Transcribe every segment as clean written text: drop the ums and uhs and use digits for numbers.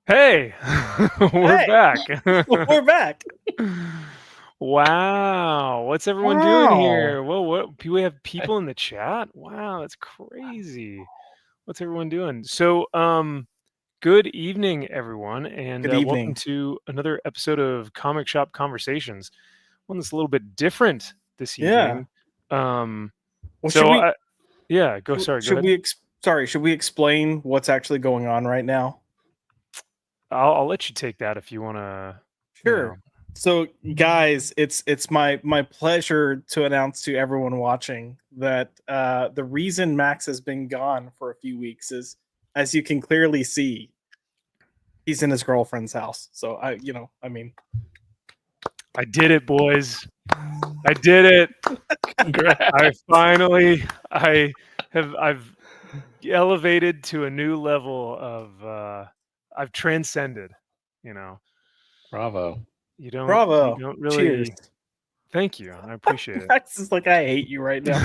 Hey, we're back. We're back. Wow, what's everyone doing here? Whoa, what? We have people in the chat. Wow, that's crazy. What's everyone doing? So, good evening, everyone, and Good welcome evening. to another episode of Comic Shop Conversations. One that's a little bit different this Yeah. evening. Well, So, yeah, go. Sorry, go should ahead. should we explain what's actually going on right now? I'll let you take that if you want to. Sure. So, guys, it's my pleasure to announce to everyone watching that the reason Max has been gone for a few weeks is, as you can clearly see, he's in his girlfriend's house. So I did it, boys. I did it. Congrats. I've elevated to a new level of I've transcended, Bravo. You don't really. Cheers. Thank you. I appreciate it. Max is like, I hate you right now.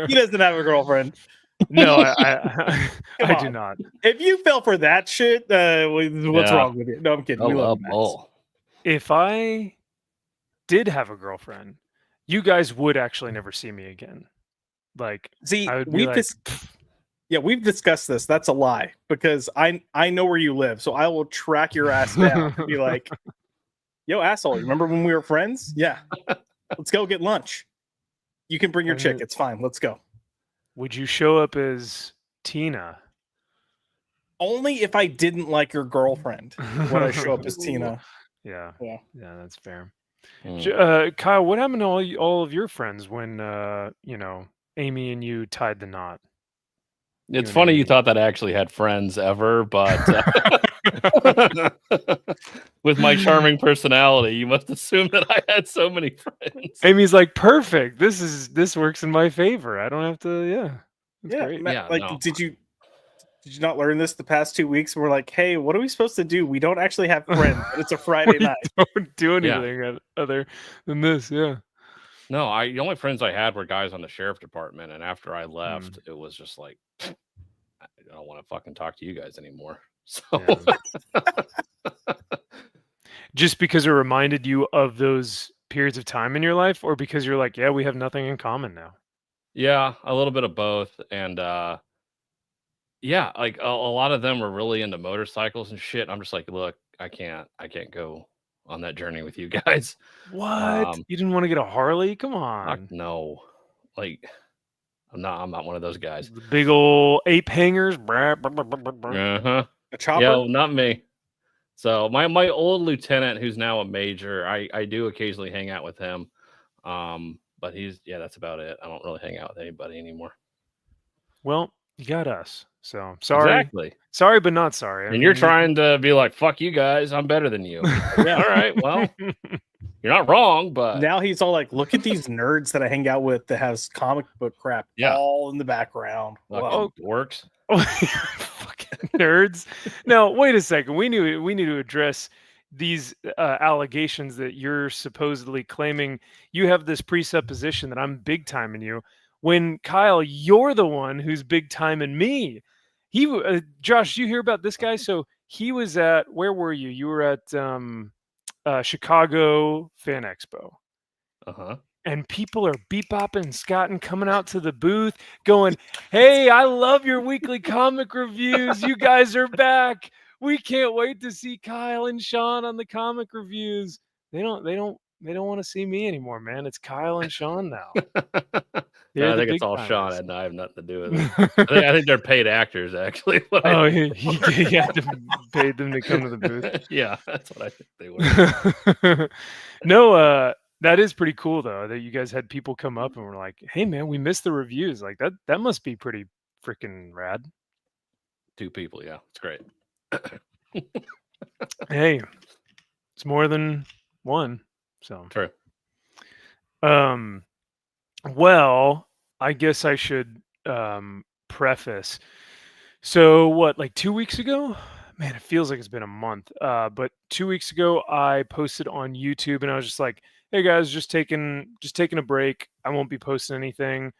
He doesn't have a girlfriend. No, I do not. If you fell for that shit, what's wrong with you? No, I'm kidding. We love Max. If I did have a girlfriend, you guys would actually never see me again. Like, see, I would be we've discussed this. That's a lie, because I know where you live, so I will track your ass down and be like, yo, asshole, remember when we were friends? Yeah. Let's go get lunch. You can bring your chick. It's fine. Let's go. Would you show up as Tina? Only if I didn't like your girlfriend would I show up as Tina. Yeah, that's fair. Mm. Kyle, what happened to all of your friends when Amy and you tied the knot? It's funny you thought that I actually had friends ever, but with my charming personality, you must assume that I had so many friends. Amy's like, perfect. This works in my favor. I don't have to. That's great. Like, did you not learn this the past 2 weeks? We're like, hey, what are we supposed to do? We don't actually have friends, but it's a Friday night. Don't do anything other than this. Yeah. No, the only friends I had were guys on the sheriff department, and after I left, it was just like, I don't want to fucking talk to you guys anymore. So, just because it reminded you of those periods of time in your life, or because you're like, yeah, we have nothing in common now? Yeah, a little bit of both, and yeah, like a lot of them were really into motorcycles and shit. I'm just like, look, I can't go on that journey with you guys. What? You didn't want to get a Harley? Come on. No. Like, I'm not one of those guys. The big old ape hangers. Uh-huh. A chopper? Yeah, not me. So my old lieutenant, who's now a major, I do occasionally hang out with him. But that's about it. I don't really hang out with anybody anymore. Well, you got us. So sorry. Exactly. Sorry, but not sorry. And you're trying to be like, fuck you guys, I'm better than you. Yeah. All right, well, you're not wrong, but now he's all like, look at these nerds that I hang out with that has comic book crap all in the background. Wow. Works. Fucking nerds. No, wait a second. We need to address these allegations that you're supposedly claiming. You have this presupposition that I'm big time in you, when Kyle, you're the one who's big time in me. Josh, did you hear about this guy? So he was at, where were you? You were at Chicago Fan Expo. And people are bebopping and scotting, coming out to the booth going, hey, I love your weekly comic reviews. You guys are back. We can't wait to see Kyle and Sean on the comic reviews. They don't want to see me anymore, man. It's Kyle and Sean now. I think it's all Sean, and I have nothing to do with it. I think they're paid actors, actually. He had to pay them to come to the booth. Yeah, that's what I think they were. No, that is pretty cool, though, that you guys had people come up and were like, hey, man, we missed the reviews. Like, that must be pretty freaking rad. 2 people, yeah. It's great. Hey, it's more than one. So true. Well, I guess I should preface. So what, like 2 weeks ago? Man, it feels like it's been a month. But 2 weeks ago, I posted on YouTube, and I was just like, "Hey guys, just taking a break. I won't be posting anything.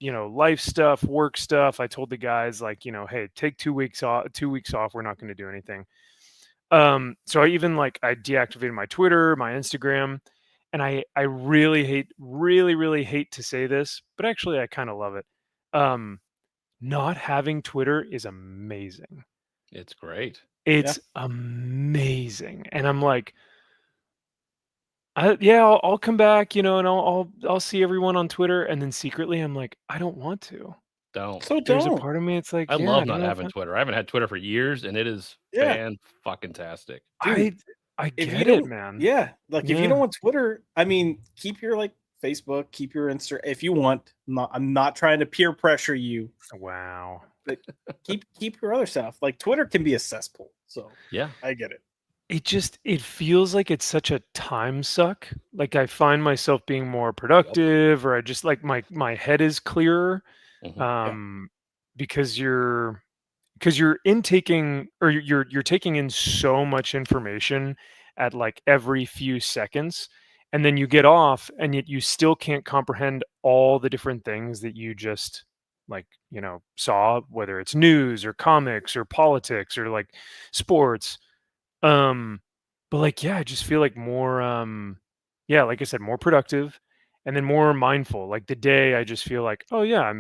life stuff, work stuff. I told the guys like, hey, take 2 weeks off. 2 weeks off. We're not going to do anything. So I even I deactivated my Twitter, my Instagram, and I really hate to say this, but actually I kind of love it. Not having Twitter is amazing. It's great. It's amazing. And I'm like, I'll come back, and I'll see everyone on Twitter, and then secretly I'm like, I don't want to. Don't. So There's a don't. part of me, it's like, I yeah, love I don't not know having Twitter. I haven't had Twitter for years, and it is Yeah. fan-fucking-tastic. Dude, I if you get it, don't, man. yeah, like if you Yeah. don't want Twitter, I mean, keep your Facebook, keep your Insta if you want. I'm not trying to peer pressure you, Wow. but keep your other stuff. Like Twitter can be a cesspool, so Yeah. I get it. It feels like it's such a time suck. Like I find myself being more productive, or I just like my head is clearer. Mhm. Because you're intaking, or you're taking in so much information at like every few seconds, and then you get off, and yet you still can't comprehend all the different things that you just saw, whether it's news or comics or politics or like sports. But I just feel like more like I said, more productive, and then more mindful. Like the day, I just feel like, oh yeah,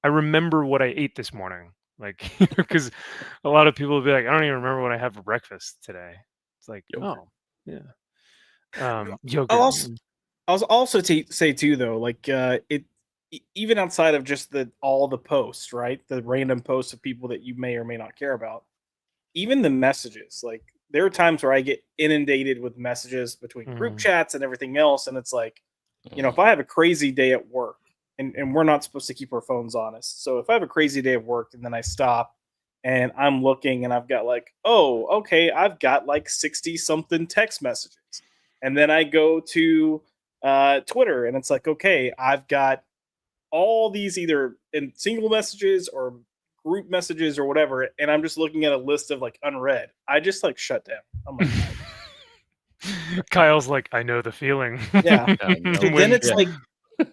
I remember what I ate this morning. Like, because a lot of people will be like, I don't even remember what I had for breakfast today. It's like, Yogurt. oh yeah, I'll yogurt. also I'll also say too though, even outside of just all the posts, right? The random posts of people that you may or may not care about, even the messages. Like there are times where I get inundated with messages between group Mhm. chats and everything else, and it's like, Mhm. if I have a crazy day at work, and we're not supposed to keep our phones on us, so if I have a crazy day at work and then I stop and I'm looking and I've got oh, okay, I've got 60 something text messages, and then I go to Twitter and it's like, okay, I've got all these either in single messages or group messages or whatever, and I'm just looking at a list of unread. I just shut down. I'm like, Kyle's like, I know the feeling. yeah. I know. So then it's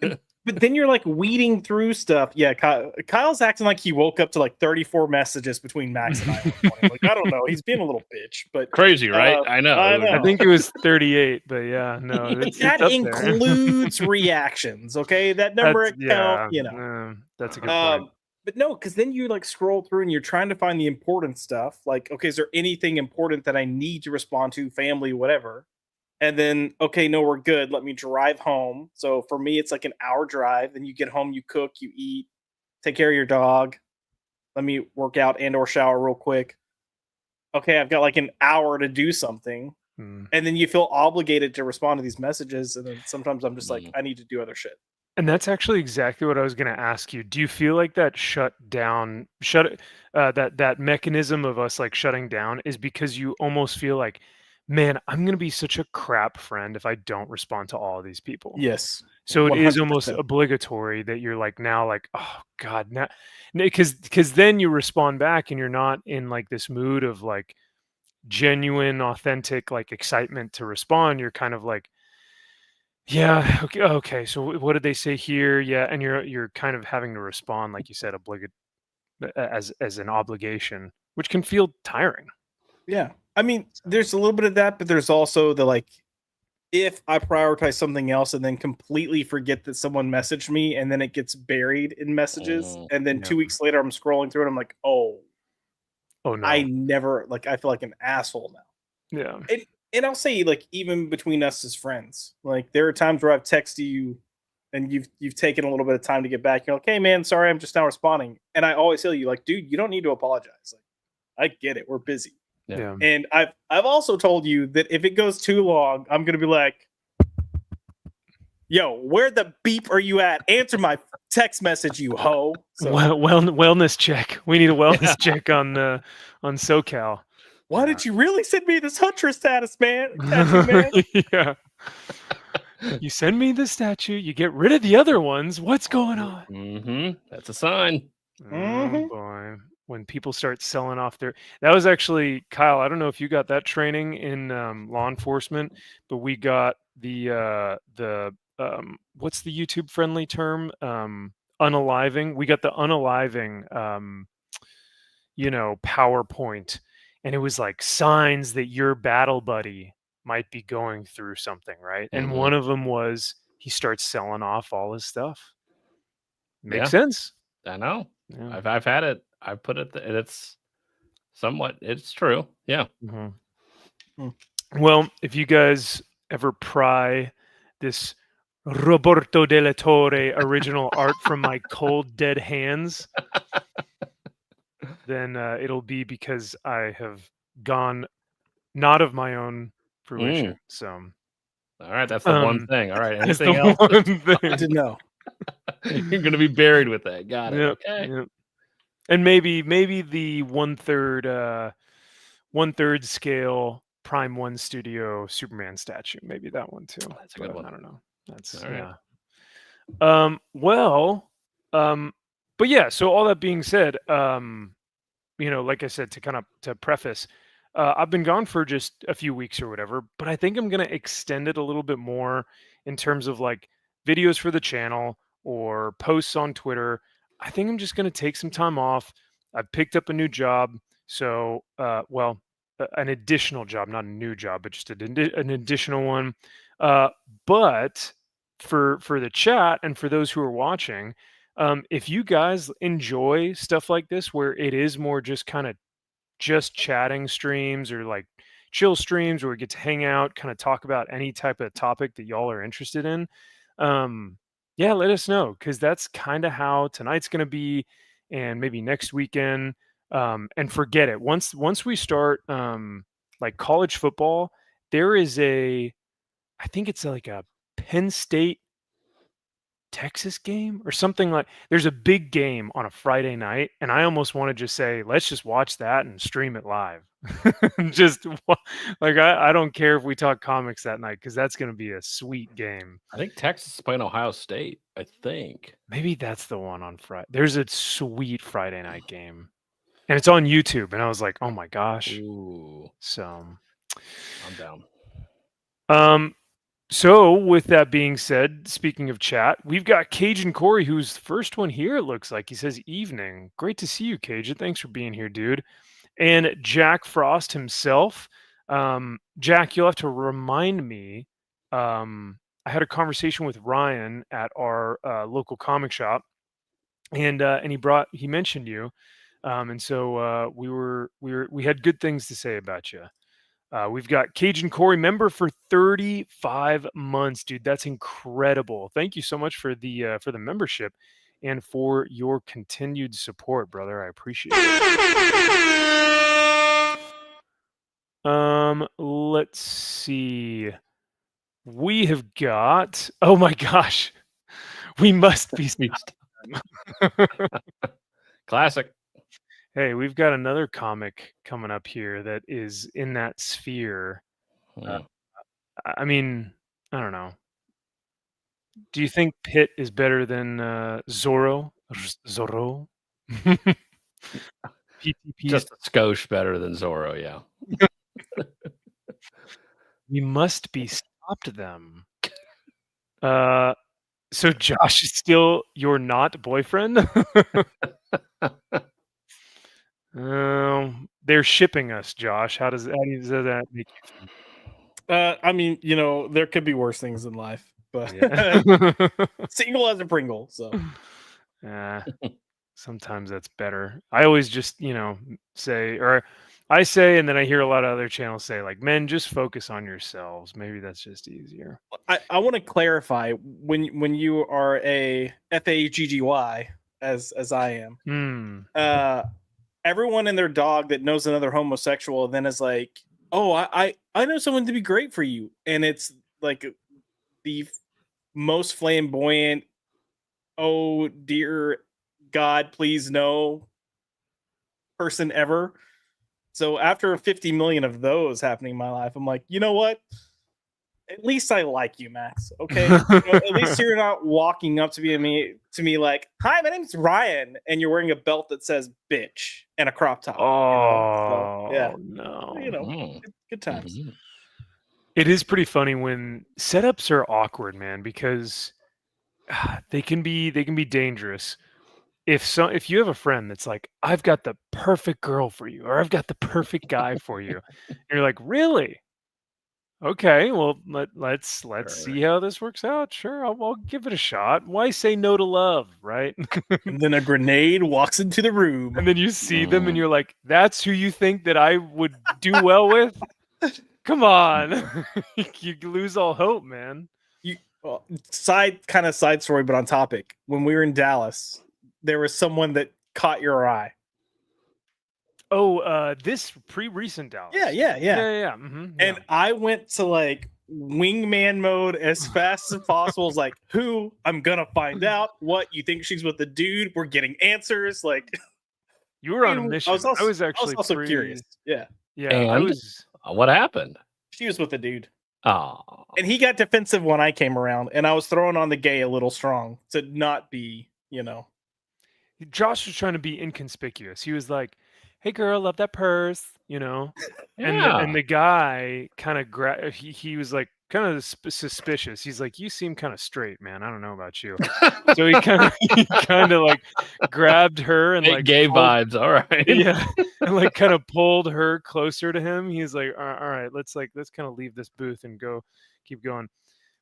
Yeah. but then you're weeding through stuff. Yeah, Kyle's acting like he woke up to 34 messages between Max and I this morning. I don't know. He's being a little bitch, but Crazy, right? I know. I know. I think it was 38, but yeah, no, it's that up there. includes reactions. Okay, that number count. That's a good point. But no, because then you scroll through and you're trying to find the important stuff. Okay, is there anything important that I need to respond to? Family, whatever. And then, okay, no, we're good. Let me drive home. So for me, it's an hour drive. Then you get home, you cook, you eat, take care of your dog. Let me work out and/or shower real quick. Okay, I've got an hour to do something. And then you feel obligated to respond to these messages. And then sometimes I'm just I need to do other shit. And that's actually exactly what I was going to ask you. Do you feel like that that mechanism of us shutting down is because you almost feel like, man, I'm going to be such a crap friend if I don't respond to all of these people? Yes. So it is almost 100%. obligatory that you're now oh God, now, because then you respond back and you're not in this mood of genuine, authentic excitement to respond. You're kind of yeah, okay. So what did they say here? Yeah, and you're kind of having to respond, like you said, as an obligation, which can feel tiring. Yeah. I mean, there's a little bit of that, but there's also the if I prioritize something else and then completely forget that someone messaged me and then it gets buried in messages, and then 2 weeks later I'm scrolling through it, I'm like, oh no, I never I feel like an asshole now. Yeah. And I'll say even between us as friends, there are times where I've texted you and you've taken a little bit of time to get back. You're like, hey man, sorry, I'm just now responding. And I always tell you dude, you don't need to apologize. I get it, we're busy. Yeah. And I've also told you that if it goes too long, I'm gonna be like, yo, where the beep are you at? Answer my text message, you hoe. So, wellness check. We need a wellness check on SoCal. why did you really send me this Huntress status, man? Man? Yeah. You send me the statue, you get rid of the other ones. What's going on? Mm-hmm. That's a sign. Oh boy. When people start selling off that was actually, Kyle, I don't know if you got that training in law enforcement, but we got the what's the YouTube friendly term? unaliving. We got the unaliving, PowerPoint, and it was like signs that your battle buddy might be going through something, right? And one of them was he starts selling off all his stuff. Makes sense. I know. Yeah. I've had it. I put it. It's somewhat. It's true. Yeah. Well, if you guys ever pry this Roberto Della Torre original art from my cold dead hands, then it'll be because I have gone not of my own fruition. So, all right, that's the one thing. All right, that's anything the else? one thing. Good to know. You're gonna be buried with that. Got it. Yep, Okay. yep. And maybe the 1/3 scale Prime 1 Studio Superman statue. Maybe that one too. That's a good one. I don't know. That's All right. but yeah, so all that being said, like I said, to preface, I've been gone for just a few weeks or whatever, but I think I'm gonna extend it a little bit more in terms of like videos for the channel or posts on Twitter. I think I'm just gonna take some time off. I've picked up a new job, so an additional job, not a new job, but just an additional one. But for the chat and for those who are watching, if you guys enjoy stuff like this where it is more just kind of just chatting streams or like chill streams where we get to hang out, kind of talk about any type of topic that y'all are interested in, let us know, because that's kind of how tonight's going to be, and maybe next weekend. And forget it, once we start like college football, there is I think it's like a Penn State Texas game or something. Like there's a big game on a Friday night, and I almost want to just say, let's just watch that and stream it live. Like I don't care if we talk comics that night, because that's going to be a sweet game. I think Texas is playing Ohio State. I think maybe that's the one on Friday. There's a sweet Friday night game, and it's on YouTube, and I was like, oh my gosh. Ooh. So I'm down. So with that being said, speaking of chat, we've got Cajun Corey, who's the first one here, it looks like. He says, evening. Great to see you, Cajun. Thanks for being here, dude. And Jack Frost himself. Jack, you'll have to remind me. I had a conversation with Ryan at our local comic shop, and he mentioned you. And so we had good things to say about you. We've got Cajun Corey, member for 35 months, dude. That's incredible. Thank you so much for the membership and for your continued support, brother. I appreciate it. Let's see. We have got. Oh my gosh, we must be. Classic. Hey, we've got another comic coming up here that is in that sphere. I mean, I don't know. Do you think Pitt is better than Zorro? Zorro? PTP. Just a skosh better than Zorro, yeah. We must be stopped them. So Josh is still your not boyfriend? They're shipping us, Josh. How does that make you feel? I mean, there could be worse things in life, but single as a Pringle. So, sometimes that's better. I always just, say, or I say, and then I hear a lot of other channels say, like, men, just focus on yourselves. Maybe that's just easier. I want to clarify, when you are a FAGGY, as I am, everyone and their dog that knows another homosexual then is like, oh, I know someone to be great for you. And it's like the most flamboyant, oh dear God, please no person ever. So after 50 million of those happening in my life, I'm like, you know what? At least I like you, Max. Okay. At least you're not walking up to me like, hi, my name's Ryan, and you're wearing a belt that says bitch and a crop top. Oh, so, yeah. No. Good times. It is pretty funny when setups are awkward, man, because they can be dangerous. If you have a friend that's like, I've got the perfect girl for you, or I've got the perfect guy for you, and you're like, really? Okay, well let's Sure. see how this works out. Sure, I'll give it a shot. Why say no to love, right? And then a grenade walks into the room. And then you see them and you're like, that's who you think that I would do well with? Come on. You lose all hope, man. Side story, but on topic. When we were in Dallas, there was someone that caught your eye. Oh, this recent Dallas. Yeah. Mm-hmm, And I went to like wingman mode as fast as possible. Was like, who? I'm gonna find out. What, you think she's with the dude? We're getting answers. Like, you were on a mission. I was also curious. Yeah. And I was. What happened? She was with the dude. Oh. And he got defensive when I came around, and I was throwing on the gay a little strong to not be, Josh was trying to be inconspicuous. He was like, hey girl, love that purse, Yeah. and the guy kind of he was like kind of suspicious. He's like, you seem kind of straight, man. I don't know about you. So he kind of like grabbed her and like gay vibes. All right. Yeah. And like kind of pulled her closer to him. He's like, all right, let's kind of leave this booth and keep going.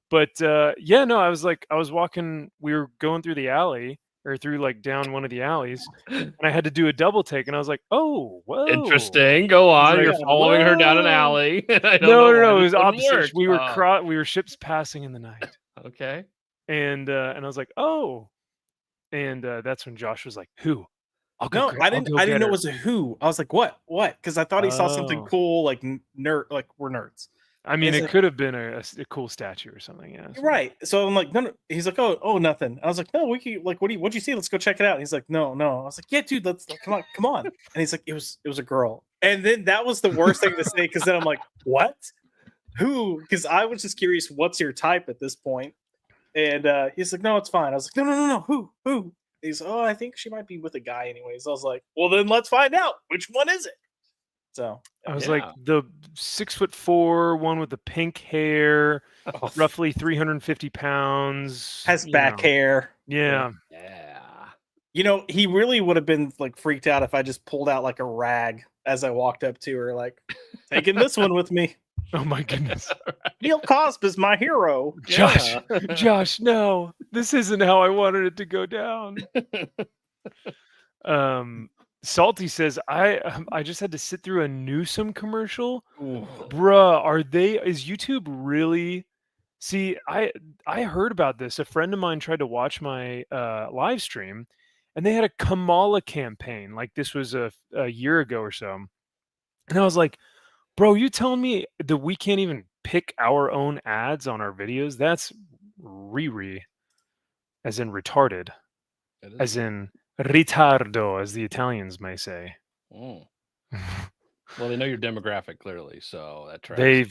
But I was walking, we were going through the alley, or through like down one of the alleys, and I had to do a double take, and I was like, oh, whoa, interesting. Go on. Like, you're following her down an alley. No, it was opposite. We were ships passing in the night. Okay. And I was like, oh, and that's when Josh was like, who? I didn't know it was a who. I was like, what? Because I thought he saw something cool, like nerd, like we're nerds. I mean, it could have been a cool statue or something. Yeah. Right. So I'm like, no. He's like, oh, nothing. I was like, no, we can, like, what'd you see? Let's go check it out. And he's like, no. I was like, yeah, dude, let's come on. And he's like, it was a girl. And then that was the worst thing to say, because then I'm like, what? Who? Because I was just curious, what's your type at this point? And he's like, no, it's fine. I was like, no. Who? He's, oh, I think she might be with a guy anyways. I was like, well, then let's find out. Which one is it? So I was like, the 6'4" one with the pink hair, roughly 350 pounds, has back hair. Yeah. He really would have been like freaked out if I just pulled out like a rag as I walked up to her, like, taking this one with me. Oh my goodness. Neil Cosp is my hero. Josh, no, this isn't how I wanted it to go down. Salty says, I just had to sit through a Newsom commercial. Ooh. Bruh, is YouTube really? See, I heard about this. A friend of mine tried to watch my live stream, and they had a Kamala campaign. Like, this was a year ago or so. And I was like, bro, you telling me that we can't even pick our own ads on our videos? That's as in retarded, as in ritardo, as the Italians may say. Well, they know your demographic clearly, so that tracks. They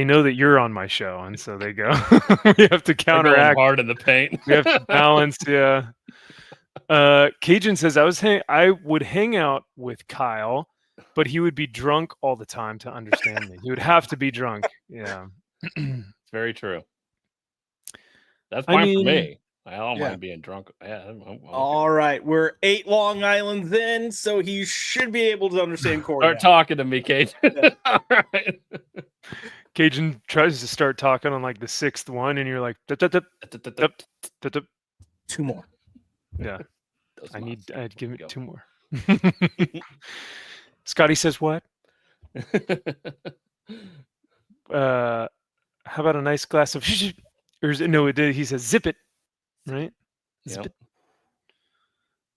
know that you're on my show, and so they go. We have to counteract. Hard in the paint. We have to balance. Yeah. Cajun says, I would hang out with Kyle, but he would be drunk all the time to understand me. He would have to be drunk. Yeah. It's very true. That's fine for me. I don't mind being drunk. Yeah. All right. We're 8 Long Islands in, so he should be able to understand Corey. Start talking to me, Cajun. Yeah. All right. Cajun tries to start talking on like the 6th one, and you're like, 2 more. Yeah. I'd give it 2 more. Scotty says what? How about a nice glass of he says zip it, right? Zip it.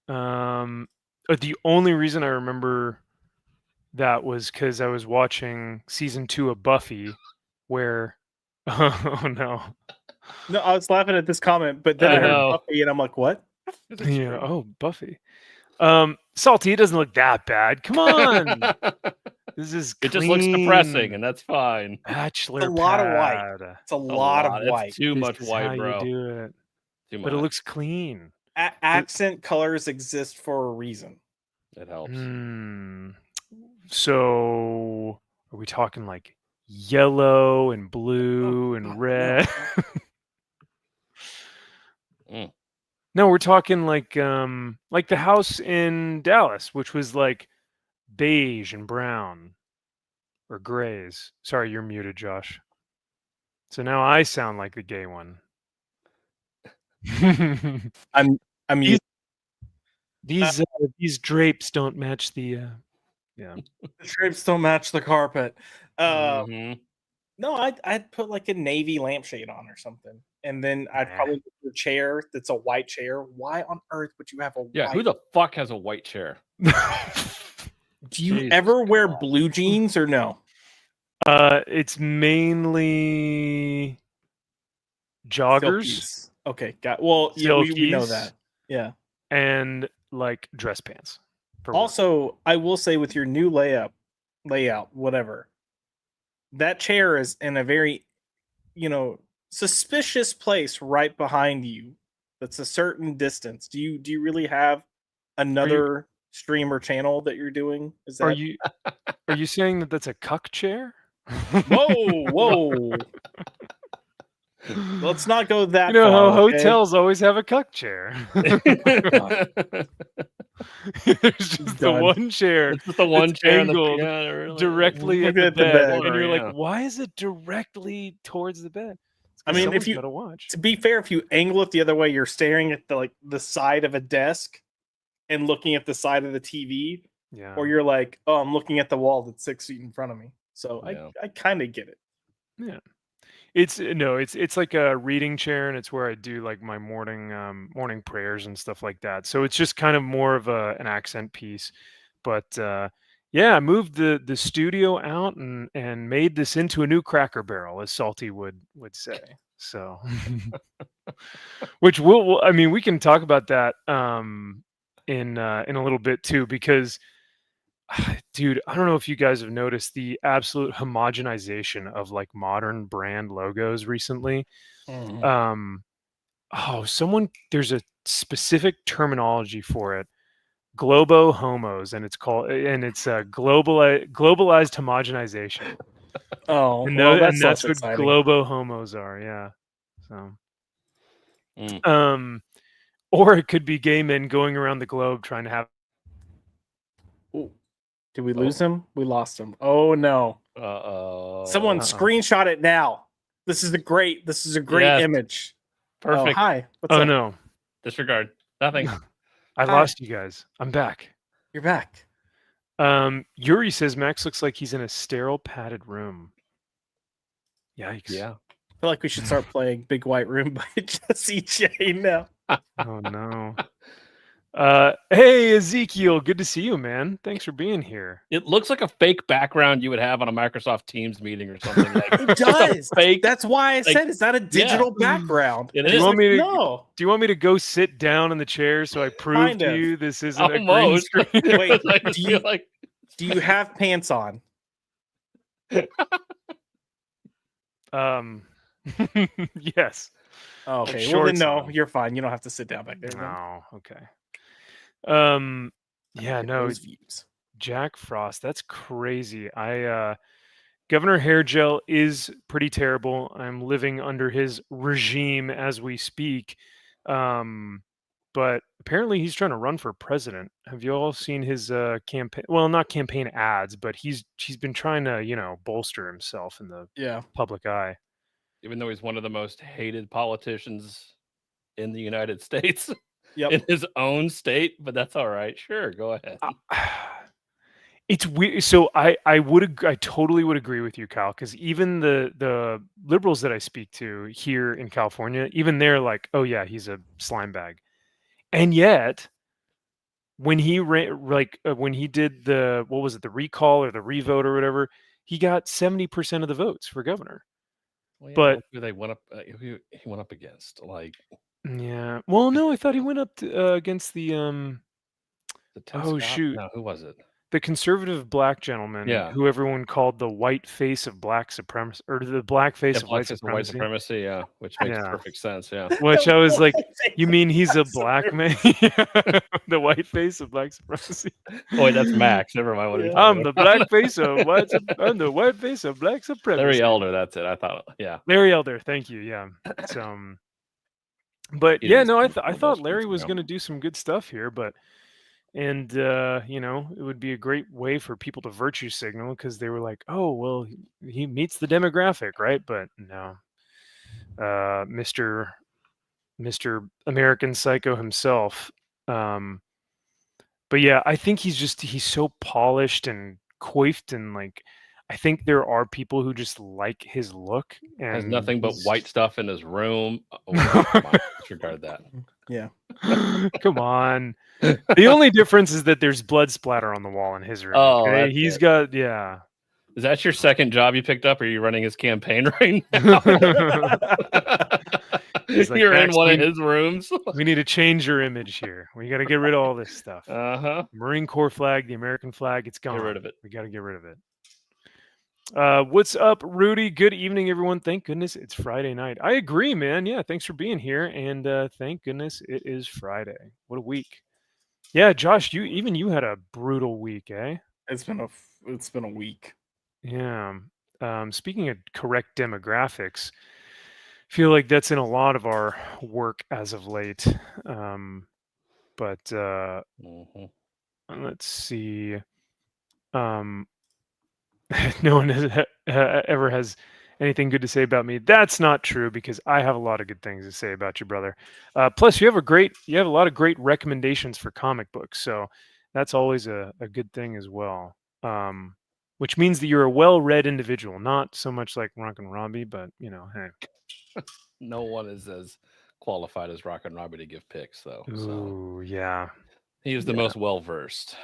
The only reason I remember that was because I was watching season 2 of Buffy, where oh no, I was laughing at this comment, but then I heard Buffy, and I'm like, what? Yeah, oh, Buffy. Salty, it doesn't look that bad. Come on. This is clean. It just looks depressing, and that's fine. Bachelor It's a lot of white. It's a lot of white. It's too much white, bro. You do it. But it looks clean. Accent colors exist for a reason. It helps. So, are we talking like yellow and blue and red? No, we're talking like the house in Dallas, which was like beige and brown or grays. Sorry, you're muted, Josh. So now I sound like the gay one. I'm These- These drapes don't match the yeah. The drapes don't match the carpet. Mhm. No, I'd put like a navy lampshade on or something, and then I'd Nah. probably put your chair that's a white chair. Why on earth would you have a Yeah, white? who the fuck has a white chair? Do you Jesus ever wear God. blue jeans or no? It's mainly joggers Silkies. Okay, got. Well, yeah, we know Silkies. that. Yeah. and like dress pants. For work. Also, I will say with your new layout, whatever, that chair is in a very, suspicious place right behind you. That's a certain distance. Do you really have another stream or channel that you're doing? Is that? Are you saying that that's a cuck chair? Whoa! Let's not go that You know far. how Okay? hotels always have a cuck chair. There's just the Done. one chair It's just the one that's chair in the angled really, directly Look at the at the bed, bed. and you're Corner, like, yeah. why is it directly towards the bed? I mean, if someone's you- gotta watch. To be fair, if you angle it the other way, you're staring at the side of a desk and looking at the side of the TV, Yeah. or you're like, oh, I'm looking at the wall that's 6 feet in front of me. So Yeah. I kind of get it. It's like a reading chair, and it's where I do like my morning prayers and stuff like that. So it's just kind of more of an accent piece. But yeah, I moved the studio out and made this into a new Cracker Barrel, as Salty would say. So, which I mean, we can talk about that in a little bit too, because dude, I don't know if you guys have noticed the absolute homogenization of like modern brand logos recently. Mhm. There's a specific terminology for it, globo homos, and it's globalized homogenization. Oh, And, well, that's less what exciting. globo homos are. Yeah. So, Mm. or it could be gay men going around the globe trying to have. Ooh. Did we lose him? We lost him. Oh no! Uh-oh. Someone screenshot it now. This is a great Yes. image. Perfect. Oh, hi. What's Oh up? no, Disregard. Nothing. I Hi. lost you guys. I'm back. You're back. Yuri says Max looks like he's in a sterile padded room. Yikes. Yeah. I feel like we should start playing Big White Room by Jesse J now. Oh no. Hey Ezekiel, good to see you, man. Thanks for being here. It looks like a fake background you would have on a Microsoft Teams meeting or something. Like, It does. fake. That's why I like, said it's not a digital background. It Do you is. want me to No. do you want me to go sit down in the chair so I prove Kind to of. you this isn't a green Almost. screen? Wait, Like, I do feel you- like Do you have pants on? Yes. Oh, okay. Well, Shorts then no, on. you're fine. You don't have to sit down back there. then. No, okay. Yeah, Get no, those views. Jack Frost, that's crazy. Governor Hairgel is pretty terrible. I'm living under his regime as we speak. But apparently he's trying to run for president. Have you all seen his campaign? Well, not campaign ads, but he's been trying to, bolster himself in the Yeah. public eye. even though he's one of the most hated politicians in the United States, Yep. in his own state, but that's all right. Sure, go ahead. It's weird. So I totally would agree with you, Kyle, because even the liberals that I speak to here in California, even they're like, oh yeah, he's a slime bag. And yet, when he when he did the the recall or the revote or whatever, he got 70% of the votes for governor. Well, yeah, but- look who they went up. Who he went up against, like Yeah. Well, no, I thought he went up against the Tim Oh, Scott? shoot. No, who was it? the conservative black gentleman Yeah. who everyone called the white face of black supremacy, or the black face Yeah, of white black face of white supremacy. supremacy. Yeah, which makes Yeah. perfect sense. Yeah. Which I was like, you mean he's a black man? The white face of black supremacy. Oh, wait, that's Max. Never mind. What are we Yeah. talking I'm the about? black face of white. I'm the white face of black supremacy. Larry Elder. That's it. I thought. Yeah. Larry Elder. Thank you. Yeah. So, But He yeah, didn't no, I see one of thought those Larry tweets was ago. going to do some good stuff here, but and you know, it would be a great way for people to virtue signal because they were like, oh well, he meets the demographic, right? But no, Mr. American Psycho himself. Um, but yeah, I think he's so polished and coiffed and like I think there are people who just like his look Has and nothing but he's white stuff in his room. Oh, come on, disregard that. Yeah. come on. The only difference is that there's blood splatter on the wall in his room. Oh, Okay, that's he's it. got yeah. Is that your second job you picked up? Or are you running his campaign right now? He's like, You're in Max, one of his rooms. we need to change your image here. We got to get rid of all this stuff. Uh-huh. Marine Corps flag, the American flag, it's gone. Get rid of it. We got to get rid of it. What's up, Rudy? Good evening, everyone. Thank goodness it's Friday night. I agree, man. Yeah, thanks for being here. And thank goodness it is Friday. What a week. Yeah, Josh, you had a brutal week, eh? It's been a week. Yeah. Speaking of correct demographics, feel like that's in a lot of our work as of late. But Mhm. let's see. Um, no one ever has anything good to say about me. That's not true because I have a lot of good things to say about you, brother. Plus, you have a lot of great recommendations for comic books, so that's always a good thing as well. Which means that you're a well-read individual, not so much like Rock and Robbie, but you know, hey. No one is as qualified as Rock and Robbie to give picks, though. So Ooh, yeah. he is the most well versed.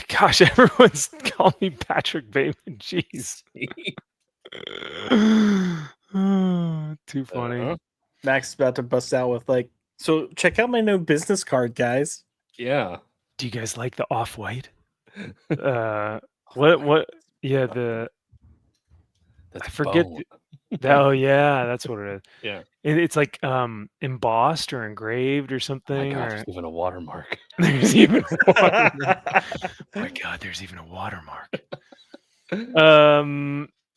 Gosh, everyone's calling me Patrick Bateman. Jeez. Too funny. Uh-huh. Max is about to bust out with like, so check out my new business card, guys. Yeah. Do you guys like the off-white? What? Yeah, That's I forget. bone. Oh yeah, that's what it is. Yeah. It's like embossed or engraved or Oh something. my God, Or there's even a watermark. there's even a watermark. Oh my God, there's even a watermark.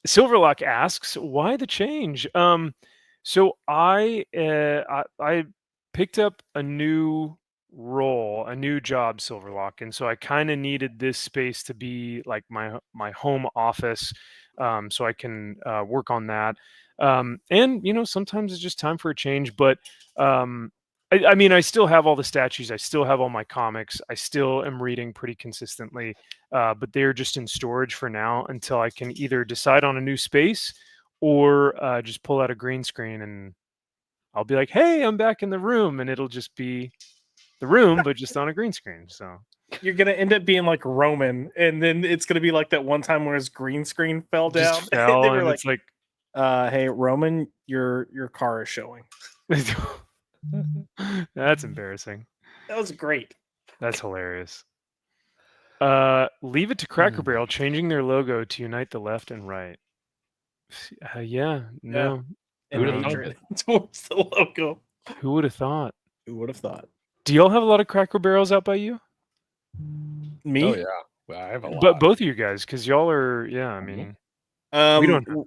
Silverlock asks, why the change? So I picked up a new role, a new job, Silverlock, and so I kind of needed this space to be like my home office, so I can work on that. And you know, sometimes it's just time for a change. But I mean, I still have all the statues, I still have all my comics, I still am reading pretty consistently. But they're just in storage for now until I can either decide on a new space or just pull out a green screen and I'll be like, hey, I'm back in the room. And it'll just be the room, but just on a green screen. So You're gonna end up being like Roman, and then it's gonna be like that one time where his green screen fell down. just fell They were and like, it's like, hey, Roman, your car is showing. that's embarrassing. That was great. That's hilarious. Leave it to Cracker Barrel changing their logo to unite the left and right. Yeah, no. And Who'd have thunk hatred towards the logo. Who would have thought? Who would have thought? Do y'all have a lot of Cracker Barrels out by you? Me? Oh yeah. Well, I have a lot. But both of you guys, because y'all are, yeah, I mean, we don't have.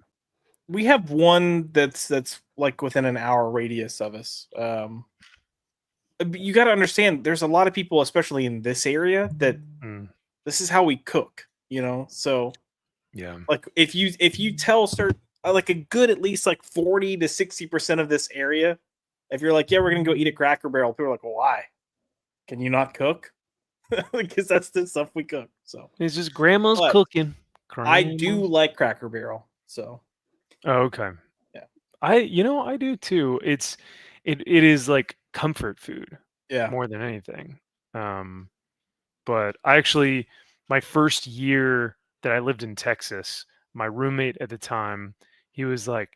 We have one that's like within an hour radius of us. You got to understand, there's a lot of people, especially in this area, that this is how we cook. You know, so Yeah. like if you tell certain like a good at least like 40 to 60% of this area, if you're like, yeah, we're gonna go eat at Cracker Barrel, people are like, well, why? Can you not cook? Because that's the stuff we cook. So It's just grandma's But cooking. I do like Cracker Barrel. So Oh, okay. Yeah. I do too. It is like comfort food yeah, more than anything. But I actually, my first year that I lived in Texas, my roommate at the time, he was like,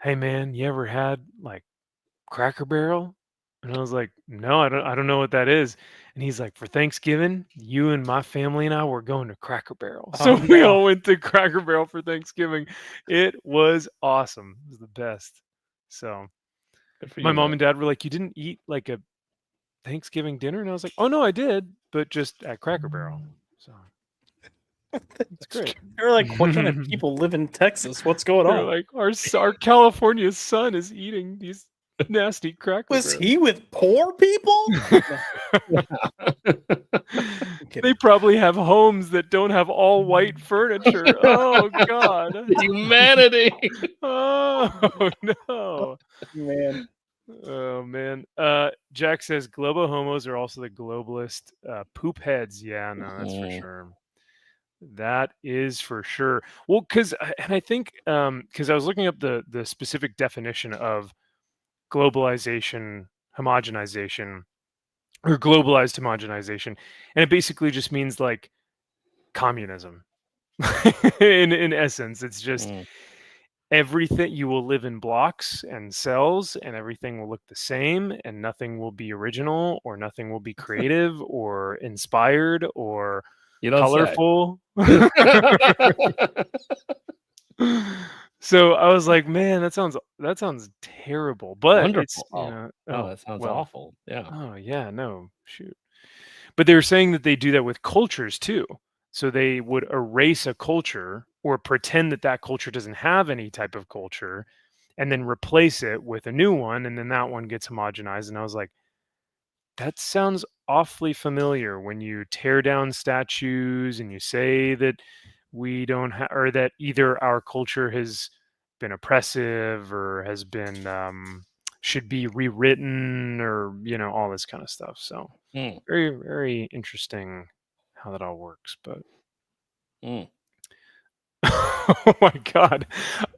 "Hey man, you ever had like Cracker Barrel?" And I was like, "No, I don't know what that is." And he's like, "For Thanksgiving, you and my family and I were going to Cracker Barrel." So Oh, we no. all went to Cracker Barrel for Thanksgiving. It was awesome. It was the best. So Good for my you, mom man. and dad were like, "You didn't eat like a Thanksgiving dinner?" And I was like, "Oh no, I did, but just at Cracker Barrel." So it's great. They're like, what kind of people live in Texas? What's going They're on? like, our California sun is eating these Nasty Cracker Was Barrel. he with poor people? They probably have homes that don't have all white furniture. Oh God. Humanity. Oh no. Man. Oh man. Jack says globo homos are also the globalist poop heads. Yeah, no, that's for sure. That is for sure. Well, and I think because I was looking up the specific definition of globalization, homogenization, or globalized homogenization, and it basically just means like communism. in essence, it's just everything, you will live in blocks and cells, and everything will look the same, and nothing will be original, or nothing will be creative or inspired or colorful. So I was like, man, that sounds terrible. But Wonderful. it's That sounds awful. Yeah. Oh yeah, no, shoot. But they were saying that they do that with cultures too. So they would erase a culture or pretend that that culture doesn't have any type of culture, and then replace it with a new one, and then that one gets homogenized. And I was like, that sounds awfully familiar when you tear down statues and you say that we don't have, or that either our culture has been oppressive or has been should be rewritten, or all this kind of stuff. So very, very interesting how that all works. But oh my God,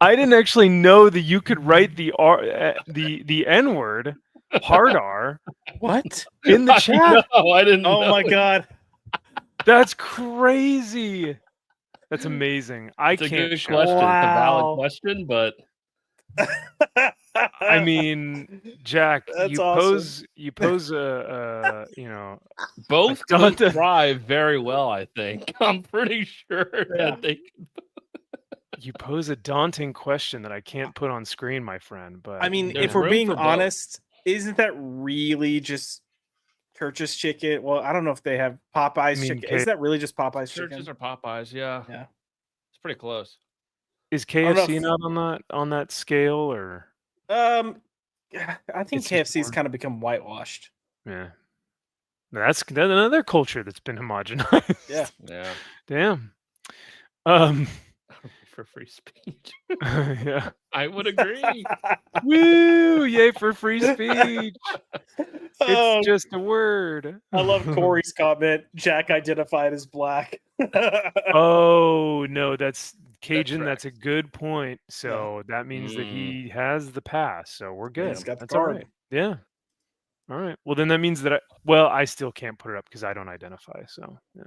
I didn't actually know that you could write the N word, hard R. What? In the chat? I didn't know. Oh my God. That's crazy. That's amazing. It's a good question. Wow. It's a valid question, but I mean, Jack, That's you awesome. pose a both don't can thrive very well, I think. I'm pretty sure that they can. You pose a daunting question that I can't put on screen, my friend. But I mean, There's if we're room being for both. honest, isn't that really just Church's chicken? Well, I don't know if they have Popeye's chicken. Is that really just Popeye's chicken? Churches are Popeyes, yeah. Yeah. It's pretty close. Is KFC not on that scale, or? I think It's KFC's more- kind of become whitewashed. Yeah. That's another culture that's been homogenized. Yeah. Yeah. Damn. For free speech. Yeah. I would agree. Woo! Yay for free speech. It's just a word. I love Corey's comment. Jack identified as black. Oh no, that's Cajun. That's a good point. So that means that Mm. he has the pass. So we're good. He's got the That's all card. right. Yeah. All right. Well, then that means that I still can't put it up because I don't identify. So yeah.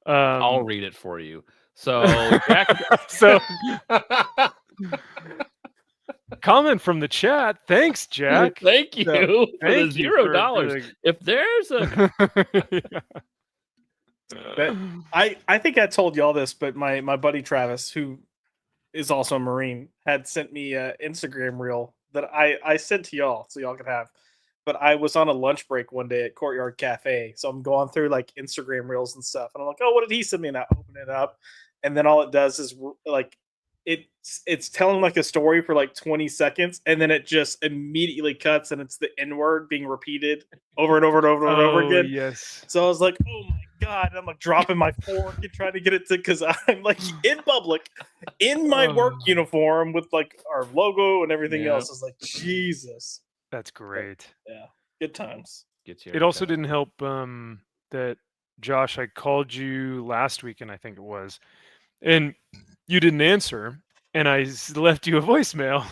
I'll read it for you. So Jack. Comment from the chat. Thanks, Jack. Thank you for thank the you $0. If there's a I think I told y'all this, but my buddy Travis, who is also a Marine, had sent me an Instagram reel that I sent to y'all so y'all could have. But I was on a lunch break one day at Courtyard Cafe, so I'm going through like Instagram reels and stuff, and I'm like, oh, what did he send me? And I open it up, and then all it does is like it's telling like a story for like 20 seconds, and then it just immediately cuts, and it's the N word being repeated over and over and over and over again. Yes. So I was like, oh my God, I'm like dropping my fork and trying to get it to, because I'm like in public in my work uniform with like our logo and everything else. I was like, Jesus. That's great. Yeah, good times. It also didn't help that Josh, I called you last weekend, I think it was, and you didn't answer, and I left you a voicemail,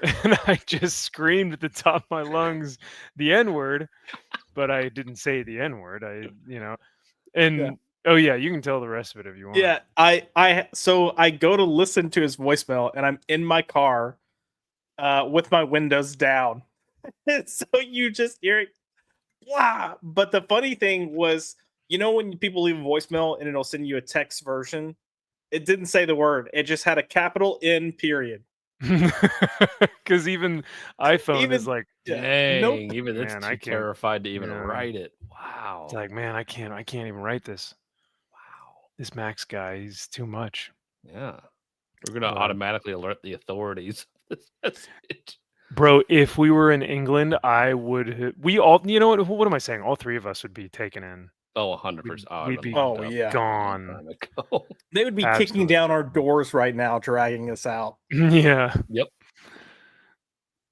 and I just screamed at the top of my lungs the N-word, but I didn't say the N-word. Oh yeah, you can tell the rest of it if you want. Yeah, so I go to listen to his voicemail, and I'm in my car with my windows down. So you just hear it, blah. But the funny thing was, when people leave a voicemail and it'll send you a text version, it didn't say the word. It just had a capital N period. Because even iPhone is like, dang, nope. Even it's too terrified to even write it. Wow. It's like, man, I can't even write this. Wow. This Max guy, he's too much. Yeah. We're gonna automatically alert the authorities. Bro, if we were in England, I would. We all, you know what? What am I saying? All three of us would be taken in. Oh, 100%. Oh, We'd I'd be been locked Oh, up yeah. a long gone. time ago. They would be kicking Absolutely. down our doors right now, dragging us out. Yeah, Yep.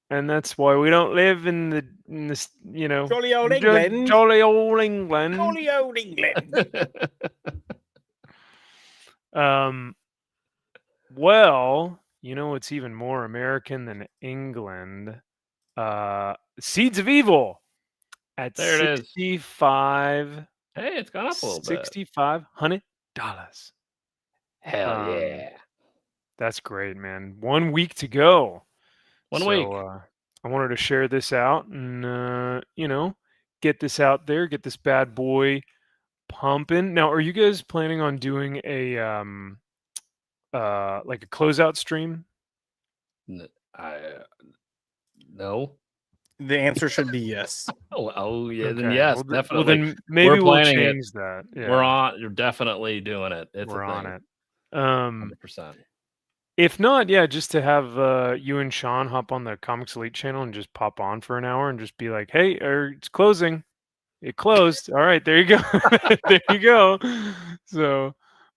and that's why we don't live in this, Jolly old England. jolly old England. Jolly old England. Well, you know what's even more American than England? Seeds of Evil at There it is. $65. Hey, it's gone up a little bit. $6,500. Hell yeah. That's great, man. 1 week to go. One week. I wanted to share this out and get this out there, get this bad boy pumping. Now, are you guys planning on doing a like a closeout stream? No. The answer should be yes. Oh yeah, then Okay. yes, Well, definitely. Well, then maybe we'll planning it. change that. Yeah. We're on. You're definitely doing it. It's We're a on thing. it. 100%. If not, yeah, just to have you and Sean hop on the Comics Elite channel and just pop on for an hour and just be like, "Hey, it's closing. It closed. All right, there you go. There you go." So,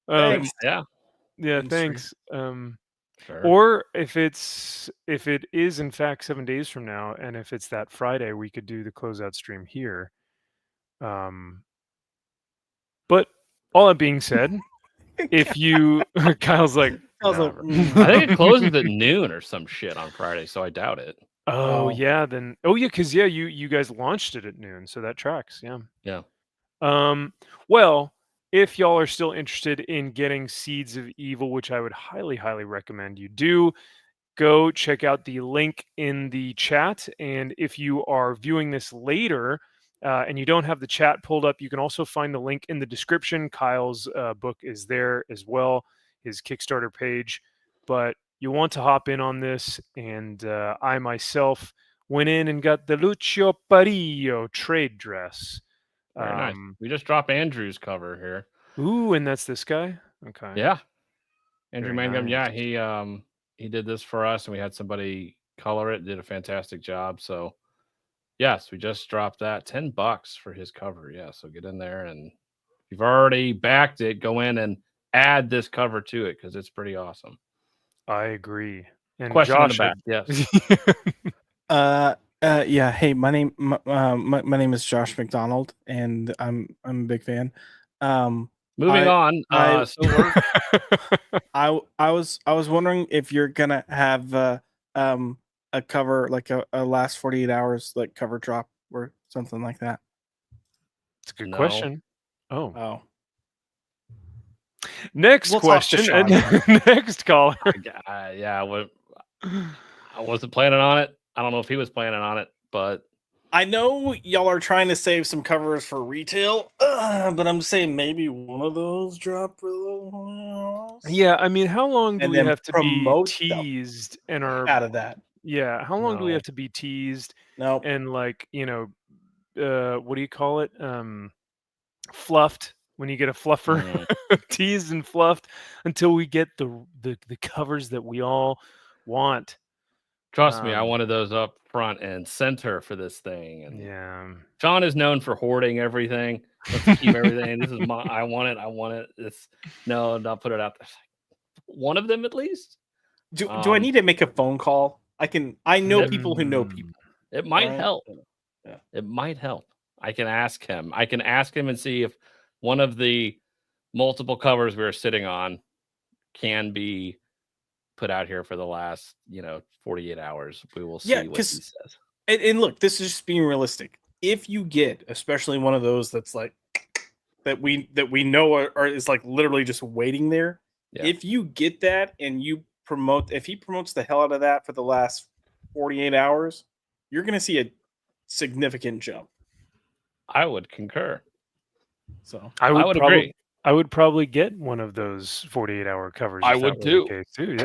Thanks. Yeah. yeah, Industry. thanks. Sure. Or if it is in fact 7 days from now, and if it's that Friday, we could do the closeout stream here. But all that being said, if you Kyle's like, Kyle's "Nah, like, bro." I think it closes at noon or some shit on Friday, so I doubt it. Oh Oh. yeah, then because you guys launched it at noon, so that tracks. Yeah. Yeah. Well, if y'all are still interested in getting Seeds of Evil, which I would highly, highly recommend you do, go check out the link in the chat. And if you are viewing this later and you don't have the chat pulled up, you can also find the link in the description. Kyle's book is there as well, his Kickstarter page. But you want to hop in on this. And I myself went in and got the Lucio Parillo trade dress. Very nice. We just dropped Andrew's cover here. Ooh, and that's this guy? Okay. Yeah. Andrew Very Mangum. nice. Yeah, he did this for us, and we had somebody color it. Did a fantastic job. So, yes, we just dropped that $10 for his cover. Yeah, so get in there, and if you've already backed it, go in and add this cover to it because it's pretty awesome. I agree. And Question Josh, in the back. Yes. yeah. Hey, my name is Josh McDonald, and I'm a big fan. Moving on. I was wondering if you're gonna have a cover like a last 48 hours like cover drop or something like that. It's a good No. question. Oh. Oh, Next We'll talk to question. Sean. Next caller. Yeah, I wasn't planning on it. I don't know if he was planning on it, but I know y'all are trying to save some covers for retail, but I'm saying maybe one of those drop for a little while. Yeah, I mean, how long do And we then have to be promote them teased and our out of that. Yeah, how long do we No. have to be teased No, and like, what do you call it? Fluffed. When you get a fluffer, teased and fluffed until we get the covers that we all want. trust me, I wanted those up front and center for this thing. And Yeah. Sean is known for hoarding everything. Let's keep everything. This is my. I want it. It's no, not put it out there. One of them at least. do I need to make a phone call? I know people who know people. It might Right? help. Yeah. It might help. I can ask him. And see if one of the multiple covers we were sitting on can be put out here for the last 48 hours. We will see Yeah, what he 'cause- says. And look, this is just being realistic. If you get, especially one of those that's like that we know are is like literally just waiting there. Yeah. If you get that and if he promotes the hell out of that for the last 48 hours, you're going to see a significant jump. I would concur. So I would agree. I would probably get one of those 48-hour covers. I if would that were the too. case too.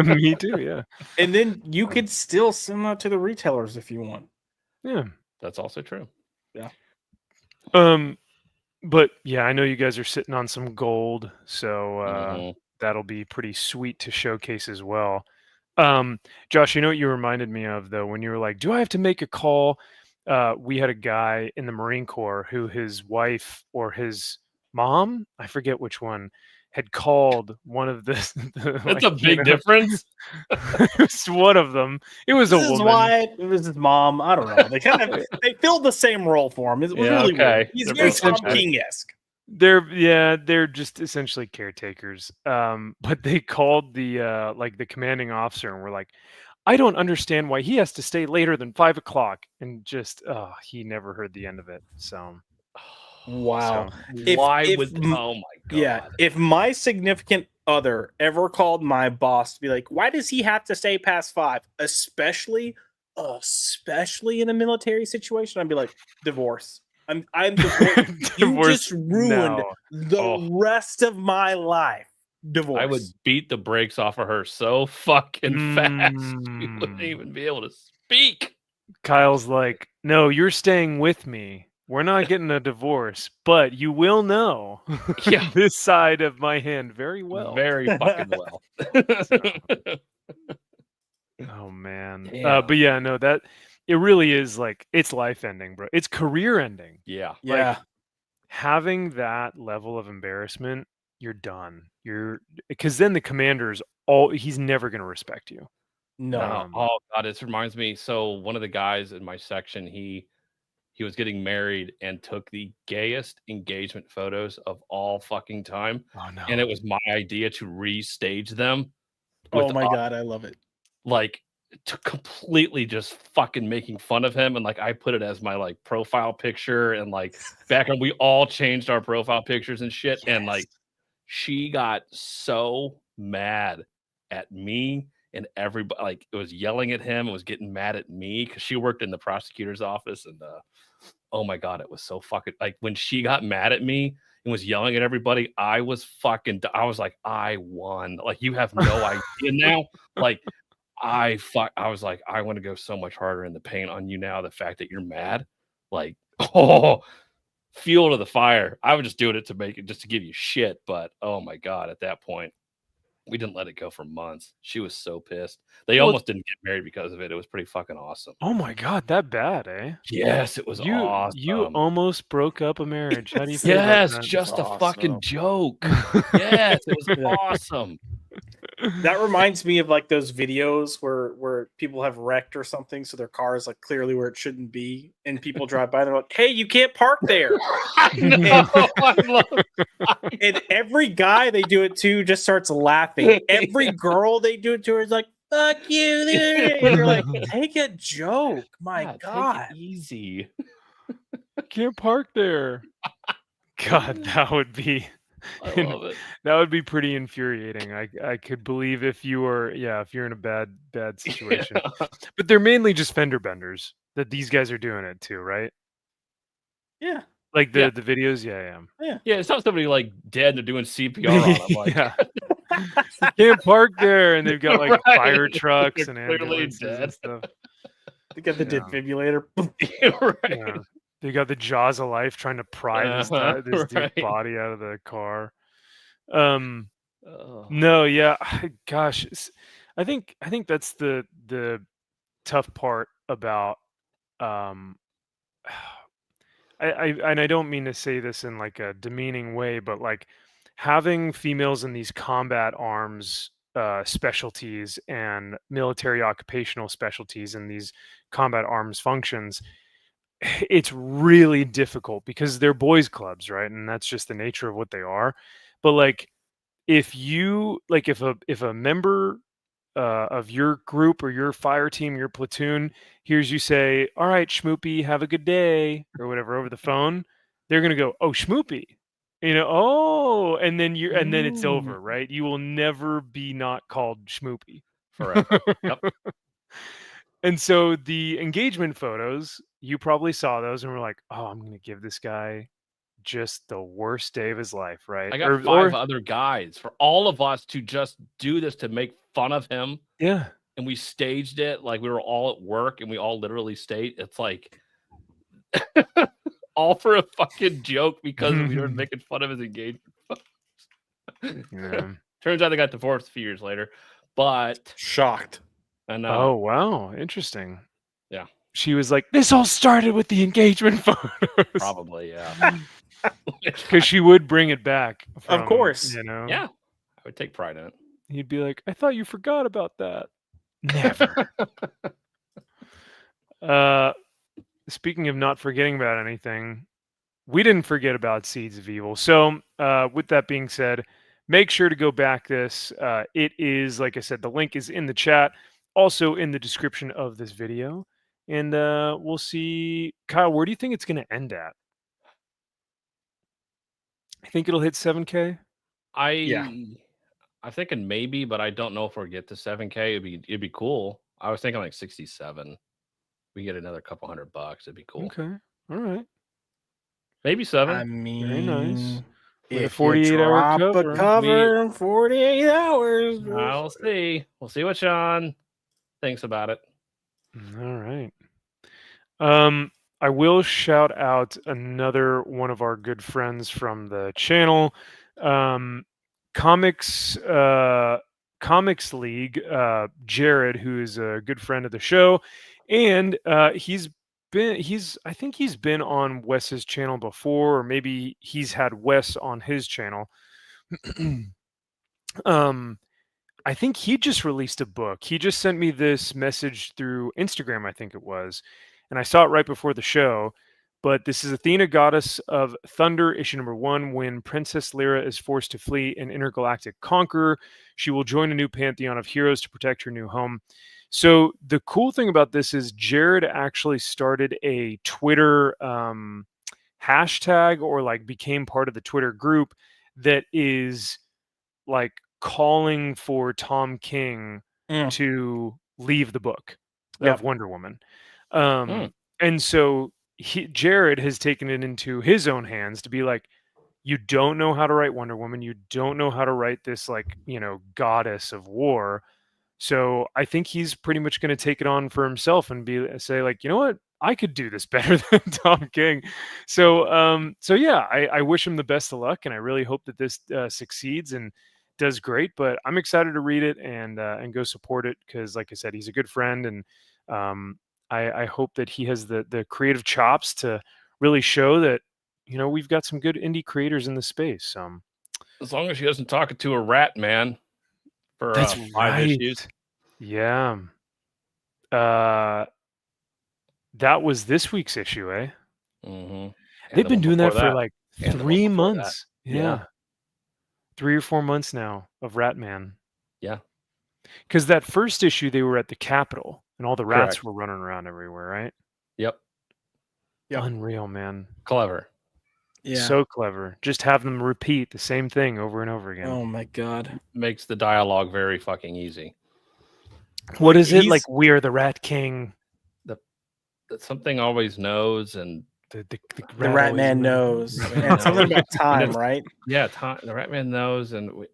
Yeah. Me too. Yeah. and then you could still send that to the retailers if you want. Yeah. That's also true. But yeah, I know you guys are sitting on some gold, so Mhm. that'll be pretty sweet to showcase as well. Josh, you know what you reminded me of though, when you were like, "Do I have to make a call?" We had a guy in the Marine Corps who his wife or his mom, I forget which one, had called one of the That's a big difference. it was one of them. It was This a is woman. why it was his mom. I don't know. They kind of they filled the same role for him. It was really weird. He's They're very both Tom okay. King-esque. They're just essentially caretakers. But they called the like the commanding officer and were like, "I don't understand why he has to stay later than 5 o'clock." And just he never heard the end of it. So Wow. Oh my god. Yeah, if my significant other ever called my boss to be like, "Why does he have to stay past 5?" Especially in a military situation, I'd be like, "Divorce. I'm divorced. You Divorce just ruined now. the rest of my life." Divorce. I would beat the brakes off of her so fucking fast. You wouldn't even be able to speak. Kyle's like, "No, you're staying with me. We're not getting a divorce, but you will know Yeah. this side of my hand very well." Very fucking well. Oh man. Damn. But yeah, no, that it really is like it's life ending, bro. It's career ending. Yeah. yeah. Having that level of embarrassment, you're done. Because then the commander's he's never gonna respect you. No. Oh god, this reminds me. So one of the guys in my section, he was getting married and took the gayest engagement photos of all fucking time. Oh no. And it was my idea to restage them. Oh my god, I love it. Like to completely just fucking making fun of him, and like I put it as my like profile picture, and like back when we all changed our profile pictures and shit, and like she got so mad at me and everybody, like it was yelling at him, it was getting mad at me because she worked in the prosecutor's office, and oh my god, it was so fucking like when she got mad at me and was yelling at everybody, I was like, I won. Like you have no idea now. Like I was like, I want to go so much harder in the paint on you now. The fact that you're mad, like, fuel to the fire. I was just doing it just to give you shit. But oh my god, at that point, we didn't let it go for months. She was so pissed. They almost didn't get married because of it. It was pretty fucking awesome. Oh my god, that bad, eh? Yes, it was awesome. You almost broke up a marriage. How do you feel about Yes, that? just a Awesome. fucking joke. Yes, it was awesome. That reminds me of like those videos where people have wrecked or something, so their car is like clearly where it shouldn't be, and people drive by and they're like, "Hey, you can't park there." I know. And every guy they do it to just starts laughing. Every girl they do it to is like, "Fuck you!" And you're like, "Take a joke, my god." Take it easy. Can't park there. God, that would be I love it. that would be pretty infuriating. I could believe if you're in a bad situation. But they're mainly just fender benders that these guys are doing it too, right? Yeah. Like the videos, yeah. Yeah, it's not somebody like dead and they're doing CPR on them. Like, yeah. You can't park there, and they've got like Right. fire trucks They're and clearly ambulances and dead. stuff. They got the defibrillator. Right. Yeah. They got the jaws of life trying to pry this dude's right. body out of the car. Oh. No, yeah, gosh, I think that's the tough part about I don't mean to say this in like a demeaning way, but like having females in these combat arms specialties and military occupational specialties in these combat arms functions, it's really difficult because they're boys clubs, right? And that's just the nature of what they are. But like if a member of your group or your fire team, your platoon, hears you say, "All right, Schmoopy, have a good day," or whatever over the phone, they're gonna go, "Oh, Schmoopy," and then it's over, right? You will never be not called Schmoopy Forever. Yep. And so the engagement photos, you probably saw those and were like, "Oh, I'm gonna give this guy just the worst day of his life," right? I got 5 other guys for all of us to just do this to make fun of him. Yeah. And we staged it like we were all at work and we all literally stayed. It's like all for a fucking joke because we were making fun of his engagement. Yeah. Turns out they got divorced a few years later, but Shocked. And Oh wow, interesting. Yeah. She was like, "This all started with the engagement photos." Probably, yeah. Because she would bring it back. Of course. You know. Yeah. I would take pride in it. He'd be like, "I thought you forgot about that." Never. Speaking of not forgetting about anything, we didn't forget about Seeds of Evil. So, with that being said, make sure to go back this. It is, like I said, the link is in the chat, also in the description of this video. And we'll see. Kyle, where do you think it's going to end at? I think it'll hit 7K. I'm thinking maybe, but I don't know if we'll get to 7K. It'd be cool. I was thinking like 67. We get another couple $100. It'd be cool. Okay. All right. Maybe 7. I mean, Very nice. With a if you 48-hour drop cover. a cover in 48 hours. I'll see. We'll see what Sean thinks about it. All right. I will shout out another one of our good friends from the channel, Comics League, Jared, who is a good friend of the show, and I think he's been on Wes's channel before, or maybe he's had Wes on his channel. I think he just released a book. He just sent me this message through Instagram, I think it was, and I saw it right before the show. But this is Athena, Goddess of Thunder, issue number 1. When Princess Lyra is forced to flee an intergalactic conqueror, she will join a new pantheon of heroes to protect her new home. So the cool thing about this is Jared actually started a Twitter hashtag, or like became part of the Twitter group that is like calling for Tom King to leave the book of Wonder Woman. And so Jared has taken it into his own hands to be like, you don't know how to write Wonder Woman. You don't know how to write this, like, goddess of war. So I think he's pretty much going to take it on for himself and say like, you know what? I could do this better than Tom King. So yeah, I wish him the best of luck, and I really hope that this succeeds and does great. But I'm excited to read it and go support it, because, like I said, he's a good friend, and I hope that he has the creative chops to really show that we've got some good indie creators in the space. As long as she doesn't talk to a rat man for that's 5 right. issues. Yeah. That was this week's issue, eh? Mm-hmm. They've been doing that for like 3 months. Yeah. 3 or 4 months now of Ratman. Yeah. Because that first issue, they were at the Capitol and all the rats were running around everywhere, right? Yep. Unreal, man. Clever. Yeah. So clever. Just have them repeat the same thing over and over again. Oh my god. Makes the dialogue very fucking easy. What is it? Like, we are the Rat King. Something always knows, and the Rat Man knows. And something about time, right? Yeah, time. The Rat Man knows, and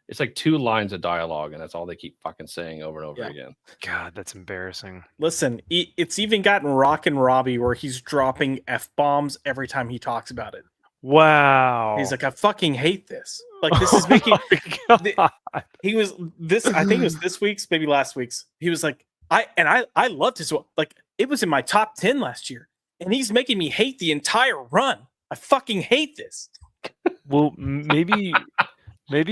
it's like 2 lines of dialogue, and that's all they keep fucking saying over and over again. God, that's embarrassing. Listen, it's even gotten Rockin' Robbie where he's dropping F-bombs every time he talks about it. Wow. He's like, I fucking hate this. Like, this is making... He was this, I think it was this week's, maybe last week's. He was like, I loved his... Like, it was in my top 10 last year, and he's making me hate the entire run. I fucking hate this. Well, maybe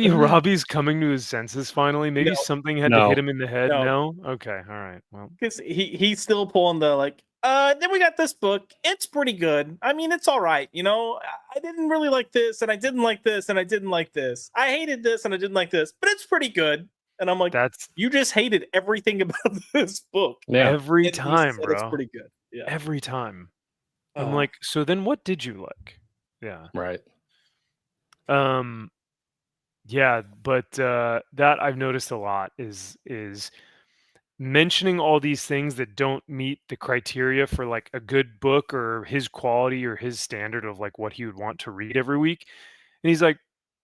Robbie's coming to his senses finally. Maybe something had to hit him in the head. No? Okay, all right. Well, because he's still pulling the like. Then we got this book. It's pretty good. I mean, it's all right. I didn't really like this, and I didn't like this, and I didn't like this. I hated this, and I didn't like this, but it's pretty good. And I'm like, you just hated everything about this book. Yeah. Every time, bro. It's pretty good. Yeah. Every time. I'm like, so then what did you like? Yeah. Right. Yeah, but that I've noticed a lot is mentioning all these things that don't meet the criteria for like a good book or his quality or his standard of like what he would want to read every week. And he's like,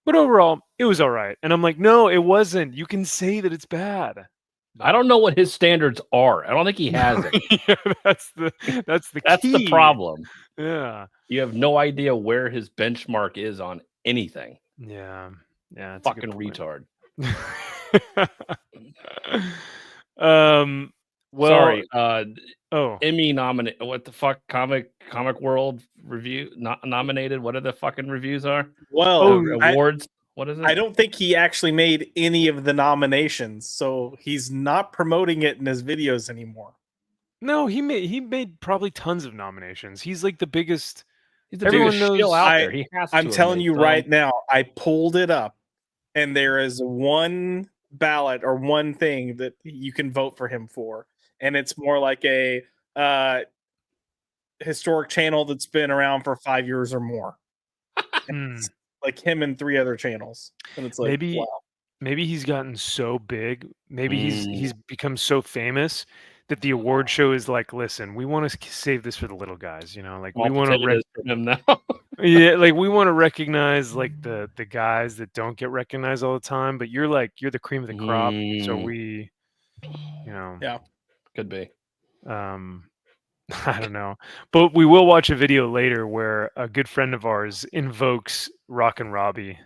but overall, it was all right. And I'm like, no, it wasn't. You can say that it's bad. I don't know what his standards are. I don't think he has it. Yeah, that's the key. The problem. Yeah. You have no idea where his benchmark is on anything. Yeah. Yeah. Fucking retard. Well, Sorry. oh Emmy nominated. What the fuck? Comic World review nominated. What are the fucking reviews are? Well, Awards. What is it? I don't think he actually made any of the nominations, so he's not promoting it in his videos anymore. no, he made probably tons of nominations. He's like the biggest. He's the Everyone biggest shill knows- out there. He has to. I'm have telling made you some. right now, I pulled it up, and there is one ballot or one thing that you can vote for him for, and it's more like a historic channel that's been around for 5 years or more. Hmm. It's like him and 3 other channels, and it's like, Maybe- wow. Maybe he's gotten so big. Maybe he's Mm. become so famous that the award show is like, listen, we want to save this for the little guys. You know, like we Small want to potatoes for him now. yeah, like we want to recognize like the guys that don't get recognized all the time. But you're the cream of the crop. So Mm. we, you know, Yeah. Could be. I don't know, but we will watch a video later where a good friend of ours invokes Rockin' Robbie.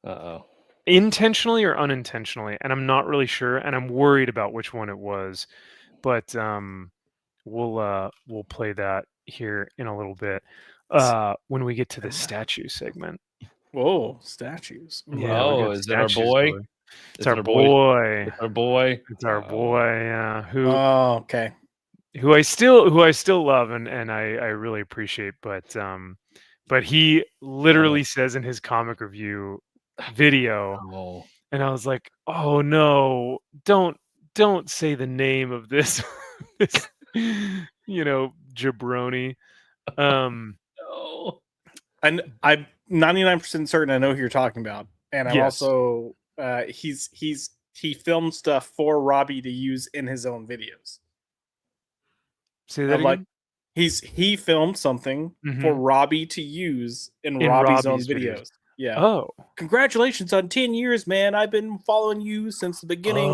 Uh-oh. Intentionally or unintentionally, and I'm not really sure, and I'm worried about which one it was, but we'll play that here in a little bit when we get to the statue segment. Whoa, statues. Ooh, Yeah, we got is it our statues, boy? It's our boy. It's our boy. It's our boy. Yeah, who Oh, okay. who I still love and I really appreciate, but he literally says in his comic review video, Oh. and I was like, oh no, don't say the name of this this jabroni. No. And I'm 99% certain I know who you're talking about, and I'm Yes. also he filmed stuff for Robbie to use in his own videos. Say that Like again. he filmed something for Robbie to use in Robbie's own videos. Yeah. Oh. Congratulations on 10 years, man. I've been following you since the beginning.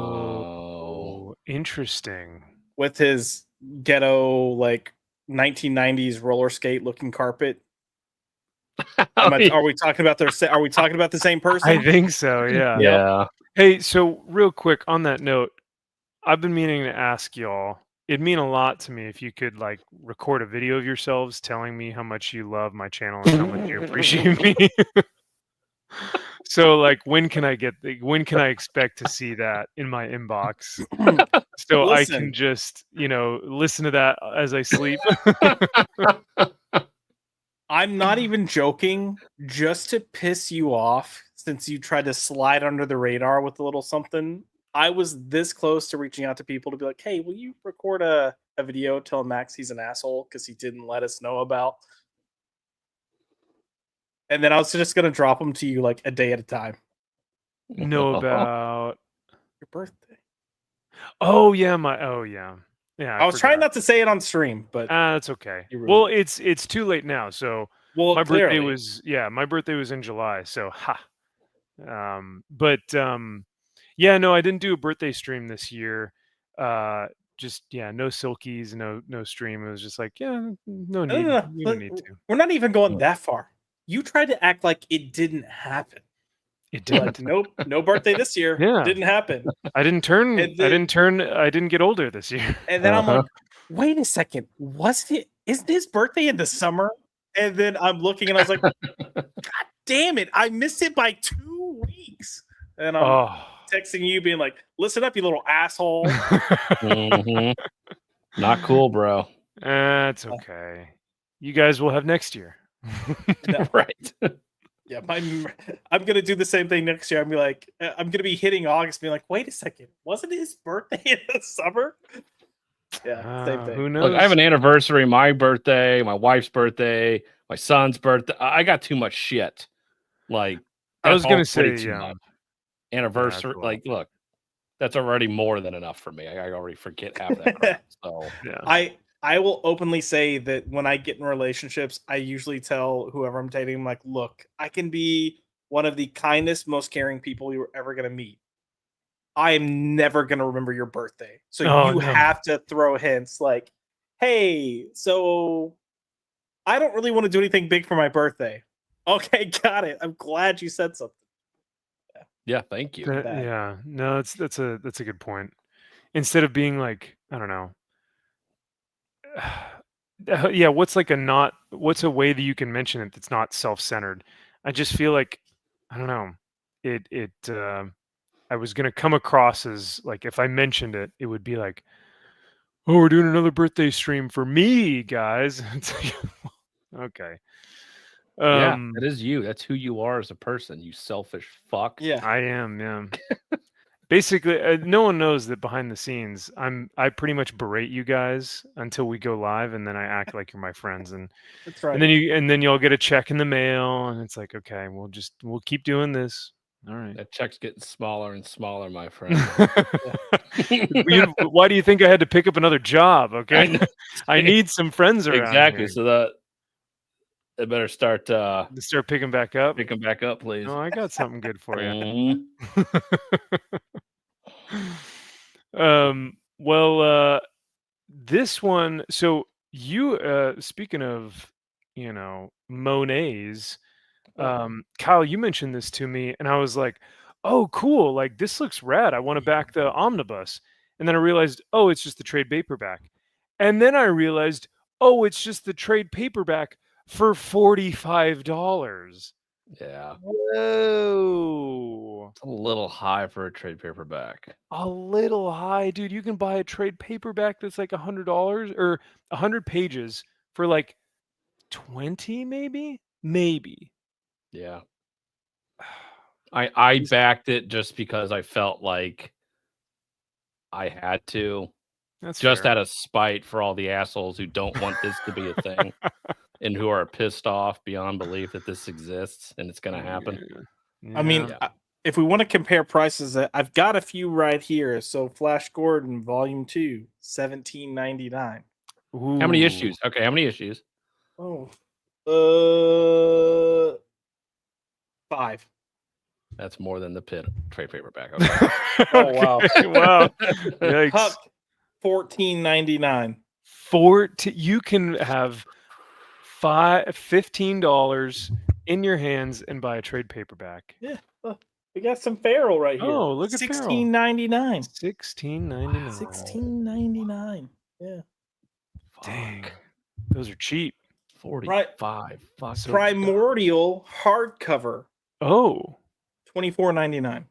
Oh. Interesting. With his ghetto like 1990s roller skate looking carpet. Are we talking about the same person? I think so, yeah. Yeah. Hey, so real quick on that note, I've been meaning to ask y'all. It'd mean a lot to me if you could like record a video of yourselves telling me how much you love my channel and how much you appreciate me. So like when can I expect to see that in my inbox? So Listen. I can just, listen to that as I sleep. I'm not even joking, just to piss you off since you tried to slide under the radar with a little something. I was this close to reaching out to people to be like, hey, will you record a video telling Max he's an asshole because he didn't let us know about? And then I was just going to drop them to you like a day at a time. Know about your birthday. Oh, yeah. Yeah, I was trying not to say it on stream, but that's okay. Well, it's too late now. So my birthday was in July. So yeah, no, I didn't do a birthday stream this year. Just no silkies, no stream. It was just like, no need. No. You don't need to. We're not even going that far. You tried to act like it didn't happen. It didn't. Like, nope, no birthday this year. Yeah. Didn't happen. I didn't get older this year. And then I'm like, wait a second, isn't his birthday in the summer? And then I'm looking and I was like, God damn it, I missed it by 2 weeks. And I'm texting you being like, listen up, you little asshole. Not cool, bro. That's okay. You guys will have next year. Right. Yeah, I'm gonna do the same thing next year. I'm gonna be hitting August, being like, wait a second, wasn't his birthday in the summer? Yeah, same thing. Who knows? Look, I have an anniversary, my birthday, my wife's birthday, my son's birthday. I got too much shit. Like I was gonna say, anniversary. Cool. Like, look, that's already more than enough for me. I already forget half that crap. So yeah. I will openly say that when I get in relationships, I usually tell whoever I'm dating, I'm like, look, I can be one of the kindest, most caring people you're ever going to meet. I am never going to remember your birthday. So you have to throw hints like, hey, so I don't really want to do anything big for my birthday. Okay, got it. I'm glad you said something. Yeah, thank you. Bad. Yeah, no, that's a good point. Instead of being like, I don't know, yeah, what's a way that you can mention it that's not self-centered? I just feel like, I don't know, I was gonna come across as like, if I mentioned it, it would be like, oh, we're doing another birthday stream for me, guys. It's like, okay. Yeah, that is you. That's who you are as a person, you selfish fuck. Yeah. I am, yeah. Basically, no one knows that behind the scenes, I pretty much berate you guys until we go live, and then I act like you're my friends, and That's right. and then you'll get a check in the mail, and it's like, okay, we'll keep doing this. All right. That check's getting smaller and smaller, my friend. Why do you think I had to pick up another job? I Okay, know. I need some friends around Exactly. here. So that it better start To start picking back up. picking back up, please. Oh, I got something good for you. Mhm. Well, this one. So you, speaking of, Monets, Kyle, you mentioned this to me, and I was like, "Oh, cool! Like this looks rad. I want to back the omnibus." And then I realized, oh, it's just the trade paperback. And then I realized, oh, it's just the trade paperback for $45. Yeah. Whoa. It's a little high for a trade paperback. A little high, dude. You can buy a trade paperback that's like $100 or 100 pages for like 20, maybe. Yeah. I These- backed it just because I felt like I had to, That's just fair. out of spite for all the assholes who don't want this to be a thing and who are pissed off beyond belief that this exists and it's going to happen. I mean, Yeah. if we want to compare prices, I've got a few right here. So Flash Gordon, Volume 2, $17.99. How many Ooh. issues? Okay, how many issues? Oh, 5. That's more than the Pit trade paperback. Okay. Oh, wow. Wow. Yikes. Huck, $14.99. You can have $15 in your hands and buy a trade paperback. Yeah, we got some Farrell right here. Oh, look at Farrell. $16.99. $16.99. $16.99. Yeah. Dang. Fuck. Those are cheap. 45. Fuck. So- Primordial hardcover, Oh. $24.99.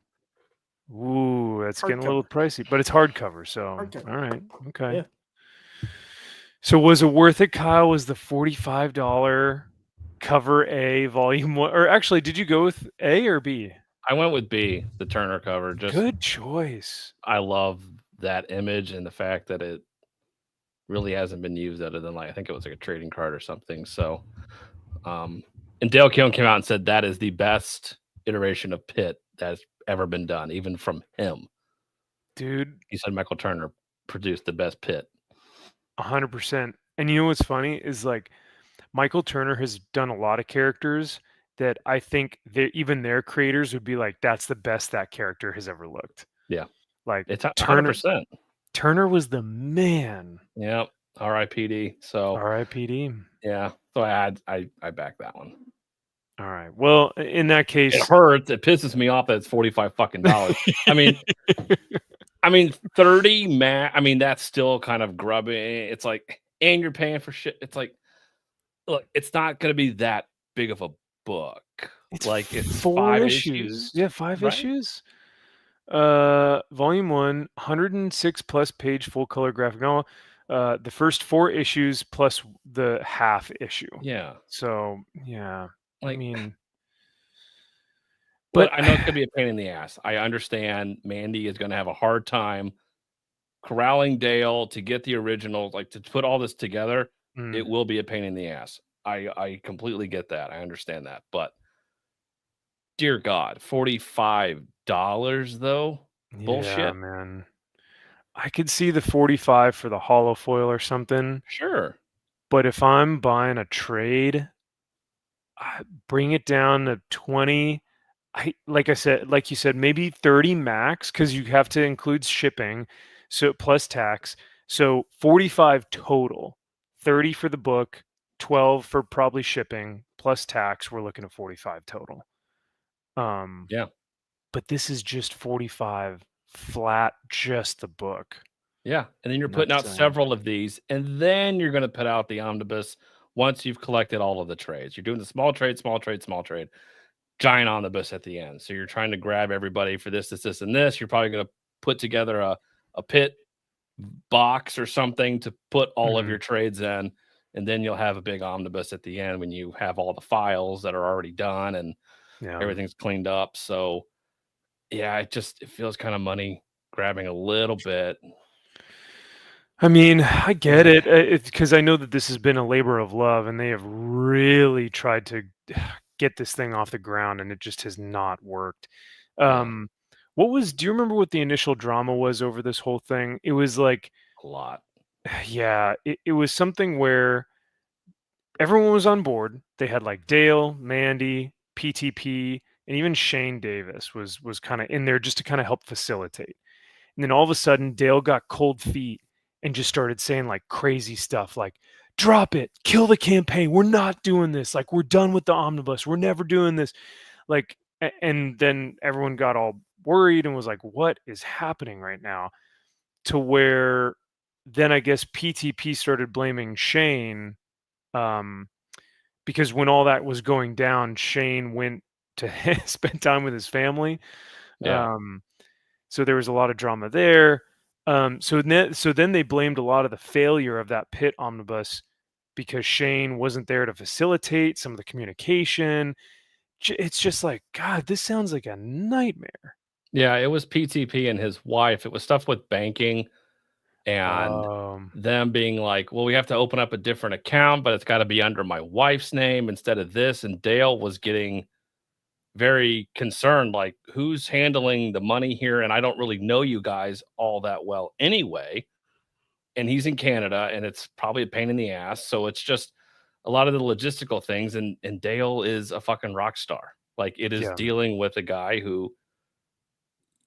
Ooh, that's getting a Hardcover. little pricey, but it's hardcover, so Hardcover. all right. Okay. Yeah. So was it worth it, Kyle? Was the $45 cover A volume 1, or actually did you go with A or B? I went with B, the Turner cover. Just Good choice. I love that image and the fact that it really hasn't been used other than like I think it was like a trading card or something. So and Dale Keown came out and said that is the best iteration of Pitt that's ever been done, even from him. Dude, He said Michael Turner produced the best Pitt. 100%. And you know what's funny is like Michael Turner has done a lot of characters that I think even their creators would be like, that's the best that character has ever looked. Yeah. Like It's Turner 100%. Turner was the man. Yep. R.I.P.D. So R.I.P.D. yeah. So I backed that one. All right. Well, in that case, It hurts. It pisses me off that it's $45 fucking dollars. I mean, 30 I mean, that's still kind of grubby. It's like, and you're paying for shit. It's like, look, it's not going to be that big of a book. it's like it's 4 5 issues. Yeah, 5 right? issues. Volume 1, 106 plus page full color graphic novel. The first 4 issues plus the half issue. Yeah. So yeah, Like, I mean, but but I know it's gonna be a pain in the ass. I understand Mandy is gonna have a hard time corralling Dale to get the original, like to put all this together. It will be a pain in the ass. I completely get that. I understand that. But dear God, $45 though? Bullshit. Yeah, man. I could see the 45 for the hollow foil or something. Sure. But if I'm buying a trade, bring it down to 20. Like you said, maybe 30 max, because you have to include shipping, so plus tax. So 45 total, 30 for the book, 12 for probably shipping plus tax. We're looking at 45 total. Yeah. but this is just 45 flat, just the book. Yeah, and then you're And putting out that's, several of these, and then you're going to put out the omnibus once you've collected all of the trades. You're doing the small trade, small trade, small trade, giant omnibus at the end. So you're trying to grab everybody for this, and this. You're probably going to put together a pit box or something to put all of your trades in, and then you'll have a big omnibus at the end when you have all the files that are already done and everything's cleaned up. So yeah, it feels kind of money grabbing a little bit. I mean, I get it. It's because I know that this has been a labor of love, and they have really tried to get this thing off the ground, and it just has not worked. Do you remember what the initial drama was over this whole thing? It was like A lot. Yeah, it was something where everyone was on board. They had like Dale, Mandy, PTP, and even Shane Davis was kind of in there just to kind of help facilitate. And then all of a sudden, Dale got cold feet and just started saying like crazy stuff like, drop it, kill the campaign. We're not doing this. Like, we're done with the omnibus. We're never doing this. Like, and then everyone got all worried and was like, what is happening right now? To where then I guess PTP started blaming Shane, because when all that was going down, Shane went to spend time with his family. Yeah. So there was a lot of drama there. So then they blamed a lot of the failure of that pit omnibus because Shane wasn't there to facilitate some of the communication. It's just like, God, this sounds like a nightmare. Yeah, it was PTP and his wife. It was stuff with banking and them being like, well, we have to open up a different account, but it's got to be under my wife's name instead of this. And Dale was getting very concerned, like, who's handling the money here? And I don't really know you guys all that well anyway. And he's in Canada, and it's probably a pain in the ass. So it's just a lot of the logistical things. And Dale is a fucking rock star. Like, it is dealing with a guy who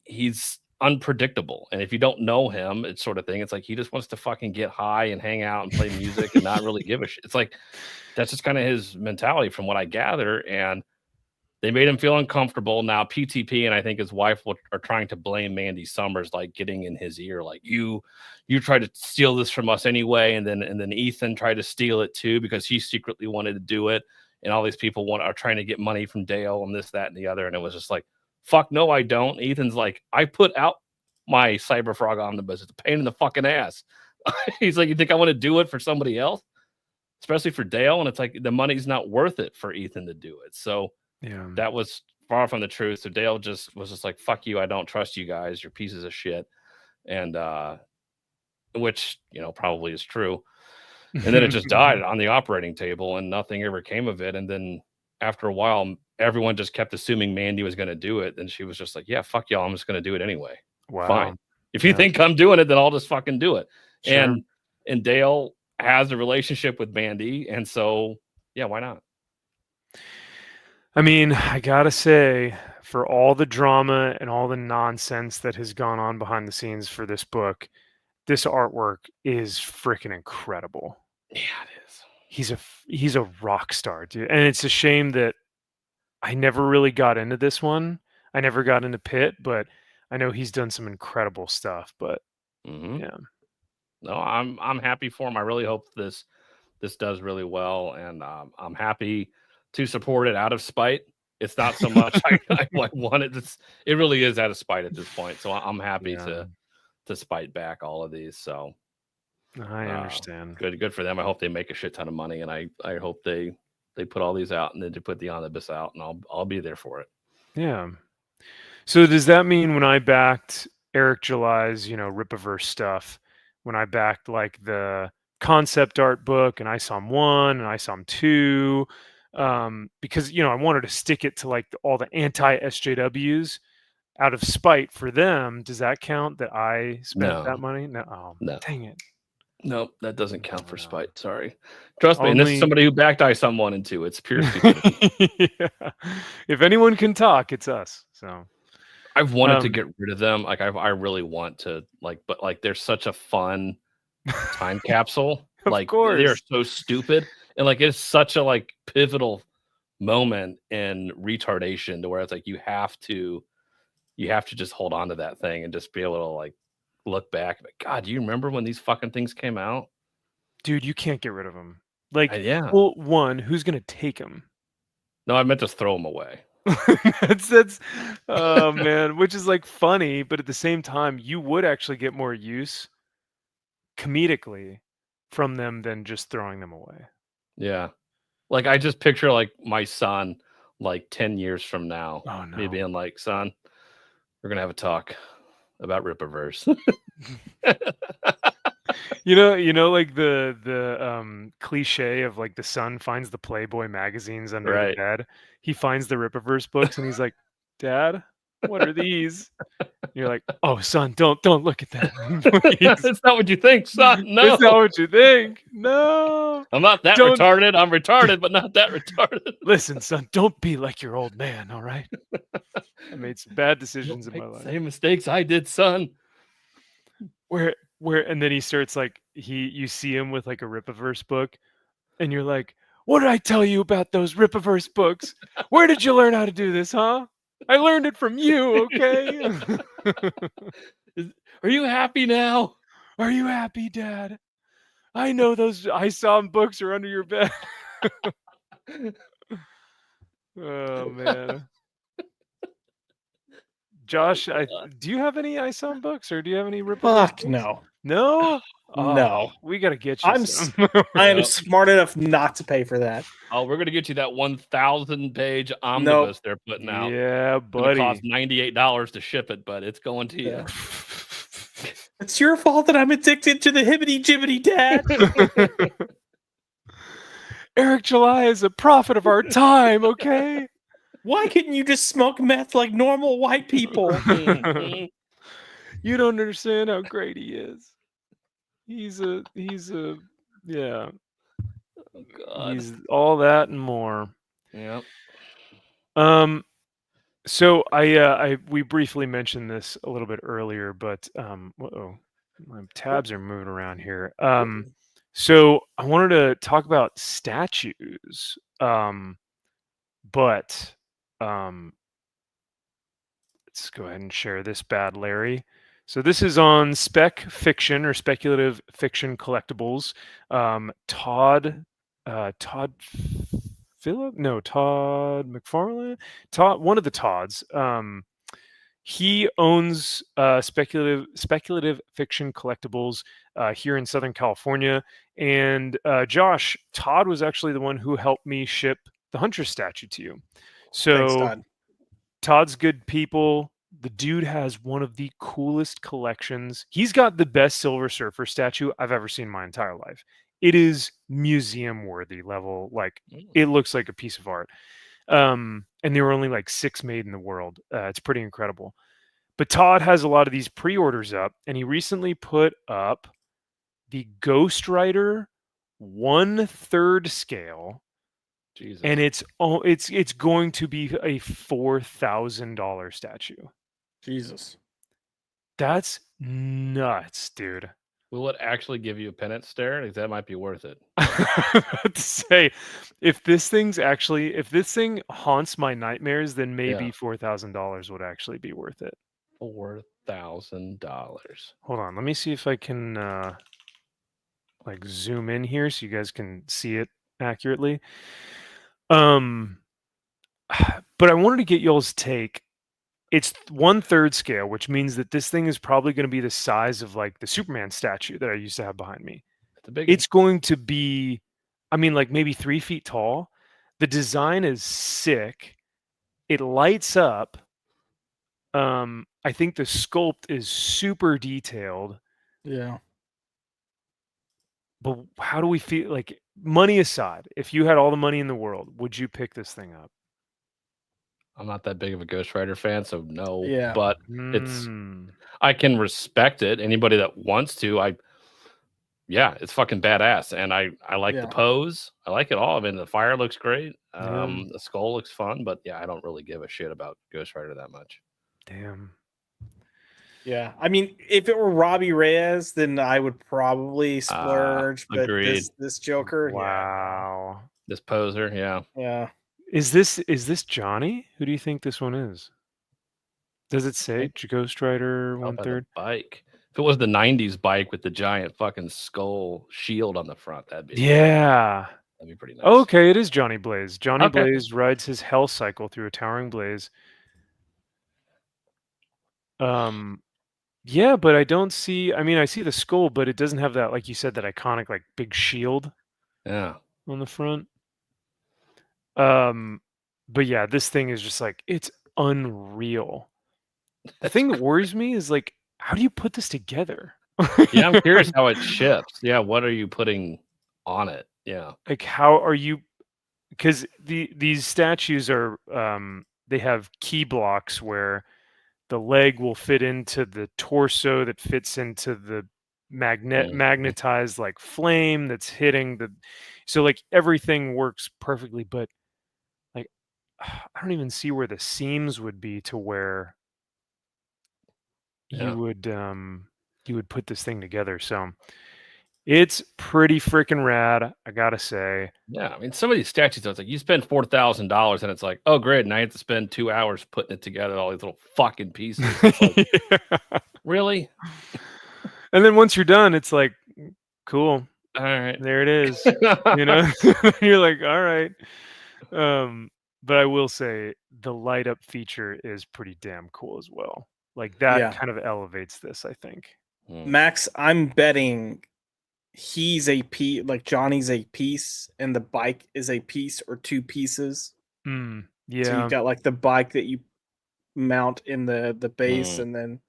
he's unpredictable. And if you don't know him, it's sort of thing. It's like he just wants to fucking get high and hang out and play music and not really give a shit. It's like that's just kind of his mentality from what I gather. And they made him feel uncomfortable. Now PTP and I think his wife are trying to blame Mandy Summers, like getting in his ear, like you tried to steal this from us anyway, and then Ethan tried to steal it too because he secretly wanted to do it, and all these people are trying to get money from Dale and this, that, and the other, and it was just like, fuck no, I don't. Ethan's like, I put out my Cyberfrog omnibus. It's a pain in the fucking ass. He's like, you think I want to do it for somebody else, especially for Dale? And it's like the money's not worth it for Ethan to do it. So. Yeah, that was far from the truth. So Dale was just like, fuck you. I don't trust you guys. You're pieces of shit. And, which, probably is true. And then it just died on the operating table and nothing ever came of it. And then after a while, everyone just kept assuming Mandy was going to do it. And she was just like, yeah, fuck y'all. I'm just going to do it anyway. Wow. Fine. If you think I'm doing it, then I'll just fucking do it. Sure. And Dale has a relationship with Mandy. And so, yeah, why not? I mean, I gotta say, for all the drama and all the nonsense that has gone on behind the scenes for this book, this artwork is freaking incredible. Yeah, it is. He's a rock star, dude. And it's a shame that I never really got into this one. I never got into Pitt, but I know he's done some incredible stuff. But yeah, no, I'm happy for him. I really hope this does really well, and I'm happy to support it out of spite. It's not so much I want it. It really is out of spite at this point. So I'm happy to spite back all of these. So I understand. Good for them. I hope they make a shit ton of money, and I hope they put all these out and then to put the omnibus out, and I'll be there for it. Yeah. So does that mean when I backed Eric July's Ripaverse stuff, when I backed like the concept art book and ISOM 1 and ISOM 2, because I wanted to stick it to like all the anti-SJWs out of spite for them, does that count that I spent that money? No. Dang it. Nope, that doesn't count for spite. Sorry. Trust me, and this is somebody who backed ISOM 1 and 2. It's pure stupidity. Yeah. If anyone can talk, it's us. So I've wanted to get rid of them. Like I really want to, but they're such a fun time capsule. Like they are so stupid. And it's such a pivotal moment in retardation to where it's like you have to you have to just hold on to that thing and just be able to like look back. Like, God, do you remember when these fucking things came out? Dude, you can't get rid of them. Like, Yeah. well, one, who's gonna take them? No, I meant to throw them away. that's oh man, which is like funny, but at the same time, you would actually get more use comedically from them than just throwing them away. Yeah. Like I just picture like my son like 10 years from now. Oh Me no. being like, son, we're gonna have a talk about Rippaverse. You know, like the cliche of like the son finds the Playboy magazines under the Right. bed. He finds the Rippaverse books and he's like, Dad, what are these? And you're like, oh son, don't look at that. Please. It's not what you think, son. No. It's not what you think. No. I'm not that Don't- retarded. I'm retarded, but not that retarded. Listen, son, don't be like your old man, all right? I made some bad decisions in my life. Same mistakes I did, son. Where and then he starts like you see him with like a Rippaverse book and you're like, what did I tell you about those Rippaverse books? Where did you learn how to do this, huh? I learned it from you, okay? Are you happy now? Are you happy, Dad? I know those I saw books are under your bed. Oh man. Josh, do you have any ISOM books or do you have any Rippaverse Fuck books? no. No? No. We got to get you some. I am smart enough not to pay for that. Oh, we're gonna get you that 1,000 page omnibus they're putting out. Yeah, It's gonna cost buddy. $98 to ship it, but it's going to you. It's your fault that I'm addicted to the hibbity jibbity, Dad. Eric July is a prophet of our time, okay? Why couldn't you just smoke meth like normal white people? You don't understand how great he is. He's a yeah. Oh, God. He's all that and more. Yep. So we briefly mentioned this a little bit earlier, but my tabs are moving around here. So I wanted to talk about statues. But let's go ahead and share this bad Larry. So this is on Spec Fiction or Speculative Fiction Collectibles. Todd McFarlane, one of the Todds. He owns speculative fiction collectibles here in Southern California. And Josh, Todd was actually the one who helped me ship the Huntress statue to you. So Thanks, Todd. Todd's good people. The dude has one of the coolest collections. He's got the best Silver Surfer statue I've ever seen in my entire life. It is museum worthy level. Like it looks like a piece of art. And there were only like 6 made in the world. It's pretty incredible. But Todd has a lot of these pre-orders up, and he recently put up the Ghost Rider 1/3 scale. Jesus. And it's going to be a $4,000 statue. Jesus. That's nuts, dude. Will it actually give you a penance stare? Because that might be worth it. To say, if this thing haunts my nightmares, then maybe $4,000 would actually be worth it. $4,000. Hold on, let me see if I can like zoom in here so you guys can see it accurately. But I wanted to get y'all's take. It's 1/3 scale, which means that this thing is probably going to be the size of like the Superman statue that I used to have behind me. It's going to be, I mean, like maybe 3 feet tall. The design is sick. It lights up. I think the sculpt is super detailed. Yeah. But how do we feel? Like, money aside, if you had all the money in the world, would you pick this thing up? I'm not that big of a Ghost Rider fan, so no. Yeah. But I can respect it. Anybody that wants to, it's fucking badass. And I like the pose. I like it all. I mean, the fire looks great. The skull looks fun, but I don't really give a shit about Ghost Rider that much. Damn. Yeah, I mean, if it were Robbie Reyes, then I would probably splurge. But this Joker, wow, this poser, yeah. Is this Johnny? Who do you think this one is? Does it say Ghost Rider Up on 1/3? the bike. If it was the '90s bike with the giant fucking skull shield on the front, that'd be Yeah. pretty nice. Okay, it is Johnny Blaze. Johnny Okay. Blaze rides his hell cycle through a towering blaze. Yeah, but I don't see. I mean, I see the skull, but it doesn't have that, like you said, that iconic like big shield Yeah. on the front. But yeah, this thing is just like it's unreal. The thing that worries me is like, how do you put this together? Yeah, I'm curious how it ships. Yeah, what are you putting on it? Yeah. Like, how are you? Because these statues are they have key blocks where the leg will fit into the torso that fits into the magnetized like flame that's hitting the, so like everything works perfectly, but like I don't even see where the seams would be to where Yeah. you would put this thing together. So it's pretty freaking rad, I gotta say. Yeah, I mean, some of these statues, it's like you spend $4,000 and it's like, oh, great, and I have to spend 2 hours putting it together, all these little fucking pieces. It's like, Yeah. really? And then once you're done, it's like, cool, All right. there it is. You know, you're like, all right. But I will say the light up feature is pretty damn cool as well. Like that kind of elevates this, I think. Max, I'm betting he's a piece, like Johnny's a piece, and the bike is a piece or two pieces. Yeah. So you've got like the bike that you mount in the base, and then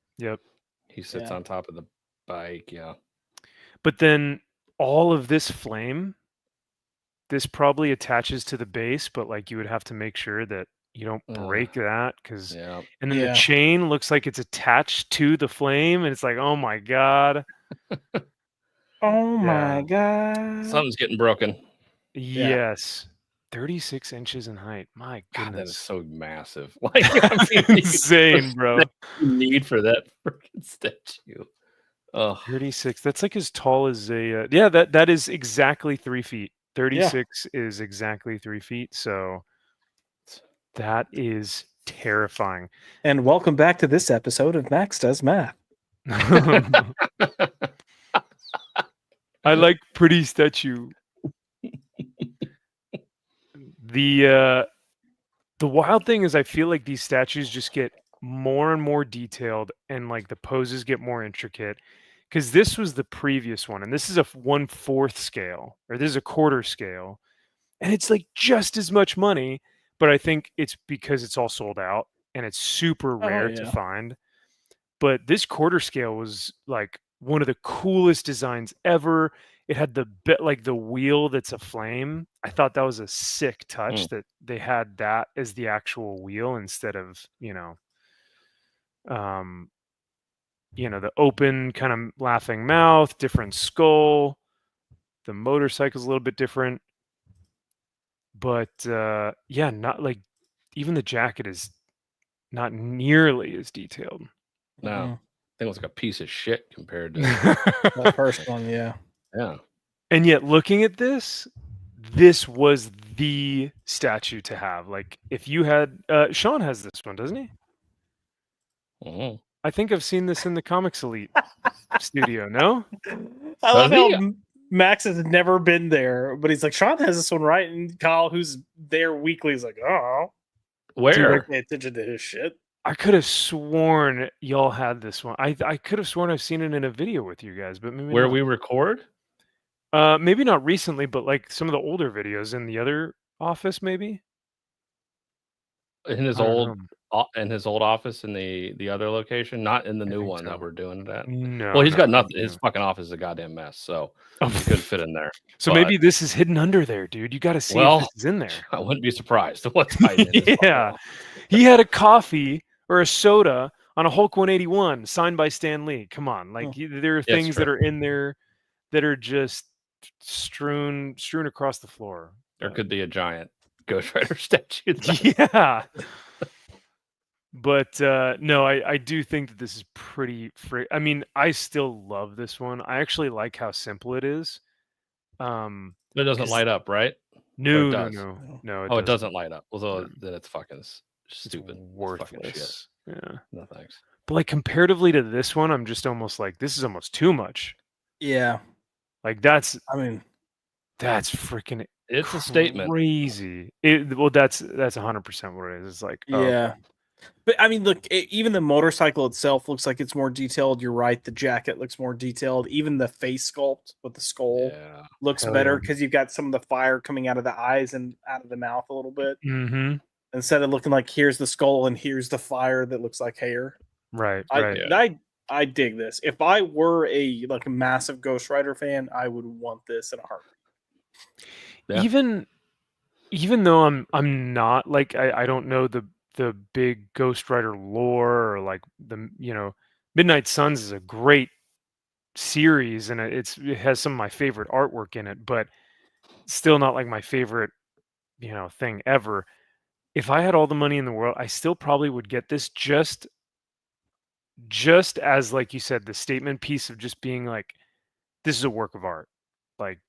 he sits on top of the bike. Yeah. But then all of this flame, this probably attaches to the base, but like you would have to make sure that you don't break that, because and then the chain looks like it's attached to the flame, and it's like, oh my god. Oh my god. Something's getting broken. Yes. 36 inches in height. My goodness. God, that is so massive. Like, I mean, insane, bro. Need for that freaking statue. Oh, 36. That's like as tall as a that is exactly 3 feet. 36 is exactly 3 feet. So that is terrifying. And welcome back to this episode of Max Does Math. I like pretty statue. The wild thing is I feel like these statues just get more and more detailed, and like the poses get more intricate, because this was the previous one, and this is a 1/4 scale, or this is a quarter scale, and it's like just as much money, but I think it's because it's all sold out and it's super rare to find. But this quarter scale was like one of the coolest designs ever. It had the bit like the wheel that's a flame. I thought that was a sick touch that they had that as the actual wheel instead of, the open kind of laughing mouth, different skull. The motorcycle's a little bit different. But not like, even the jacket is not nearly as detailed. No. I think it was like a piece of shit compared to the first one. Yeah. And yet looking at this was the statue to have. Like, if you had Sean has this one, doesn't he? I think I've seen this in the Comics Elite studio. No, I love how Max has never been there, but he's like, Sean has this one, right? And Kyle, who's there weekly, is like, oh, where? Pay attention to his shit. I could have sworn y'all had this one. I could have sworn I've seen it in a video with you guys, but maybe where not. We record? Maybe not recently, but like some of the older videos in the other office, maybe. In his old office in the other location, not in the new one that we're doing it at. No. Well, he's got nothing. His fucking office is a goddamn mess, so he could fit in there. So maybe this is hidden under there, dude. You got to see if this is in there. I wouldn't be surprised. What's hiding in his he had a coffee or a soda on a Hulk 181 signed by Stan Lee. Come on, like there are things that are in there that are just strewn across the floor. There could be a giant Ghost Rider statue. Yeah. But no, I do think that this is pretty I mean, I still love this one. I actually like how simple it is. It doesn't light up, right? No. Oh, it doesn't light up. Although then it's fucking stupid. It's It's fucking shit. worthless. Yeah. No thanks. But like comparatively to this one, I'm just almost like, this is almost too much. Yeah. Like that's I mean, freaking It's a statement. crazy. That's 100% what it is. It's like, oh, yeah. But I mean, look, even the motorcycle itself looks like it's more detailed. You're right. The jacket looks more detailed. Even the face sculpt with the skull Yeah. looks Hell better yeah. because you've got some of the fire coming out of the eyes and out of the mouth a little bit. Mm-hmm. Instead of looking like here's the skull and here's the fire that looks like hair. Right. I dig this. If I were a massive Ghost Rider fan, I would want this in a heartbeat. Yeah. Even though I'm not like I don't know the big Ghost Rider lore or like the Midnight Suns is a great series and it has some of my favorite artwork in it, but still not like my favorite thing ever. If I had all the money in the world, I still probably would get this just as, like you said, the statement piece of just being like, this is a work of art. Like,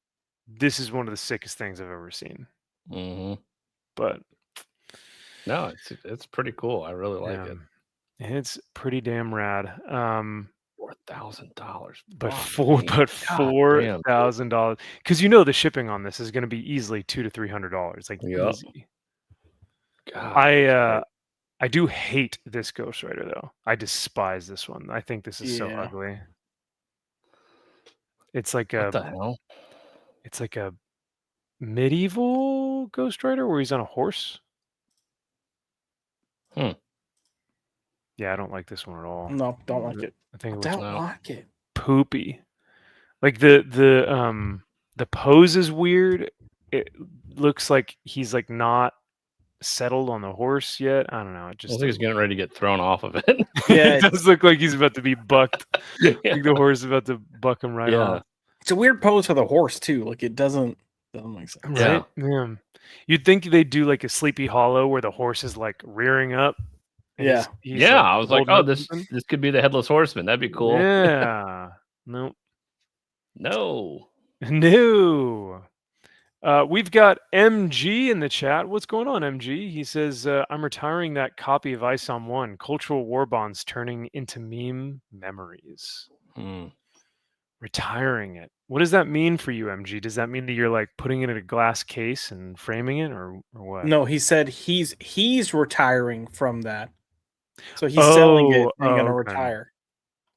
this is one of the sickest things I've ever seen. Mm-hmm. But no, it's pretty cool. I really like it. It's pretty damn rad. $4,000. But $4,000 because the shipping on this is going to be easily $200 to $300, like easy. God, I do hate this Ghost Rider though. I despise this one. I think this is so ugly. It's like what the hell? It's like a medieval Ghost Rider where he's on a horse. Yeah, I don't like this one at all. No, don't like it. I think I don't like it. Poopy. Like the pose is weird. It looks like he's like not settled on the horse yet. I don't know. It just I think he's getting ready to get thrown off of it. Yeah, it does look like he's about to be bucked. Like the horse is about to buck him right off. It's a weird pose for the horse too. Like it doesn't make sense. Right? Yeah. You'd think they'd do like a Sleepy Hollow where the horse is like rearing up. Yeah. He's yeah. like I was like, holding oh, up this something. could be the Headless Horseman. That'd be cool. Yeah. Nope. No. We've got MG in the chat. What's going on, MG? He says, I'm retiring that copy of ISOM 1, Cultural War Bonds turning into meme memories. Retiring it. What does that mean for you, MG? Does that mean that you're like putting it in a glass case and framing it or what? No, he said he's retiring from that. So he's selling it and gonna retire.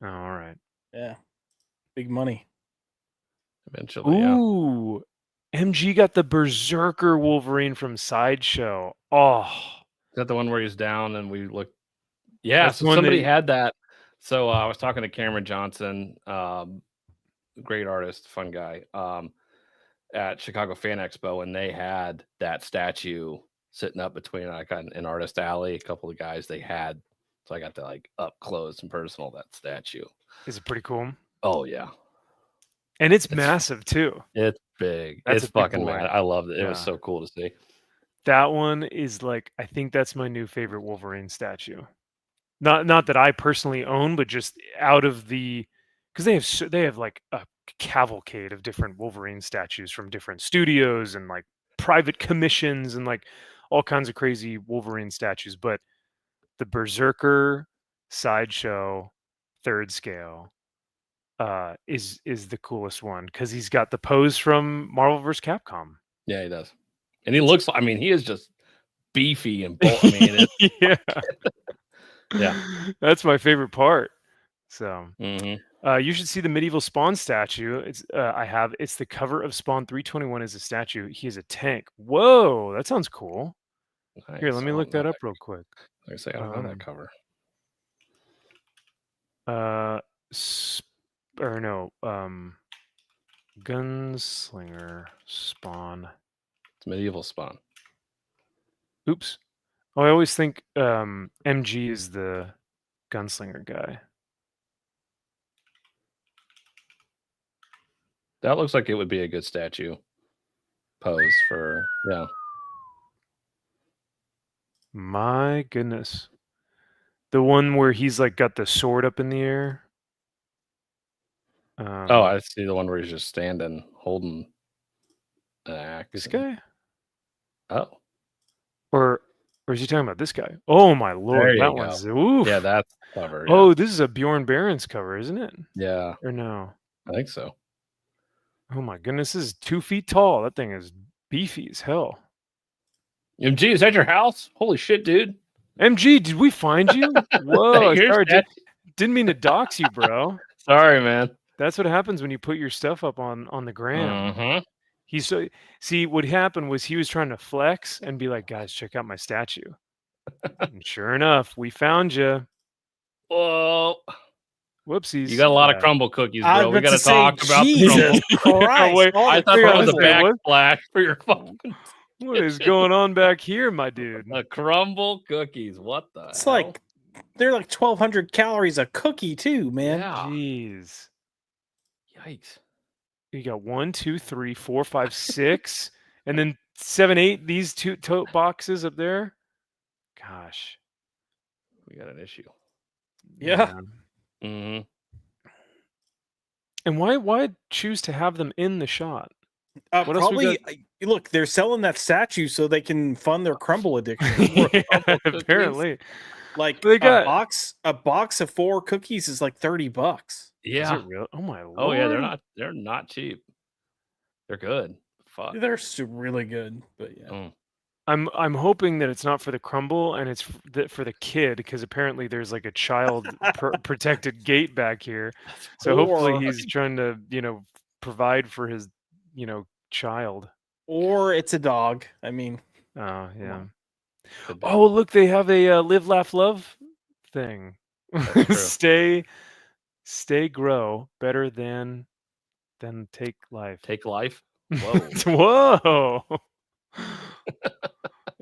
Oh, all right. Yeah. Big money. Eventually, Ooh. MG got the Berserker Wolverine from Sideshow. Oh. Is that the one where he's down and we look? Yeah, so somebody had that. So I was talking to Cameron Johnson, great artist, fun guy, at Chicago Fan Expo, and they had that statue sitting up between like an artist alley. A couple of guys they had, so I got to like up close and personal that statue. Is it pretty cool? Oh yeah. And it's massive too. It's big. It's fucking mad. I loved it. Yeah. It was so cool to see. That one is like, I think that's my new favorite Wolverine statue. Not that I personally own, but just out of the, because they have like a cavalcade of different Wolverine statues from different studios and like private commissions and like all kinds of crazy Wolverine statues. But the Berserker Sideshow 3rd scale is the coolest one because he's got the pose from Marvel vs. Capcom. Yeah, he does, and he looks. I mean, he is just beefy and I mean, yeah, yeah, that's my favorite part. So, mm-hmm. You should see the medieval Spawn statue. It's it's the cover of Spawn 321 as a statue. He is a tank. Whoa, that sounds cool. Nice. Here, let me look that up real quick. Like I say, I don't know that cover. Gunslinger Spawn. It's medieval Spawn. Oops. Oh, I always think MG is the gunslinger guy. That looks like it would be a good statue pose for, yeah. My goodness. The one where he's like got the sword up in the air. Oh, I see the one where he's just standing, holding an axe. This guy? Oh. Or Or is he talking about this guy? Oh my lord, There you that go. one's oof. Yeah, that's the cover. Oh, this is a Bjorn Barron's cover, isn't it? Yeah, Or no? I think so. Oh my goodness, this is 2 feet tall. That thing is beefy as hell. MG, is that your house? Holy shit, dude! MG, did we find you? Whoa, Your sorry, statue? didn't mean to dox you, bro. Sorry, man. That's what happens when you put your stuff up on the gram. Mm-hmm. He's so see what happened was he was trying to flex and be like, guys, check out my statue. And sure enough, we found you. Whoa. Whoopsies. You got a lot of crumble cookies, I bro. was We about got to to talk say, about the Jesus crumble. Christ! Wait, all I the thought that was a crumble. backsplash for your fucking. What is going on back here, my dude? The crumble cookies. What the It's hell? like they're like 1,200 calories a cookie too, man. Yeah. Jeez. Yikes. You got 1, 2, 3, 4, 5, 6, and then 7, 8. These 2 tote boxes up there. Gosh. We got an issue. Yeah. Mm-hmm. And why choose to have them in the shot? What else we Probably look, they're selling that statue so they can fund their crumble addiction. Yeah, crumble cookies. apparently. Like They got- a box of 4 cookies is like $30. Is Yeah. it real? Oh my lord. Oh yeah, they're not cheap. They're good. Fuck. They're really good, but yeah. Mm. I'm hoping that it's not for the crumble and it's for the kid, because apparently there's like a child protected gate back here. So hopefully Or- he's trying to, provide for his, child. Or it's a dog. I mean, Oh yeah. on. Could be. Oh look, they have a live, laugh, love thing. That's true. stay, grow better than take life. Take life. Whoa. Whoa.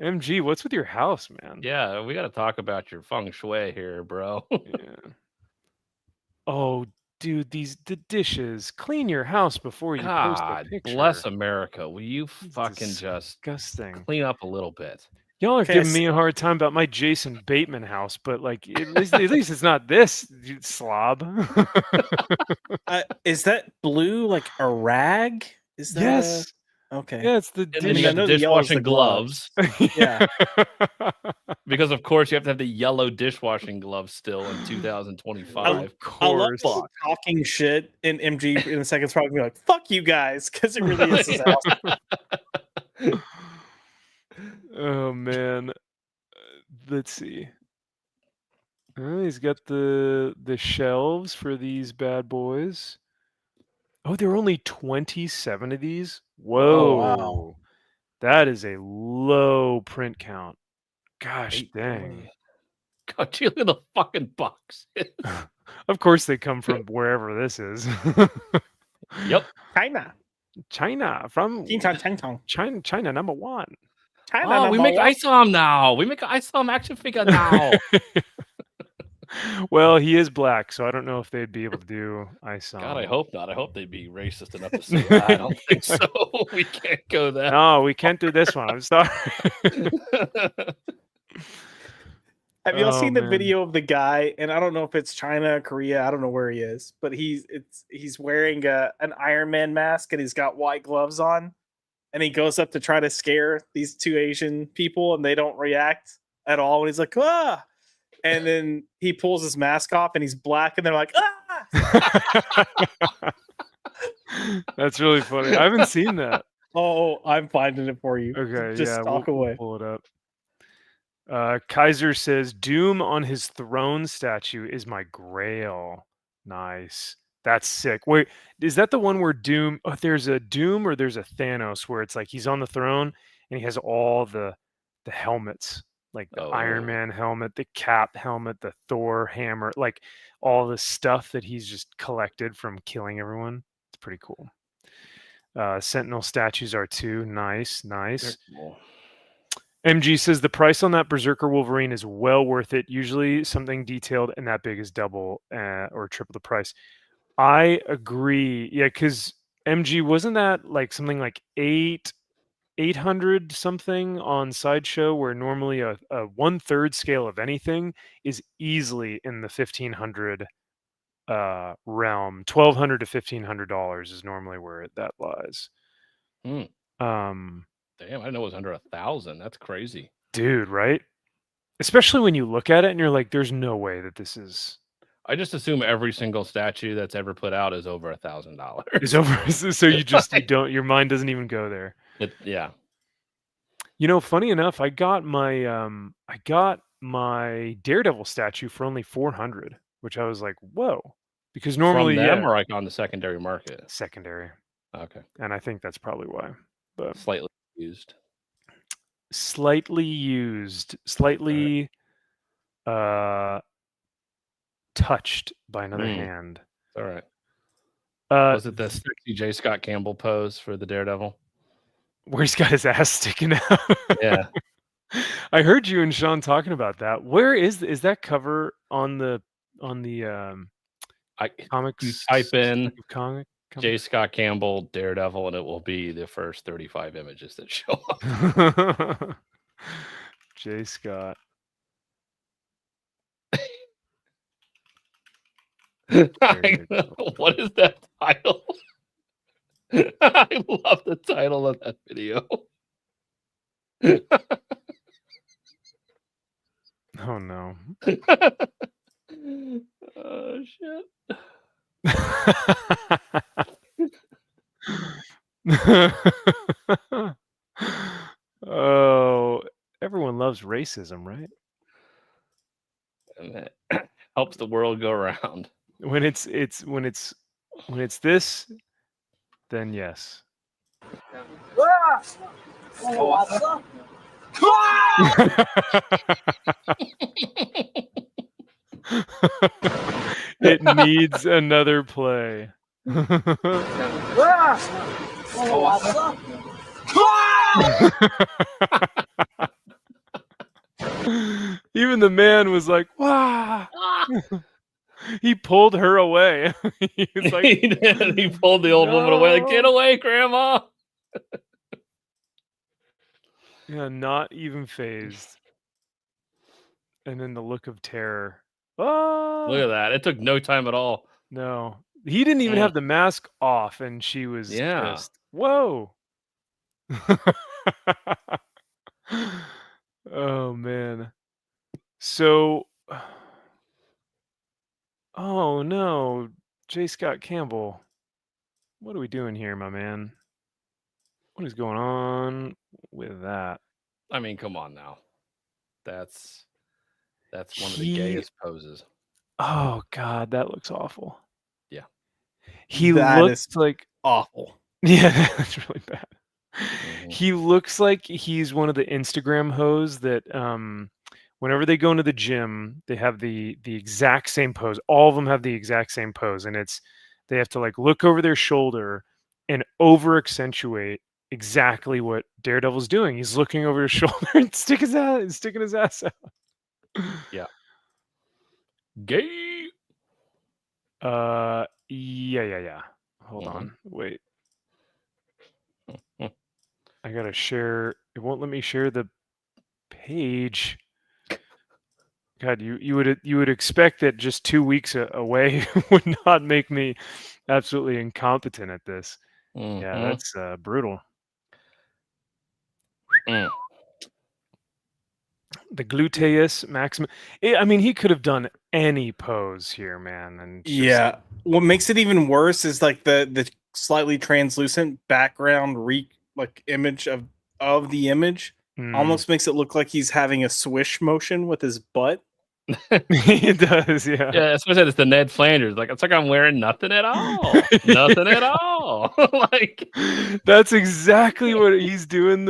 MG, what's with your house, man? Yeah, we got to talk about your feng shui here, bro. Yeah. Oh, dude, the dishes. Clean your house before you post a God picture. bless America. Will you It's fucking just disgusting. clean up a little bit? Y'all are Okay, giving me a hard time about my Jason Bateman house, but like at least it's not this, you slob. Is that blue like a rag? Is that Yes. okay? Yeah, it's the And then you I got know the the yellow's dishwashing the gloves. gloves. Yeah. Because of course you have to have the yellow dishwashing gloves still in 2025. Of I love course. talking shit, and MG in a second's probably gonna be like, "Fuck you guys," because it really is his house. Oh man. Let's see. He's got the shelves for these bad boys. Oh, there are only 27 of these. Whoa. wow. That is a low print count. Gosh Eight dang. boy. God, you look at the fucking box. Of course they come from wherever this is. Yep. China from Ting tong, ting tong. China number 1. China Oh, we number make one. ISOM now. We make an ISOM action figure now. Well, he is black, so I don't know if they'd be able to do ISOM. God, I hope not. I hope they'd be racist enough to say that. I don't think so. We can't go that. No, we can't do this one. I'm sorry. Have y'all Oh, seen the man. video of the guy? And I don't know if it's China, Korea. I don't know where he is, but he's wearing an Iron Man mask and he's got white gloves on, and he goes up to try to scare these 2 Asian people, and they don't react at all. And he's like, "Ah!" And then he pulls his mask off, and he's black, and they're like, "Ah!" That's really funny. I haven't seen that. Oh, I'm finding it for you. Okay, Just yeah, talk we'll away. pull it up. Kaiser says Doom on his throne statue is my grail. Nice. That's sick. Wait, is that the one where Doom? Oh, there's a Doom or there's a Thanos where it's like he's on the throne and he has all the helmets, like the Iron Oh. Man helmet, the Cap helmet, the Thor hammer, like all the stuff that he's just collected from killing everyone. It's pretty cool. Sentinel statues are too. Nice. They're cool. MG says the price on that Berserker Wolverine is well worth it. Usually something detailed and that big is double or triple the price. I agree. Yeah, because MG, wasn't that like something like 800 something on Sideshow, where normally a 1/3 scale of anything is easily in the 1500 realm. $1,200 to $1,500 is normally where that lies. Hmm. Damn, I didn't know it was under 1,000. That's crazy. Dude, right? Especially when you look at it and you're like, there's no way that this is just assume every single statue that's ever put out is over $1,000. is over. So you don't, your mind doesn't even go there. Yeah. You know, funny enough, I got my Daredevil statue for only 400, which I was like, whoa. Because normally, From them or like on the secondary market? secondary. Okay. And I think that's probably why. But Slightly used. slightly touched by another hand. All right. Was it the sexy J. Scott Campbell pose for the Daredevil? Where he's got his ass sticking out. Yeah. I heard you and Sean talking about that. Where is that cover on the comics? You type in comic J. Scott Campbell Daredevil, and it will be the first 35 images that show up. J. Scott. What is that title? I love the title of that video. Oh no. Oh shit. Oh, everyone loves racism, right? And that helps the world go around. When it's this, then yes. It needs another play. Even the man was like, "Wow!" He pulled her away. He was like, he did. He pulled the old woman away, like, "Get away, Grandma!" Yeah, not even phased. And then the look of terror. Oh! Look at that! It took no time at all. No, he didn't even have the mask off, and she was just, whoa. Oh man. So, oh no, J. Scott Campbell. What are we doing here, my man? What is going on with that? I mean, come on now. That's one of the gayest poses. Oh God, that looks awful. Yeah. He looks like awful. Yeah, that's really bad. Mm-hmm. He looks like he's one of the Instagram hoes that whenever they go into the gym, they have the exact same pose. All of them have the exact same pose, and they have to like look over their shoulder and over accentuate exactly what Daredevil's doing. He's looking over his shoulder and sticking his ass out. Yeah. Gay. Yeah. Hold on. Wait. I gotta share. It won't let me share the page. God, you would expect that just 2 weeks away would not make me absolutely incompetent at this. Yeah, that's brutal. The gluteus maximus. I mean, he could have done any pose here, man. And yeah, what makes it even worse is like the slightly translucent background image of the image almost makes it look like he's having a swish motion with his butt. It does, yeah. Yeah, especially it's the Ned Flanders. Like, it's like I'm wearing nothing at all. Nothing at all. Like, that's exactly what he's doing.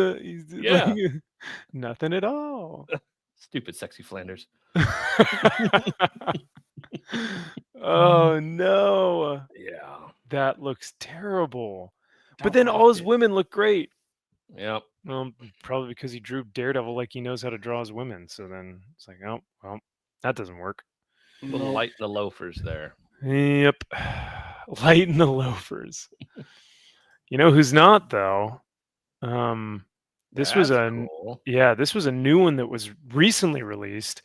Yeah. Like, nothing at all. Stupid sexy Flanders. Oh no. Yeah. That looks terrible. But then all his women look great. Yep. Well, probably because he drew Daredevil like he knows how to draw his women. So then it's like, oh, well, that doesn't work. A little light in the loafers there. Yep. Light in the loafers. You know who's not, though? This was cool. this was a new one that was recently released.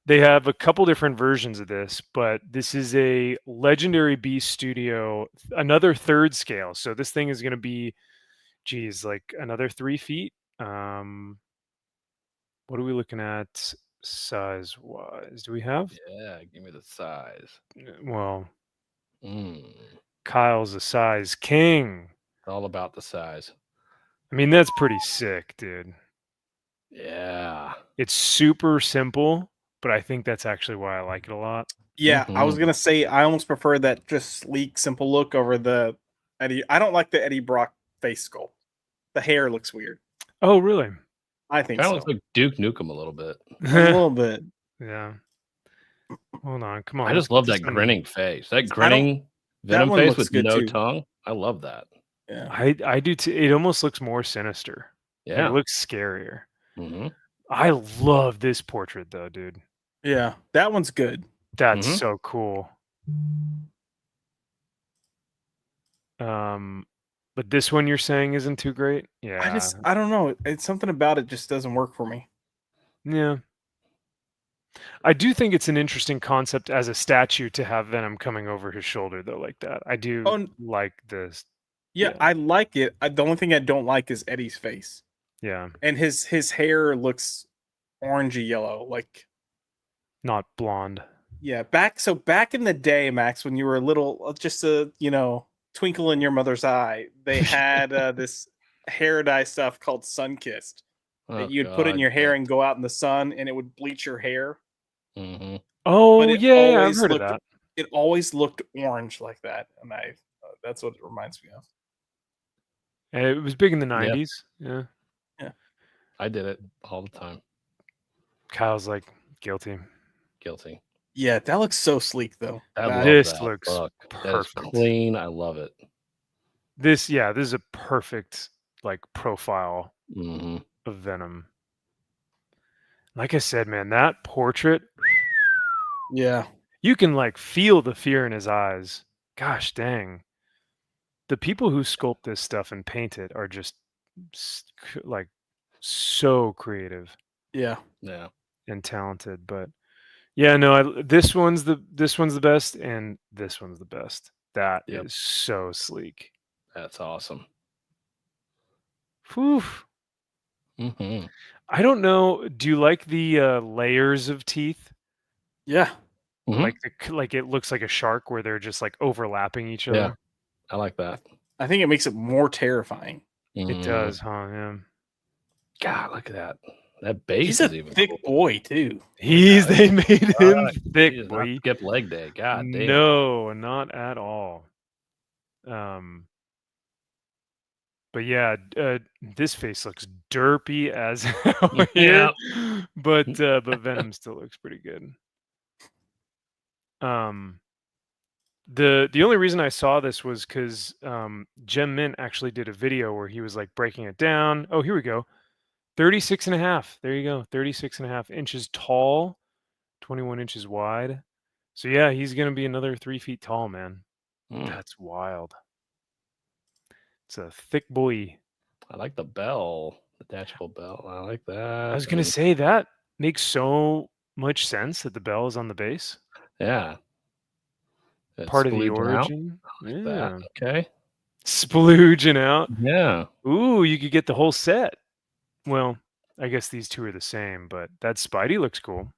They have a couple different versions of this, but this is a Legendary Beast Studio, another third scale. So this thing is going to be, geez, like another 3 feet. What are we looking at? size-wise? Do we have? Yeah, give me the size. Well, Mm, Kyle's a size king. all about the size. I mean, that's pretty sick, dude. Yeah. It's super simple, but I think that's actually why I like it a lot. Yeah, I was Mhm. gonna say I almost prefer that just sleek, simple look over the Eddie. I don't like the Eddie Brock face sculpt. The hair looks weird. Oh, really? I think Kind of so. looks like Duke Nukem a little bit. A little bit. Yeah. Hold on. Come on. I Let's just get love this that on. grinning face. That I don't. grinning That Venom one face looks with good no too. tongue. I love that. Yeah. I do too. It almost looks more sinister. Like, Yeah. it looks scarier. Mm-hmm. I love this portrait though, dude. Yeah, that one's good. That's Mhm. so cool. But this one you're saying isn't too great? Yeah. I don't know. It's something about it just doesn't work for me. Yeah. I do think it's an interesting concept as a statue to have Venom coming over his shoulder though, like that. I do Oh, like this. yeah, Yeah. I like it. The only thing I don't like is Eddie's face. Yeah. And his hair looks orangey yellow. Like, Not blonde. yeah, back in the day, Max, when you were a little, just a twinkle in your mother's eye, they had this hair dye stuff called Sunkissed Oh, that you'd put in God, your hair yes. and go out in the sun, and it would bleach your hair. Mm-hmm. Oh, But it yeah, I've always heard of looked that. it always looked orange like that, and that's what it reminds me of. And it was big in the Yeah. 90s. Yeah. I did it all the time. Kyle's like, guilty. Guilty. Yeah, that looks so sleek though. I love This that looks look. That is perfect. clean. I love it. This is a perfect like profile Mm-hmm. of Venom. Like I said, man, that portrait, Yeah. you can like feel the fear in his eyes. Gosh dang. The people who sculpt this stuff and paint it are just like so creative Yeah. Yeah. and talented. But yeah, no, this one's the best, and this one's the best. That Yep. is so sleek. That's awesome. Whew. Mm-hmm. I don't know. Do you like the layers of teeth? Yeah. Mhm. Like it looks like a shark where they're just like overlapping each other. Yeah. I like that. I think it makes it more terrifying. It Mhm. does, huh? Yeah. God, look at that. That base He's a is even thick cool. boy too. They made him He thick, does not boy. skip leg day. God damn. No, not at all. But yeah, this face looks derpy as hell here. But Venom still looks pretty good. The only reason I saw this was because Gem Mint actually did a video where he was like breaking it down. Oh, here we go. 36 and a half. There you go. 36 and a half inches tall, 21 inches wide. So yeah, he's gonna be another 3 feet tall, man. Mm. That's wild. It's a thick boy. I like the bell, detachable bell. I like that. I was gonna say that makes so much sense that the bell is on the base. Yeah. It's Part of the splooging out. origin. I like Yeah. that. Okay. Splooging out. Yeah. Ooh, you could get the whole set. Well, I guess these two are the same, but that Spidey looks cool.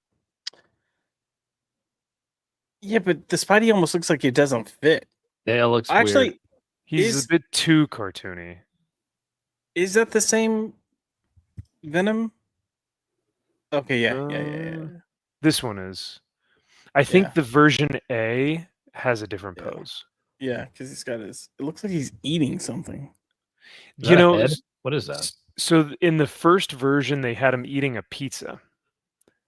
Yeah, but the Spidey almost looks like it doesn't fit. Yeah, it looks Actually, weird. He's Is- a bit too cartoony. is that the same Venom? Okay, yeah. This one is. I think Yeah. the version A has a different Yeah. pose. Yeah, because he's got his. It looks like he's eating something. Is You that a know, head? What is that? so in the first version, they had him eating a pizza,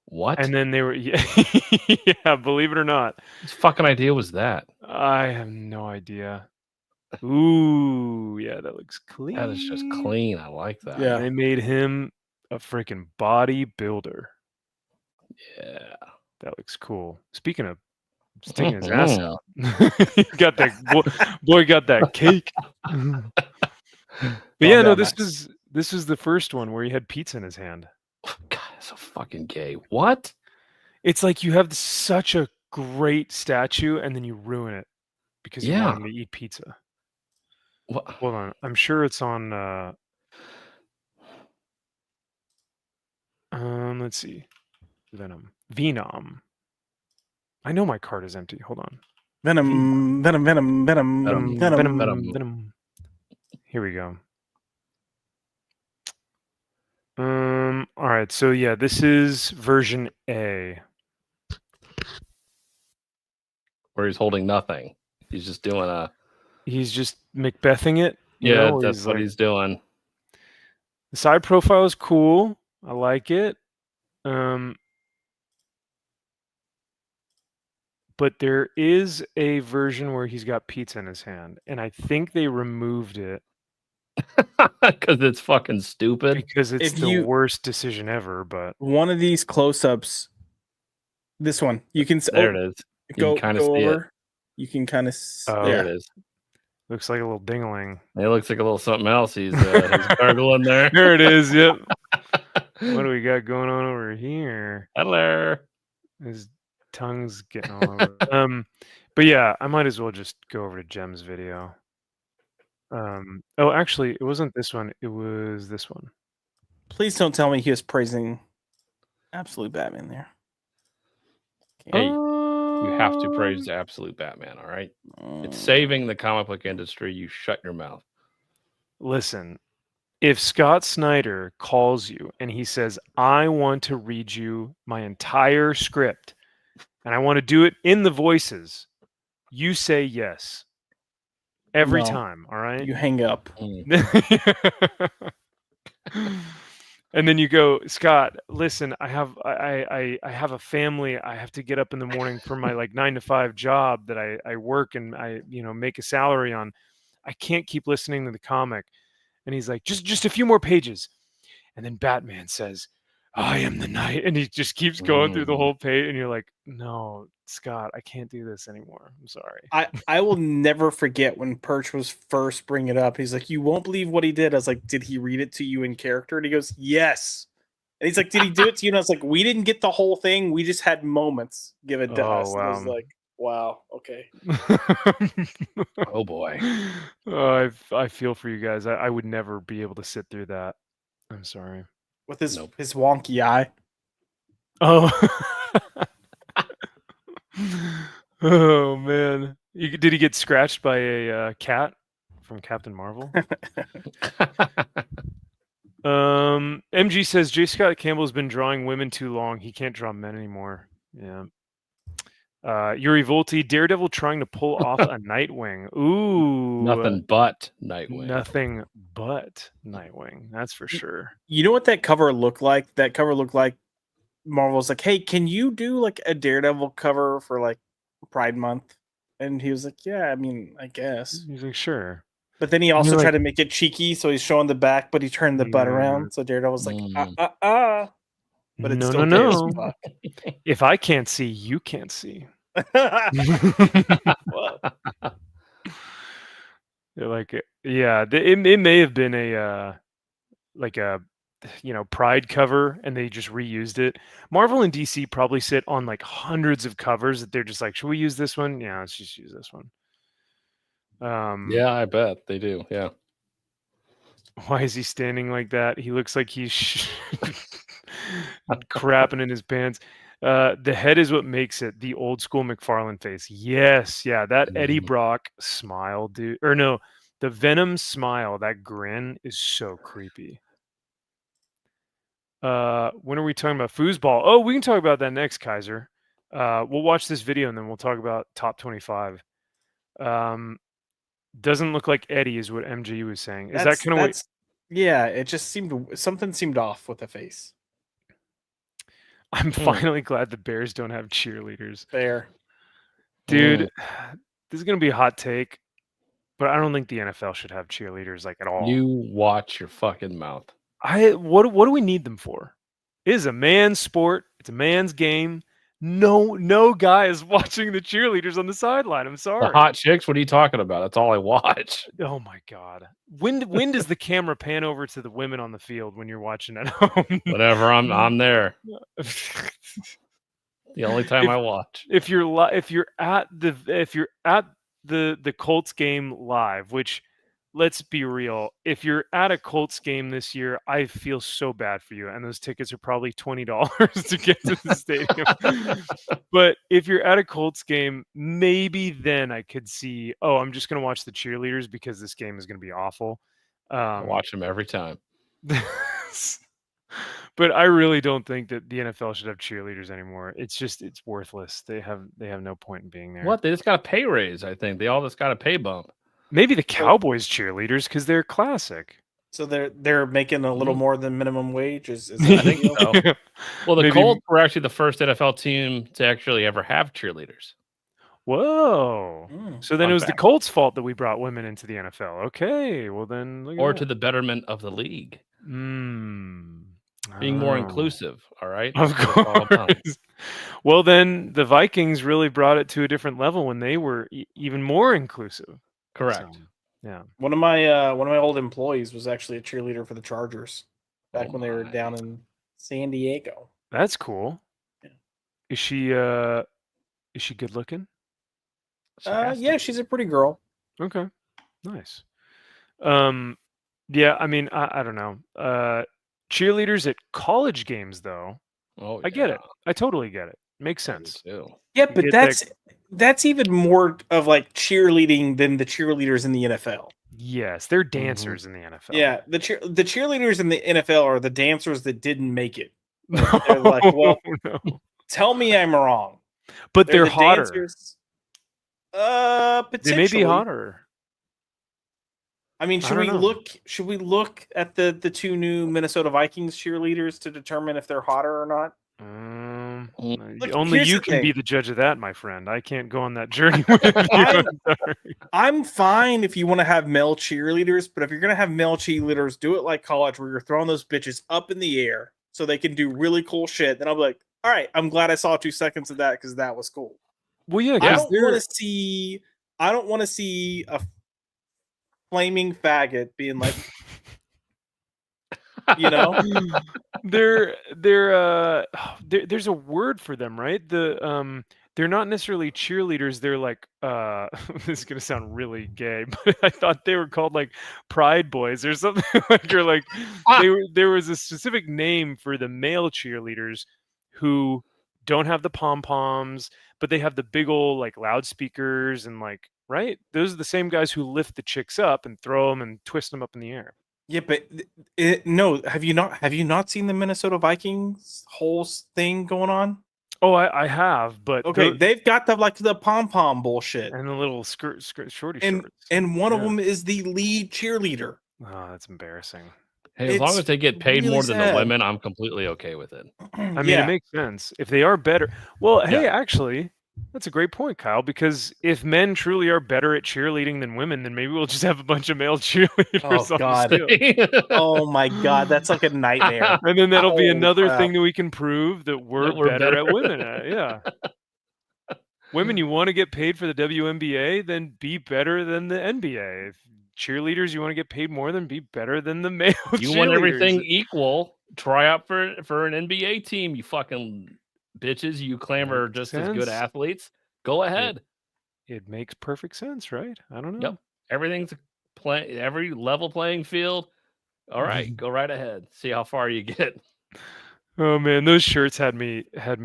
What? and then they were, yeah, believe it or not, Whose fucking idea was that? I have no idea. Ooh, yeah, that looks clean. That is just clean. I like that. Yeah. They made him a freaking bodybuilder. Yeah. That looks cool. Speaking of sticking his ass Mhm. out, he got that boy got that cake. But yeah, no, this is the first one where he had pizza in his hand. God, that's so fucking gay. What? It's like you have such a great statue and then you ruin it because you want him to eat pizza. What? Hold on, I'm sure it's on. Let's see. Venom. I know my card is empty. Hold on. Venom. Venom. Here we go. All right. So yeah, this is version A. Where he's holding nothing. He's just doing a. He's just Macbething it. Yeah, that's what he's doing. The side profile is cool. I like it. But there is a version where he's got pizza in his hand, and I think they removed it because it's fucking stupid. Because it's the worst decision ever. But one of these close-ups, this one, you can. There it is. You can go over. You can kind of. There it is. Looks like a little dingling. It looks like a little something else. He's gargling there. There it is. Yep. What do we got going on over here? Hello. His tongue's getting all over. But yeah, I might as well just go over to Jem's video. Oh, actually, it wasn't this one. It was this one. Please don't tell me he was praising Absolute Batman there. Hey, you have to praise the Absolute Batman, all right? It's saving the comic book industry. You shut your mouth. Listen, if Scott Snyder calls you and he says, I want to read you my entire script and I want to do it in the voices, you say yes. Every time, all right? You hang up. And then you go, Scott, listen, I have a family. I have to get up in the morning for my 9 to 5 job that I work and I make a salary on. I can't keep listening to the comic. And he's like, just a few more pages. And then Batman says, I am the night. And he just keeps going through the whole page. And you're like, no, Scott, I can't do this anymore. I'm sorry. I will never forget when Perch was first bringing it up. He's like, you won't believe what he did. I was like, did he read it to you in character? And he goes, yes. And he's like, did he do it to you? And I was like, we didn't get the whole thing. We just had moments given to us. Wow. And I was like, wow, okay. Oh boy. I feel for you guys. I would never be able to sit through that. I'm sorry. With his wonky eye. Oh. Oh man. Did he get scratched by a cat from Captain Marvel? MG says J. Scott Campbell's been drawing women too long. He can't draw men anymore. Yeah. Yuri Volti, Daredevil trying to pull off a Nightwing. Ooh. Nothing but Nightwing. Nothing but Nightwing. That's for sure. You know what that cover looked like? That cover looked like Marvel's like, hey, can you do a Daredevil cover for Pride Month? And he was like, yeah, I mean, I guess. He's like, sure. But then he also tried to make it cheeky, so he's showing the back, but he turned the butt around. So Daredevil's like, But it's still no. If I can't see, you can't see. It may have been a Pride cover, and they just reused it. Marvel and DC probably sit on hundreds of covers that they're just like, should we use this one? Yeah, let's just use this one. Yeah, I bet they do. Yeah. Why is he standing like that? He looks like he's crapping in his pants. The head is what makes it. The old school McFarlane face. Yes, yeah, that Eddie Brock smile, dude. Or no, the Venom smile. That grin is so creepy. When are we talking about foosball? Oh, we can talk about that next, Kaiser. We'll watch this video and then we'll talk about top 25. Doesn't look like Eddie is what MG was saying. Is that kind of what? Yeah, it just something seemed off with the face. I'm finally glad the Bears don't have cheerleaders. Fair. Dude, this is going to be a hot take, but I don't think the NFL should have cheerleaders at all. You watch your fucking mouth. What do we need them for? It is a man's sport. It's a man's game. No guy is watching the cheerleaders on the sideline. I'm sorry. The hot chicks? What are you talking about? That's all I watch. Oh my God. When does the camera pan over to the women on the field when you're watching at home? Whenever I'm there. The only time I watch. If you're at the Colts game live, which let's be real. If you're at a Colts game this year, I feel so bad for you. And those tickets are probably $20 to get to the stadium. But if you're at a Colts game, maybe then I could see, oh, I'm just going to watch the cheerleaders because this game is going to be awful. I watch them every time. But I really don't think that the NFL should have cheerleaders anymore. It's worthless. They have no point in being there. What? They just got a pay raise, I think. They all just got a pay bump. Maybe the Cowboys cheerleaders because they're classic. So they're making a little more than minimum wage. Is I think so. Well, the Maybe- Colts were actually the first NFL team to actually ever have cheerleaders. Whoa. So then Fun it was the fact. Colts' fault that we brought women into the NFL. Okay. Well then look at Or that. to the betterment of the league. Being more Oh. inclusive, all right? Of That's what it's all about. course. Well, then the Vikings really brought it to a different level when they were even more inclusive. Correct. So, yeah. one of my old employees was actually a cheerleader for the Chargers back when they were my. down in San Diego. That's cool. Yeah. Is she good looking? She has to Yeah, be. she's a pretty girl. Okay. Nice. Yeah, I mean, I don't know. Cheerleaders at college games though. Oh, I get it. yeah. I totally get it. Makes I do sense. too. Yeah, You but get that's even more of like cheerleading than the cheerleaders in the NFL. Yes, they're dancers in the NFL. Yeah, the cheerleaders in the NFL are the dancers that didn't make it. No, They're like, well, no. tell me I'm wrong. But they're the hotter. dancers. They Potentially. may be hotter. I mean, I should don't we know. look? Should we look at the two new Minnesota Vikings cheerleaders to determine if they're hotter or not? Look, Only here's you the can be thing. the judge of that, my friend. I can't go on that journey with you. I'm sorry. I'm fine if you want to have male cheerleaders, but if you're gonna have male cheerleaders, do it like college, where you're throwing those bitches up in the air so they can do really cool shit. Then I'll be like, all right, I'm glad I saw 2 seconds of that because that was cool. Well, yeah, I because don't want to see. I don't want to see a flaming faggot being like, you know. there's a word for them, right? They're not necessarily cheerleaders. They're like this is gonna sound really gay, but I thought they were called like Pride Boys or something. There was a specific name for the male cheerleaders who don't have the pom poms, but they have the big old like loudspeakers and like, right? Those are the same guys who lift the chicks up and throw them and twist them up in the air. Yeah, but no. Have you not seen the Minnesota Vikings whole thing going on? Oh, I have, but Okay, they've got the pom pom bullshit, and the little skirt shorty and shorts. and one of Yeah. them is the lead cheerleader. Oh, that's embarrassing. Hey, as long It's as they get paid really more than sad. the women, I'm completely okay with it. I mean, Yeah. it makes sense if they are better. Well, hey, Yeah. actually, that's a great point, Kyle. Because if men truly are better at cheerleading than women, then maybe we'll just have a bunch of male cheerleaders. Oh, on God. the field. Oh my god, that's like a nightmare. And then that'll be Holy another crap. thing that we can prove that we're, we're better at better. women at. Yeah. Women, you want to get paid for the WNBA, then be better than the NBA. If cheerleaders, you want to get paid more, then be better than the male You cheerleaders. want everything equal. Try out for an NBA team, you fucking bitches. You claim are just as good sense. athletes. Go ahead. It makes perfect sense, right? I don't know. Yep. Everything's every level playing field. All right, go right ahead. See how far you get. Oh man, those shirts had me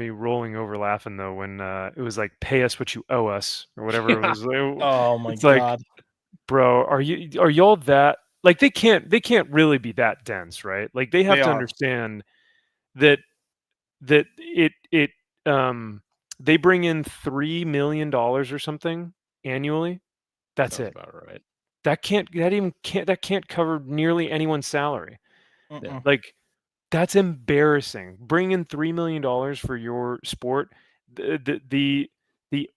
rolling over laughing though when it was like "pay us what you owe us" or whatever it was. Oh my It's like, god. bro, are y'all that like they can't really be that dense, right? Like they have They to are. understand that it they bring in $3 million or something annually. That's Sounds it. about right. That can't cover nearly anyone's salary. Mm-mm. Like that's embarrassing. Bring in $3 million for your sport. The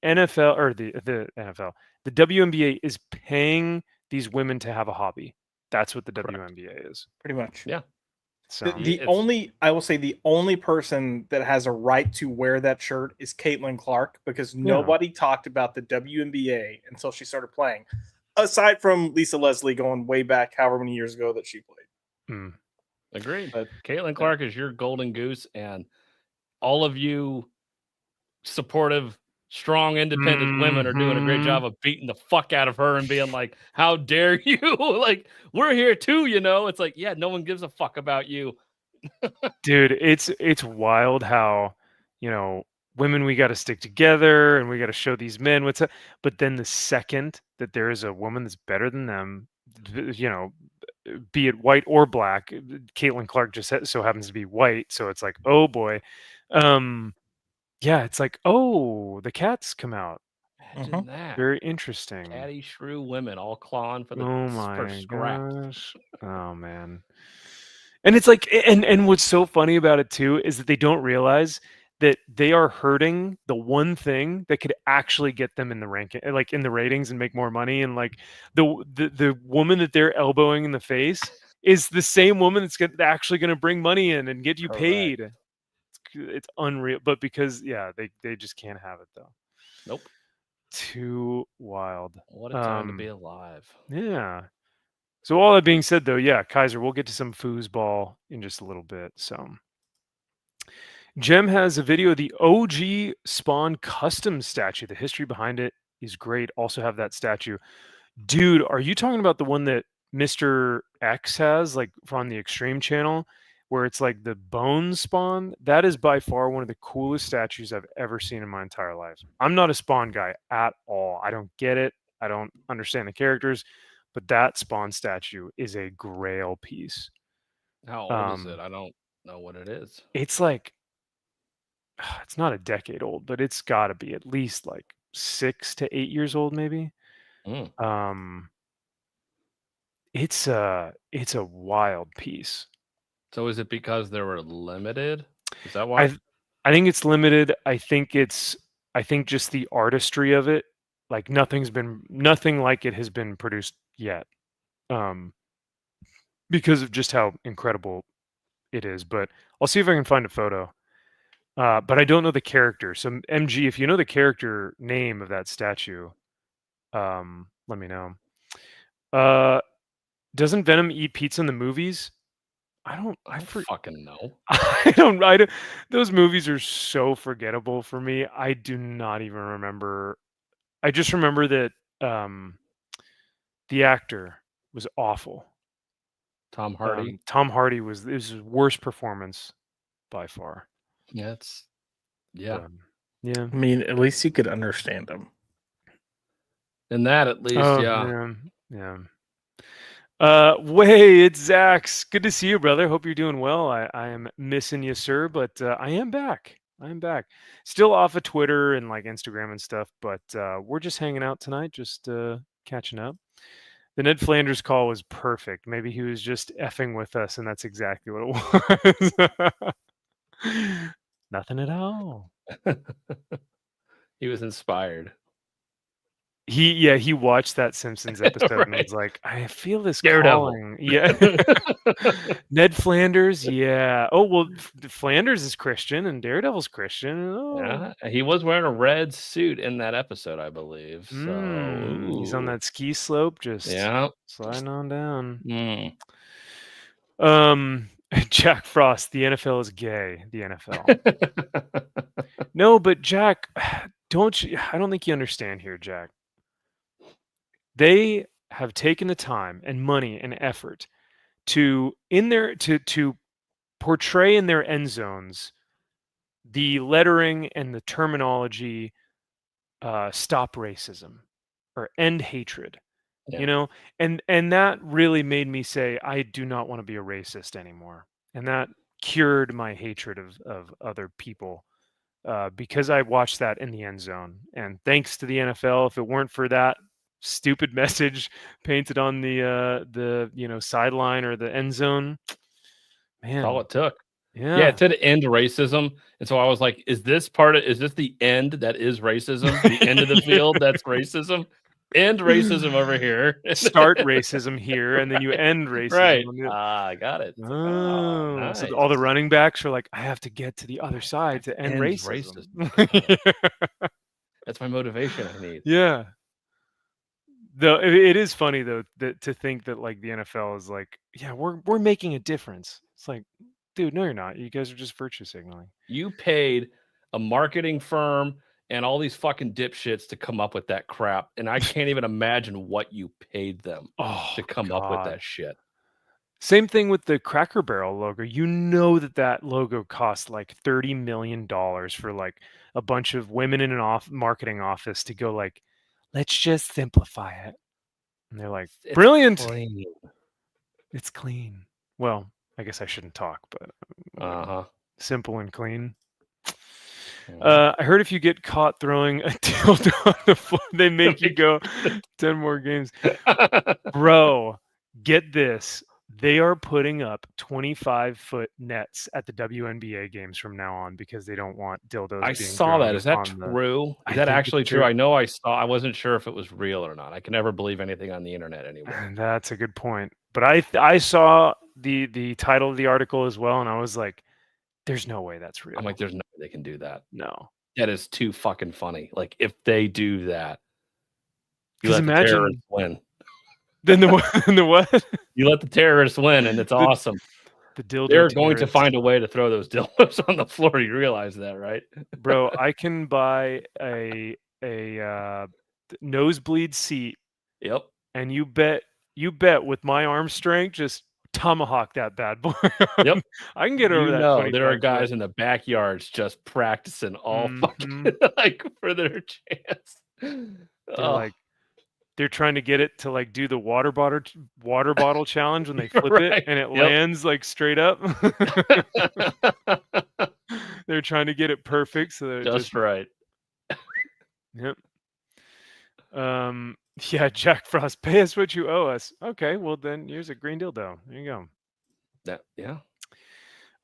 NFL or the NFL, the WNBA is paying these women to have a hobby. That's what the Correct. WNBA is. Pretty much. Yeah. So I will say the only person that has a right to wear that shirt is Caitlin Clark, because nobody talked about the WNBA until she started playing, aside from Lisa Leslie going way back however many years ago that she played. Agreed. But Caitlin Clark is your golden goose, and all of you supportive strong, independent women are doing a great job of beating the fuck out of her and being like, "How dare you? Like, we're here too, you know?" It's like, yeah, no one gives a fuck about you. Dude, it's wild how, you know, women, we got to stick together and we got to show these men what's up. But then the second that there is a woman that's better than them, you know, be it white or black, Caitlin Clark just so happens to be white, so it's like, oh boy, yeah, it's like, oh, the cats come out. Imagine that. Very interesting. Catty shrew women all clawing for the Oh for my scraps. gosh. Oh man. And it's like, and what's so funny about it too is that they don't realize that they are hurting the one thing that could actually get them in the ranking, like in the ratings and make more money. And like the woman that they're elbowing in the face is the same woman that's actually going to bring money in and get you Correct. paid. It's unreal, but because they just can't have it though. Nope. Too wild. What a time to be alive. Yeah. So all that being said, though, yeah, Kaiser, we'll get to some foosball in just a little bit. So Jem has a video of the OG Spawn custom statue. The history behind it is great. Also have that statue. Dude, are you talking about the one that Mr. X has, like on the Extreme channel, where it's like the bone Spawn? That is by far one of the coolest statues I've ever seen in my entire life. I'm not a Spawn guy at all. I don't get it. I don't understand the characters. But that Spawn statue is a grail piece. How old is it? I don't know what it is. It's like, it's not a decade old, but it's got to be at least like 6 to 8 years old, maybe. It's a wild piece. So is it because they were limited? Is that why? I think it's limited. I think just the artistry of it, like nothing like it has been produced yet. Because of just how incredible it is. But I'll see if I can find a photo. But I don't know the character. So MG, if you know the character name of that statue, let me know. Doesn't Venom eat pizza in the movies? I fucking know. I don't. Those movies are so forgettable for me. I do not even remember. I just remember that the actor was awful. Tom Hardy. Tom Hardy was his worst performance by far. Yeah, yeah. I mean, at least you could understand him. In that, at least, yeah. Yeah. Way, it's Zaxx. Good to see you, brother. Hope you're doing well. I am missing you, sir, but I am back. Still off of Twitter and like Instagram and stuff, but we're just hanging out tonight, just catching up. The Ned Flanders call was perfect. Maybe he was just effing with us, and that's exactly what it was. Nothing at all. He was inspired. He watched that Simpsons episode right. And was like, I feel this Daredevil. calling. Yeah. Ned Flanders, yeah. Oh, well, Flanders is Christian and Daredevil's Christian. Oh. Yeah, he was wearing a red suit in that episode, I believe. So he's on that ski slope, just sliding on down. Jack Frost, the NFL is gay. The NFL. No, but Jack, I don't think you understand here, Jack. They have taken the time and money and effort to portray in their end zones the lettering and the terminology, stop racism or end hatred. Yeah. You know, and that really made me say I do not want to be a racist anymore, and that cured my hatred of other people. Because I watched that in the end zone, and thanks to the NFL, if it weren't for that stupid message painted on the sideline or the end zone, man, that's all it took. Yeah, it said end racism, and so I was like, is this the end that is racism? The end of the field that's racism? End racism over here. Start racism here, and then you end racism. Right. I got it. Nice. So all the running backs are like, I have to get to the other side to end racism. That's my motivation I need. Yeah. Though it is funny though to think that like the NFL is like, yeah, we're making a difference. It's like, dude, no, you're not. You guys are just virtue signaling. You paid a marketing firm and all these fucking dipshits to come up with that crap, and I can't even imagine what you paid them to come up with that shit. Same thing with the Cracker Barrel logo. You know that logo cost like $30 million for like a bunch of women in an marketing office to go like, let's just simplify it. And they're like, brilliant. Clean. It's clean. Well, I guess I shouldn't talk, but simple and clean. I heard if you get caught throwing a dildo on the floor, they make you go 10 more games. Bro, get this. They are putting up 25-foot nets at the WNBA games from now on because they don't want dildos. I saw that. Is that true? Is that actually true? I know I saw. I wasn't sure if it was real or not. I can never believe anything on the internet anymore. That's a good point. But I saw the title of the article as well, and I was like, "There's no way that's real." I'm like, "There's no way they can do that." No, that is too fucking funny. Like if they do that, you let the terrorists win. Then the what? You let the terrorists win, and it's awesome. The dildo. They're going to find a way to throw those dildos on the floor. You realize that, right? Bro, I can buy a nosebleed seat. Yep. And you bet with my arm strength, just tomahawk that bad boy. Yep. I can get over that. There are guys in the backyards just practicing all fucking like for their chance. They're trying to get it to like do the water bottle challenge when they flip it and it lands like straight up. They're trying to get it perfect, so they're just right. Yep. Yeah, Jack Frost, pay us what you owe us. Okay, well then here's a green dildo. There you go. Yeah.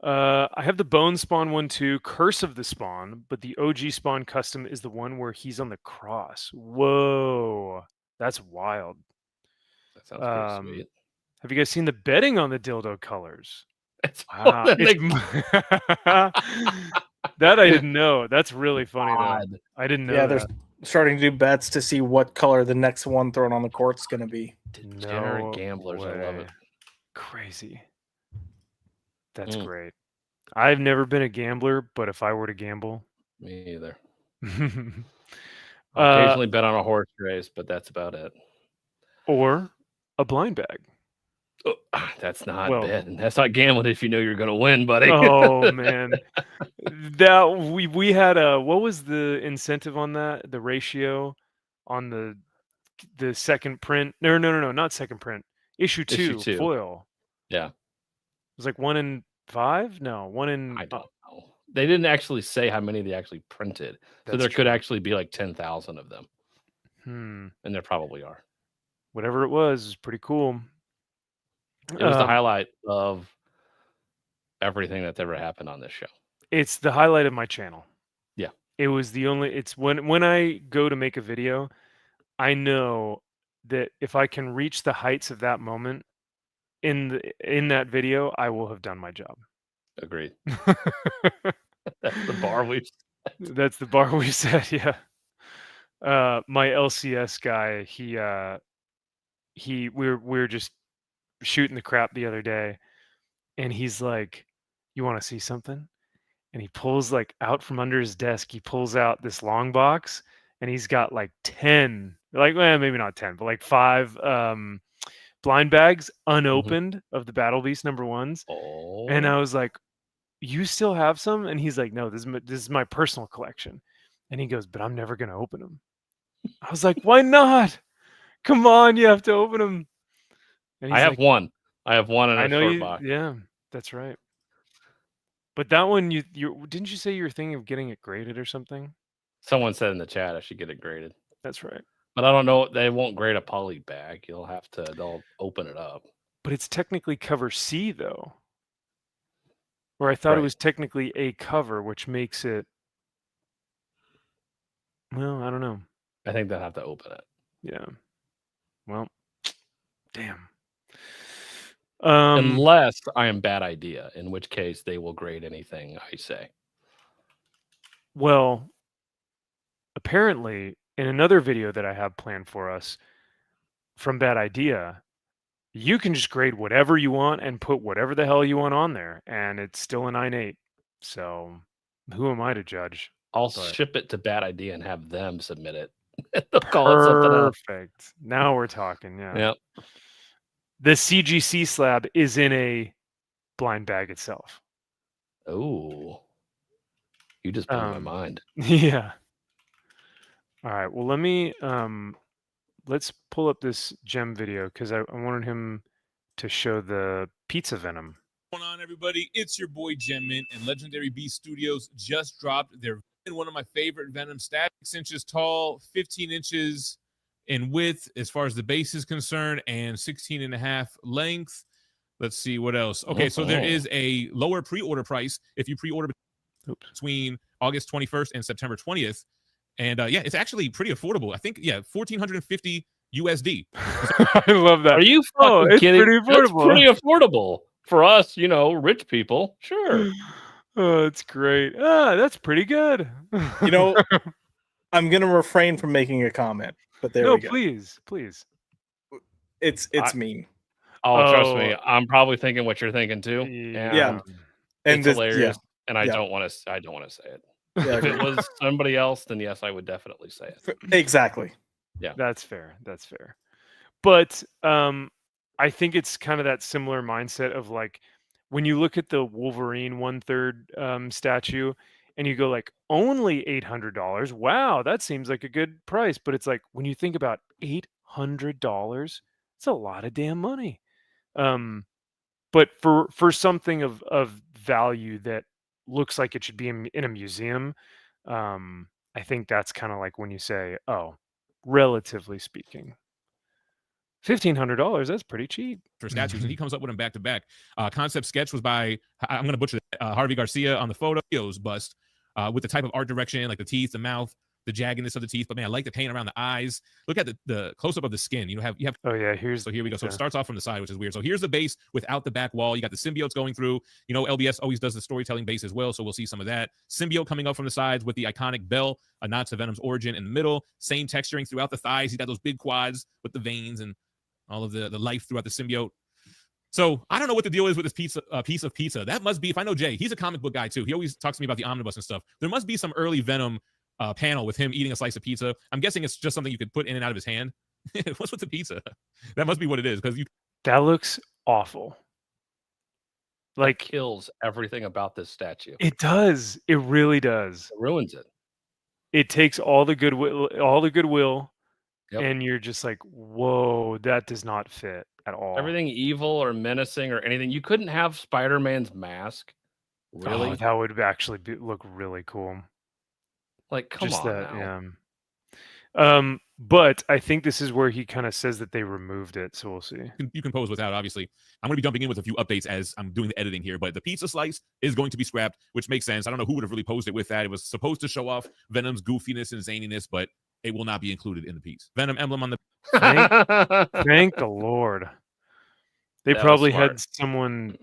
I have the Bone Spawn one too, Curse of the Spawn, but the OG Spawn custom is the one where he's on the cross. Whoa. That's wild. That sounds pretty sweet. Have you guys seen the bedding on the dildo colors? Wow. That I didn't know. That's really funny though. I didn't know. Yeah, they're starting to do bets to see what color the next one thrown on the court's going to be. Degenerate gamblers. I love it. Crazy. That's great. I've never been a gambler, but if I were to gamble, me either. Occasionally bet on a horse race, but that's about it. Or a blind bag. Oh, that's not betting. That's not gambling if you know you're going to win, buddy. Oh man, that we had what was the incentive on that? The ratio on the second print? No, not second print. Issue two foil. Yeah, it was like 1 in 5. No, 1 in. I don't know. They didn't actually say how many they actually printed, so there could actually be like 10,000 of them. And there probably are. Whatever it was pretty cool. It was the highlight of everything that's ever happened on this show. It's the highlight of my channel. Yeah. It was the only. It's when I go to make a video, I know that if I can reach the heights of that moment in that video, I will have done my job. Agreed. That's the bar we've set. That's the bar we've set, yeah. My LCS guy, we were just shooting the crap the other day, and he's like, "You want to see something?" And he pulls like out from under his desk, he pulls out this long box, and he's got like 10, like maybe not 10, but like 5 blind bags unopened of the Battle Beast #1s. Oh. And I was like, "You still have some?" And he's like, "No, this is my personal collection." And he goes, "But I'm never gonna open them." I was like, "Why not? Come on, you have to open them." I have one. I have one in a short box. Yeah, that's right. But that one, you didn't you say you were thinking of getting it graded or something? Someone said in the chat I should get it graded. That's right. But I don't know. They won't grade a poly bag. They'll open it up. But it's technically cover C though. Or I thought it was technically a cover, which makes it. Well, I don't know. I think they'll have to open it. Yeah. Well, damn. Unless I am bad idea, in which case they will grade anything I say. Well, apparently, in another video that I have planned for us from Bad Idea, you can just grade whatever you want and put whatever the hell you want on there, and it's still a 9.8. So, who am I to judge? I'll But- ship it to Bad Idea and have them submit it. They'll call it something else. Perfect. Now we're talking. Yeah. Yep. The CGC slab is in a blind bag itself. Oh, you just blew my mind. Yeah. All right. Well, let me let's pull up this gem video because I wanted him to show the pizza venom. What's going on, everybody? It's your boy Gem Mint, and Legendary Beast Studios just dropped their one of my favorite Venom stats. 6 inches tall, 15 inches in width as far as the base is concerned, and 16 and a half length. Let's see what else. Okay, so there is a lower pre-order price if you pre-order between August 21st and September 20th. And yeah, it's actually pretty affordable. I think, yeah, $1,450 USD. I love that. Are you fucking it's kidding? pretty That's affordable. pretty affordable for us, rich people. Sure. Oh, it's great. That's pretty good. You know, I'm gonna refrain from making a comment, but there no, we go. please. It's mean. Oh, trust Oh. me, I'm probably thinking what you're thinking too. Yeah. And It's this, hilarious, and I Yeah. don't want to say it. Yeah, If it was somebody else, then yes, I would definitely say it. exactly. That's fair. But I think it's kind of that similar mindset of like when you look at the Wolverine 1/3 statue and you go like only $800. Wow, that seems like a good price. But it's like when you think about $800, it's a lot of damn money. But for something of value that looks like it should be in a museum, I think that's kind of like when you say, oh, relatively speaking, $1,500, that's pretty cheap. For statues, and he comes up with them back to back. Concept sketch was by, I'm going to butcher that, Harvey Garcia on the photos bust with the type of art direction, like the teeth, the mouth, the jaggedness of the teeth. But man, I like the paint around the eyes. Look at the close up of the skin. You have. Oh yeah, So here we go. So it starts off from the side, which is weird. So here's the base without the back wall. You got the symbiotes going through. LBS always does the storytelling base as well, so we'll see some of that. Symbiote coming up from the sides with the iconic bell, a nod to Venom's origin in the middle. Same texturing throughout the thighs. He's got those big quads with the veins and all of the life throughout the symbiote. So I don't know what the deal is with this piece of pizza. That must be, if I know Jay, he's a comic book guy too. He always talks to me about the omnibus and stuff. There must be some early Venom panel with him eating a slice of pizza. I'm guessing it's just something you could put in and out of his hand. What's with the pizza? That must be what it is, because that looks awful. Like Kills everything about this statue. it does. It really does. It ruins it. It takes all the goodwill, Yep. and you're just like, whoa, that does not fit at all. Everything evil or menacing or anything. You couldn't have Spider-Man's mask. Really? Oh, that would actually look really cool. Like, come Just on that, now. yeah. But I think this is where he kind of says that they removed it, so we'll see. you can pose without, obviously. I'm going to be jumping in with a few updates as I'm doing the editing here, but the pizza slice is going to be scrapped, which makes sense. I don't know who would have really posed it with that. It was supposed to show off Venom's goofiness and zaniness, but it will not be included in the piece. Venom emblem on the... Thank the Lord. They That was probably smart. had someone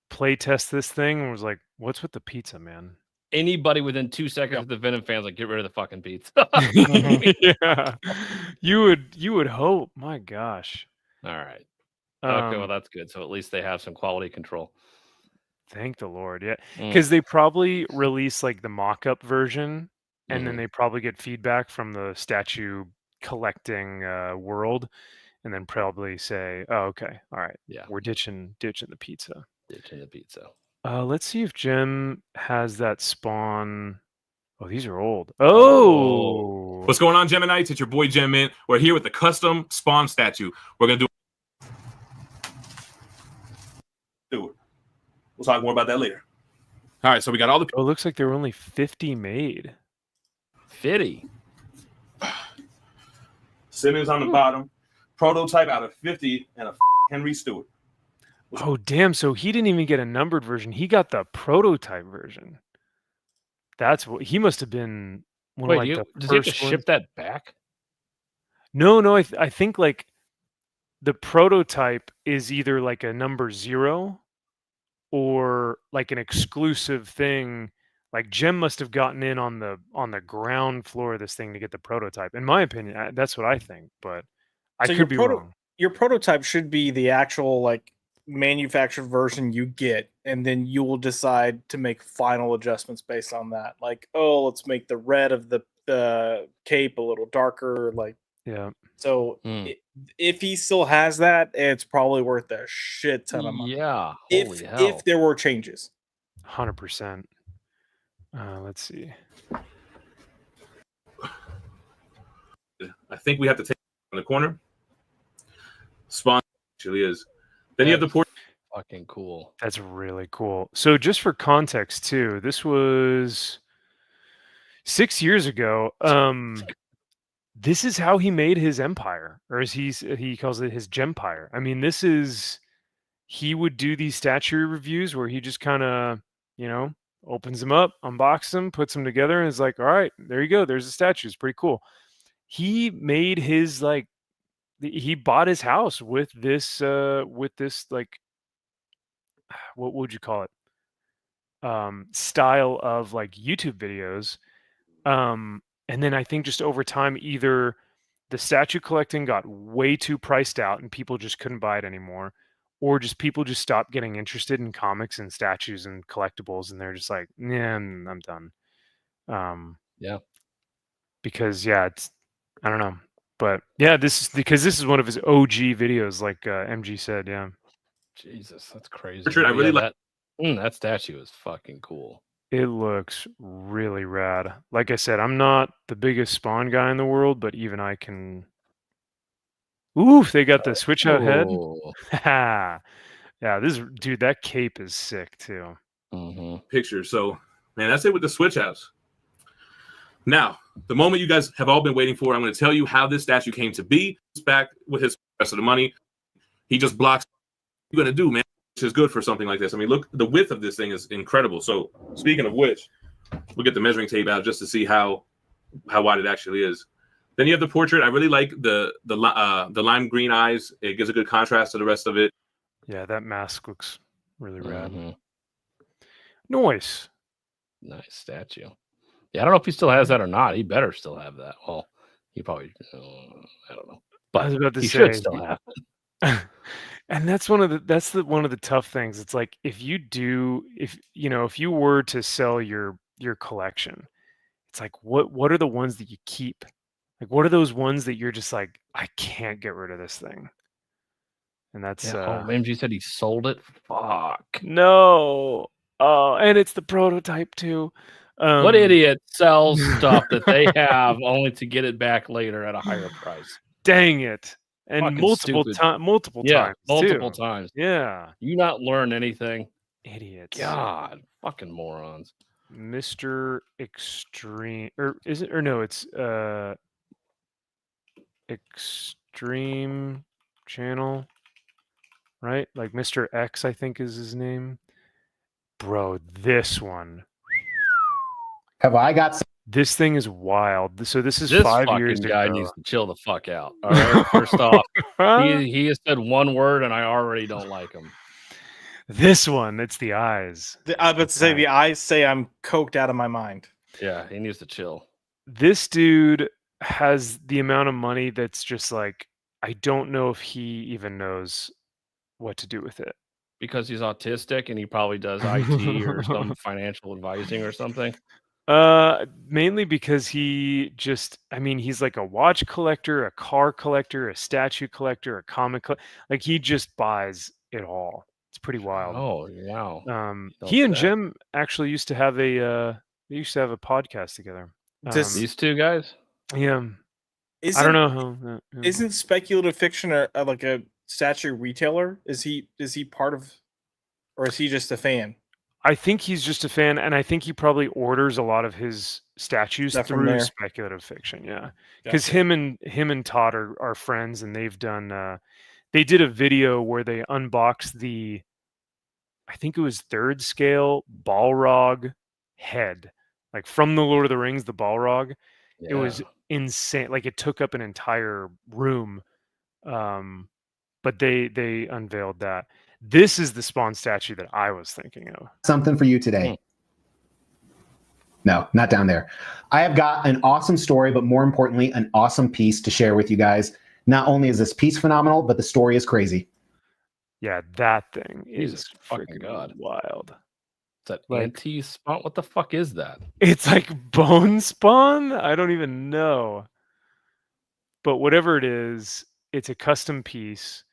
play test this thing and was like, what's with the pizza, man? Anybody within 2 seconds of the Venom fans, like, get rid of the fucking pizza. Yeah. You would hope. My gosh. All right. Okay, well, Um, that's good. So at least they have some quality control. Thank the Lord. Yeah. Mm. Because they probably release like the mock-up version, and then Mhm. they probably get feedback from the statue collecting world, and then probably say, oh, okay, all right, Yeah. we're ditching the pizza. Ditching the pizza. Let's see if Jim has that spawn. Oh, these are old. Oh, What's going on, Geminites? It's your boy Gem Mint. We're here with the custom spawn statue. We're gonna do it. We'll talk more about that later. All right, so we got all the Oh, it looks like there were only 50 made. Fitty. Simmons on the bottom. Prototype out of 50 and a Henry Stewart. Oh, damn. So he didn't even get a numbered version. He got the prototype version. That's what he must have been one Wait, of like the does he have to first ship ones. that back? No, I think like the prototype is either like a number 0 or like an exclusive thing. Like Jim must have gotten in on the ground floor of this thing to get the prototype. In my opinion, that's what I think, but I So could be wrong. your prototype should be the actual like manufactured version you get, and then you will decide to make final adjustments based on that. Like, oh, let's make the red of the cape a little darker. Like, Yeah. so if he still has that, it's probably worth a shit ton of money. Yeah. Holy hell. If there were changes. 100%. Let's see. I think we have to take on the corner. Spawn actually is. Then you have the port. Fucking cool. That's really cool. So just for context too, this was 6 years ago. This is how he made his empire, or as he calls it, his Gempire. I mean, he would do these statue reviews where he just kind of, opens them up, unboxes them, puts them together, and is like, all right, there you go. There's the statue. It's pretty cool. He made his he bought his house with this like, what would you call it? Style of like YouTube videos. And then I think just over time, either the statue collecting got way too priced out and people just couldn't buy it anymore, or just people just stopped getting interested in comics and statues and collectibles, and they're just like, yeah, I'm done. Yeah. Because I don't know, but yeah, this is one of his OG videos, like MG said. Yeah. Jesus, that's crazy. Richard, I really like that statue is fucking cool. It looks really rad. Like I said, I'm not the biggest Spawn guy in the world, but even I can. Oof, they got the switch out head. Yeah, that cape is sick too. Picture. So, man, that's it with the switch outs. Now, the moment you guys have all been waiting for, I'm going to tell you how this statue came to be. It's back with his rest of the money. He just blocks. What you're going to do, man, which is good for something like this. I mean, look, the width of this thing is incredible. So, speaking of which, we'll get the measuring tape out just to see how wide it actually is. Then you have the portrait. I really like the lime green eyes. It gives a good contrast to the rest of it. Yeah, that mask looks really rad. Nice statue. Yeah, I don't know if he still has that or not. He better still have that. Well, he probably, I don't know. But I was about to he say, should still have it. And that's one of the tough things. It's like if you were to sell your collection, it's like what are the ones that you keep? Like what are those ones that you're just like, I can't get rid of this thing? And that's MG said he sold it. Fuck. No. Oh, and it's the prototype too. What idiot sells stuff that they have only to get it back later at a higher price? Dang it. And Fucking multiple stupid. times. Multiple too. times. Yeah. You not learn anything? Idiots. God, fucking morons. Mr. Extreme, or is it? Or no, it's Extreme Channel, right? Like Mr. X, I think is his name. Bro, this one. Have I got some? This thing is wild. So this is This 5 fucking years guy ago. needs to chill the fuck out. All right. First off, he has said one word, and I already don't like him. This one, it's the eyes. I was about to say the eyes say I'm coked out of my mind. Yeah, he needs to chill. This dude has the amount of money that's just like, I don't know if he even knows what to do with it. Because he's autistic and he probably does IT or some financial advising or something. Mainly because he's like a watch collector, a car collector, a statue collector, a comic like he just buys it all. It's pretty wild. Oh, wow. He and Jim actually used to have a podcast together. These two guys? Yeah. I don't know how. Isn't speculative fiction like a statue retailer? Is he part of, or is he just a fan? I think he's just a fan, and I think he probably orders a lot of his statues through speculative fiction. Yeah, because him and Todd are friends, and they've done. They did a video where they unboxed I think it was 3rd scale Balrog head, like from the Lord of the Rings, the Balrog. Yeah. It was insane. Like it took up an entire room. But they unveiled that. This is the Spawn statue that I was thinking of. Something for you today. No, not down there. I have got an awesome story, but more importantly, an awesome piece to share with you guys. Not only is this piece phenomenal, but the story is crazy. Yeah, that thing Jesus is fucking freaking God. wild. Is that Like- anti-spawn? What the fuck is that? It's like bone spawn. I don't even know. But whatever it is, it's a custom piece.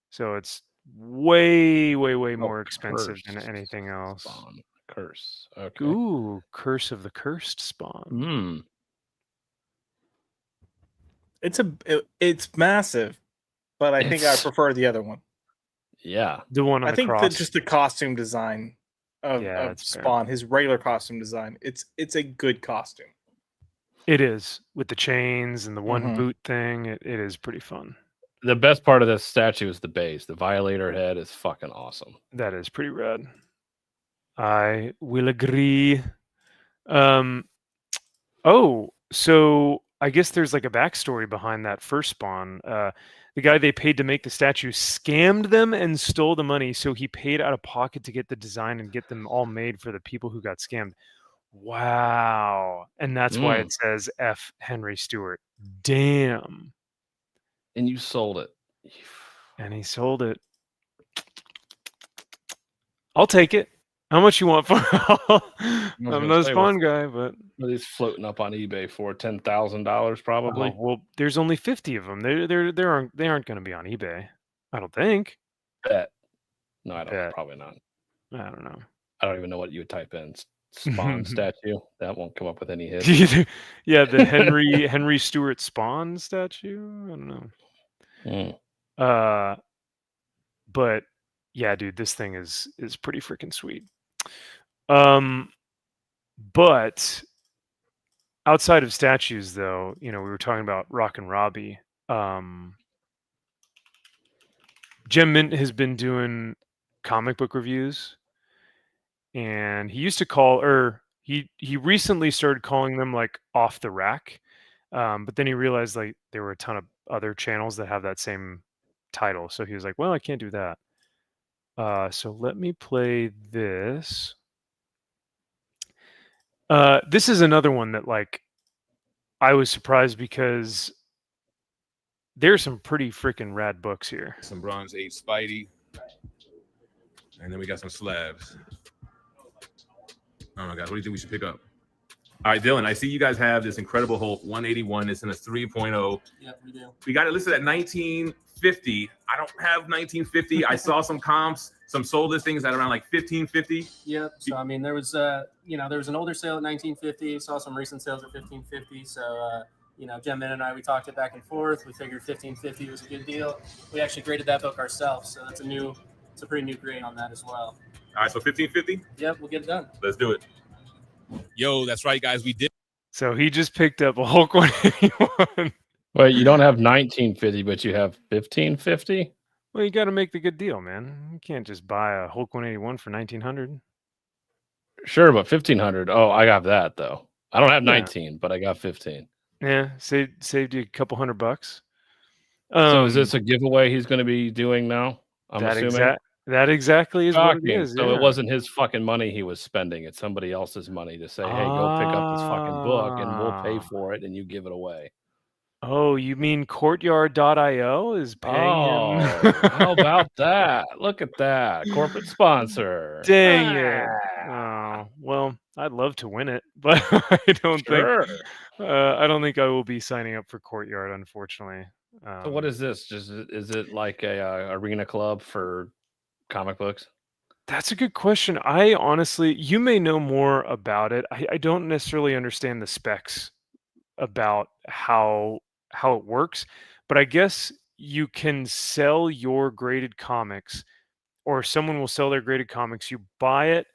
So it's way more expensive than Cursed anything else. Spawn. Curse. Okay. Ooh, Curse of the Cursed spawn. Hmm. It's massive, but I think I It's- prefer the other one. Yeah. The one on I the think cross. that just the costume design of that's fair. Spawn, his regular costume design, it's a good costume. It is, with the chains and the one Mhm. boot thing. It is pretty fun. The best part of this statue is the base. The Violator head is fucking awesome. That is pretty rad. I will agree. Oh, so I guess there's like a backstory behind that first spawn. The guy they paid to make the statue scammed them and stole the money, so he paid out of pocket to get the design and get them all made for the people who got scammed. Wow. And that's why it says F. Henry Stewart. Damn. And you sold it. And he sold it. I'll take it. How much you want for it? I'm gonna not a say, spawn guy, but He's floating up on eBay for $10,000 probably. well, there's only 50 of them. They aren't going to be on eBay. I don't think. Bet. No, I don't. Bet. Probably not. I don't know. I don't even know what you would type in. Spawn statue. That won't come up with any hits. Yeah, the Henry Stewart Spawn statue. I don't know. But yeah, dude, this thing is pretty freaking sweet. But outside of statues, though, we were talking about Rock and Robbie. Gem Mint has been doing comic book reviews, and he used to call, or he recently started calling them like off the rack, but then he realized like there were a ton of other channels that have that same title, so he was like, well, I can't do that. So let me play this. This is another one that like I was surprised because there's some pretty freaking rad books here. Some Bronze Age Spidey. And then we got some slabs. Oh my God, what do you think we should pick up? All right, Dylan, I see you guys have this Incredible Hulk 181. It's in a 3.0. Yep, we do. We got it listed at 1950. I don't have 1950. I saw some comps, some sold listings at around like 1550. Yep. So I mean, there was there was an older sale at 1950. Saw some recent sales at 1550. So Jem and I, we talked it back and forth. We figured 1550 was a good deal. We actually graded that book ourselves, so it's a pretty new grade on that as well. All right, so 1550. Yep, we'll get it done. Let's do it. Yo, that's right, guys. We did. So he just picked up a Hulk 181. Wait, you don't have 1950, but you have 1550? Well, you got to make the good deal, man. You can't just buy a Hulk 181 for 1900. Sure, but 1500. Oh, I got that though. I don't have Yeah. 19, but I got 15. Yeah, saved you a couple $100. So is this a giveaway he's going to be doing now? I'm assuming. That exactly is what it Shocking. is. So yeah. it wasn't his fucking money he was spending. It's somebody else's money to say, hey, go pick up this fucking book and we'll pay for it and you give it away. Oh, you mean Courtyard.io is paying him? How about that? Look at that. Corporate sponsor. Dang it. Oh, well, I'd love to win it, but I don't think I will be signing up for Courtyard, unfortunately. So what is this? Is it like a arena club for comic books? That's a good question. I honestly, you may know more about it. I don't necessarily understand the specs about how it works, but I guess you can sell your graded comics, or someone will sell their graded comics. You buy it,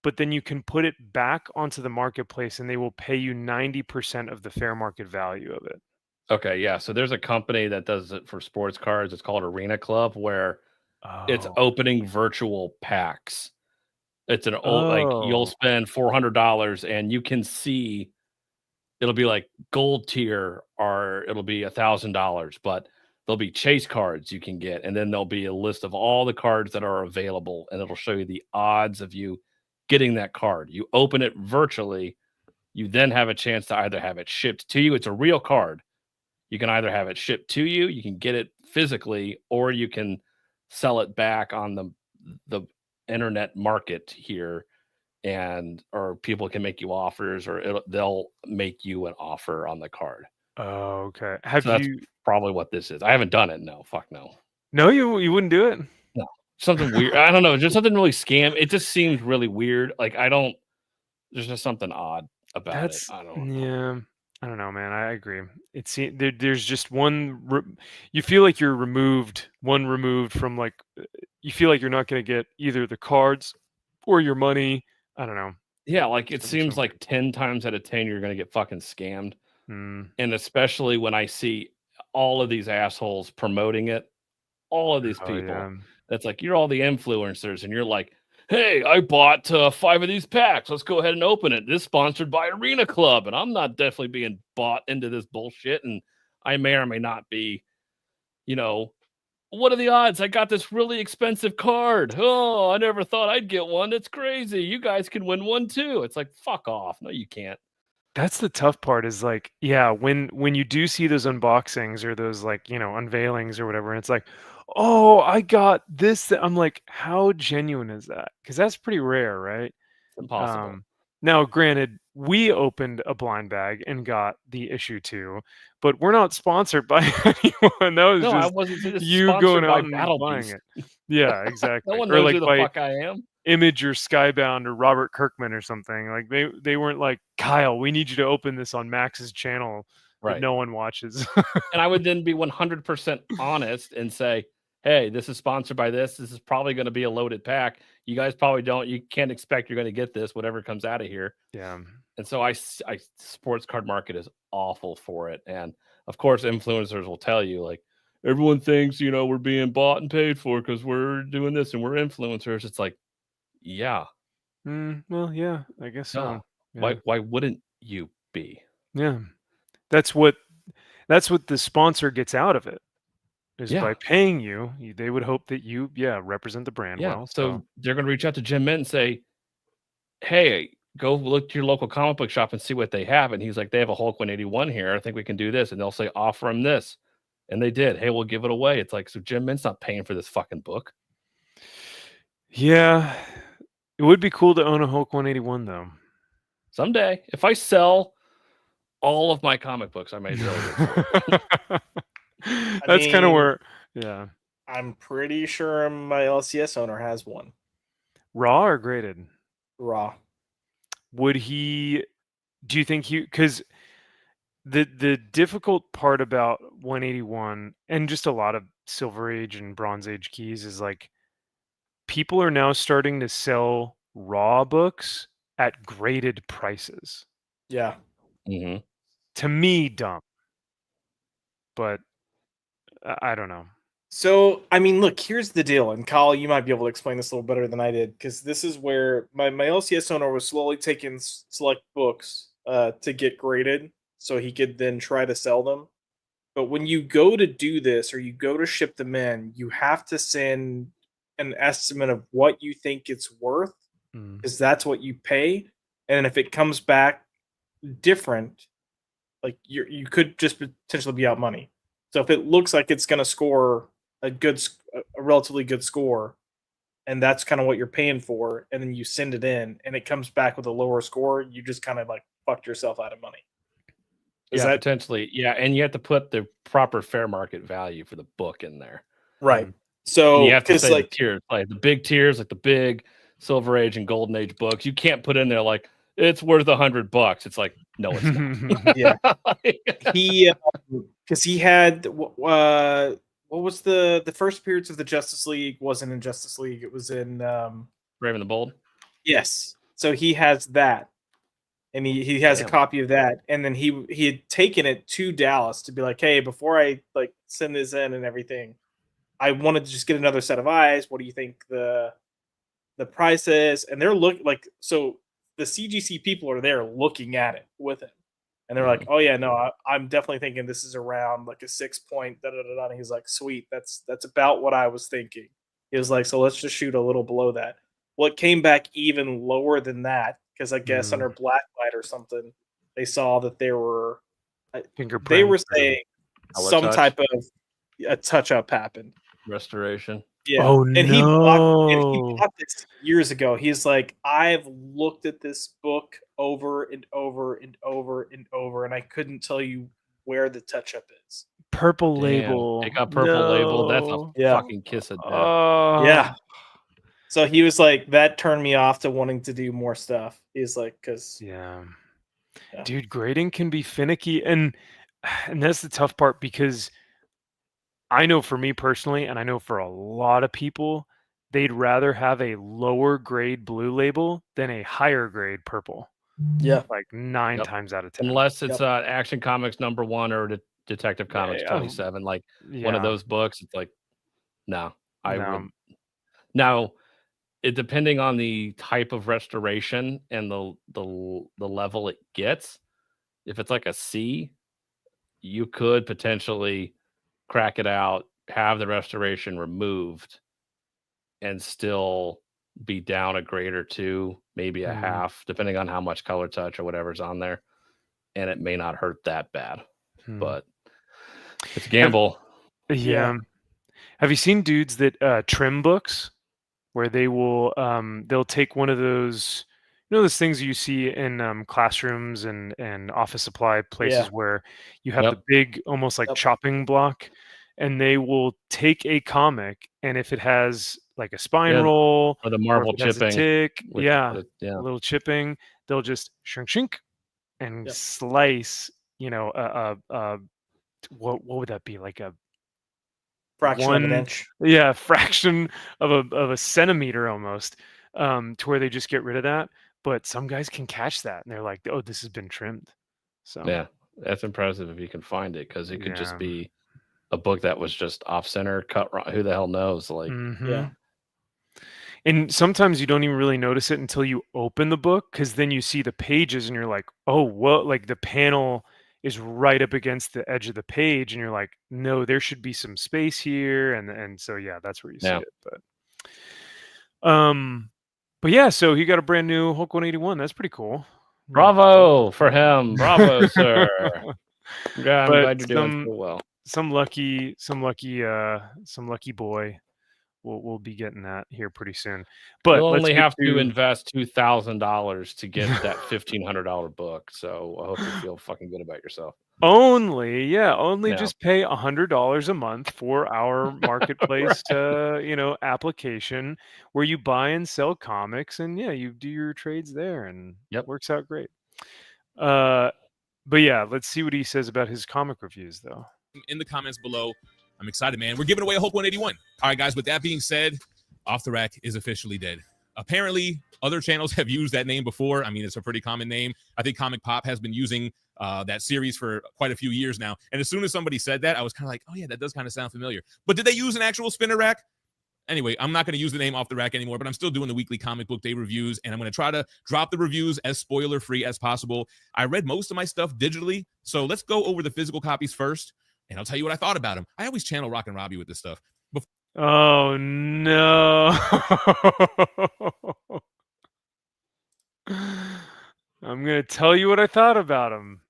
but then you can put it back onto the marketplace and they will pay you 90% of the fair market value of it. Okay, yeah. So there's a company that does it for sports cards. It's called Arena Club, where it's opening virtual packs. It's an old like you'll spend $400 and you can see it'll be like gold tier or it'll be $1,000, but there'll be chase cards you can get, and then there'll be a list of all the cards that are available, and it'll show you the odds of you getting that card. You open it virtually, you then have a chance to either have it shipped to you. It's a real card. You can either have it shipped to you, you can get it physically, or you can sell it back on the internet market here, or people can make you offers, or they'll make you an offer on the card. Oh, okay. Have So that's you? probably what this is. I haven't done it. No, fuck no. No, you wouldn't do it. No, something weird. I don't know. Just something really scam. It just seems really weird. Like there's just something odd about it. I don't know. Yeah. I don't know, man. I agree. There's just you feel like you're removed from like you feel like you're not going to get either the cards or your money. I don't know. Yeah, like it seems like 10 times out of 10 you're going to get fucking scammed. And especially when I see all of these assholes promoting it, all of these people. That's like, you're all the influencers and you're like, hey, I bought 5 of these packs. Let's go ahead and open it. This is sponsored by Arena Club, and I'm not definitely being bought into this bullshit. And I may or may not be, what are the odds? I got this really expensive card. Oh, I never thought I'd get one. That's crazy. You guys can win one too. It's like, fuck off. No, you can't. That's the tough part is like, yeah, when you do see those unboxings or those like, unveilings or whatever, and it's like, oh, I got this. I'm like, how genuine is that? Because that's pretty rare, right? Impossible. Now, granted, we opened a blind bag and got the issue 2, but we're not sponsored by anyone. That was I just wasn't you going out and Battle buying Beast. it. Yeah, exactly. No one or knows like who the fuck I am. Image or Skybound or Robert Kirkman or something. Like they weren't like, Kyle, we need you to open this on Max's channel that no one watches. And I would then be 100% honest and say, hey, this is sponsored by this. This is probably going to be a loaded pack. You guys probably you can't expect you're going to get this, whatever comes out of here. Yeah. And so I sports card market is awful for it. And of course, influencers will tell you like, everyone thinks, we're being bought and paid for because we're doing this and we're influencers. It's like, yeah. Well, yeah, I guess so. Yeah. Why wouldn't you be? Yeah. That's what the sponsor gets out of it. Is by paying you, they would hope that you, represent the brand well. So they're going to reach out to Jim Mint and say, hey, go look to your local comic book shop and see what they have. And he's like, they have a Hulk 181 here. I think we can do this. And they'll say, offer him this. And they did. Hey, we'll give it away. It's like, so Jim Mint's not paying for this fucking book. Yeah. It would be cool to own a Hulk 181, though. Someday. If I sell all of my comic books, I may be able That's kind of where, I'm pretty sure my LCS owner has one. Raw or graded? Raw. Do you think because the difficult part about 181 and just a lot of Silver Age and Bronze Age keys is like, people are now starting to sell raw books at graded prices. Yeah. Mm-hmm. To me, dumb. But I don't know. So, I mean, look, here's the deal. And Kyle, you might be able to explain this a little better than I did, because this is where my LCS owner was slowly taking select books to get graded so he could then try to sell them. But when you go to do this or you go to ship them in, you have to send an estimate of what you think it's worth, because that's what you pay. And if it comes back different, like you could just potentially be out money. So if it looks like it's going to score a relatively good score, and that's kind of what you're paying for, and then you send it in and it comes back with a lower score, you just kind of like fucked yourself out of money. Potentially. Yeah. And you have to put the proper fair market value for the book in there. Right. So and you have to say like the tiers, like the big tiers, like the big Silver Age and Golden Age books. You can't put in there like it's worth $100. It's like, no, it's not. Yeah. Because he had what was the first appearance of the Justice League? Wasn't in Justice League. It was in Brave and the Bold. Yes. So he has that, and he has a copy of that, and then he had taken it to Dallas to be like, hey, before I like send this in and everything, I wanted to just get another set of eyes. What do you think the price is? And they're like, so the CGC people are there looking at it with him. And they're like, oh yeah, no, I'm definitely thinking this is around like a 6 point. And he's like, sweet, that's about what I was thinking. He was like, so let's just shoot a little below that. Well, it came back even lower than that, because I guess under Blacklight or something, they saw that there were they were saying some type of a touch up happened. Restoration. Yeah. Oh and he no. bought this years ago. He's like, I've looked at this book over and over and over and over, and I couldn't tell you where the touch-up is. Purple Damn, label. it got purple label. That's a No. Yeah. fucking kiss of death. Oh. Yeah. So he was like, that turned me off to wanting to do more stuff. He's like, because Yeah. Yeah. Dude, grading can be finicky, and that's the tough part, because I know for me personally, and I know for a lot of people, they'd rather have a lower grade blue label than a higher grade purple. Yeah. Like 9 Yep. times out of 10. Unless it's Action Comics #1 or Detective Comics Yeah. 27, like one Yeah. of those books. It's like, no, I No. would. Now, it depending on the type of restoration and the level it gets. If it's like a C, you could potentially crack it out, have the restoration removed, and still be down a grade or two, maybe a Mhm. half, depending on how much color touch or whatever's on there. And it may not hurt that bad, but it's a gamble. Yeah. Have you seen dudes that trim books, where they will they'll take one of those, those things you see in classrooms and office supply places, where you have Yep. the big, almost like chopping block, and they will take a comic, and if it has like a spine Yeah, roll or the or if marble it has a chipping. tick, with yeah, yeah. a little chipping, they'll just shrink and slice, what would that be, like a fraction of an inch. Yeah, fraction of a centimeter almost, to where they just get rid of that. But some guys can catch that, and they're like, "Oh, this has been trimmed." So Yeah, that's impressive if you can find it, because it could Yeah. just be a book that was just off center, cut wrong. Who the hell knows? Like, Mhm. And sometimes you don't even really notice it until you open the book, because then you see the pages and you're like, "Oh, what?" Like the panel is right up against the edge of the page, and you're like, "No, there should be some space here." And so yeah, that's where you see Yeah. it. But yeah, so he got a brand new Hulk 181. That's pretty cool. bravo for him, bravo, sir. Yeah, I'm But glad you're doing so well. some lucky boy will be getting that here pretty soon. But You'll let's only get have to to- invest $2,000 to get that $1,500 book. So I hope you feel fucking good about yourself. only Yeah. just pay $100 a month for our marketplace application, where you buy and sell comics, and you do your trades there, and it works out great. But yeah, let's see what he says about his comic reviews, though. In the comments below. I'm excited, man. We're giving away a Hulk 181. All right, guys, with that being said, Off the Rack is officially dead. Apparently, other channels have used that name before. I mean, it's a pretty common name. I think Comic Pop has been using that series for quite a few years now. And as soon as somebody said that, I was kind of like, oh, yeah, that does kind of sound familiar. But did they use an actual spinner rack? Anyway, I'm not going to use the name Off the Rack anymore, but I'm still doing the weekly comic book day reviews, and I'm going to try to drop the reviews as spoiler-free as possible. I read most of my stuff digitally, so let's go over the physical copies first, and I'll tell you what I thought about them. I always channel Rock and Robbie with this stuff. Oh, no. I'm going to tell you what I thought about him.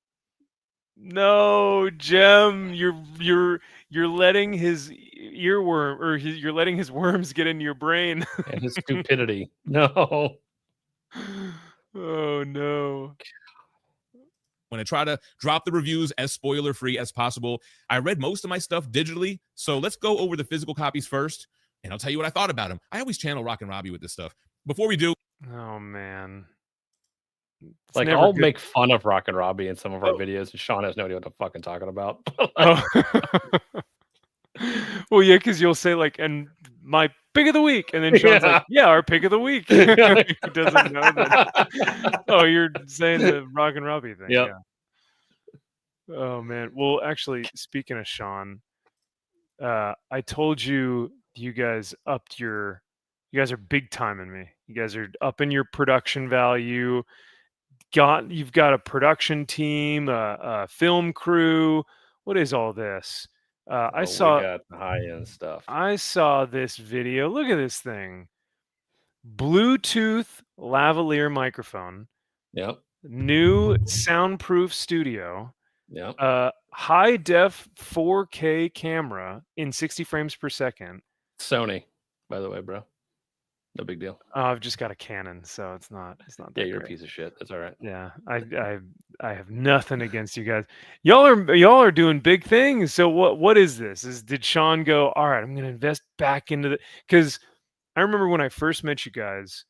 No, Jem, you're letting his earworm, or you're letting his worms get into your brain. And his stupidity. No. Oh no. I'm going to try to drop the reviews as spoiler-free as possible. I read most of my stuff digitally, so let's go over the physical copies first, and I'll tell you what I thought about them. I always channel Rock and Robbie with this stuff. Before we do... Oh, man. It's like, never I'll good. make fun of Rock and Robbie in some of our videos, and Sean has no idea what I'm fucking talking about. Oh. Well, yeah, because you'll say, like, and my pick of the week, and then Sean's like, yeah, our pick of the week. He doesn't know that. Oh, you're saying the Rock and Robbie thing. Yep. Yeah. Oh, man. Well, actually, speaking of Sean, I told you guys you guys are big timing me. You guys are upping your production value. You've got a production team, a film crew. What is all this? We got the high-end stuff. I saw this video. Look at this thing. Bluetooth lavalier microphone. Yep. New soundproof studio. Yep. High def 4K camera in 60 frames per second. Sony. by the way, bro. No big deal. I've just got a Canon, so it's not Yeah, that you're a great. piece of shit. That's all right. Yeah, I have nothing against you guys. Y'all are doing big things. So what is this? Did Sean go, all right, I'm gonna invest back into the, because I remember when I first met you guys,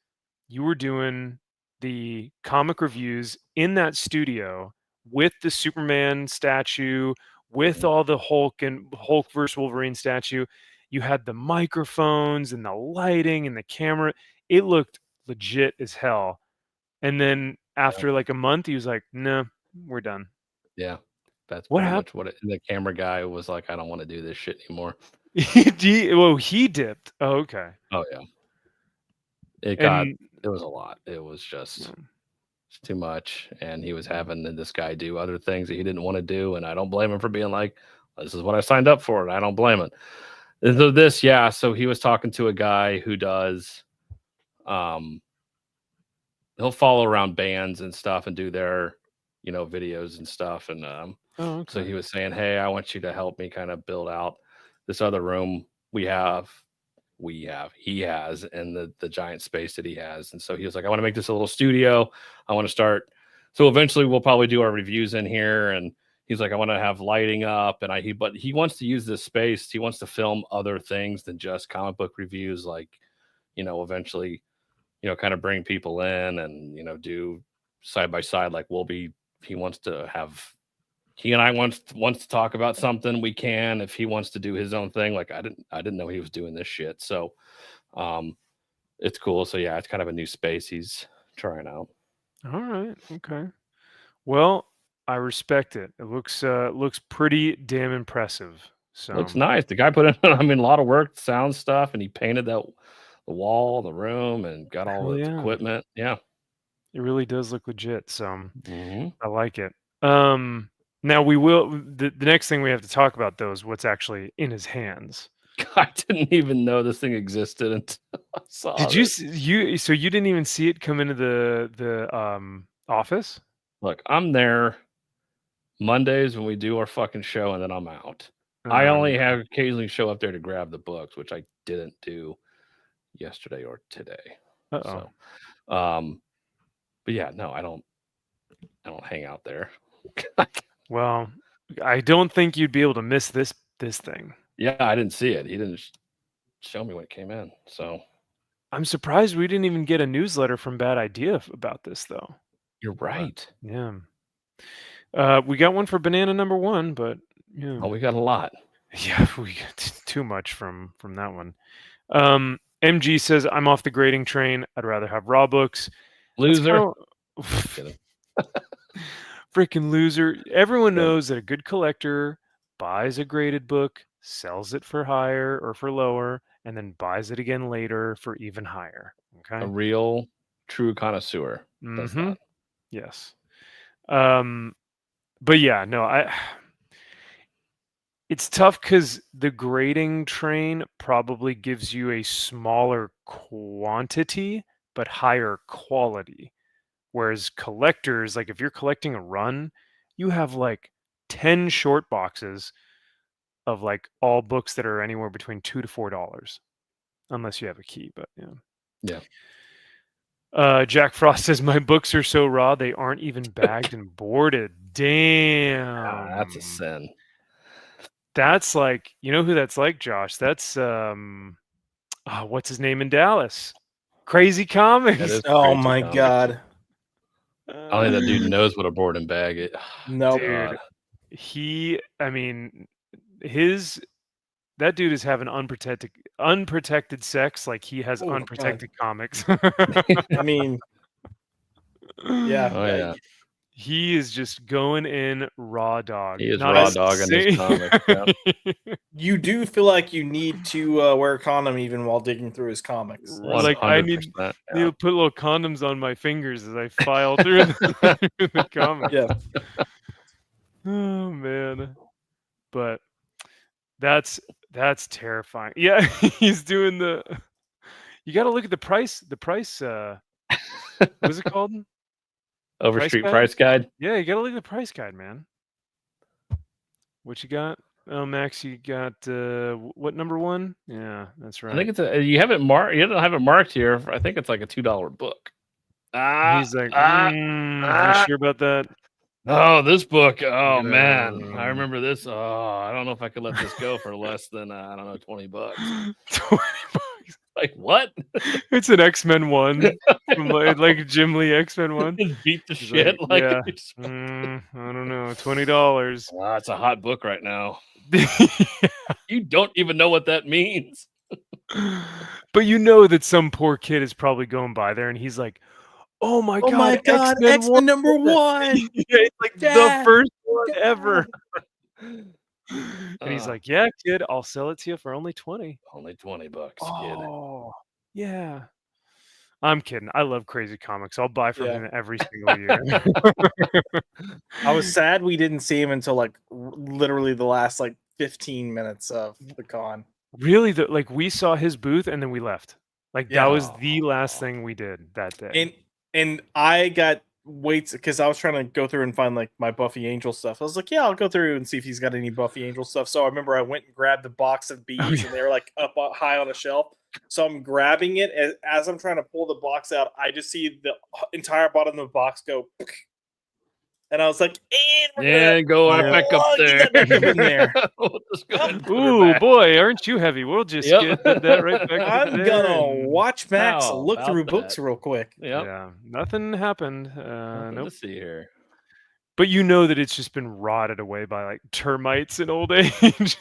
you were doing the comic reviews in that studio with the Superman statue, with all the Hulk and Hulk versus Wolverine statue. You had the microphones and the lighting and the camera. It looked legit as hell. And then after like a month, he was like, "No, we're done." Yeah, that's What pretty happened? much what it. The camera guy was like, I don't want to do this shit anymore. He dipped. Oh, okay. Oh yeah, it was a lot. It was just too much, and he was having this guy do other things that he didn't want to do, and I don't blame him for being like, this is what I signed up for, and I don't blame it. And so so he was talking to a guy who does, he'll follow around bands and stuff and do their, videos and stuff, and so he was saying, hey, I want you to help me kind of build out this other room he has in the giant space that he has. And so he was like, I want to make this a little studio. I want to start. So eventually we'll probably do our reviews in here. And he's like, I want to have lighting up. And but he wants to use this space. He wants to film other things than just comic book reviews. Like, eventually, kind of bring people in and, do side by side. Like he wants to have, he and I wants to talk about something, we can. If he wants to do his own thing, like I didn't know he was doing this shit. So it's cool. So yeah, it's kind of a new space he's trying out. All right. Okay. Well, I respect it. It looks pretty damn impressive. So looks nice. The guy put in a lot of work, sound stuff, and he painted the wall, the room, and got all the equipment. Yeah. It really does look legit. So I like it. Now we will. The next thing we have to talk about, though, is what's actually in his hands. I didn't even know this thing existed until I saw it. So you didn't even see it come into the office? Look, I'm there Mondays when we do our fucking show, and then I'm out. I only have occasionally show up there to grab the books, which I didn't do yesterday or today. So, but yeah, no, I don't hang out there. Well, I don't think you'd be able to miss this thing. Yeah, I didn't see it. He didn't show me when it came in. So I'm surprised we didn't even get a newsletter from Bad Idea about this, though. You're right. Yeah. We got one for Banana number 1, but yeah. Oh, we got a lot. Yeah, we got too much from that one. MG says, I'm off the grading train. I'd rather have raw books. Loser. Freaking loser. Everyone knows that a good collector buys a graded book, sells it for higher or for lower, and then buys it again later for even higher. Okay. A real true connoisseur does that. Yes. But yeah, no, it's tough because the grading train probably gives you a smaller quantity but higher quality. Whereas collectors, like if you're collecting a run, you have like 10 short boxes of like all books that are anywhere between $2 to $4, unless you have a key. But yeah. Jack Frost says, my books are so raw they aren't even bagged and boarded. Damn. That's a sin. That's like, you know who that's like, Josh? That's what's his name in Dallas? Crazy Comics. Oh my God. I think that dude knows what a board and bag is. No, dude. That dude is having unprotected sex like he has unprotected comics. I mean, yeah. Oh, yeah. He is just going in raw dog. He is raw dog in his comics. Yeah. You do feel like you need to wear a condom even while digging through his comics. Like I need to put little condoms on my fingers as I file through the comics. Yeah. Oh man. But that's terrifying. Yeah, he's doing the. You got to look at the price. The price. What is it called? Overstreet price guide. Yeah, you got to look at the price guide, man. What you got? Oh, Max, you got what number 1? Yeah, that's right. I think it's you have it marked. You don't have it marked here. I think it's like a $2 book. He's like, you sure about that? Oh, this book. Oh at, man, I remember this. Oh, I don't know if I could let this go for less than I don't know, $20. 20 bucks. Like what? It's an X-Men 1 from like Jim Lee X-Men 1. Just beat the He's shit. Like, yeah. I don't know, $20. Wow, it's a hot book right now. You don't even know what that means. But you know that some poor kid is probably going by there and he's like, oh my god, X-Men number 1. Yeah, it's like the first one ever. And he's like, yeah, kid, I'll sell it to you for only 20. Only $20, kid. Oh, yeah. I'm kidding. I love Crazy Comics. I'll buy from him every single year. I was sad we didn't see him until like literally the last like 15 minutes of the con. Really, like we saw his booth and then we left. Like that was the last thing we did that day. And I got waits because I was trying to go through and find like my Buffy Angel stuff. I was like, yeah, I'll go through and see if he's got any Buffy Angel stuff. So I remember I went and grabbed the box of beads and they were like up high on a shelf. So I'm grabbing it as I'm trying to pull the box out. I just see the entire bottom of the box go. And I was like, go back up there. Ooh, boy, aren't you heavy? We'll just get that right back. I'm gonna watch Max look through books real quick. Yeah, nothing happened. Nope. To see here. But you know that it's just been rotted away by like termites in old age.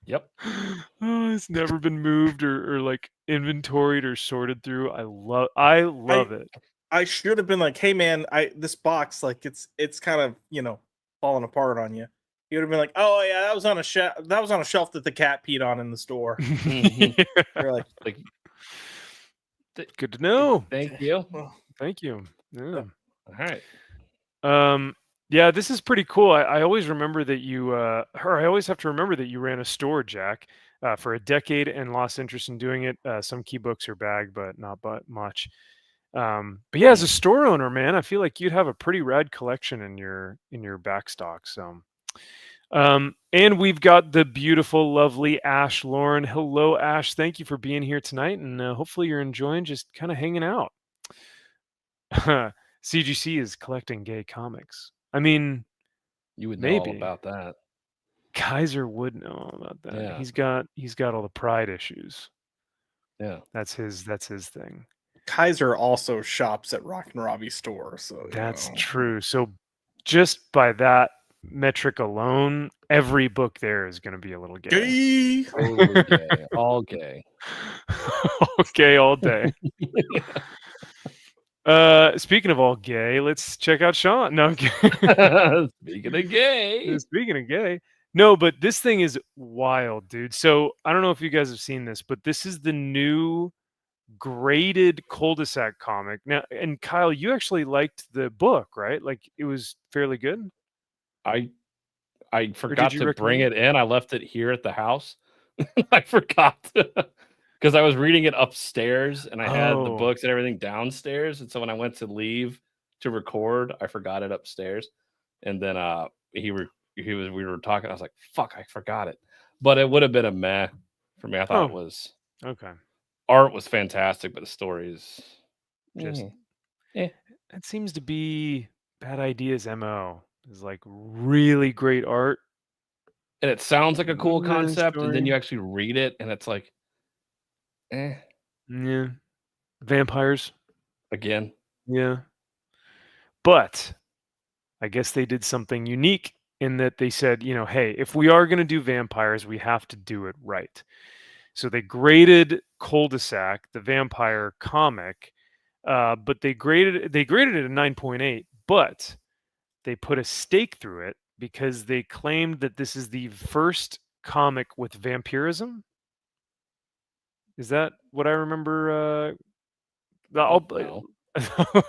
Yep. Oh, it's never been moved or like inventoried or sorted through. I love it. I should have been like, hey man, this box, like it's kind of, falling apart on you. He would have been like, oh yeah, that was on a shelf that the cat peed on in the store. You're like, good to know. Thank you. Thank you. Yeah. All right. Yeah, this is pretty cool. I always remember that you I always have to remember that you ran a store, Jack, for a decade and lost interest in doing it. Some key books are bagged, but not much. But yeah, as a store owner, man, I feel like you'd have a pretty rad collection in your back stock. So, and we've got the beautiful, lovely Ash Lauren. Hello, Ash. Thank you for being here tonight, and hopefully you're enjoying just kind of hanging out. CGC is collecting gay comics. I mean, you would know all about that. Kaiser would know all about that. Yeah. He's got all the Pride issues. Yeah, that's his thing. Kaiser also shops at Rock and Robbie store, so that's true. So just by that metric alone, every book there is going to be a little gay. Totally gay. All gay. Okay, all day. Speaking of all gay, let's check out Sean. No, Speaking of gay. No, but this thing is wild, dude. So I don't know if you guys have seen this, but this is the new graded cul-de-sac comic. Now, and Kyle, you actually liked the book, right? Like it was fairly good. I forgot to bring it in. I left it here at the house. I forgot because I was reading it upstairs and I had the books and everything downstairs. And so when I went to leave to record, I forgot it upstairs. And then we were talking. I was like, fuck, I forgot it. But it would have been a meh for me. I thought it was okay. Art was fantastic, but the story is just it seems to be Bad Ideas MO. Is like really great art. And it sounds like a cool concept, and then you actually read it, and it's like, Yeah. Vampires. Again. Yeah. But I guess they did something unique in that they said, hey, if we are going to do vampires, we have to do it right. So they graded Cul-de-sac, the vampire comic, but they graded it a 9.8, but they put a stake through it because they claimed that this is the first comic with vampirism. Is that what I remember?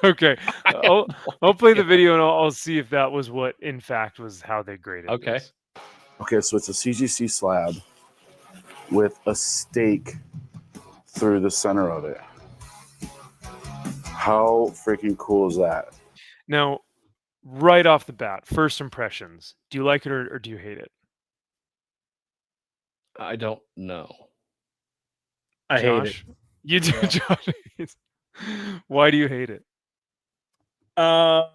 Okay. I'll play the video and I'll see if that was what, in fact, was how they graded. Okay. This. Okay, so it's a CGC slab with a stake through the center of it. How freaking cool is that? Now, right off the bat, first impressions. Do you like it or do you hate it? I don't know. I hate it. Josh? You do, Josh. Why do you hate it? I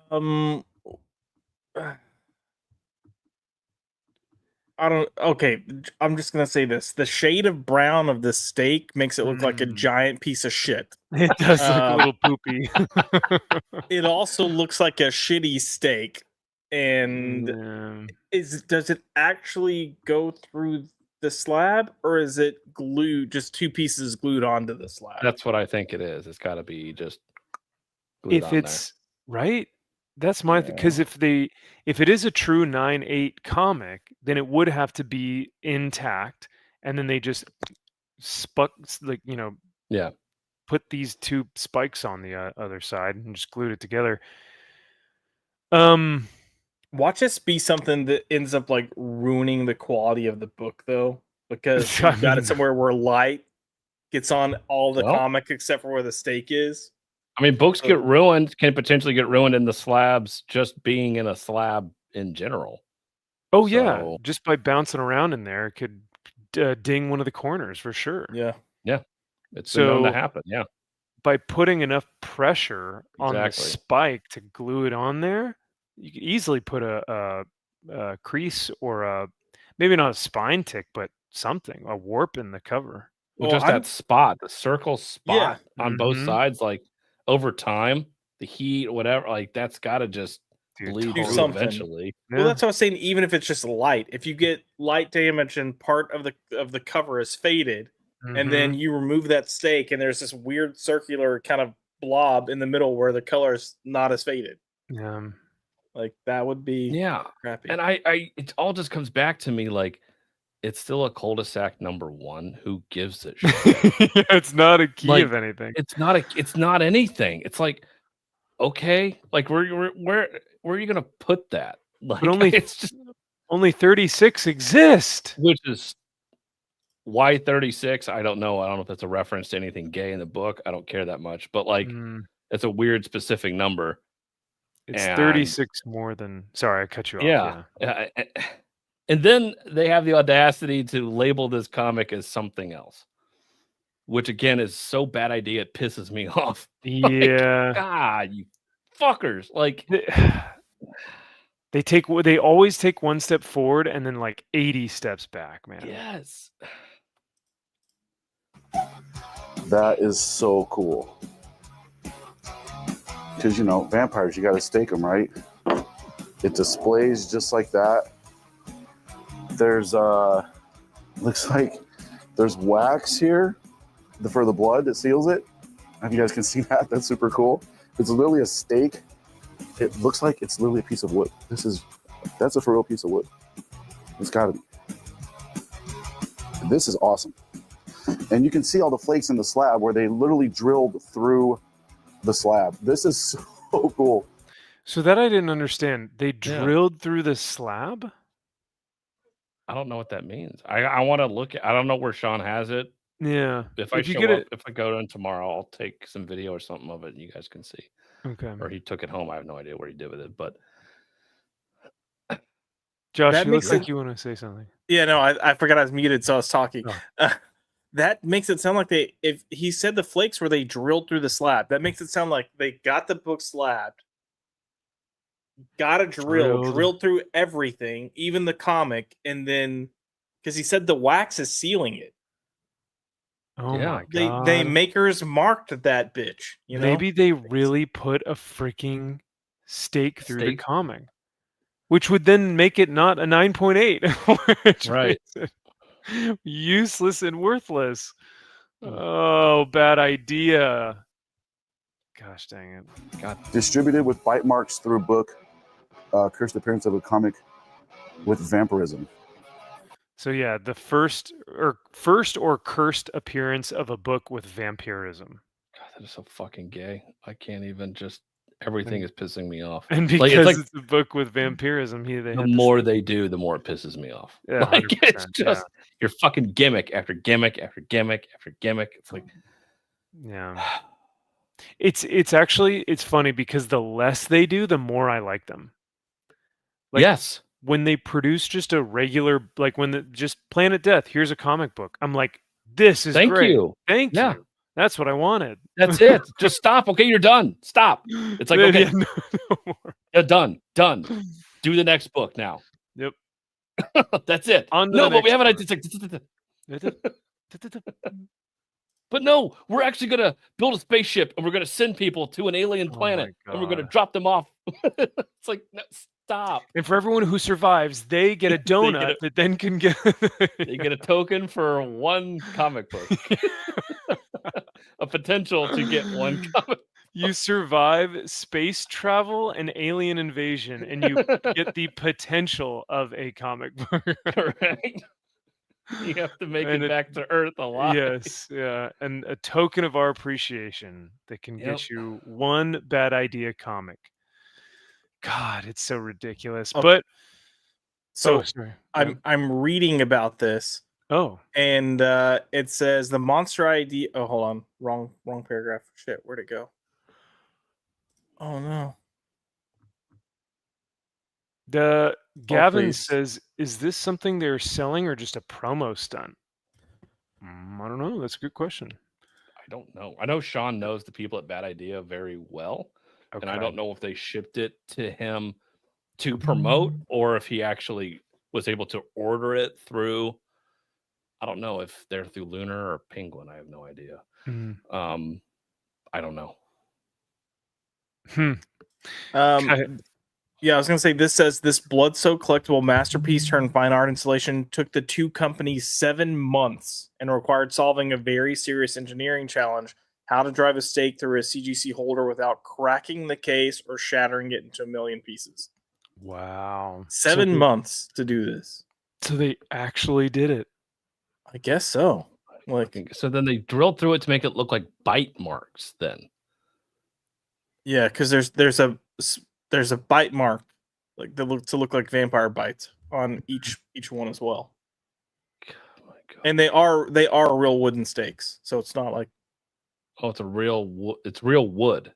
don't. Okay, I'm just gonna say this: the shade of brown of the steak makes it look like a giant piece of shit. It does look a little poopy. It also looks like a shitty steak. And does it actually go through the slab, or is it glued, just two pieces glued onto the slab? That's what I think it is. It's got to be just glued If on it's right, that's my because if it is a true 9/8 comic, then it would have to be intact, and then they just Yeah. put these two spikes on the other side and just glued it together. Watch this be something that ends up like ruining the quality of the book, though, because you got it somewhere where light gets on all the comic except for where the steak is. I mean, books get ruined, can potentially get ruined in the slabs just being in a slab in general. Oh, yeah. Just by bouncing around in there, it could ding one of the corners for sure. Yeah. Yeah. It's known to happen. Yeah. By putting enough pressure on the spike to glue it on there, you could easily put a crease or maybe not a spine tick, but something, a warp in the cover. Well, just that spot, the circle spot on both sides, like over time, the heat, whatever, like that's got to just bleed through eventually. Well, that's what I was saying. Even if it's just light, if you get light damage and part of the cover is faded, and then you remove that steak, and there's this weird circular kind of blob in the middle where the color is not as faded. Yeah. Like that would be crappy. And it all just comes back to me like it's still a cul-de-sac #1. Who gives a shit? It's not a key of anything. It's not anything. It's like, okay, like where are you gonna put that? Like but only 36 exist. Which is why 36? I don't know. I don't know if that's a reference to anything gay in the book. I don't care that much, but like it's a weird specific number. It's 36 more than. Sorry, I cut you off. Yeah. And then they have the audacity to label this comic as something else, which again is so bad idea. It pisses me off. Yeah. Like, God, you fuckers! Like they always take one step forward and then like 80 steps back, man. Yes. That is so cool. Because, vampires, you got to stake them, right? It displays just like that. There's, looks like there's wax here for the blood that seals it. If you guys can see that, that's super cool. It's literally a stake. It looks like it's literally a piece of wood. That's a for real piece of wood. It's got to be. This is awesome. And you can see all the flakes in the slab where they literally drilled through the slab. This is so cool. So that I didn't understand. They drilled through the slab? I don't know what that means. I want to look at. I don't know where Sean has it. Yeah. If I go to him tomorrow, I'll take some video or something of it, and you guys can see. Okay. Or he took it home. I have no idea what he did with it, but. Josh, you look like you want to say something. Yeah, no, I forgot I was muted, so I was talking. That makes it sound like if he said the flakes where they drilled through the slab, that makes it sound like they got the book slabbed, got a drilled through everything, even the comic, and then because he said the wax is sealing it. Oh my God. They makers marked that bitch. Maybe they really put a freaking stake through the comic, which would then make it not a 9.8. Right. Useless and worthless. Oh, bad idea. Gosh dang it. God. Distributed with bite marks through book. Cursed appearance of a comic with vampirism. So yeah, the first or cursed appearance of a book with vampirism. God, that is so fucking gay. I can't even just. Everything is pissing me off. And because it's a book with vampirism, the more they do, the more it pisses me off. Yeah, like it's just your fucking gimmick after gimmick after gimmick after gimmick. It's like, yeah. It's funny because the less they do, the more I like them. Like, yes. when they produce just a regular, like when the just Planet Death, here's a comic book. I'm like, this is Thank great. you. Thank Yeah. you. That's what I wanted. That's it. Just stop. Okay, you're done. Stop. It's like, okay, Yeah, no more. you're done. Done. Do the next book now. Yep. That's it. On to No, the but we next haven't. It's like, but no, we're actually gonna build a spaceship and we're gonna send people to an alien Oh my planet and we're gonna God. drop them off. It's like, no, stop. And for everyone who survives, they get a donut that then can get They get a token for one comic book. A potential to get one comic. You survive space travel and alien invasion, and you get the potential of a comic book. Correct. You have to make And it back to Earth alive. Yes, yeah, and a token of our appreciation that can Yep. get you one bad idea comic. God, it's so ridiculous. Oh, But So sorry. I'm reading about this, Oh, and it says the monster ID. Oh, hold on, wrong paragraph. Shit, where'd it go? Oh no. the Gavin please. says, "Is this something they're selling or just a promo stunt?" I don't know. That's a good question. I don't know. I know Sean knows the people at Bad Idea very well. And I don't know if they shipped it to him to promote or if he actually was able to order it through. I don't know if they're through Lunar or Penguin. I have no idea. Mm. I don't know. Yeah, I was gonna say this says this blood-soaked collectible masterpiece turned fine art installation took the two companies 7 months and required solving a very serious engineering challenge: how to drive a stake through a CGC holder without cracking the case or shattering it into a million pieces. Wow. 7 months to do this. So they actually did it. I guess so. Like, So then they drilled through it to make it look like bite marks then. yeah, because there's a bite mark like that look like vampire bites on each one as well. Oh my God. And they are real wooden stakes, so it's not like, Oh, it's a real it's real wood.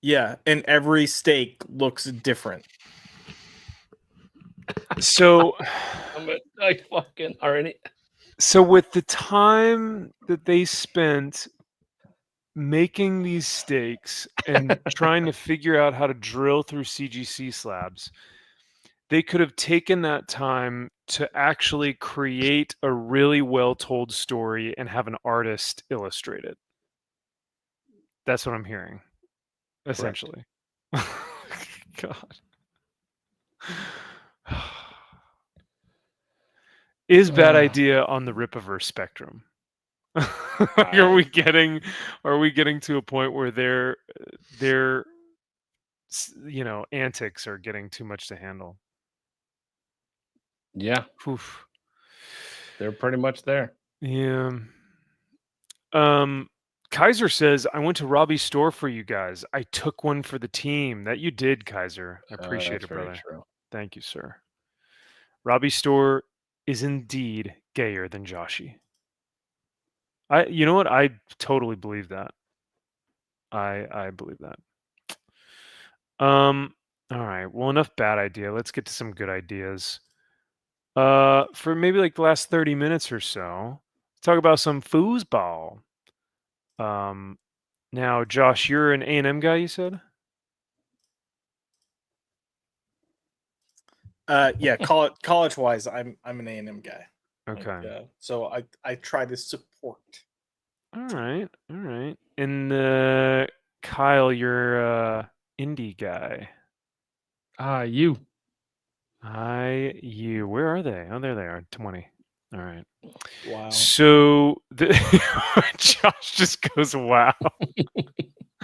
yeah, and every stake looks different. So I fucking already. So with the time that they spent making these stakes and trying to figure out how to drill through CGC slabs, they could have taken that time to actually create a really well-told story and have an artist illustrate it. That's what I'm hearing, essentially. God. Is Bad Idea on the Rippaverse spectrum? Are we getting to a point where their antics are getting too much to handle? Yeah. Oof. They're pretty much there. Yeah. Kaiser says, I went to Robbie's store for you guys. I took one for the team. That you did, Kaiser. I appreciate it, brother. True. Thank you, sir. Robbie's store is indeed gayer than Joshy. You know what? I totally believe that. I believe that. All right. Well, enough bad idea. Let's get to some good ideas. For maybe like the last 30 minutes or so, talk about some foosball. Now, Josh, you're an A&M guy, you said? Yeah, college wise, I'm an A&M guy. Okay. So I try to support. All right. And Kyle, you're indie guy. You. You. Where are they? Oh, there they are. 20. All right. Wow. So Josh just goes, wow.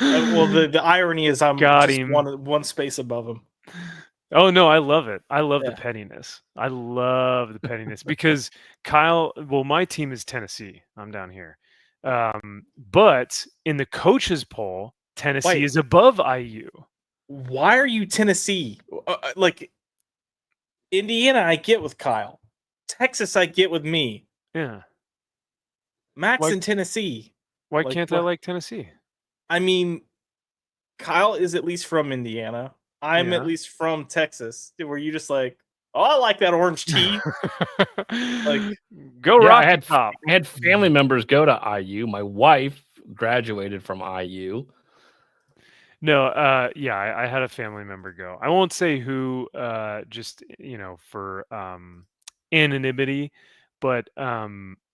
Well, the irony is I'm Got just him. one space above him. Oh no, I love it. I love Yeah. the pettiness. I love the pettiness because Kyle, well, my team is Tennessee. I'm down here. But in the coaches poll, Tennessee is above IU. Why are you Tennessee? Like Indiana, I get with Kyle. Texas, I get with me. Yeah. Max in Tennessee. Why can't I like Tennessee? I mean, Kyle is at least from Indiana. I'm Yeah. at least from Texas. Were you just like, Oh, I like that orange tea. Like, go Yeah, Rocky Top. I had family members go to IU. My wife graduated from IU. No, yeah, I had a family member go. I won't say who, just for anonymity, but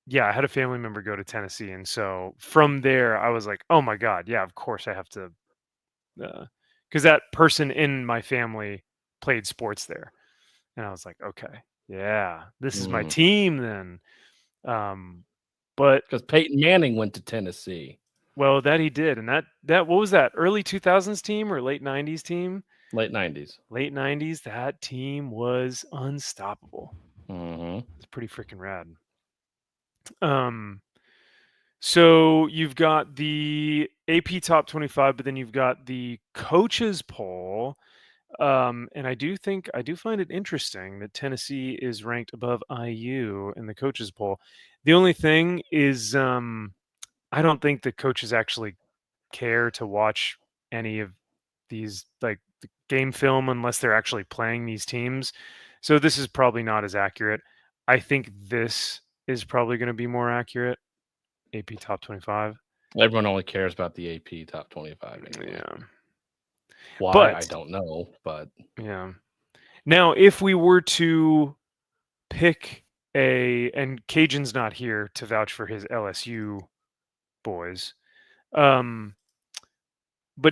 yeah, I had a family member go to Tennessee, and so from there, I was like, oh my god, yeah, of course I have to, because that person in my family played sports there, and I was like, okay, yeah, this is my team then. But Because Peyton Manning went to Tennessee. well, that he did, and that what was that, early 2000s team or late 90s team? Late 90s. Late 90s, that team was unstoppable. Mm-hmm. It's pretty freaking rad. So you've got the AP top 25, but then you've got the coaches poll. And I do find it interesting that Tennessee is ranked above IU in the coaches poll. The only thing is, I don't think the coaches actually care to watch any of these, like, the game film, unless they're actually playing these teams. So this is probably not as accurate. I think this is probably going to be more accurate. AP top 25. Everyone only cares about the AP top 25. Anyway. Yeah. Why? But I don't know, but yeah. Now, if we were to pick and Cajun's not here to vouch for his LSU boys. But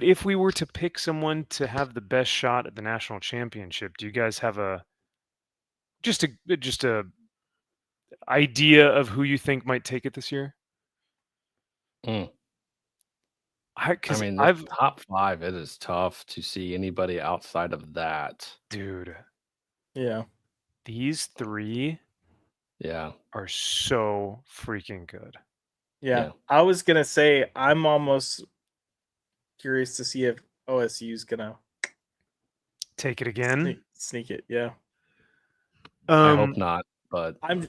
if we were to pick someone to have the best shot at the national championship, do you guys have just a idea of who you think might take it this year? I Because mean, I've top 5, it is tough to see anybody outside of that. dude, Yeah. these 3 Yeah. are so freaking good. Yeah. Yeah. I was gonna say I'm almost curious to see if OSU's gonna Take it again. sneak it. Yeah. I hope not, but I'm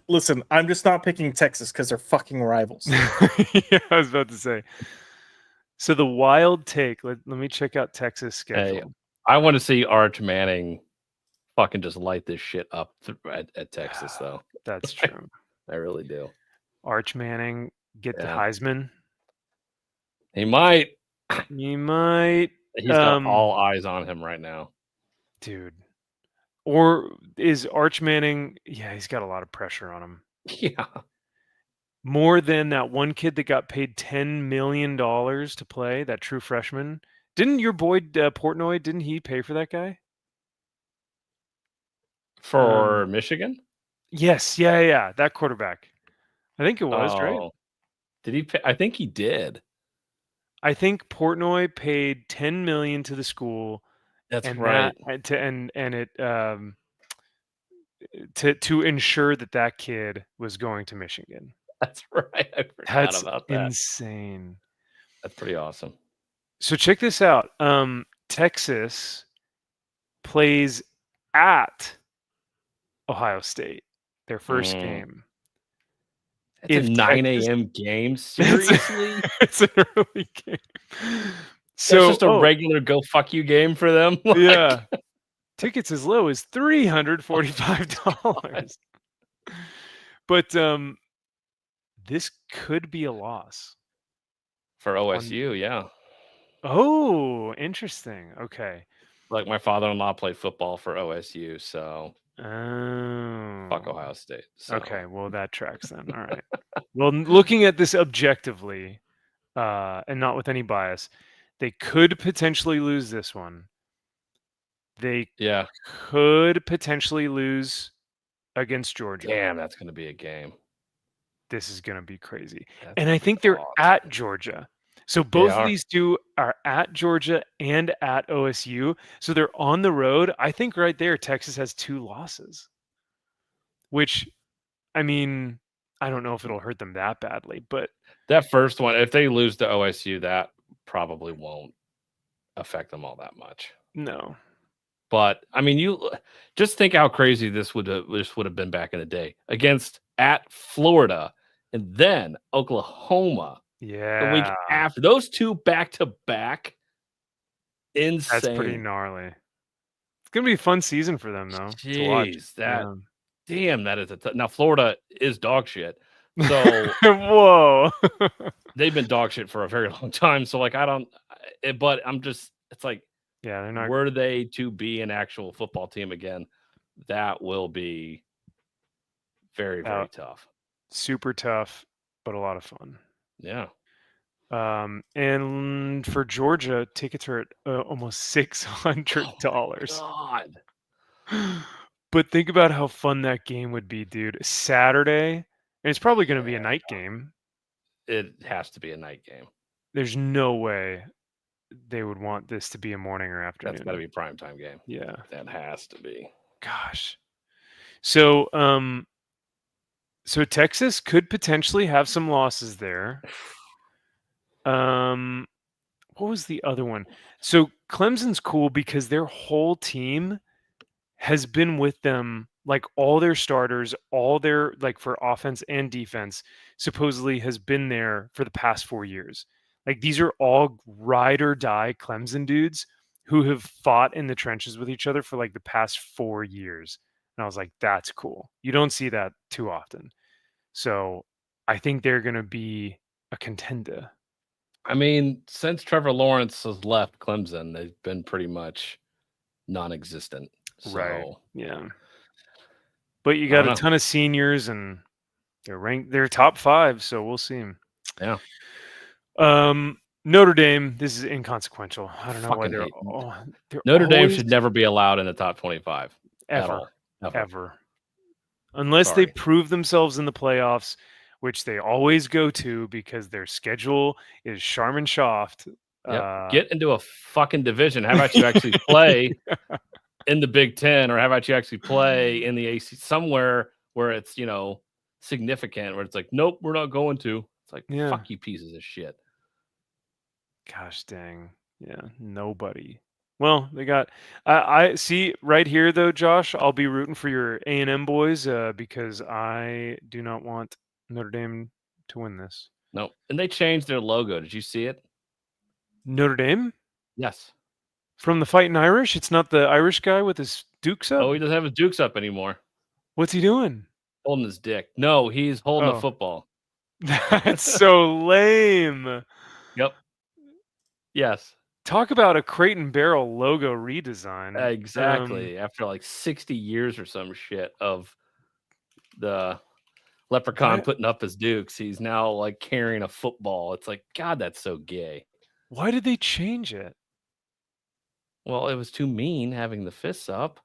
just not picking Texas because they're fucking rivals. Yeah, I was about to say. So the wild take. Let me check out Texas schedule. hey, I want to see Arch Manning fucking just light this shit up at Texas, though. That's true. I really do. Arch Manning get the Yeah. Heisman. He might. He might, He's got all eyes on him right now. dude. Or is Arch Manning? Yeah, he's got a lot of pressure on him. Yeah. More than that one kid that got paid $10 million to play, that true freshman. Didn't your boy Portnoy? Didn't he pay for that guy? For Michigan? Yes, yeah, that quarterback. I think it was, right? Oh. Did he pay? I think he did. I think Portnoy paid $10 million to the school. That's and right. To ensure that kid was going to Michigan. That's right. I forgot That's about that. insane. That's pretty awesome. So check this out. Texas plays at Ohio State, their first game. It's a 9 a.m. game. Seriously? It's an early game. So it's just a regular go fuck you game for them. Like, yeah. Tickets as low as $345. But this could be a loss. For OSU, yeah. Oh, interesting. Okay. Like my father-in-law played football for OSU, so fuck Oh. Ohio State. So. Okay, well that tracks then. All right. Well, looking at this objectively, and not with any bias, they could potentially lose this one. They could potentially lose against Georgia. Damn, that's going to be a game. This is going to be crazy. That's and I think they're at Georgia. So both of these two are at Georgia and at OSU. So they're on the road. I think right there, Texas has 2 losses. Which, I mean, I don't know if it'll hurt them that badly, but that first one, if they lose to OSU, that probably won't affect them all that much. No. But I mean, you just think how crazy this would have been back in the day against at Florida and then Oklahoma. Yeah. The week after, those 2 back to back. Insane. That's pretty gnarly. gonna be a fun season for them though. To watch. Jeez, damn, that is now Florida is dog shit. So Whoa. they've been dog shit for a very long time. So like but I'm just it's like Yeah, they're not. were they to be an actual football team again, that will be very, very tough. Super tough, but a lot of fun. Yeah. And for Georgia, tickets are at almost $600. God. But think about how fun that game would be, dude. Saturday, and it's probably going to be a night game. It has to be a night game. There's no way they would want this to be a morning or afternoon. That's got to be a primetime game. Yeah. That has to be. Gosh. So, so Texas could potentially have some losses there. What was the other one? So Clemson's cool because their whole team has been with them, like all their starters, all their like for offense and defense, supposedly has been there for the past 4 years. Like these are all ride or die Clemson dudes who have fought in the trenches with each other for like the past 4 years. And I was like, that's cool. You don't see that too often. So I think they're going to be a contender. I mean, since Trevor Lawrence has left Clemson, they've been pretty much non-existent. So, right. Yeah. But you got a ton of seniors and they're top 5, so we'll see. Yeah. Notre Dame, this is inconsequential. I don't know why they're Notre Dame should never be allowed in the top 25 ever. Unless they prove themselves in the playoffs, which they always go to because their schedule is Charmin Shaft. Yep. Get into a fucking division. How about you actually play in the Big Ten, or how about you actually play in the AC somewhere where it's, significant, where it's like, nope, we're not going to. It's like, fuck you pieces of shit. Gosh dang. Yeah, nobody. Well, they got. I see right here though, Josh. I'll be rooting for your A&M boys because I do not want Notre Dame to win this. No, and they changed their logo. Did you see it? Notre Dame? Yes. From the Fighting Irish? It's not the Irish guy with his dukes up? Oh, he doesn't have his dukes up anymore. What's he doing? Holding his dick. No, he's holding a football. That's so lame. Yep. Yes. Talk about a Crate and Barrel logo redesign. Exactly. After like 60 years or some shit of the leprechaun putting up his dukes, he's now like carrying a football. It's like, God, that's so gay. Why did they change it? Well, it was too mean having the fists up.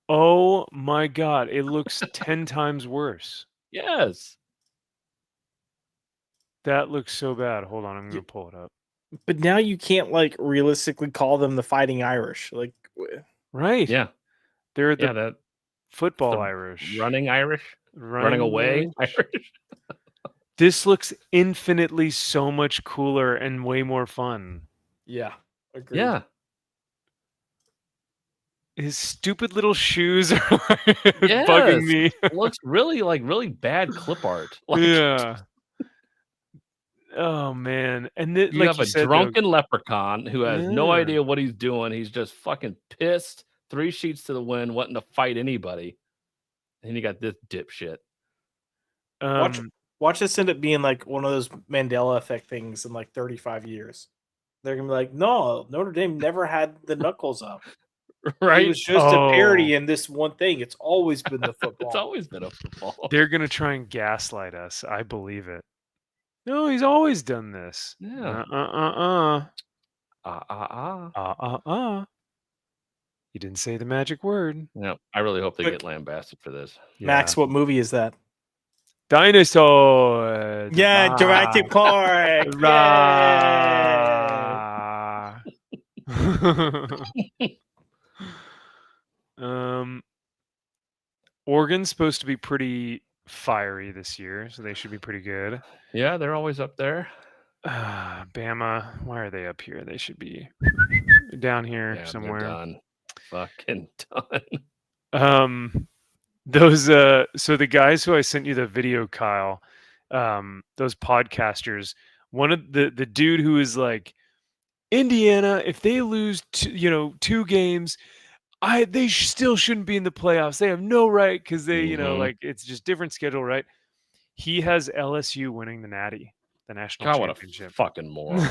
Oh my God. It looks 10 times worse. Yes. That looks so bad. Hold on. I'm going to pull it up. But now you can't like realistically call them the Fighting Irish. Like, right. Yeah. They're the football Irish. Running Irish. Running away Irish. This looks infinitely so much cooler and way more fun. Yeah. Agreed. Yeah. His stupid little shoes are bugging me. It looks really bad clip art. Yeah. Oh man. And you have a drunken leprechaun who has no idea what he's doing. He's just fucking pissed. 3 sheets to the wind, wanting to fight anybody. And you got this dipshit. Watch this end up being like one of those Mandela effect things in like 35 years. They're gonna be like, no, Notre Dame never had the knuckles up. Right? It was just a parody in this one thing. It's always been the football. It's always been a football. They're gonna try and gaslight us. I believe it. No, he's always done this. Yeah. You didn't say the magic word. No, I really hope they get lambasted for this. Max, what movie is that? Dinosaur. Yeah, Jurassic Park. Oregon's supposed to be pretty fiery this year, so they should be pretty good. Yeah, they're always up there. Bama, why are they up here? They should be down here somewhere. They're done. Fucking done. Those so the guys who I sent you the video, Kyle, those podcasters, one of the dude who is like, Indiana, if they lose 2 games, they still shouldn't be in the playoffs. They have no right because they, Mhm. like it's just different schedule, right? He has LSU winning the Natty, the national God, what a championship. fucking moron.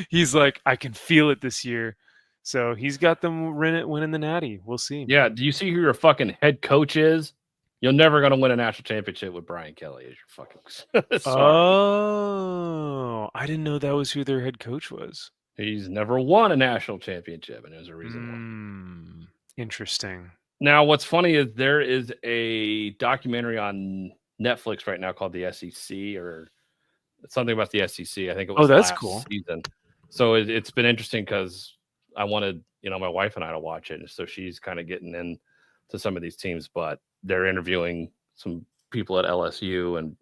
He's like, I can feel it this year. So he's got them winning the Natty. We'll see. Yeah, do you see who your fucking head coach is? You're never going to win a national championship with Brian Kelly as your fucking. Sorry. Oh, I didn't know that was who their head coach was. He's never won a national championship, and there's a reason why. Interesting. Now, what's funny is there is a documentary on Netflix right now called the SEC or something about the SEC. I think it was that's last cool. season. So it's been interesting because I wanted, my wife and I to watch it. And so she's kind of getting into some of these teams, but they're interviewing some people at LSU and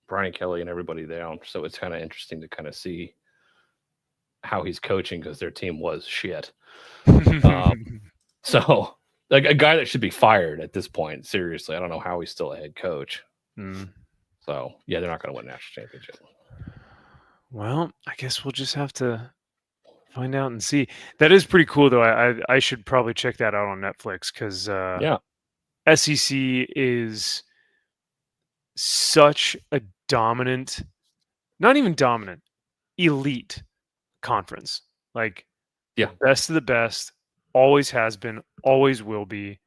Brian Kelly and everybody there. So it's kind of interesting to kind of see how he's coaching because their team was shit. So like a guy that should be fired at this point. Seriously, I don't know how he's still a head coach. So yeah, they're not going to win a national championship. Well, I guess we'll just have to find out and see. That is pretty cool, though. I should probably check that out on Netflix because SEC is such a dominant, not even dominant, elite conference. Like, best of the best, always has been, always will be.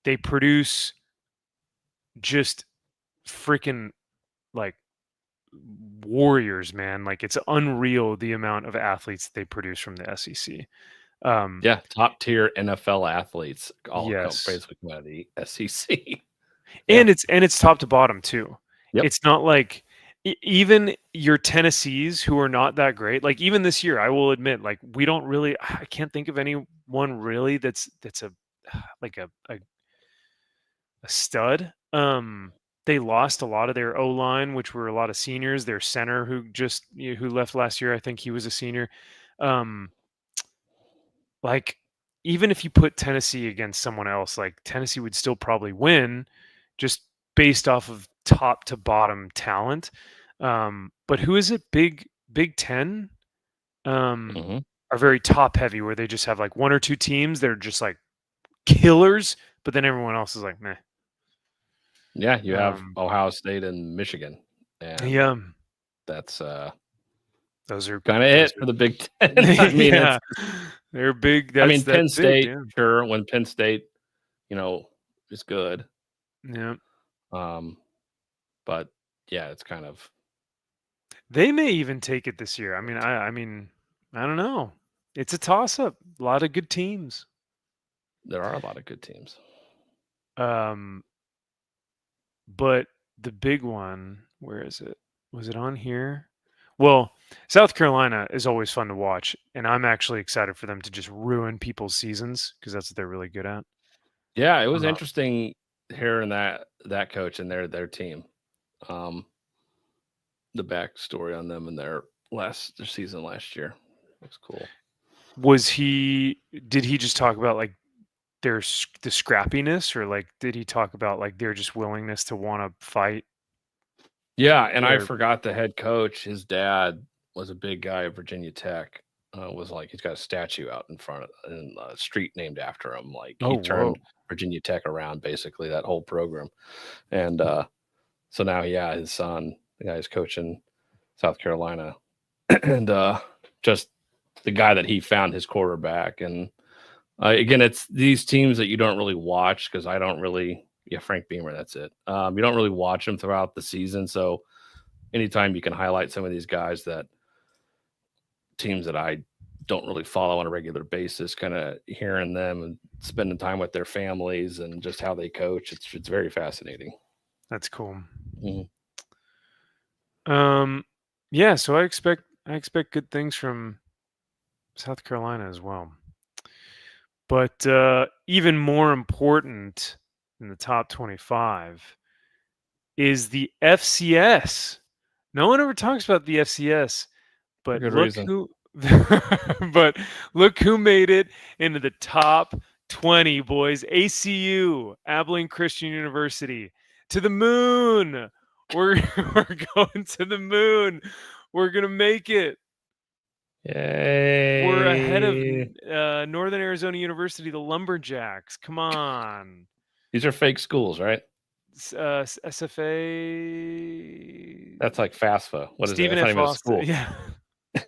They produce just freaking like warriors, man. Like, it's unreal the amount of athletes they produce from the SEC. Top tier NFL athletes all basically come out of the SEC. And it's top to bottom too. Yep. It's not like even your Tennessees who are not that great. Like even this year, I will admit, like we don't really. I can't think of anyone really that's a stud. They lost a lot of their O-line, which were a lot of seniors. Their center who left last year, I think he was a senior. Like even if you put Tennessee against someone else, like Tennessee would still probably win, just based off of top to bottom talent. But who is it? Big Ten are very top heavy, where they just have like one or two teams that are just like killers, but then everyone else is like meh. Yeah, you have Ohio State and Michigan. And that's those are kind of it for the Big Ten. I mean, they're big. Penn State, sure, when Penn State, is good. Yeah. But yeah, it's kind of. They may even take it this year. I mean, I don't know. It's a toss-up. A lot of good teams. There are a lot of good teams. But the big one, where is it? Was it on here? Well, South Carolina is always fun to watch, and I'm actually excited for them to just ruin people's seasons because that's what they're really good at. Yeah, it was interesting hearing that coach and their team. The backstory on them and their season last year was cool. Did he just talk about like the scrappiness, or like did he talk about like their just willingness to want to fight? Yeah, and I forgot the head coach. His dad was a big guy at Virginia Tech. Was like he's got a statue out in front of a street named after him. Like he turned Virginia Tech around, basically that whole program. And so now, his son, the guy who's coaching South Carolina, and just the guy that he found his quarterback. And again, it's these teams that you don't really watch because I don't really. Yeah, Frank Beamer, that's it. You don't really watch them throughout the season. So anytime you can highlight some of these guys that teams that I don't really follow on a regular basis, kind of hearing them and spending time with their families and just how they coach, it's very fascinating. That's cool. Mm-hmm. Yeah, so I expect good things from South Carolina as well. But even more important in the top 25 is the FCS. No one ever talks about the FCS, but look who made it into the top 20, boys. ACU, Abilene Christian University, to the moon. We're going to the moon. We're gonna make it. Yay! We're ahead of Northern Arizona University, the Lumberjacks. Come on. These are fake schools, right? SFA. That's like FAFSA. What is Stephen it? That's F. not even a Austin. school. Yeah.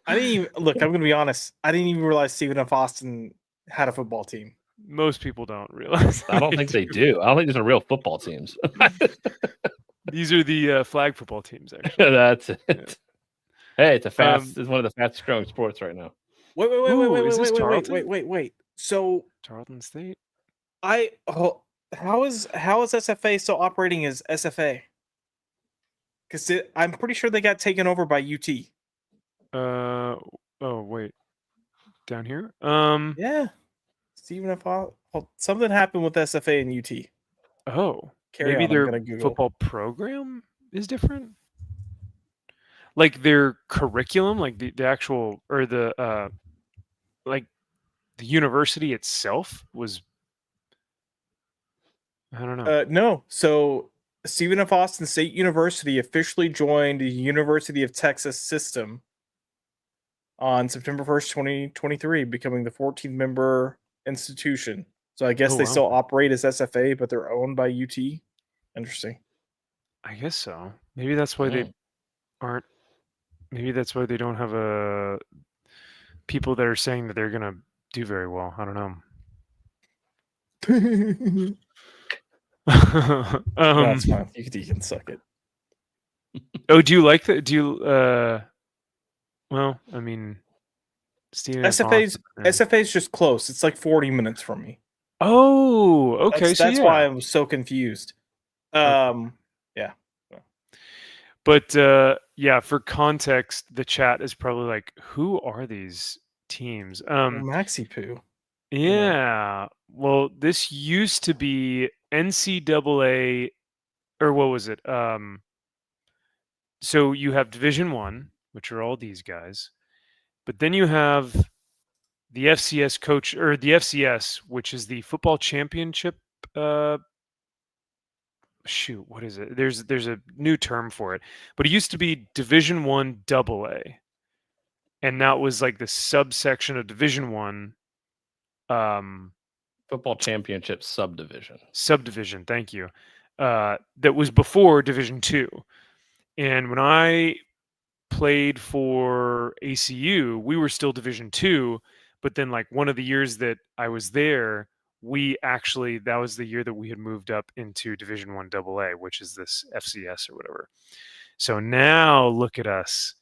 I didn't even look. I'm going to be honest. I didn't even realize Stephen F. Austin had a football team. Most people don't realize. I don't think they do. I don't think these are real football teams. These are the flag football teams, actually. That's it. Yeah. Hey, it's one of the fastest growing sports right now. Wait. So Tarleton State. how is SFA still operating as SFA? Because I'm pretty sure they got taken over by UT. Oh wait, down here. Yeah, Stephen F. Something happened with SFA and UT. Oh, Carry maybe on, I'm their gonna Google. football program is different. Like their curriculum, like the actual or the like the university itself was. I don't know. No. So Stephen F. Austin State University officially joined the University of Texas system on September 1st, 2023, becoming the 14th member institution. So I guess Oh, they wow. still operate as SFA, but they're owned by UT. Interesting. I guess so. Maybe that's why they aren't. Maybe that's why they don't have people that are saying that they're gonna do very well. I don't know. That's fine. You can suck it. Oh, do you like that? Do you? Well, I mean, Steven F. SFA's Austin, yeah. SFA's just close. It's like 40 minutes from me. Oh, okay. That's so why yeah. I was so confused. Yeah. But yeah, for context, the chat is probably like, who are these teams? Maxi Poo. Yeah. Well, this used to be NCAA, or what was it? So you have Division 1, which are all these guys, but then you have the FCS coach or the FCS, which is the football championship. Shoot, what is it? There's a new term for it, but it used to be Division 1 AA, and that was like the subsection of Division 1. Football championship subdivision. Subdivision, thank you. That was before Division 2. And when I played for ACU, we were still Division 2, but then like one of the years that I was there, that was the year that we had moved up into Division 1 AA, which is this FCS or whatever. So now look at us.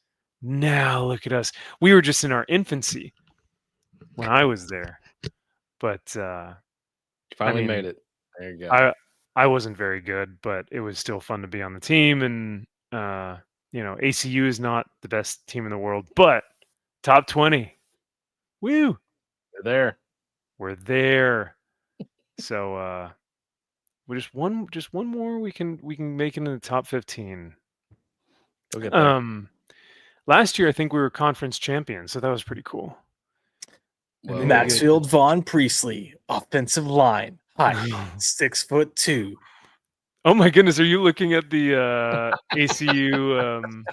We were just in our infancy when I was there. But Finally made it. There you go. I wasn't very good, but it was still fun to be on the team. And ACU is not the best team in the world, but top 20. Woo! We're there. So we just one more. We can make it in the top 15. We'll get there. Last year I think we were conference champions, so that was pretty cool. Whoa. Maxfield Von Priestley, offensive line, height 6'2". Oh my goodness, are you looking at the ACU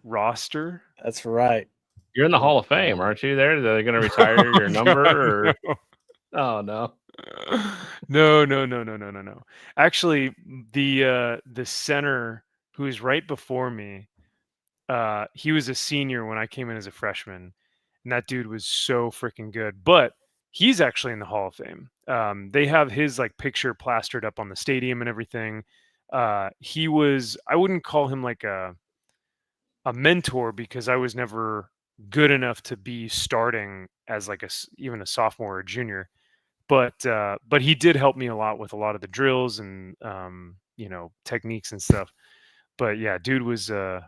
roster? That's right. You're in the Hall of Fame, aren't you? Are they going to retire your number? Or oh no. No. Actually, the center who is right before me, he was a senior when I came in as a freshman, and that dude was so freaking good. But he's actually in the Hall of Fame. They have his like picture plastered up on the stadium and everything. I wouldn't call him like a mentor because I was never good enough to be starting as like even a sophomore or junior. But he did help me a lot with a lot of the drills and techniques and stuff. But yeah, dude was a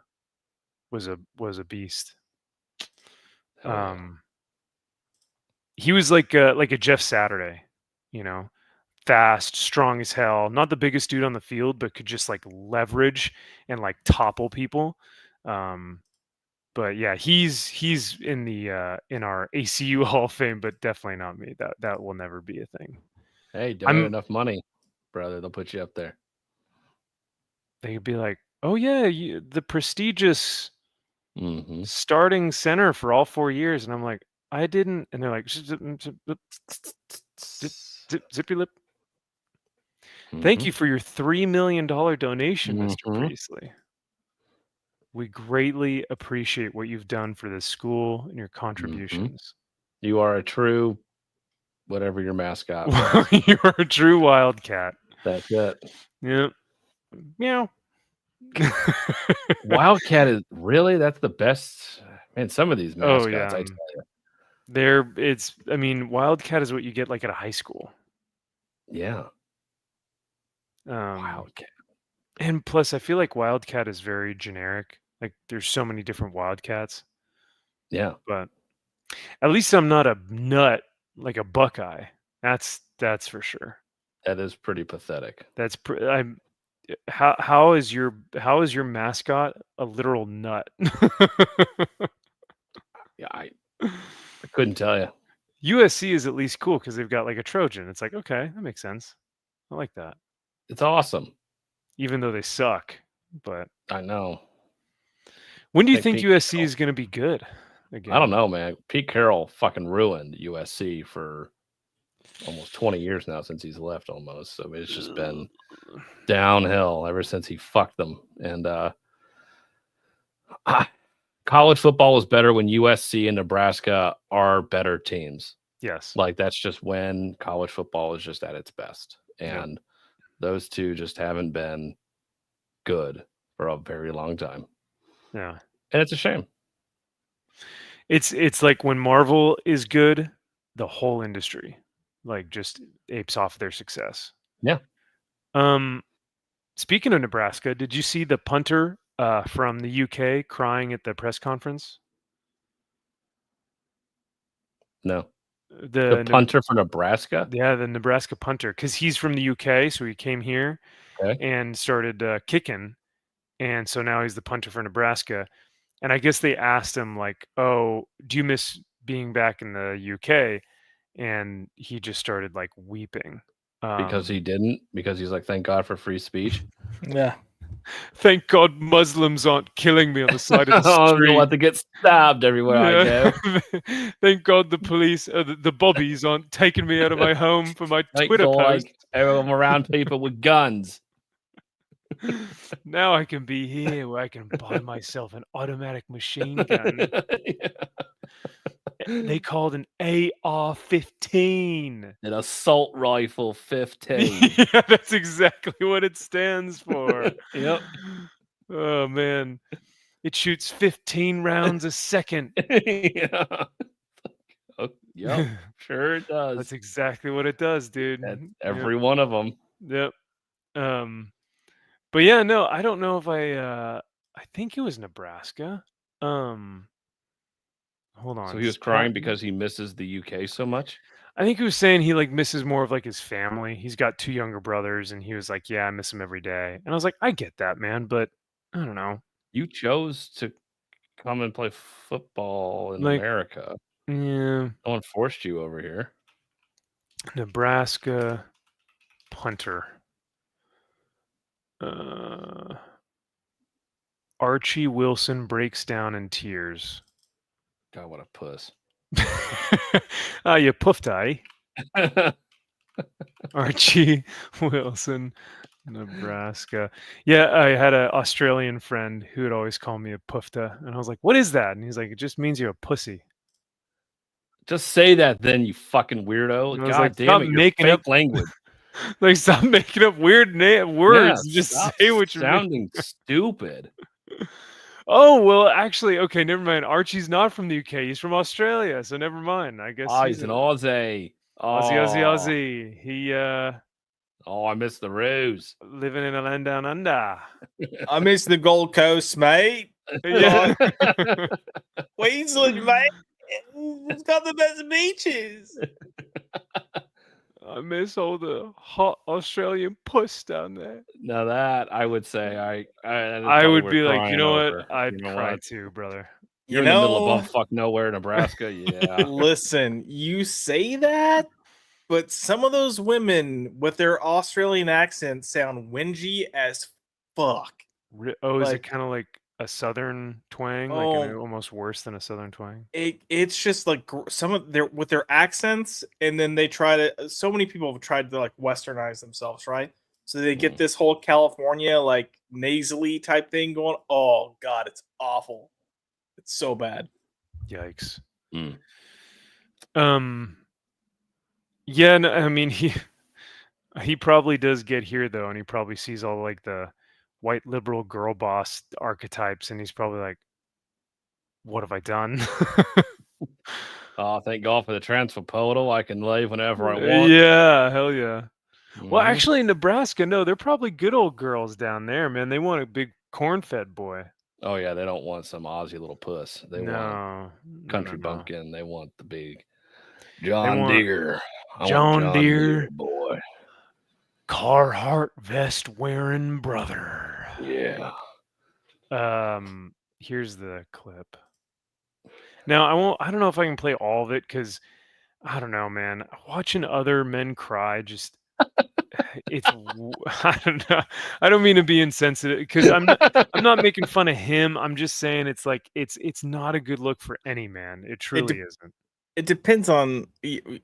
beast. He was like a Jeff Saturday, fast, strong as hell. Not the biggest dude on the field, but could just like leverage and like topple people. But yeah, he's in the in our ACU Hall of Fame, but definitely not me. That will never be a thing. Hey, donate enough money, brother. They'll put you up there. They could be like, oh yeah, the prestigious starting center for all 4 years, and I'm like, I didn't, and they're like, zip your lip. Thank you for your $3 million donation, Mr. Priestley. We greatly appreciate what you've done for this school and your contributions. You are a true, whatever your mascot. You are a true Wildcat. That's it. Yep. Meow. Wildcat is really, that's the best. Man, some of these mascots, I tell you. Wildcat is what you get like at a high school. Yeah. Wildcat. And plus, I feel like Wildcat is very generic. Like, there's so many different Wildcats. Yeah. But at least I'm not a nut like a Buckeye. That's for sure. That is pretty pathetic. How is your mascot a literal nut? Yeah, I couldn't tell you. USC is at least cool because they've got like a Trojan. It's like, okay, that makes sense. I like that. It's awesome. Even though they suck, but I know. When do you think USC is going to be good again? I don't know, man. Pete Carroll fucking ruined USC for almost 20 years now since he's left almost. So it's just been downhill ever since he fucked them. And college football is better when USC and Nebraska are better teams. Yes. Like, that's just when college football is just at its best. And those two just haven't been good for a very long time. Yeah. And it's a shame. It's like when Marvel is good, the whole industry like just apes off their success. Yeah. Speaking of Nebraska, did you see the punter from the UK crying at the press conference? No. The punter for Nebraska? Yeah, the Nebraska punter, because he's from the UK, so he came here and started kicking, and so now he's the punter for Nebraska. And I guess they asked him, like, oh, do you miss being back in the UK? And he just started, like, weeping. Because he didn't? Because he's like, thank God for free speech? Yeah. Thank God Muslims aren't killing me on the side of the I street. don't want to get stabbed everywhere I go. Thank God the police, the bobbies aren't taking me out of my home for my Twitter post. Like, I'm around people with guns. Now I can be here where I can buy myself an automatic machine gun. They called an AR-15. An assault rifle 15. Yeah, that's exactly what it stands for. Yep. Oh, man. It shoots 15 rounds a second. Yeah. Oh, yep, sure it does. That's exactly what it does, dude. That's every one of them. Yep. But yeah, no, I don't know if I think it was Nebraska. Hold on. So he was crying because he misses the UK so much? I think he was saying he like misses more of like his family. He's got 2 younger brothers, and he was like, yeah, I miss them every day. And I was like, I get that, man, but I don't know. You chose to come and play football in America. Yeah. No one forced you over here. Nebraska punter. Archie Wilson breaks down in tears. God, what a puss. You puffed eye. Archie Wilson, Nebraska. Yeah, I had an Australian friend who would always call me a puffta, and I was like, what is that? And he's like, it just means you're a pussy. Just say that then, you fucking weirdo. God like, damn it, you're fake language. Like, stop making up weird words. Yeah, just say what you're sounding stupid. Oh, well, actually, okay, never mind. Archie's not from the UK. He's from Australia, so never mind. I guess he's an Aussie. Aussie. He I miss the ruse. Living in a land down under. I miss the Gold Coast, mate. Yeah. Queensland, mate. It's got the best beaches. I miss all the hot Australian puss down there. Now that I would say I would be like, you know what? I'd cry too, brother. You're in the middle of bumfuck nowhere, Nebraska. Yeah. Listen, you say that, but some of those women with their Australian accents sound whingy as fuck. Oh, is it kind of like a southern twang, like almost worse than a southern twang. It's just like some of their with their accents, and then they try to. So many people have tried to like westernize themselves, right? So they get this whole California like nasally type thing going. Oh God, it's awful. It's so bad. Yikes. Mm. Yeah, no, I mean he probably does get here though, and he probably sees all like the white liberal girl boss archetypes, and he's probably like, what have I done? Oh, thank God for the transfer portal. I can leave whenever I want. Yeah, hell yeah. Well, Mhm. actually, in Nebraska, no, they're probably good old girls down there, man. They want a big corn-fed boy. Oh yeah, they don't want some Aussie little puss. They want country no. bumpkin. They want the big They John want Deere. I want John Deere boy. Carhartt vest wearing brother. Yeah. Here's the clip. Now I don't know if I can play all of it because I don't know, man. Watching other men cry just I don't know. I don't mean to be insensitive because I'm not making fun of him. I'm just saying it's like it's not a good look for any man. It truly isn't. It depends on.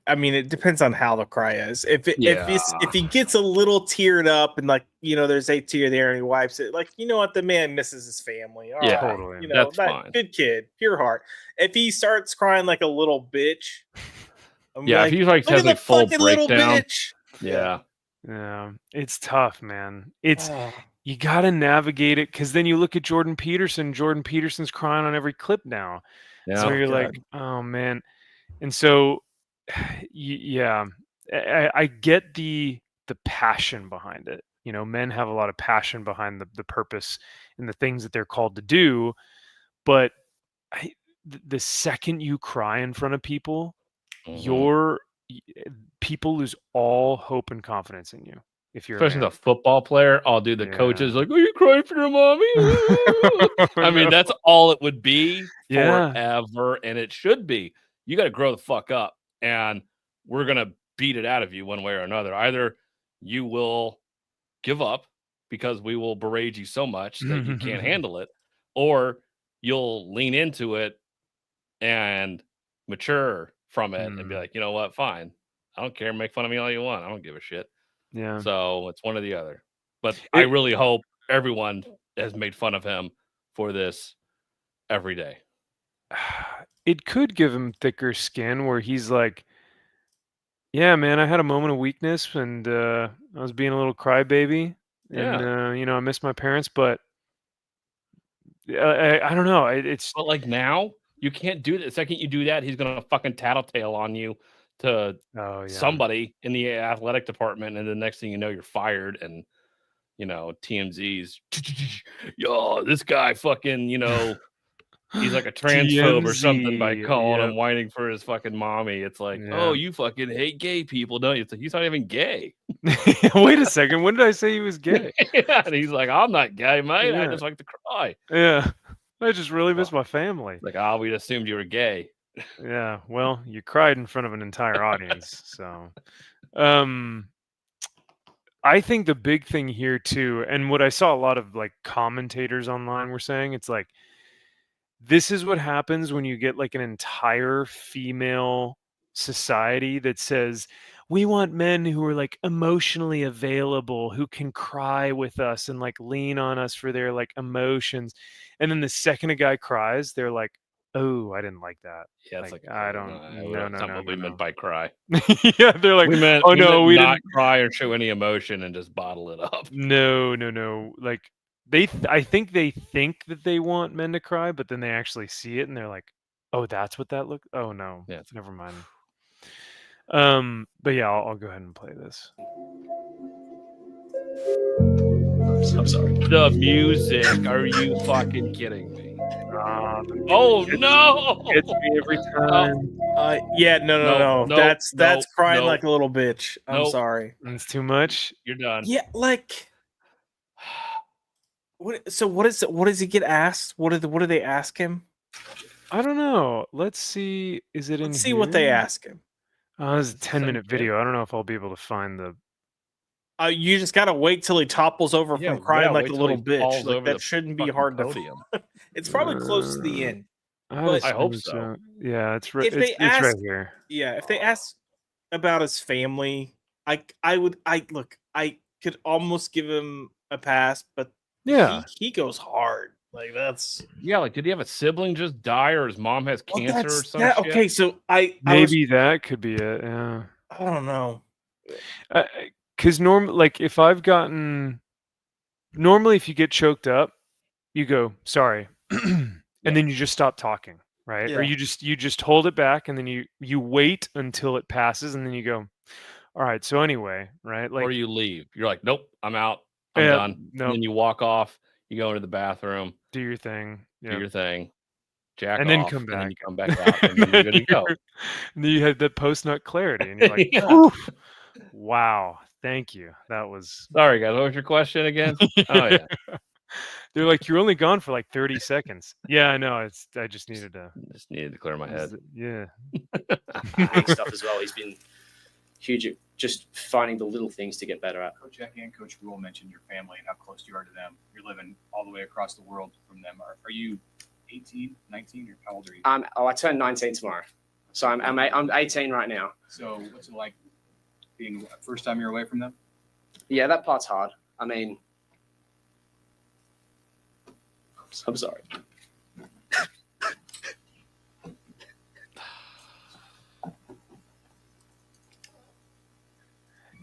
I mean, it depends on how the cry is. If he gets a little teared up and like there's a tear there and he wipes it, like what, the man misses his family. All right, totally. That's fine. Good kid, pure heart. If he starts crying like a little bitch, if he's like has like full breakdown. Yeah. Yeah, it's tough, man. You got to navigate it because then you look at Jordan Peterson. Jordan Peterson's crying on every clip now. Yeah. So you're like, oh man. And so, yeah, I get the passion behind it. Men have a lot of passion behind the purpose and the things that they're called to do. But the second you cry in front of people, people lose all hope and confidence in you. If you're especially the football player, the coach is like, "Are you crying for your mommy?" I mean, that's all it would be forever, and it should be. You got to grow the fuck up, and we're gonna beat it out of you one way or another. Either you will give up because we will berate you so much that you can't handle it, or you'll lean into it and mature from it and be like, you know what, fine. I don't care. Make fun of me all you want. I don't give a shit. Yeah. So it's one or the other. But I really hope everyone has made fun of him for this every day. It could give him thicker skin where he's like, yeah, man, I had a moment of weakness and I was being a little crybaby. And, I miss my parents, but I don't know. But like now, you can't do that. The second you do that, he's going to fucking tattletale on you to somebody in the athletic department, and the next thing you know, you're fired. And TMZ's, yo, this guy fucking, he's like a transphobe or something by calling him whining for his fucking mommy. It's like, oh, you fucking hate gay people, don't you? It's like, he's not even gay. Wait a second, when did I say he was gay? And he's like, I'm not gay, mate. I just like to cry. Yeah, I just really miss my family. Like, we assumed you were gay. Yeah, well, you cried in front of an entire audience. So I think the big thing here too, and what I saw a lot of like commentators online were saying, it's like, this is what happens when you get like an entire female society that says, we want men who are like emotionally available, who can cry with us and like lean on us for their like emotions. And then the second a guy cries, they're like, oh, I didn't like that. Yeah, it's like I don't. No. That's not what we meant by cry. Yeah, they're like, we meant we not didn't cry or show any emotion and just bottle it up. No. Like I think they think that they want men to cry, but then they actually see it and they're like, oh, that's what that looked. Oh no, yeah, never mind. But yeah, I'll go ahead and play this. I'm sorry. The music. Are you fucking kidding me? Oh no! It's me every time. No. That's crying like a little bitch. I'm sorry. It's too much. You're done. Yeah, like what? So what does he get asked? What do they ask him? I don't know. Let's see. Is it in? Let's see what they ask him. This is a 10-minute video. I don't know if I'll be able to find the You just gotta wait till he topples over Yeah, from crying yeah, like wait a till little he bitch. falls Like over that the shouldn't be fucking hard to. podium. It's probably close to the end. I'd But I hope assume so. Yeah, it's right. If they It's right ask, here. yeah, if they ask about his family, I could almost give him a pass, but Yeah. he goes hard. Like that's Yeah, like, did he have a sibling just die, or his mom has well, cancer or that's some that. shit? Okay, so I was Maybe that could be it. Yeah. I don't know. Because like if I've gotten normally if you get choked up, you go sorry, and then you just stop talking, right? Or Yeah. you just hold it back, and then you wait until it passes, and then you go, all right. So anyway, right? Or Like you leave. You're like, nope, I'm out. I'm yeah, done. And no, then you walk off. You go into the bathroom, do your thing. do Yeah. your thing, jack And then off, come and then back. you come back out, and then you're good to go. And then you had the post nut clarity, and you're like, Yeah. "Whew, wow, thank you. That was Sorry, guys. What was your question again? Oh yeah, They're like, you're only gone for like 30 seconds. Yeah, I know. I just needed to. just needed to clear my head. Yeah. Big stuff as well. He's been huge at just finding the little things to get better at. Coach Jackie and Coach Rule mentioned your family and how close you are to them. You're living all the way across the world from them. Are you 18, 19, or how old are you? I turn 19 tomorrow, so I'm 18 right now. So what's it like being first time you're away from them? Yeah, that part's hard. I mean, I'm sorry.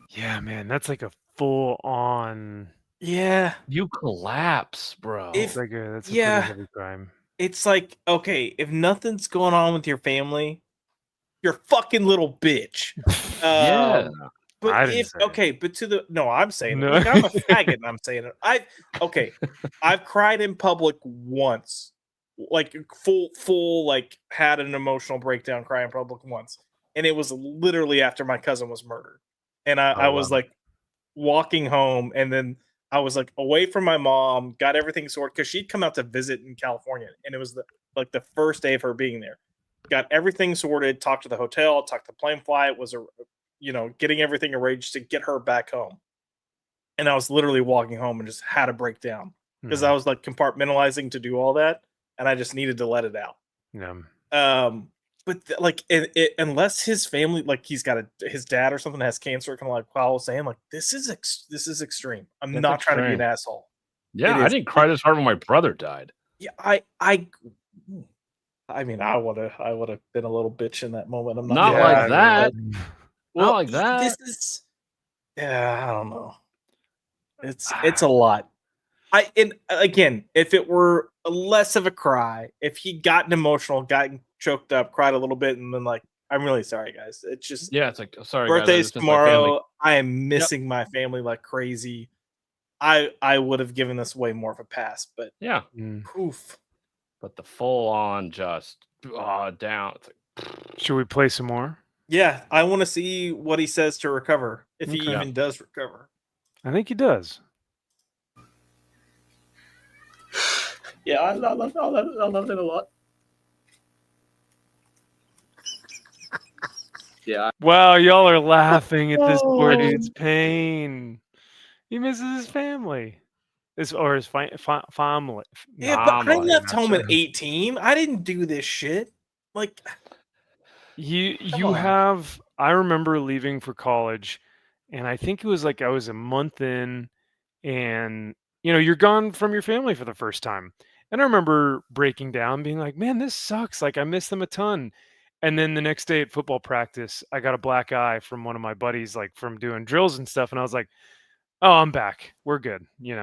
Yeah, man. That's like a full on. Yeah. You collapse, bro. If- That's a yeah. pretty heavy crime. It's like, okay, if nothing's going on with your family, you're a fucking little bitch. Yeah. But I didn't if say it. okay, but to the no, I'm saying No. it. Like, I'm a faggot and I'm saying it. I've cried in public once. Like full like had an emotional breakdown cry in public once. And it was literally after my cousin was murdered. And I was wow. like walking home, and then I was like away from my mom, got everything sorted because she'd come out to visit in California, and it was the first day of her being there. Got everything sorted, talked to the hotel, talked to the plane flight, getting everything arranged to get her back home. And I was literally walking home and just had a breakdown because I was like compartmentalizing to do all that, and I just needed to let it out. Yeah. Unless his family, like his dad or something has cancer, kind of like Paul was saying, like this is extreme. I'm That's not trying to be extreme. an asshole. Yeah, It I is. didn't cry this hard when my brother died. Yeah, I mean, I would have been a little bitch in that moment. I'm Not not like gonna lie. that. Well, Not like that. This is, yeah, I don't know. It's a lot. Again, if it were less of a cry, if he'd gotten emotional, gotten choked up, cried a little bit, and then like, I'm really sorry, guys. It's just Yeah, it's like, sorry, guys, I birthday's just missed my family. tomorrow. I am missing my family like crazy. I would have given this way more of a pass, but Yeah, oof. but the full on just down. It's like, Should we play some more? Yeah, I want to see what he says to recover, if he Okay. even does recover. I think he does. Yeah, I loved it a lot. Yeah. Wow, y'all are laughing at this poor dude's pain. He misses his family. His family. Yeah, but I Family, left not home sure. at 18. I didn't do this shit. Like, You on. have. I remember leaving for college, and I think it was like I was a month in, and you're gone from your family for the first time. And I remember breaking down, being like, "Man, this sucks. Like I miss them a ton." And then the next day at football practice, I got a black eye from one of my buddies, like from doing drills and stuff, and I was like, "Oh, I'm back. We're good." You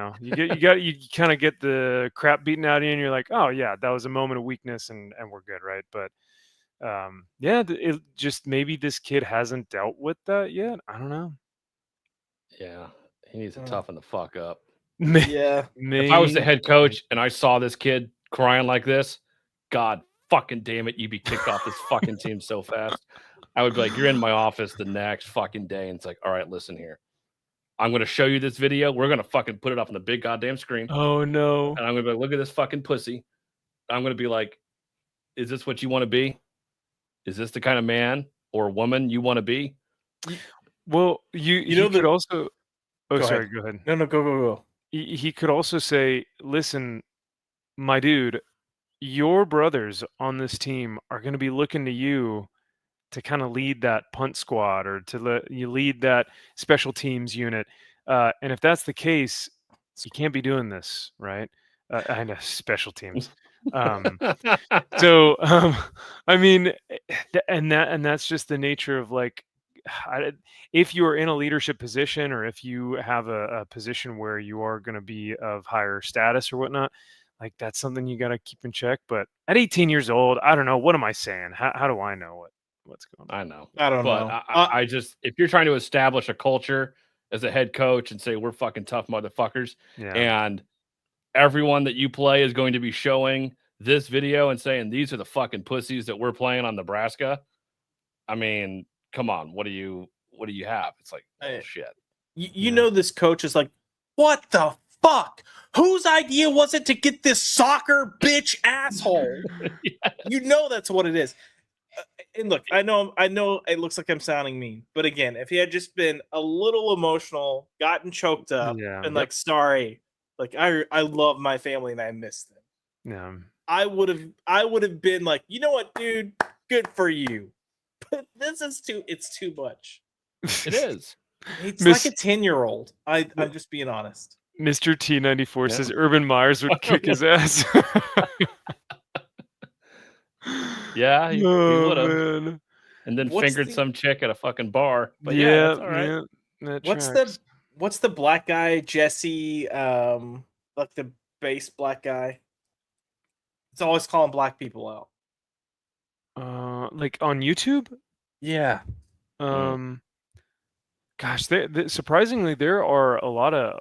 kind of get the crap beaten out of you, and you're like, "Oh yeah, that was a moment of weakness, and we're good, right?" But it just maybe this kid hasn't dealt with that yet. I don't know. yeah, he needs to toughen the fuck up. yeah. If I was the head coach and I saw this kid crying like this, God fucking damn it, you'd be kicked off this fucking team so fast. I would be like, you're in my office the next fucking day, and it's like, all right, listen here. I'm going to show you this video. We're going to fucking put it up on the big goddamn screen. Oh no. And I'm going to be like, look at this fucking pussy. I'm going to be like, is this what you want to be? Is this the kind of man or woman you want to be? Well, you could also. Oh, Go sorry. ahead. Go ahead. No, go. He could also say, "Listen, my dude, your brothers on this team are going to be looking to you to kind of lead that punt squad or to let you lead that special teams unit. And if that's the case, you can't be doing this, right? I know special teams. So I mean, and that's just the nature of like, if you're in a leadership position or if you have a position where you are going to be of higher status or whatnot, like that's something you got to keep in check. But at 18 years old, I don't know. What am I saying? How do I know what's going on? I know. I don't But know. I just, if you're trying to establish a culture as a head coach and say we're fucking tough motherfuckers, Yeah. and everyone that you play is going to be showing this video and saying these are the fucking pussies that we're playing on Nebraska. I mean, come on, what do you have? It's like, oh shit. You know, this coach is like, what the fuck? Whose idea was it to get this soccer bitch asshole? Yes. You know that's what it is. And look, I know it looks like I'm sounding mean, but again, if he had just been a little emotional, gotten choked up, and like, sorry, like I love my family and I miss them. Yeah. I would have been like, you know what, dude, good for you. But it's too much. It is. It's like a 10-year-old. I'm just being honest. Mr. T94 says Urban Myers would kick his ass. Yeah, he would have. Man. And then fingered some chick at a fucking bar. But yeah, that's all right. Yeah, what's the black guy, Jesse, like the bass black guy? It's always calling black people out. Like on YouTube? Yeah. Gosh, surprisingly, there are a lot of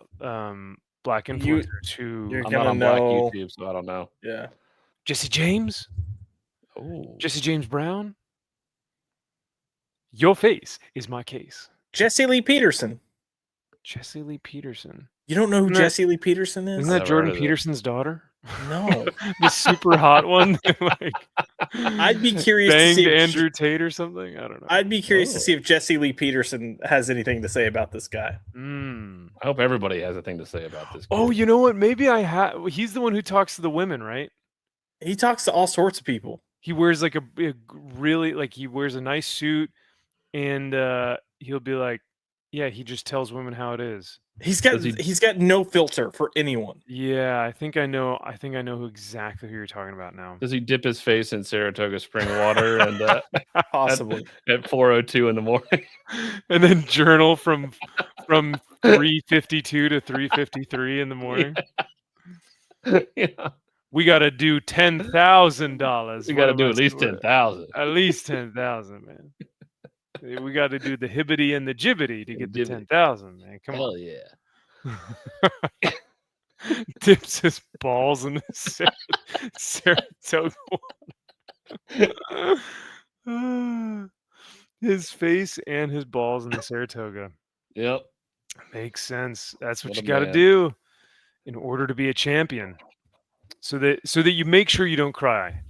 black influencers who. I'm not on black YouTube, so I don't know. Yeah. Jesse James? Oh. Jesse James Brown? Your face is my case. Jesse Lee Peterson. Jesse Lee Peterson. You don't know who Jesse Lee Peterson is? Isn't that Jordan Peterson's daughter? No. The super hot one? Like, I'd be curious banged to see Andrew Tate or something? I don't know. I'd be curious to see if Jesse Lee Peterson has anything to say about this guy. I hope everybody has a thing to say about this guy. Oh, you know what? Maybe I have. He's the one who talks to the women, right? He talks to all sorts of people. He wears like a really, like, he wears a nice suit, and he'll be like, yeah, he just tells women how it is. He's got no filter for anyone. Yeah, I think I know who exactly who you're talking about now. Does he dip his face in Saratoga spring water and possibly at 4:02 in the morning, and then journal from 3:52 to 3:53 in the morning? Yeah. We got to do $10,000. We got to do at least 10,000. At least 10,000, man. We got to do the hibbity and the jibbity to get the 10,000, man. Come on. Hell yeah. Dips his balls in the Saratoga water. His face and his balls in the Saratoga. Yep. Makes sense. That's what you a got to man. do in order to be a champion. So that you make sure you don't cry.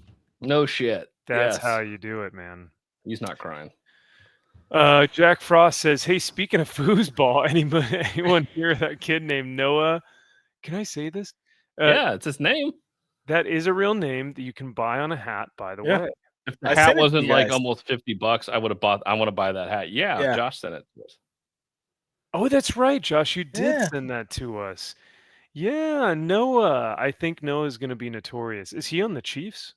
No shit. That's Yes. how you do it, man. He's not crying. Jack Frost says, "Hey, speaking of foosball, anyone hear that kid named Noah? Can I say this? Yeah, it's his name. That is a real name that you can buy on a hat, by the way. If the hat wasn't like almost $50, I would have bought. I want to buy that hat. Yeah, Josh sent it to us. Oh, that's right, Josh. You did send that to us. Yeah, Noah. I think Noah is going to be notorious. Is he on the Chiefs?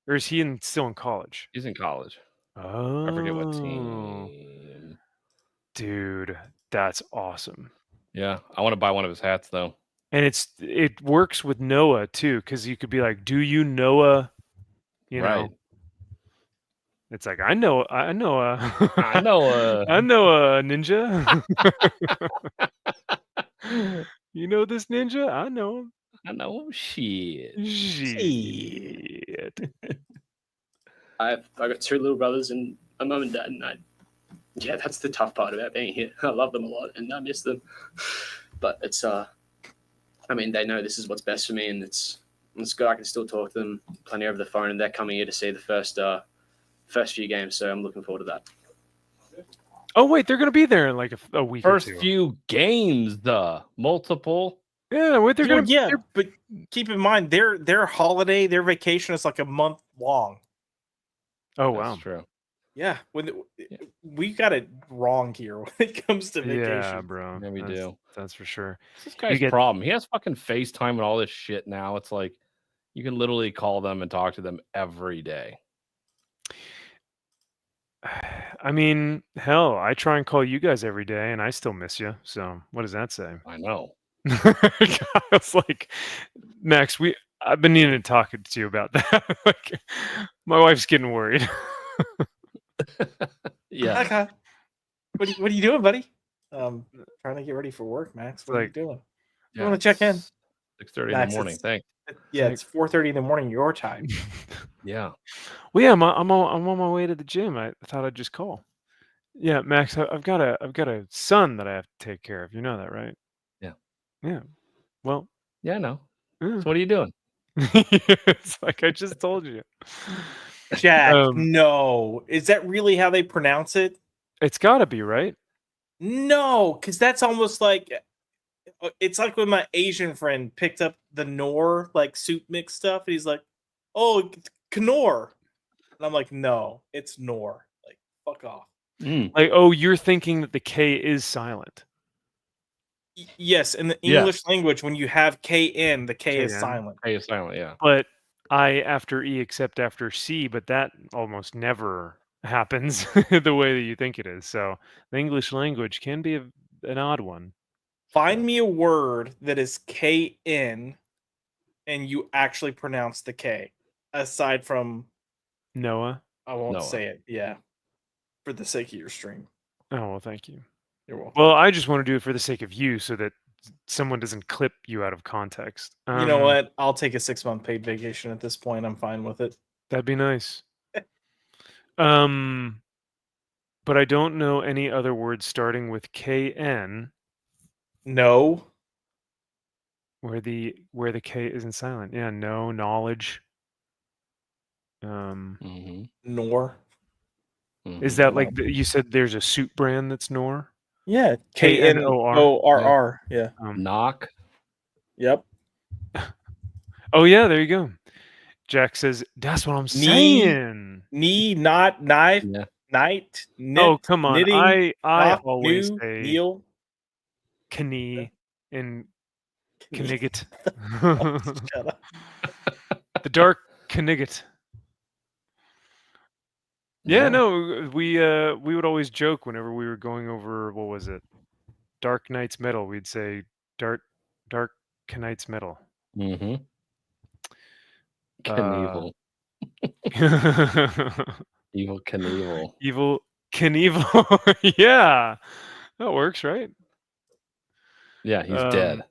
Or is he still in college? He's in college. Oh. I forget what team. Dude, that's awesome. Yeah, I want to buy one of his hats though. And it works with Noah too, because you could be like, "Do you Noah?" You know. It's like, I know I know I know a ninja. You know this ninja? I know him. I know him. Shit. I've got two little brothers and a mum and dad, and that's the tough part about being here. I love them a lot and I miss them, but it's I mean, they know this is what's best for me, and it's good. I can still talk to them plenty over the phone, and they're coming here to see the first few games, so I'm looking forward to that. Oh wait, they're gonna be there in like a week First or two. few games, the multiple. Yeah, wait, they're Well, gonna. yeah, but keep in mind their holiday, their vacation is like a month long. Oh That's wow. true. Yeah, we got it wrong here when it comes to vacation. Yeah, bro. Yeah, we do. That's for sure. This guy's get- problem. He has fucking FaceTime and all this shit now. It's like you can literally call them and talk to them every day. I mean, hell, I try and call you guys every day, and I still miss you. So what does that say? I know. I was like, Max, I've been needing to talk to you about that. Like, my wife's getting worried. Yeah. Okay. What are you doing, buddy? Trying to get ready for work, Max. What are you Like- doing? Yeah, wanna check in? 6:30 in Max, the morning. it's- Thanks. Yeah, it's 4:30 in the morning your time. Yeah. Well, yeah, I'm on my way to the gym. I thought I'd just call. Yeah, Max, I've got a son that I have to take care of. You know that, right? Yeah. Yeah. Well, Yeah, I know. yeah. So what are you doing? It's like I just told you. Jack, Um, no. Is that really how they pronounce it? It's got to be, right? No, because that's almost like it's like when my Asian friend picked up the Knorr like soup mix stuff, and he's like, "Oh, Knorr," and I'm like, "No, it's Knorr. Like, fuck off." Like, oh, you're thinking that the K is silent. Yes, in the Yeah. English language, when you have KN, the K is KN. silent. Hey, it's silent. Yeah. But I after E except after C, but that almost never happens the way that you think it is. So the English language can be an odd one. Find me a word that is KN and you actually pronounce the K, aside from Noah. I won't Noah. say it. Yeah, for the sake of your stream. Oh well, thank you. You're welcome. Well, I just want to do it for the sake of you, so that someone doesn't clip you out of context. You know what? I'll take a 6-month paid vacation at this point. I'm fine with it. That'd be nice. But I don't know any other words starting with KN No. where the K isn't silent. Yeah, no, knowledge. Mm-hmm. Nor. Is that like you said? There's a suit brand that's Nor. Yeah. KNOR. KNORR. Yeah. Knock? Yep. Oh yeah, there you go. Jack says that's what I'm Knee. saying. Knee, not knife, Yeah. night, knit, Oh come on! knitting, I off, always new, say kneel. knee and knigget. Shut up. The dark knigget. Yeah, Yeah. no, we would always joke whenever we were going over what was it, Dark Knight's Metal. We'd say Dark Knight's Metal. Mm-hmm. Knievel. Evil Knievel. Evil Knievel. Yeah, that works, right? Yeah, he's dead.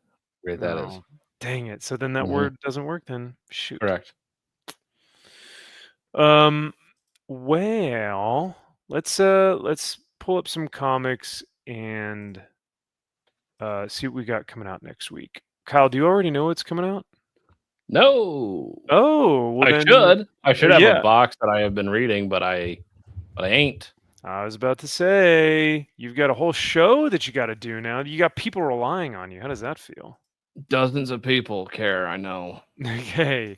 Great that is. Oh, dang it! So then that Mhm. word doesn't work. Then shoot. Correct. Well, let's pull up some comics and see what we got coming out next week. Kyle, do you already know what's coming out? No. Oh, well I then, should. I should have yeah. a box that I have been reading, but I ain't. I was about to say you've got a whole show that you got to do now. You got people relying on you. How does that feel? Dozens of people care, I know. Okay,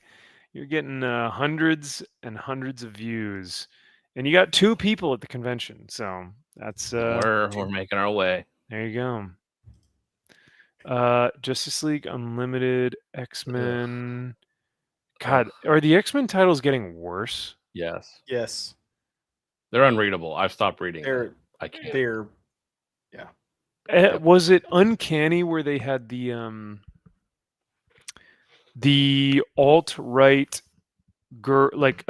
you're getting hundreds and hundreds of views, and you got 2 people at the convention. So that's We're making our way. there you go. Justice League Unlimited, X-Men. God, are the X-Men titles getting worse? Yes. Yes. They're unreadable. I've stopped reading them. They're I can't. they're Was it Uncanny where they had the alt-right girl, like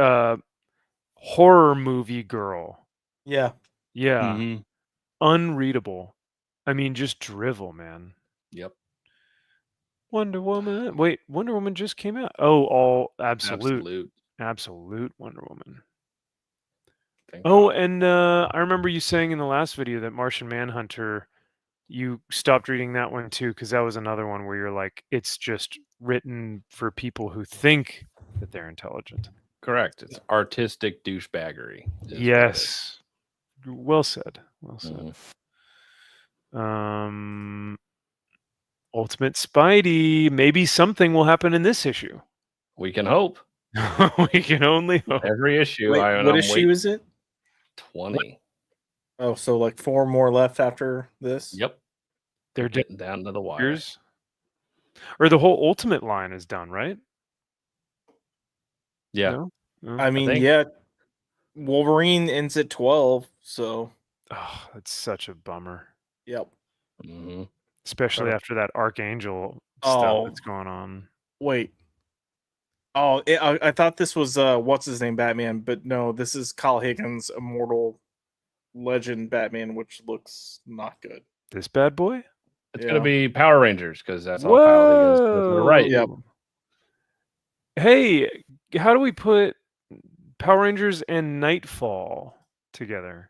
horror movie girl? yeah. Yeah, Mhm. unreadable. I mean, just drivel, man. Yep. Wonder Woman. Wait, Wonder Woman just came out. Oh, all absolute Wonder Woman. Thank Oh, God. and I remember you saying in the last video that Martian Manhunter, you stopped reading that one too, because that was another one where you're like, it's just written for people who think that they're intelligent. Correct. It's artistic douchebaggery. is what it is. Yes, Well said. Well said. Ultimate Spidey. Maybe something will happen in this issue. We can hope. We can only hope. Every issue. Wait, I'm what issue waiting. is it? 20. Oh, so like 4 more left after this? Yep. They're Getting down to the wire. Or the whole Ultimate line is done, right? Yeah. No? No? I mean, think. yeah. Wolverine ends at 12, so Oh, that's such a bummer. yep. Mm-hmm. Especially Sure. after that Archangel Oh. stuff that's going on. Wait. Oh, I thought this was what's his name Batman, but no, this is Kyle Higgins' Immortal Legend Batman, which looks not good. This bad boy? It's Yeah. going to be Power Rangers because that's all Kyle Higgins does. We're right. Yep. Hey, how do we put Power Rangers and Nightfall together?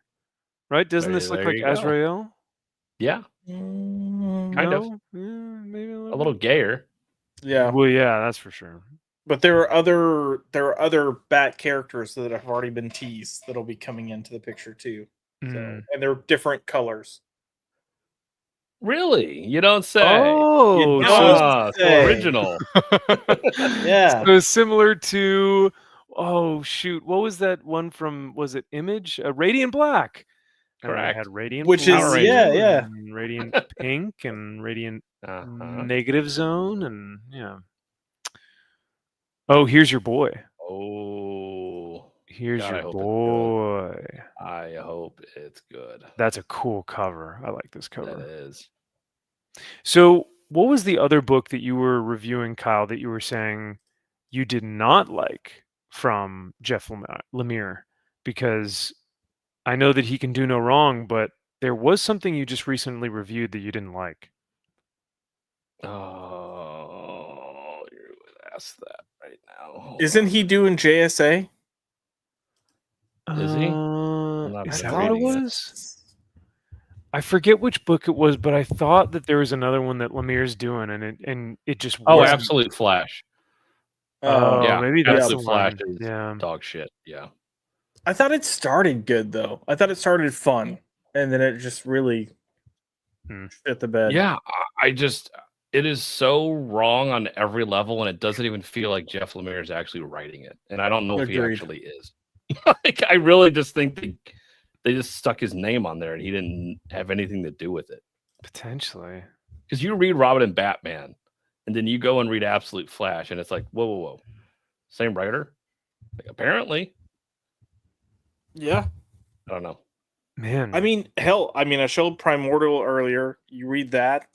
Right? Doesn't this look There like you go. Azrael? Yeah. Kind of. Maybe A little gayer. Yeah. Well, yeah, that's for sure. But there are other Bat characters that have already been teased that'll be coming into the picture too. So, Mm. and they're different colors. Really? You don't say. Oh, You so, don't So say. original. Yeah. so similar to what was that one from? Was it Image? Radiant Black. And then I Correct. had Radiant Which Blue, is Power yeah. and Radiant Pink, and Radiant Uh-huh. Negative Zone, and yeah. Oh, here's your boy. Oh. Here's God, I your hope it's good. boy. I hope it's good. That's a cool cover. I like this That cover. is. So, what was the other book that you were reviewing, Kyle, that you were saying you did not like from Jeff Lemire? Because I know that he can do no wrong, but there was something you just recently reviewed that you didn't like. Oh, you would ask that right now. Hold Isn't on. he doing JSA? Is he? I'm not Is been that what it reading it. was? I forget which book it was, but I thought that there was another one that Lemire's doing, and it just Oh, wasn't. Absolute Flash. Oh, Yeah, maybe that's Absolute the Flash one. is Yeah. dog shit. Yeah. I thought it started good though. I thought it started fun, and then it just really shit the bed. Yeah, I just it is so wrong on every level, and it doesn't even feel like Jeff Lemire is actually writing it, and I don't know if he Agreed. actually is. Like, I really just think they just stuck his name on there, and he didn't have anything to do with it. Potentially. Because you read Robin and Batman, and then you go and read Absolute Flash, and it's like, whoa, same writer? Like, apparently, Yeah. I don't know. Man. I mean, hell, I showed Primordial earlier. You read that.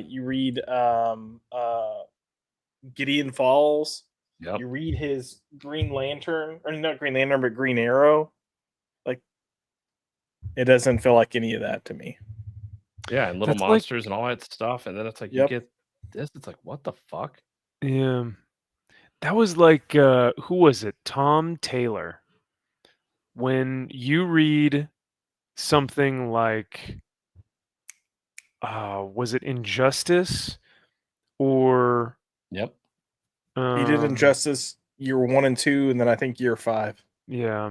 You read Gideon Falls. Yep. You read his Green Lantern, or not Green Lantern, but Green Arrow. Like, it doesn't feel like any of that to me. Yeah, and Little That's like- Monsters and all that stuff, and then it's like Yep. you get this. It's like, what the fuck? Yeah. That was like who was it? Tom Taylor. When you read something like was it Injustice or Yep. He did Injustice year 1 and 2, and then I think year 5. Yeah.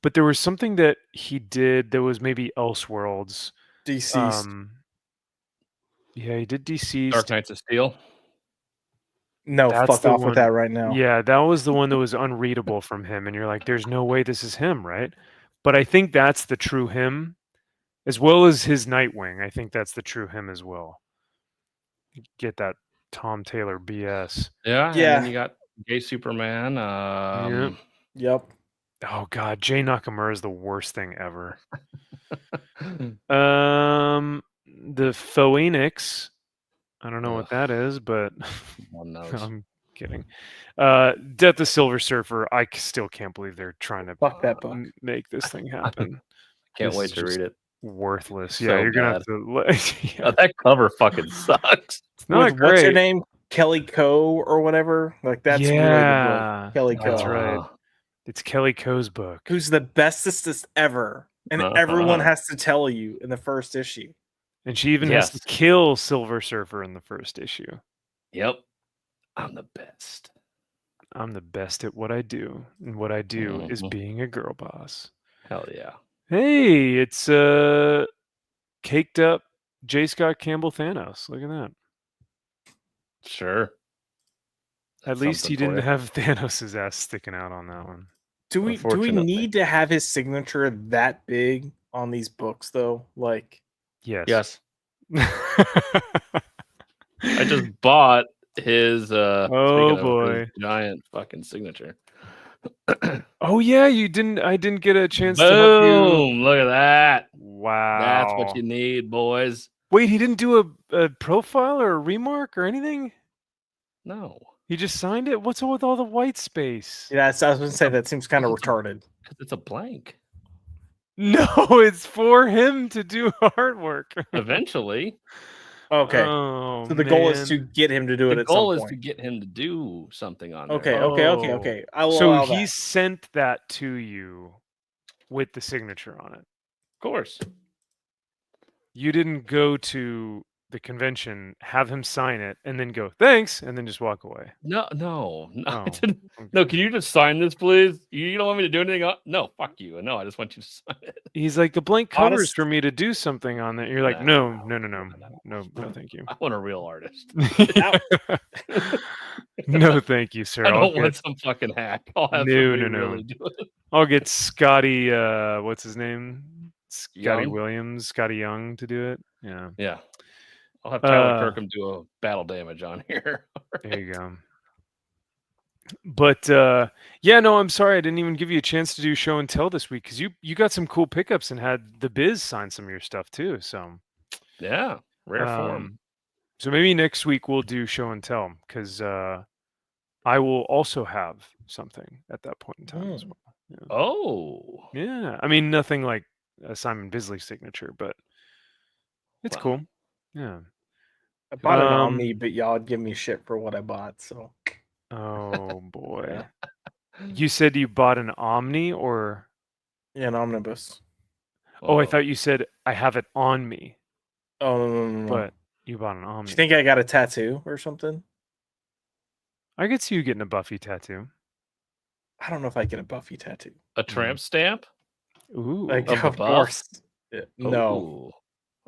But there was something that he did that was maybe Elseworlds. Deceased. Yeah, he did Deceased. Dark Knights of Steel. No, That's fuck the off one. with that right now. Yeah, that was the one that was unreadable from him, and you're like, "There's no way this is him, right?" But I think that's the true him, as well as his Nightwing. I think that's the true him as well. Get that Tom Taylor BS. Yeah, and Yeah. then you got Gay Superman. Yep. Oh God, Jay Nakamura is the worst thing ever. The Phoenix. I don't know what that is, but One knows. I'm kidding. Death of Silver Surfer. I still can't believe they're trying to Fuck that book. make this thing happen. Can't This wait is to just read it. Worthless. So Yeah, you're gonna bad. have to. Yeah, That cover fucking sucks. it's not With great. what's her name? Kelly Coe or whatever. Like, that's really the Yeah, book. Kelly Coe. that's right. It's Kelly Coe's book. Who's the bestest ever. And everyone has to tell you in the first issue. And she even has to kill Silver Surfer in the first issue. Yep. I'm the best. I'm the best at what I do. And what I do is Mhm. being a girl boss. Hell yeah. Hey, it's caked up J. Scott Campbell Thanos. Look at that. Sure. At least he didn't have Thanos' ass sticking out on that one. Do we Unfortunately. need to have his signature that big on these books though? Like, Yes. Yes. I just bought his Oh, his boy. giant fucking signature. Oh yeah, I didn't get a chance to help you. Boom! Look at that. Wow. That's what you need, boys. Wait, he didn't do a profile or a remark or anything? No. He just signed it? What's with all the white space? yeah, I was going to say that seems kind of retarded. Because it's a blank. No, it's for him to do artwork. Eventually. Okay, Oh, so the goal is man. to get him to do it The at some goal is point. to get him to do something on Okay, there. okay. I will So allow he that. sent that to you with the signature on it. Of course. You didn't go to the convention, have him sign it, and then go, thanks, and then just walk away. No. Oh, I didn't. No, can you just sign this, please? You don't want me to do anything? No, fuck you. No, I just want you to sign it. He's like, the blank covers Honest- for me to do something on that. You're like, No. no, thank you. I want a real artist. No, thank you, sir. I I'll don't get, want some fucking hack. I'll have No, somebody no. really do it. I'll get Scotty, what's his name? Scotty Young? Williams, Scotty Young to do it. Yeah. Yeah. I'll have Tyler Uh, Kirkham do a battle damage on here. There you go. But yeah, no, I'm sorry I didn't even give you a chance to do show and tell this week because you got some cool pickups and had the Biz sign some of your stuff too. So Yeah. Rare form. So maybe next week we'll do show and tell because I will also have something at that point in time as well. Yeah. Oh. Yeah, I mean nothing like a Simon Bisley signature, but it's Wow. cool. Yeah. I bought it on me, but y'all would give me shit for what I bought. So, Oh boy. You said you bought an Omni or yeah, an omnibus. Oh, I thought you said I have it on me, Oh no. but you bought an Do Omni. you think I got a tattoo or something? I could see you getting a Buffy tattoo. I don't know if I get a Buffy tattoo. A tramp stamp? Ooh. Like, Of the of buff? course. No, Ooh.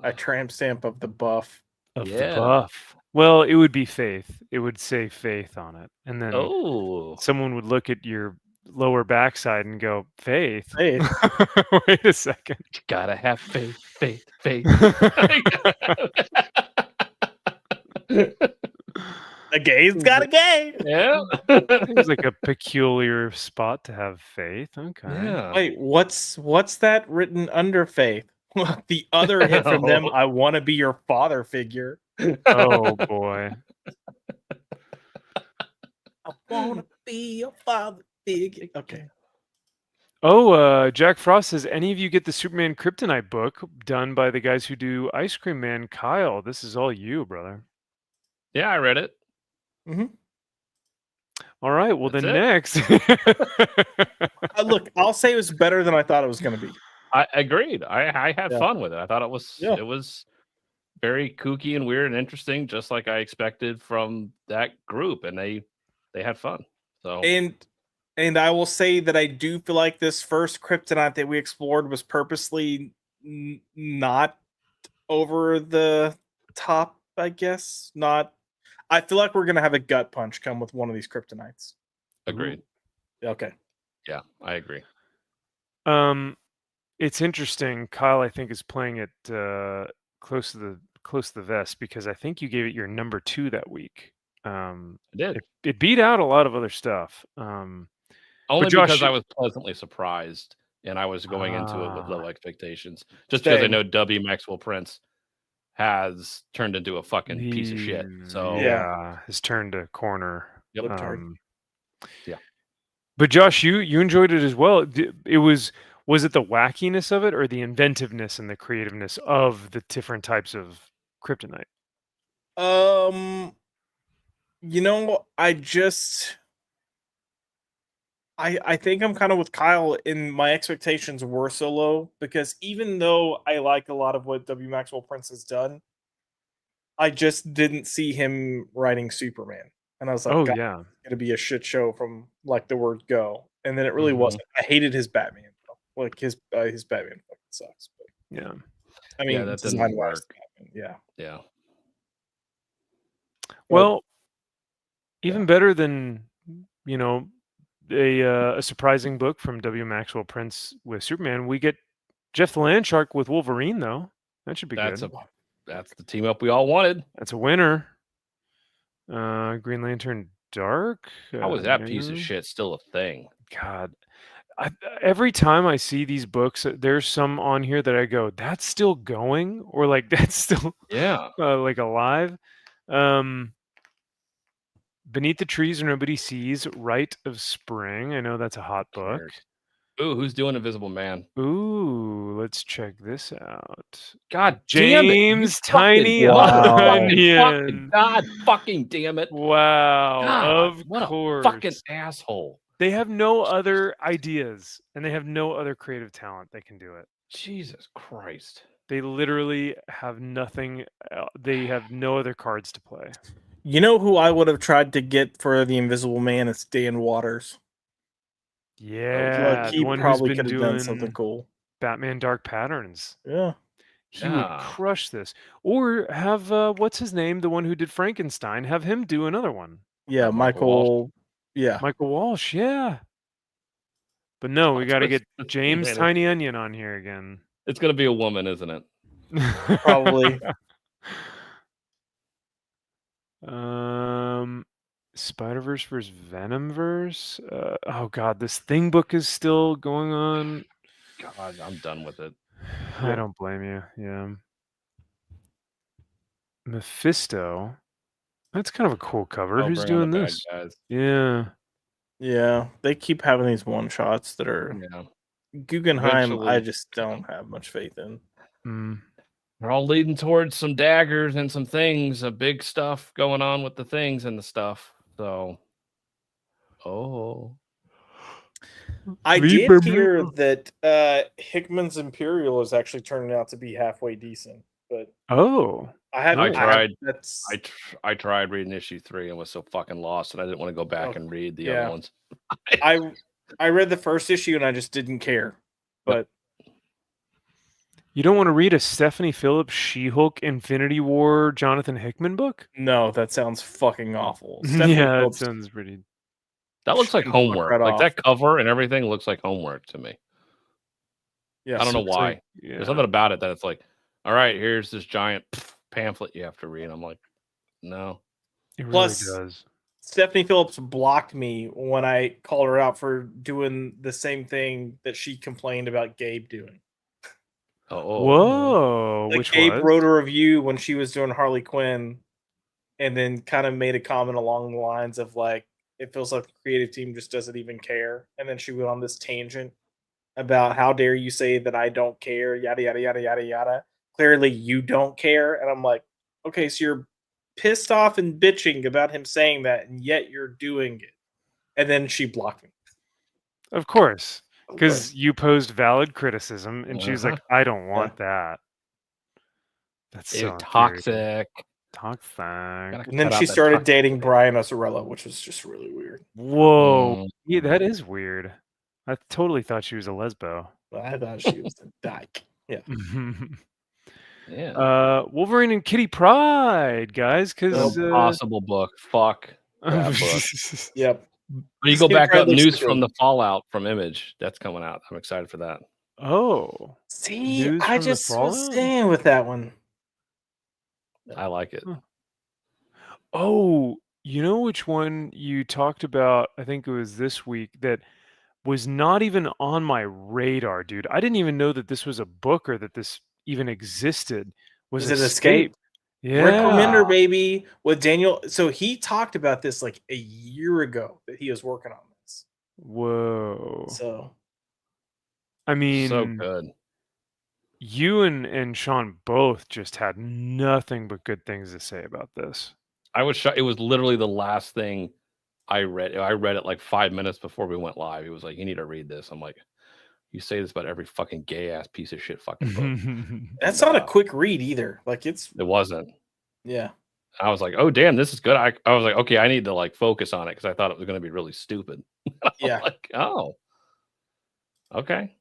a tramp stamp of the buff. Of the Yeah. buff. Well, it would be Faith. It would say Faith on it. And then Oh. someone would look at your lower backside and go, Faith? Faith. Wait a second. You gotta have faith. A gay's got a gay. Yeah. Seems like a peculiar spot to have Faith. Okay. Yeah. Wait, what's that written under Faith? The other hit from them, I want to be your father figure. Oh boy. I want to be your father figure. Okay. Oh, Jack Frost says, any of you get the Superman Kryptonite book done by the guys who do Ice Cream Man? Kyle, this is all you, brother. Yeah, I read it. All right. Well, That's then it. next. Look, I'll say it was better than I thought it was going to be. I agreed. I had Yeah. fun with it. I thought it was Yeah. it was very kooky and weird and interesting, just like I expected from that group, and they had fun. So And I will say that I do feel like this first Kryptonite that we explored was purposely not over the top, I guess. I feel like we're going to have a gut punch come with one of these Kryptonites. agreed. Okay. Yeah, I agree. It's interesting. Kyle, I think, is playing it close to the vest because I think you gave it your number 2 that week. I did. It beat out a lot of other stuff. Only Josh, because I was pleasantly surprised and I was going into it with low Ah. expectations. Just because I Same. know W. Maxwell Prince has turned into a fucking piece of shit. So yeah, has turned a corner. Yep. Yeah. But Josh, you enjoyed it as well. It was it the wackiness of it or the inventiveness and the creativeness of the different types of kryptonite? You know, I think I'm kind of with Kyle in my expectations were so low because even though I like a lot of what W. Maxwell Prince has done, I just didn't see him writing Superman. And I was like, Oh God, yeah. it's gonna be a shit show from like the word go. And then it really wasn't. I hated his Batman. Like his Batman fucking sucks. But Yeah. I mean, that didn't design-wise, work. Batman, yeah. Yeah. Well, even better than a surprising book from W. Maxwell Prince with Superman. We get Jeff the Landshark with Wolverine, though. That should be That's good. that's the team up we all wanted. That's a winner. Green Lantern Dark. How was that piece of yeah. shit still a thing? God, every time I see these books, there's some on here that I go, "That's still going," or like that's still Yeah. like alive. Beneath the Trees Where Nobody Sees, Rite of Spring. I know that's a hot book. Ooh, who's doing Invisible Man? Ooh, let's check this out. God damn it. James Tiny Wow. Onion. God fucking damn it. Wow. God, Of what course. a fucking asshole. They have no other ideas and they have no other creative talent that can do it. Jesus Christ. They literally have nothing. They have no other cards to play. You know who I would have tried to get for the Invisible Man? It's Dan Waters. Yeah, Like, the he one who's probably been could have done doing something cool. Batman Dark Patterns. Yeah. He would crush this. Or have what's his name? The one who did Frankenstein. Have him do another one. Yeah, Michael. Yeah. Michael Walsh. Yeah. But no, we got to get James Man, Tiny Onion on here again. It's going to be a woman, isn't it? Probably. Spider-Verse versus Venomverse. Oh god, this Thing book is still going on. God, I'm done with it. I don't blame you. Yeah. Mephisto. That's kind of a cool cover. Oh, Who's bring on doing the bad this? guys. Yeah. Yeah. They keep having these one shots that are Guggenheim. I Eventually. just don't have much faith in. We're all leading towards some daggers and some things, a big stuff going on with the things and the stuff. So, I did hear that Hickman's Imperial is actually turning out to be halfway decent, but I tried reading issue 3 and was so fucking lost, and I didn't want to go back and read the other ones. I read the first issue and I just didn't care. But you don't want to read a Stephanie Phillips She-Hulk Infinity War Jonathan Hickman book? No, that sounds fucking awful. Yeah, it sounds pretty. That looks like homework. Like that cover and everything looks like homework to me. Yeah, I don't know why. There's something about it that it's like, all right, here's this giant pamphlet you have to read. I'm like, no. It Plus, really does. Stephanie Phillips blocked me when I called her out for doing the same thing that she complained about Gabe doing. Whoa! Like Which Gabe was? wrote a review when she was doing Harley Quinn, and then kind of made a comment along the lines of like, it feels like the creative team just doesn't even care. And then she went on this tangent about how dare you say that I don't care, yada yada yada yada yada. Clearly you don't care. And I'm like, okay, so you're pissed off and bitching about him saying that, and yet you're doing it. And then she blocked me. Of course. Because you posed valid criticism, and she was like, I don't want that. That's so toxic. Toxic. And then she started dating Brian Azzarello, which was just really weird. Whoa. Yeah, that is weird. I totally thought she was a lesbo. I thought she was a dyke. Yeah. Yeah. Wolverine and Kitty Pryde, guys, because impossible book. Fuck that book. Yep. But you go back up news from the Fallout from Image. That's coming out. I'm excited for that. Oh. See, News I from the just was Fallout? staying with that one. I like it. Oh, you know which one you talked about? I think it was this week that was not even on my radar, dude. I didn't even know that this was a book or that this even existed. Was it Escape? Yeah. Rick Remender, baby, with Daniel. So he talked about this like a year ago that he was working on this. Whoa. So, I mean, so good. You and Sean both just had nothing but good things to say about this. I was shocked. It was literally the last thing I read. I read it like 5 minutes before we went live. He was like, "You need to read this." I'm like, "You say this about every fucking gay ass piece of shit fucking book." That's not a quick read either. Like it wasn't. Yeah. I was like, "Oh damn, this is good." I was like, "Okay, I need to like focus on it because I thought it was going to be really stupid." Yeah. Like, oh, okay.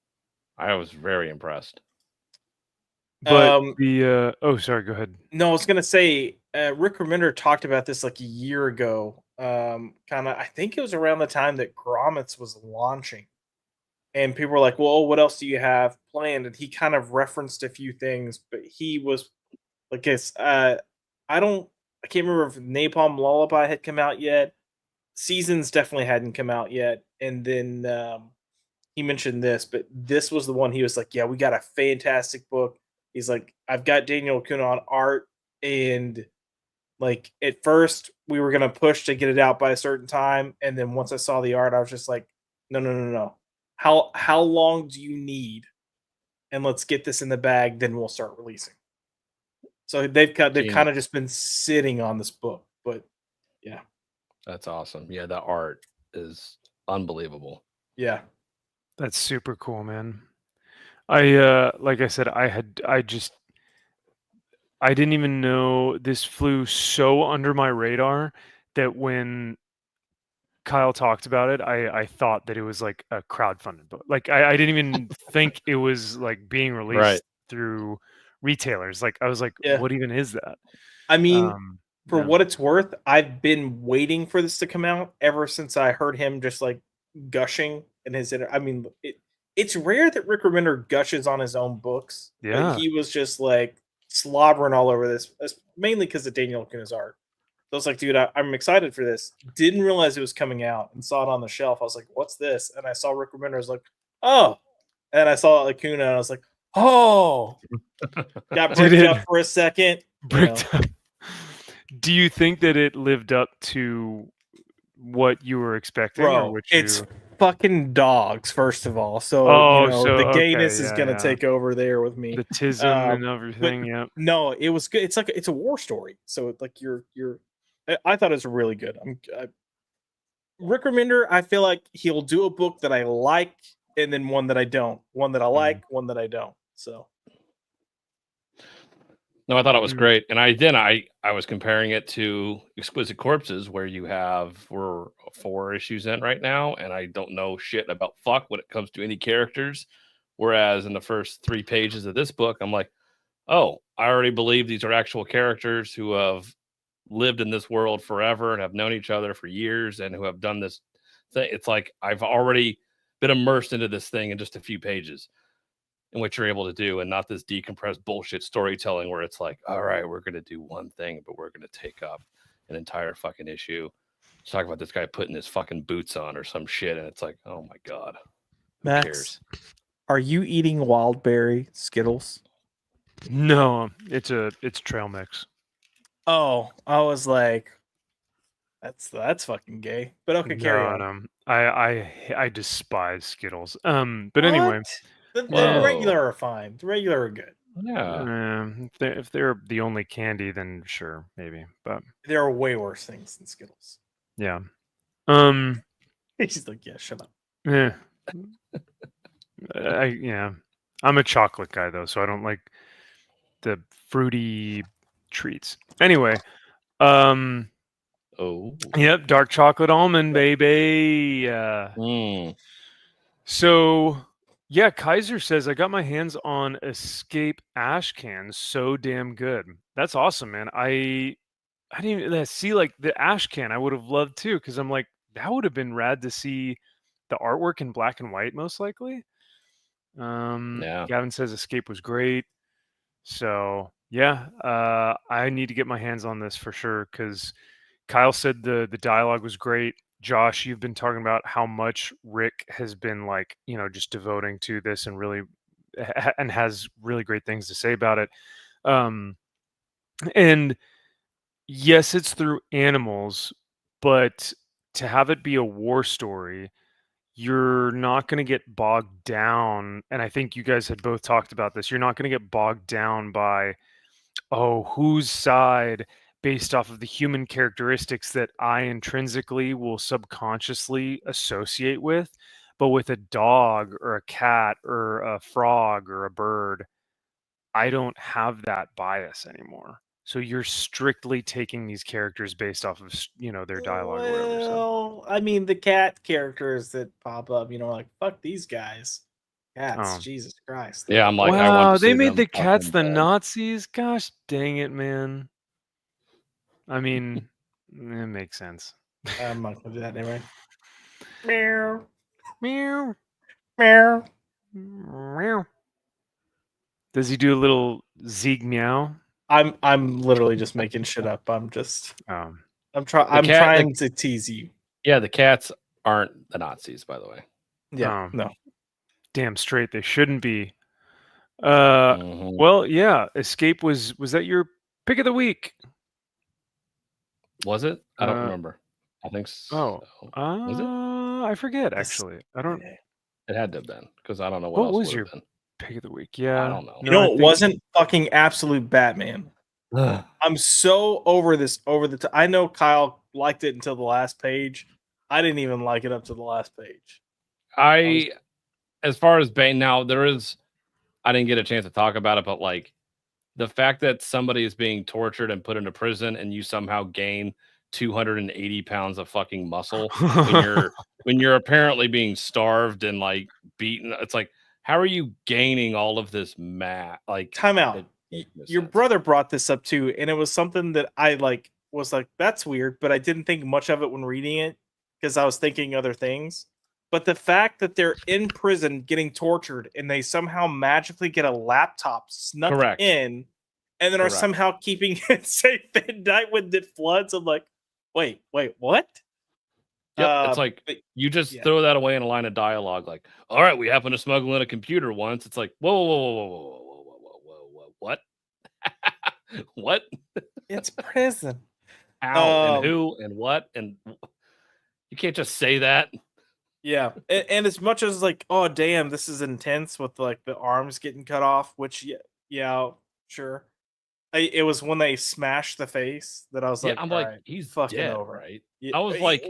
I was very impressed. But Um, oh, sorry, go ahead. No, I was gonna say Rick Remender talked about this like a year ago. Kind of, I think it was around the time that Grommets was launching, and people were like, "Well, what else do you have planned?" And he kind of referenced a few things, but he was like, I can't remember if Napalm Lullaby had come out yet. Seasons definitely hadn't come out yet, and then he mentioned this, but this was the one he was like, "Yeah, we got a fantastic book." He's like, "I've got Daniel Acuna on art, and like at first we were gonna push to get it out by a certain time, and then once I saw the art, I was just like, no, no, no, no. How long do you need? And let's get this in the bag, then we'll start releasing." So they've kind of just been sitting on this book, but yeah, That's awesome. Yeah, the art is unbelievable. yeah. That's super cool, man. I like I said, I didn't even know this flew so under my radar that when Kyle talked about it, I thought that it was like a crowdfunded book. Like I didn't even think it was like being released Right. through retailers. Like I was like, Yeah. what even is that? I mean, for yeah. what it's worth, I've been waiting for this to come out ever since I heard him just like gushing in his I mean, it's rare that Rick Remender gushes on his own books. Yeah. But he was just like slobbering all over this, mainly because of Daniel Acuna's art. So I was like, dude, I'm excited for this. Didn't realize it was coming out and saw it on the shelf. I was like, what's this? And I saw Rick Remender. I was like, oh. And I saw Acuna and I was like, oh. Got bricked up for a second. Bricked up. Do you think that it lived up to what you were expecting? Bro, or what it's fucking dogs, first of all. So, the gayness is going to take over there with me. The tism and everything, yeah. No, it was good. It's like it's a war story. So, like I thought it was really good. Rick Remender, I feel like he'll do a book that I like and then one that I don't. One that I like, one that I don't. So no, I thought it was great, and I was comparing it to Exquisite Corpses, where we're 4 issues in right now, and I don't know shit about fuck when it comes to any characters. Whereas in the first 3 pages of this book, I'm like, oh, I already believe these are actual characters who have lived in this world forever and have known each other for years and who have done this thing. It's like I've already been immersed into this thing in just a few pages. And what you're able to do, and not this decompressed bullshit storytelling where it's like, all right, we're going to do one thing, but we're going to take up an entire fucking issue. Let's talk about this guy putting his fucking boots on or some shit. And it's like, oh my God. Who Max, cares? Are you eating Wildberry Skittles? No, it's trail mix. Oh, I was like, that's fucking gay. But okay, carry on. No. I despise Skittles. But anyway. The regular are fine. The regular are good. Yeah. If they're the only candy, then sure, maybe. But there are way worse things than Skittles. Yeah. He's like, yeah, shut up. Yeah. I'm a chocolate guy though, so I don't like the fruity treats. Anyway, yep, dark chocolate almond, baby. So yeah, Kaiser says I got my hands on Escape Ash Can. So damn good. That's awesome, man. I didn't even see like the Ash Can. I would have loved too, because I'm like, that would have been rad to see the artwork in black and white, most likely. Gavin says Escape was great. So yeah, I need to get my hands on this for sure, because Kyle said the dialogue was great. Josh, you've been talking about how much Rick has been like, just devoting to this and really and has really great things to say about it. And yes, it's through animals, but to have it be a war story, you're not going to get bogged down. And I think you guys had both talked about this. You're not going to get bogged down by, whose side, based off of the human characteristics that I intrinsically will subconsciously associate with. But with a dog or a cat or a frog or a bird, I don't have that bias anymore. So you're strictly taking these characters based off of, their dialogue or whatever. So. I mean, the cat characters that pop up, like, fuck these guys. Cats, Oh. Jesus Christ. Yeah, I'm like, I want Wow, to they see made them the cats fucking the dead. Nazis. Gosh dang it, man. I mean, it makes sense. I'm not gonna do that anyway. Meow. Meow. Meow. Meow. Does he do a little Zieg meow? I'm literally just making shit up. I'm cat- trying to tease you. Yeah, the cats aren't the Nazis, by the way. Yeah. No. Damn straight they shouldn't be. Well, yeah, Escape was that your pick of the week? Was it? I don't remember. I think so. Was it? I forget actually. I don't. It had to have been because I don't know What else was would your have been. pick of the week? Yeah, I don't know. You know, it wasn't fucking Absolute Batman. I'm so over this. I know Kyle liked it until the last page. I didn't even like it up to the last page. As far as Bane, now I didn't get a chance to talk about it, but like the fact that somebody is being tortured and put into prison and you somehow gain 280 pounds of fucking muscle when you're apparently being starved and like beaten. It's like, how are you gaining all of this like time out? Your brother brought this up too, and it was something that I was like, that's weird, but I didn't think much of it when reading it because I was thinking other things. But the fact that they're in prison getting tortured and they somehow magically get a laptop snuck in and then are somehow keeping it safe at night when it floods, I'm like, wait, what? Yep, it's like you just throw that away in a line of dialogue, like, all right, we happened to smuggle in a computer once. It's like, whoa, what? What? It's prison. How and who and what? And you can't just say that. Yeah, and as much as like, oh damn, this is intense with like the arms getting cut off, which yeah, sure. It was when they smashed the face that I was like, I'm like, right, he's fucking dead, over, right? I was like,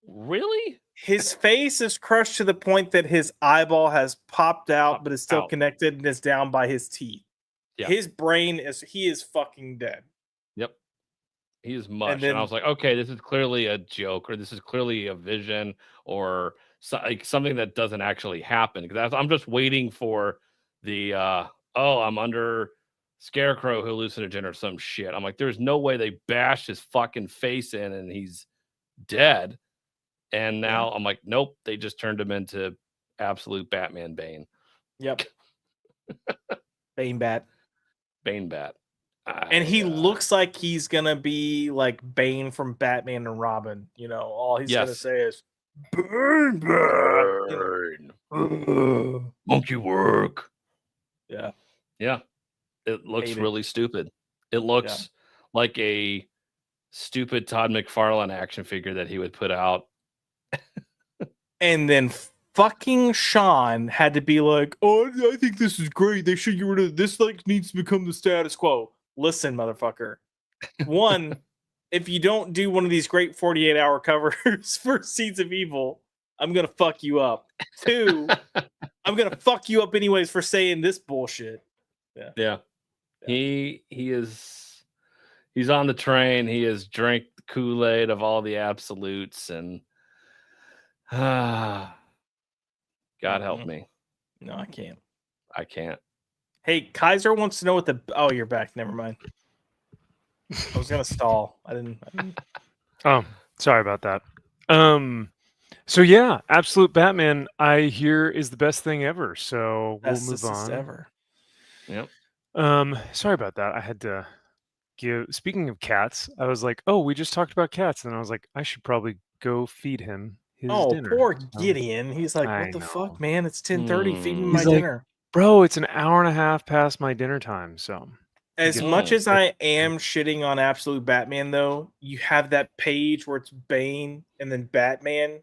really? His face is crushed to the point that his eyeball has popped out, but is still connected and is down by his teeth. Yeah. His brain he is fucking dead. Yep. He is mush. And I was like, okay, this is clearly a joke, or this is clearly a vision, or something that doesn't actually happen. Because I'm just waiting for the I'm under Scarecrow hallucinogen or some shit. I'm like, there's no way they bashed his fucking face in and he's dead. And now I'm like, nope, they just turned him into absolute Batman Bane. Yep. Bane Bat. And he looks like he's gonna be like Bane from Batman and Robin. You know, all he's gonna say is burn, monkey work. Yeah. It looks really stupid. It looks like a stupid Todd McFarlane action figure that he would put out. And then fucking Sean had to be like, oh, I think this is great. They should get rid of this. Like, needs to become the status quo. Listen, motherfucker. One, if you don't do one of these great 48-hour covers for Seeds of Evil, I'm gonna fuck you up. Two, I'm gonna fuck you up anyways for saying this bullshit. Yeah. He's on the train. He has drank the Kool-Aid of all the absolutes, and God help me. No, I can't. Hey, Kaiser wants to know what oh, you're back. Never mind. I was gonna stall. I didn't. Oh, sorry about that. So yeah, Absolute Batman, I hear, is the best thing ever. So we'll move on. Ever. Yep. Sorry about that. I had to speaking of cats, I was like, oh, we just talked about cats, and I was like, I should probably go feed him his dinner. Poor Gideon. He's like, what the fuck, man? It's 10:30. Feed me my dinner. Bro, it's an hour and a half past my dinner time. So as much as I am shitting on Absolute Batman, though, you have that page where it's Bane and then Batman.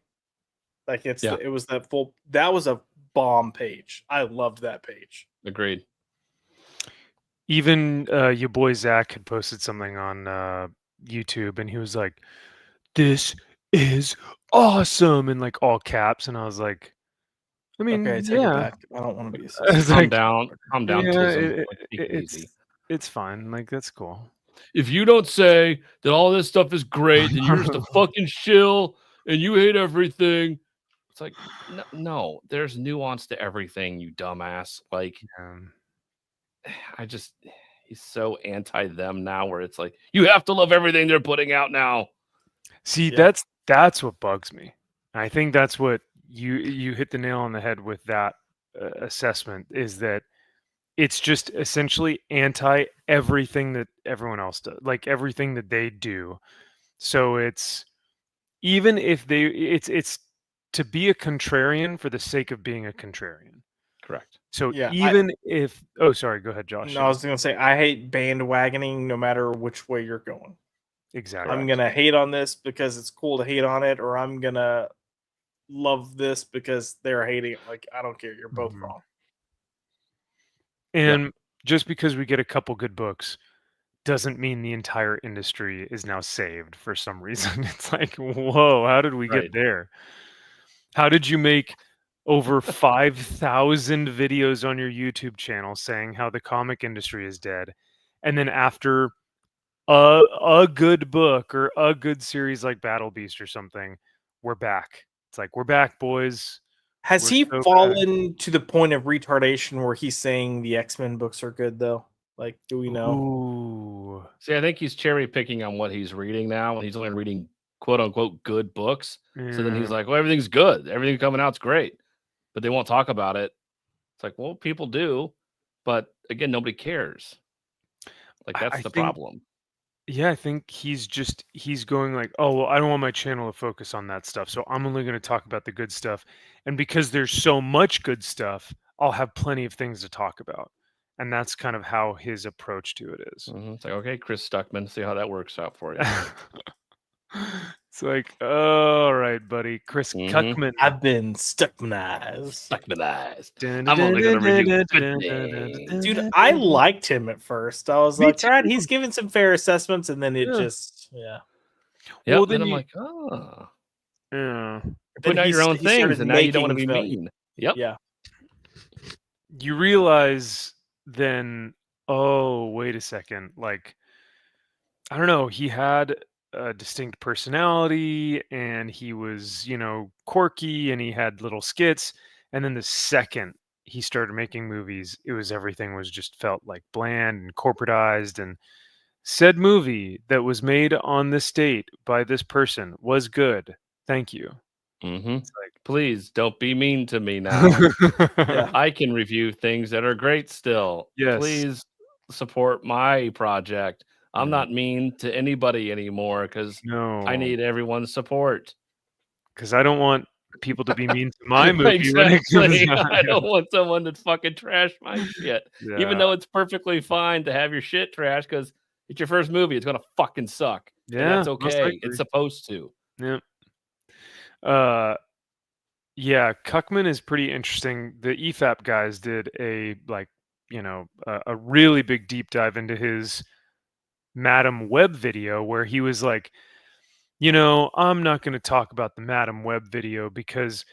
Like it was that was a bomb page. I loved that page. Agreed. Even your boy Zach had posted something on YouTube, and he was like, "This is awesome," in like all caps, and I was like, I mean, okay, take it back. I don't want to be. I'm down. Yeah, it's fine. Like, that's cool. If you don't say that all this stuff is great, then you're just a fucking shill and you hate everything. It's like, no, there's nuance to everything, you dumbass. Like, he's so anti them now, where it's like, you have to love everything they're putting out now. See, that's what bugs me. I think that's what you hit the nail on the head with that assessment, is that it's just essentially anti everything that everyone else does, like everything that they do. So it's, even if it's to be a contrarian for the sake of being a contrarian. Correct. So Yeah, if oh, sorry, go ahead, Josh. No, I was gonna say I hate bandwagoning no matter which way you're going. Exactly. I'm gonna hate on this because it's cool to hate on it, or I'm gonna love this because they're hating it. Like, I don't care. You're both wrong. And just because we get a couple good books doesn't mean the entire industry is now saved for some reason. It's like, whoa, how did we get there? How did you make over 5,000 videos on your YouTube channel saying how the comic industry is dead, and then after a good book or a good series like Battle Beast or something, we're back? It's like, we're back, boys. Has he fallen to the point of retardation where he's saying the X-Men books are good, though? Like, do we know? Ooh. See, I think he's cherry picking on what he's reading now, and he's only reading quote unquote good books. So then he's like, well, everything's good. Everything coming out's great. But they won't talk about it. It's like, well, people do. But again, nobody cares. Like, that's the problem. Yeah, I think he's going like, oh, well, I don't want my channel to focus on that stuff, so I'm only going to talk about the good stuff. And because there's so much good stuff, I'll have plenty of things to talk about. And that's kind of how his approach to it is. It's like, okay, Chris Stuckman, see how that works out for you. It's like, all right, buddy. Chris Cuckman. I've been Stuckmanized. I'm only going to review good things. Dude, I liked him at first. I was like, all right, he's giving some fair assessments, and then it just, Yeah, well, then I'm like, oh. Yeah. You're putting out your own things, and now you don't want to be mean. Yep. Yeah. You realize then, oh, wait a second. Like, I don't know. He had a distinct personality, and he was, quirky, and he had little skits. And then the second he started making movies, everything was just felt like bland and corporatized. And said movie that was made on this date by this person was good. Thank you. Like, please don't be mean to me now. I can review things that are great still. Yes. Please support my project. I'm not mean to anybody anymore because I need everyone's support. Because I don't want people to be mean to my movie. Exactly. I don't want someone to fucking trash my shit. Even though it's perfectly fine to have your shit trashed because it's your first movie. It's going to fucking suck. Yeah. And that's okay. It's supposed to. Yeah. Yeah, Cuckman is pretty interesting. The EFAP guys did a really big deep dive into his Madam Web video where he was like, I'm not going to talk about the Madam Web video because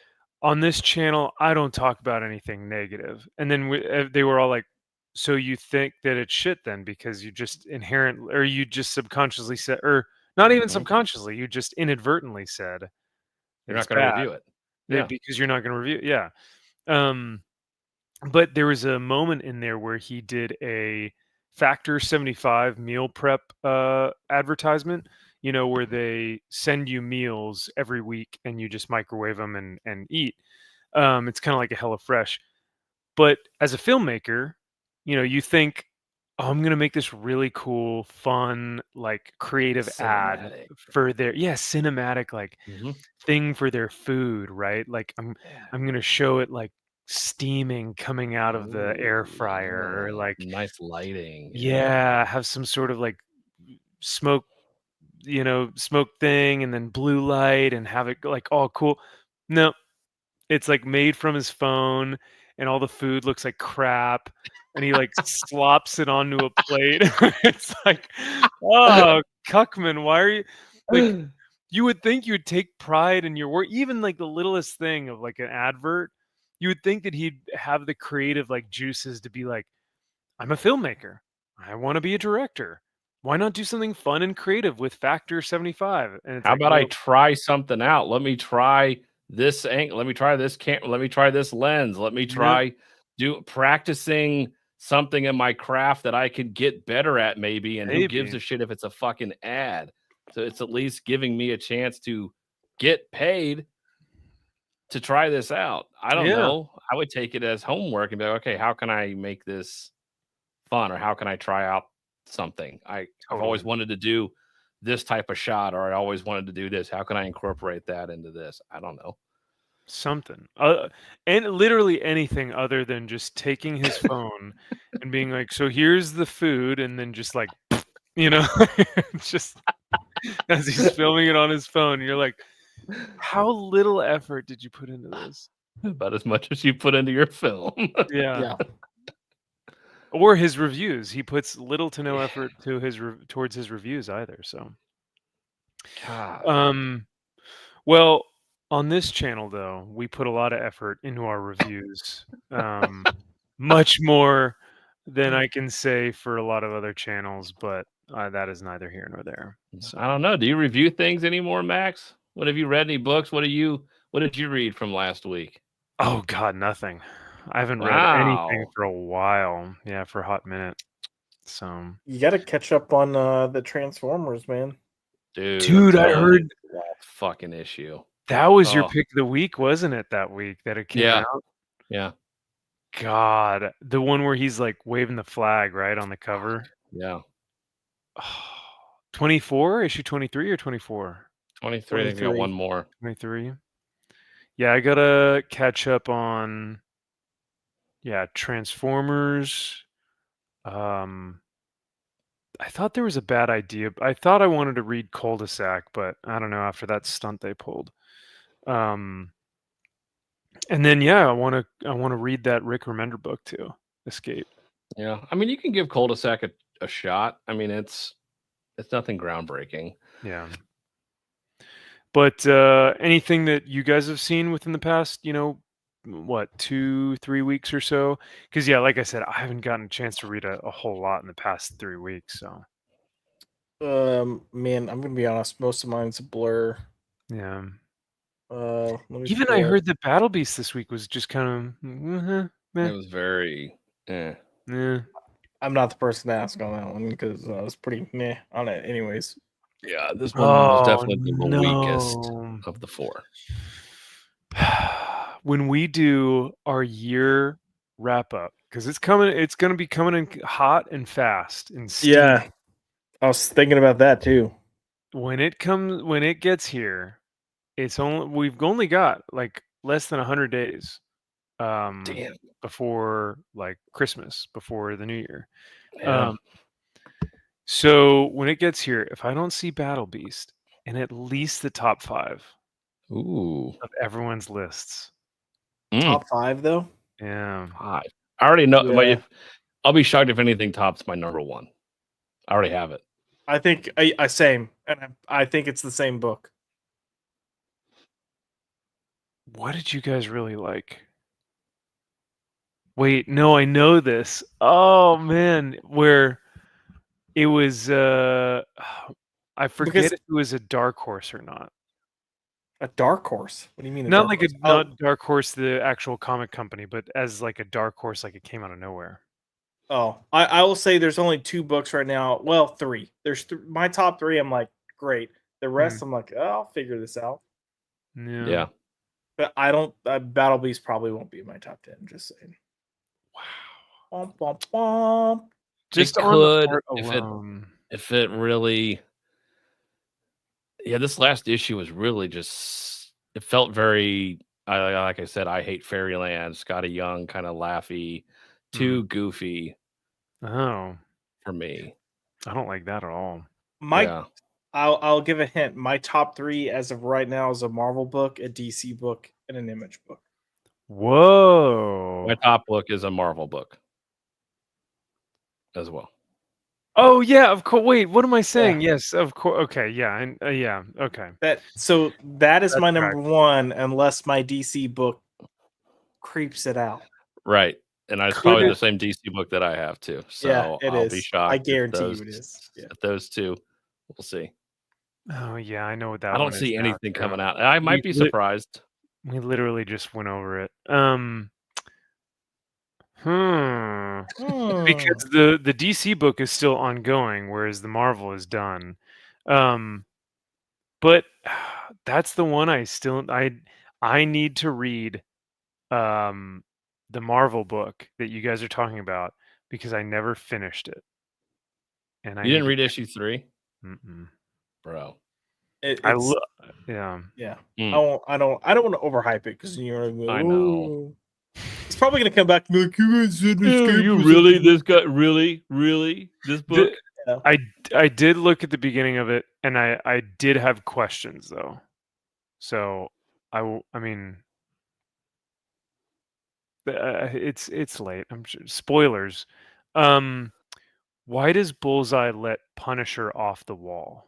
on this channel, I don't talk about anything negative. And then they were all like, so you think that it's shit then because you just you just subconsciously said, or not even subconsciously, you just inadvertently said, you're not going to review it. Yeah, because you're not going to review it. Yeah. But there was a moment in there where he did a Factor 75 meal prep advertisement, where they send you meals every week and you just microwave them and eat. It's kind of like a HelloFresh. But as a filmmaker, you think, oh, I'm going to make this really cool, fun, like creative ad for their, cinematic, like thing for their food, right? Like I'm going to show it like steaming coming out of the air fryer or like nice lighting. Yeah. Have some sort of like smoke thing and then blue light and have it like all cool. No, it's like made from his phone and all the food looks like crap. And he like slops it onto a plate. It's like, oh, Cuckman, why are you like? You would think you would take pride in your work, even like the littlest thing of like an advert. You would think that he'd have the creative like juices to be like, I'm a filmmaker. I want to be a director. Why not do something fun and creative with Factor 75? And it's how about I try something out? Let me try this angle. Let me try this let me try this lens. Let me try practicing something in my craft that I could get better at maybe. And who gives a shit if it's a fucking ad? So it's at least giving me a chance to get paid to try this out. I don't know. I would take it as homework and be like, okay, how can I make this fun, or how can I try out something? I've always wanted to do this type of shot, or I always wanted to do this. How can I incorporate that into this? I don't know. Something. And literally anything other than just taking his phone and being like, so here's the food, and then just like, you know, just as he's filming it on his phone, you're like, how little effort did you put into this? About as much as you put into your film. Yeah. Or his reviews. He puts little to no effort to towards his reviews either. So, well, on this channel though, we put a lot of effort into our reviews, much more than I can say for a lot of other channels. But that is neither here nor there. So. I don't know. Do you review things anymore, Max? What have you read? Any books? What did you read from last week? Oh God, nothing. I haven't read anything for a while. Yeah, for a hot minute. So you got to catch up on the Transformers, man. Dude, I heard that fucking issue. That was your pick of the week, wasn't it? That week that it came out. Yeah. God, the one where he's like waving the flag right on the cover. Yeah. 24, issue 23 or 24? 23. I think I got one more. 23. Yeah, I gotta catch up on. Yeah, Transformers. I thought there was a bad idea. I thought I wanted to read Cul-de-sac, but I don't know, after that stunt they pulled. And then I want to read that Rick Remender book too, Escape. Yeah, I mean, you can give Cul-de-sac a shot. I mean, it's nothing groundbreaking. Yeah. But anything that you guys have seen within the past, 2-3 weeks or so? Because like I said, I haven't gotten a chance to read a whole lot in the past 3 weeks. So, man, I'm gonna be honest. Most of mine's a blur. Yeah. Even I heard that Battle Beast this week was just kind of. It was very. Yeah. I'm not the person to ask on that one because I was pretty meh on it, anyways. Yeah, this one was definitely the weakest of the four. When we do our year wrap up, because it's going to be coming in hot and fast and steamy. Yeah, I was thinking about that too. When it gets here, we've only got like less than 100 days before like Christmas, before the New Year. Yeah. So when it gets here, if I don't see Battle Beast in at least the top 5 of everyone's lists. Top 5 though? Yeah. 5. I already know. Yeah. I'll be shocked if anything tops my number 1. I already have it. I think same, and I think it's the same book. What did you guys really like? Wait, no, I know this. Oh man, where it was I forget if it was a dark horse or not. A dark horse? What do you mean? Not like not Dark Horse, the actual comic company, but as like a dark horse, like it came out of nowhere. Oh, I will say there's only 2 books right now. Well, 3. There's my top 3. I'm like, great. The rest, I'm like, I'll figure this out. Yeah. But I don't. Battle Beast probably won't be in my top 10. Just saying. Wow. Womp, womp, womp. Just it on could, the art alone. If it really. Yeah, this last issue was really just. It felt very. Like I said, I hate Fairyland. Scotty Young, kind of laughy, too goofy. Oh, for me, I don't like that at all. I'll give a hint. My top 3 as of right now is a Marvel book, a DC book, and an Image book. Whoa! My top book is a Marvel book as well. Oh yeah, of course. Wait, what am I saying? Yeah. Yes, of course. Okay, yeah, and yeah, okay. That is my number 1, unless my DC book creeps it out. Right, and it's probably the same DC book that I have too. So yeah, I'll be shocked. I guarantee you it is. Yeah. Those 2, we'll see. Oh yeah, I know what that. I don't see anything coming out. I might be surprised. We literally just went over it. Because the DC book is still ongoing, whereas the Marvel is done. But that's the one I need to read the Marvel book that you guys are talking about because I never finished it. And You didn't read issue 3? Mm-mm. Bro. Yeah. I don't want to overhype it because you're like, I know. It's probably gonna come back and be like, you guys didn't escape You or really? something." This guy? Really? This book? I did look at the beginning of it, and I did have questions though. So I mean, it's late. I'm sure. Spoilers. Why does Bullseye let Punisher off the wall?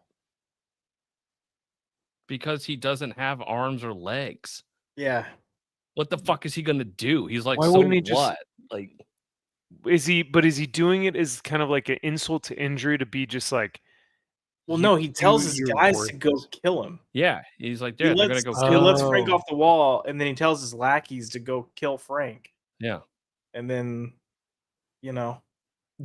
Because he doesn't have arms or legs. Yeah. What the fuck is he gonna do? He's like, Why so wouldn't he just- what? Like, Is he doing it as kind of like an insult to injury to be just like? Well, you no, he tells do his your guys to go worthless. kill him. yeah, he's like, He yeah, they're lets, gonna go he kill lets him. Frank off the wall, and then he tells his lackeys to go kill Frank. Yeah, And then,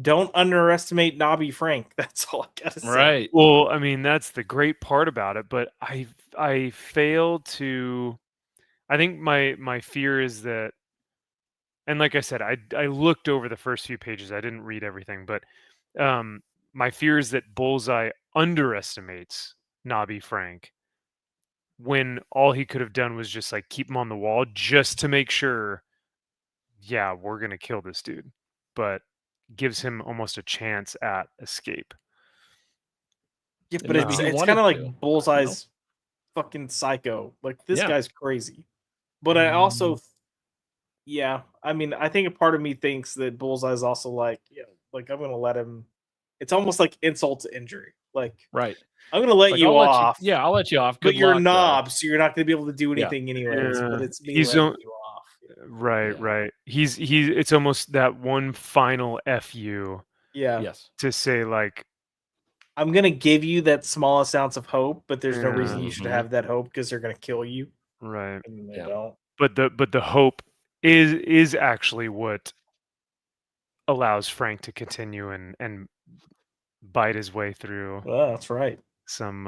don't underestimate Nobby Frank. That's all I gotta say. right. Well, I mean, that's the great part about it, but I fail to. I think my fear is that, and like I said, I looked over the first few pages. I didn't read everything, but my fear is that Bullseye underestimates Nobby Frank when all he could have done was just like keep him on the wall just to make sure, yeah, we're gonna kill this dude, but gives him almost a chance at escape. Yeah, And but maybe it's he kind wanted of like to. Bullseye's fucking psycho. Like, this Yeah. guy's crazy. But I also, yeah, I mean, I think a part of me thinks that Bullseye's also like, like, I'm gonna let him. It's almost like insult to injury. Like, Right. I'm gonna let Like, you I'll let off. yeah, I'll let you off. But Good you're a luck, though. knob, so you're not gonna be able to do Yeah. anything anyways. But Yeah. it's me He's letting on- you off. Right, Yeah. right. He's it's almost that one final fu Yeah. Yes. to say like, I'm gonna give you that smallest ounce of hope, but there's no reason Yeah. you should Mhm. have that hope because they're gonna kill you. right. And they Yeah. don't. But the hope is actually what allows Frank to continue and bite his way through Well, that's right. some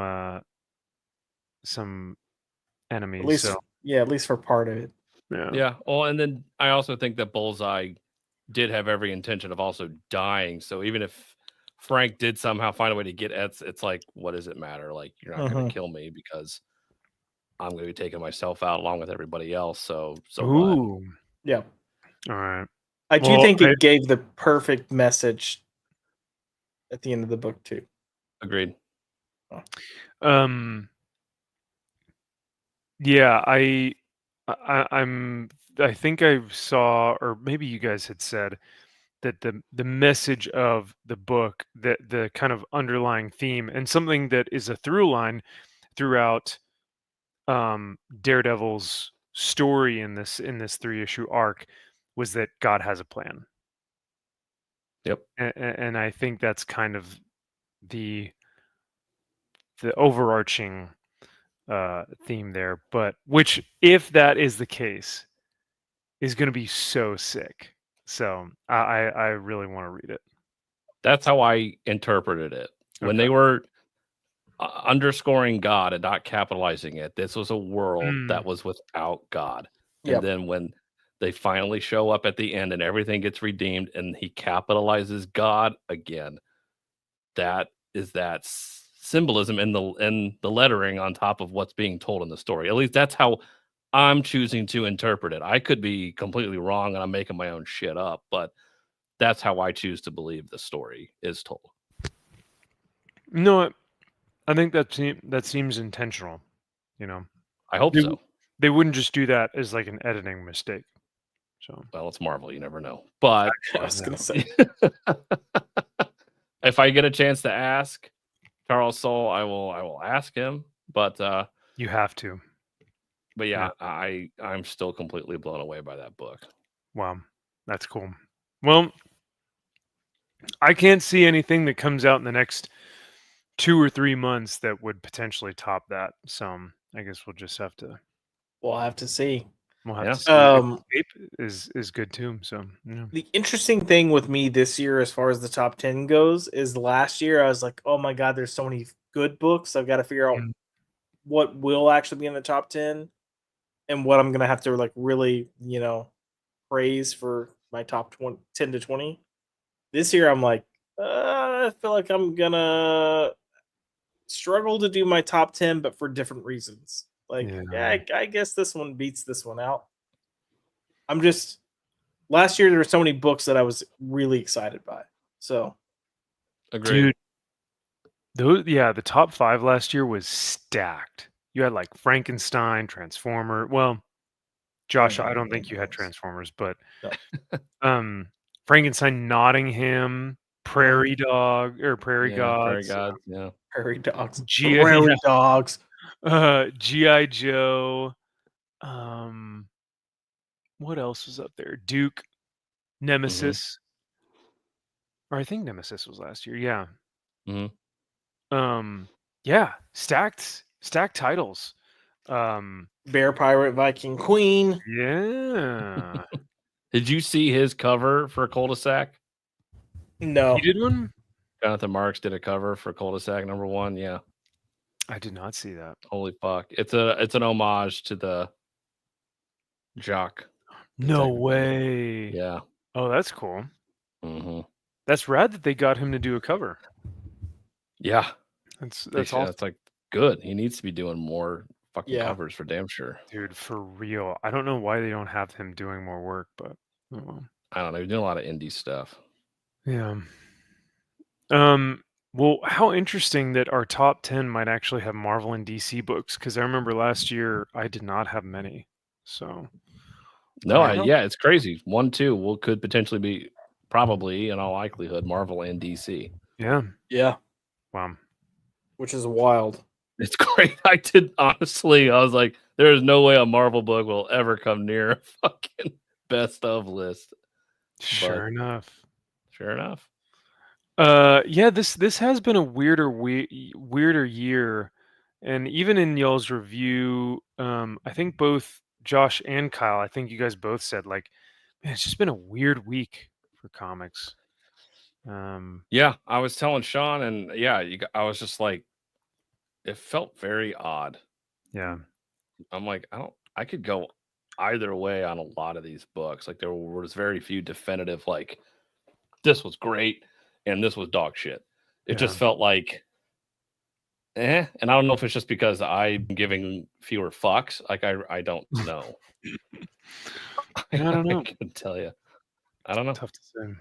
enemies. At least, So at least for part of it. yeah. Yeah. Well, and then I also think that Bullseye did have every intention of also dying. So even if Frank did somehow find a way to get Eds, it's like, what does it matter? Like, you're not going Mhm. to kill me because I'm going to be taking myself out along with everybody else. So what? Ooh. Yeah. All right. I do Well, think it gave the perfect message at the end of the book too. Agreed. Yeah, I think I saw, or maybe you guys had said that the message of the book, that the kind of underlying theme, and something that is a through line throughout Daredevil's story in this 3-issue arc, was that God has a plan. Yep. And I think that's kind of the overarching theme there, but which, if that is the case, is going to be so sick. So I really want to read it. That's how I interpreted it. When Okay. they were underscoring God and not capitalizing it, this was a world that was without God. Yep. And then when they finally show up at the end and everything gets redeemed and he capitalizes God again, that is that symbolism in the lettering on top of what's being told in the story. At least that's how I'm choosing to interpret it. I could be completely wrong and I'm making my own shit up, but that's how I choose to believe the story is told. No, I think that seems intentional. I hope They- so. They wouldn't just do that as like an editing mistake. So Well, it's Marvel, you never know. But I was gonna say. if I get a chance to ask Charles Soule, I will ask him. But you have to. But yeah, I'm still completely blown away by that book. Wow, that's cool. Well, I can't see anything that comes out in the next 2 or 3 months that would potentially top that. So I guess we'll just have to We'll have to see. We'll have Yeah. to see. Escape is good too. So yeah. The interesting thing with me this year, as far as the top 10 goes, is last year I was like, oh my God, there's so many good books. I've got to figure out Mm. what will actually be in the top 10 and what I'm going to have to like really, praise for my top 10 to 20. This year I'm like, I feel like I'm going to struggle to do my top 10, but for different reasons. Like, I guess this one beats this one out. Last year there were so many books that I was really excited by. So, Agreed. Dude, the top 5 last year was stacked. You had like Frankenstein, Transformer. Well, Josh, I don't think you had Transformers, but Frankenstein, Nottingham, Prairie Dog or Prairie Gods, Prairie Gods, yeah. Prairie Dogs, Prairie Dogs, G.I. Joe. What else was up there? Duke, Nemesis, or I think Nemesis was last year. Yeah. Yeah, stacked titles. Bear Pirate, Viking Queen. Yeah. Did you see his cover for Cul-de-sac? No. He did one? Jonathan Marks did a cover for Cul-de-sac #1. Yeah. I did not see that. Holy fuck. It's an homage to the Jock. No way. Yeah. Oh, that's cool. Mm-hmm. That's rad that they got him to do a cover. Yeah. That's awesome. That's like good. He needs to be doing more fucking Yeah. covers for damn sure. Dude, for real. I don't know why they don't have him doing more work, but oh well. I don't know. He's doing a lot of indie stuff. Yeah. Well, how interesting that our top 10 might actually have Marvel and DC books, because I remember last year I did not have many. So No, yeah, it's crazy. 1, 2 could potentially be, probably in all likelihood, Marvel and DC. yeah. Yeah. Wow. Which is wild. It's great. I was like, there is no way a Marvel book will ever come near a fucking best of list. Sure enough. Yeah, this has been a weirder year, and even in y'all's review, I think both Josh and Kyle, I think you guys both said like, man, it's just been a weird week for comics. Yeah, I was telling Sean, and yeah, I was just like, it felt very odd. Yeah, I'm like, I could go either way on a lot of these books. Like there was very few definitive, like this was great and this was dog shit. It just felt like, and I don't know if it's just because I'm giving fewer fucks. Like I don't know. I don't know. I couldn't tell you. I don't know. Tough to say.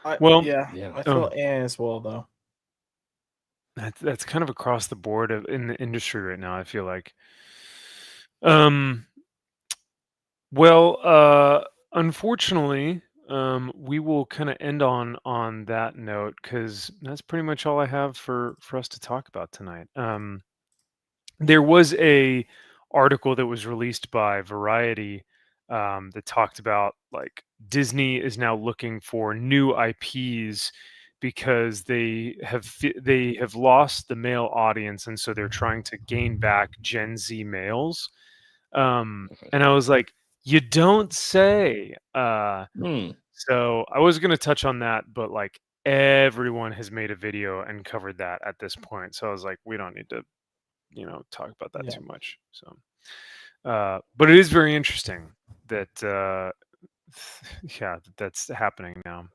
I Yeah. feel as well though. That's kind of across the board in the industry right now, I feel like. Well, unfortunately, we will kind of end on that note, because that's pretty much all I have for us to talk about tonight. There was a article that was released by Variety that talked about like Disney is now looking for new IPs because they have lost the male audience, and so they're trying to gain back Gen Z males. And I was like, you don't say. So I was going to touch on that, but like everyone has made a video and covered that at this point. So I was like, we don't need to, talk about that too much. So, but it is very interesting that, that's happening now.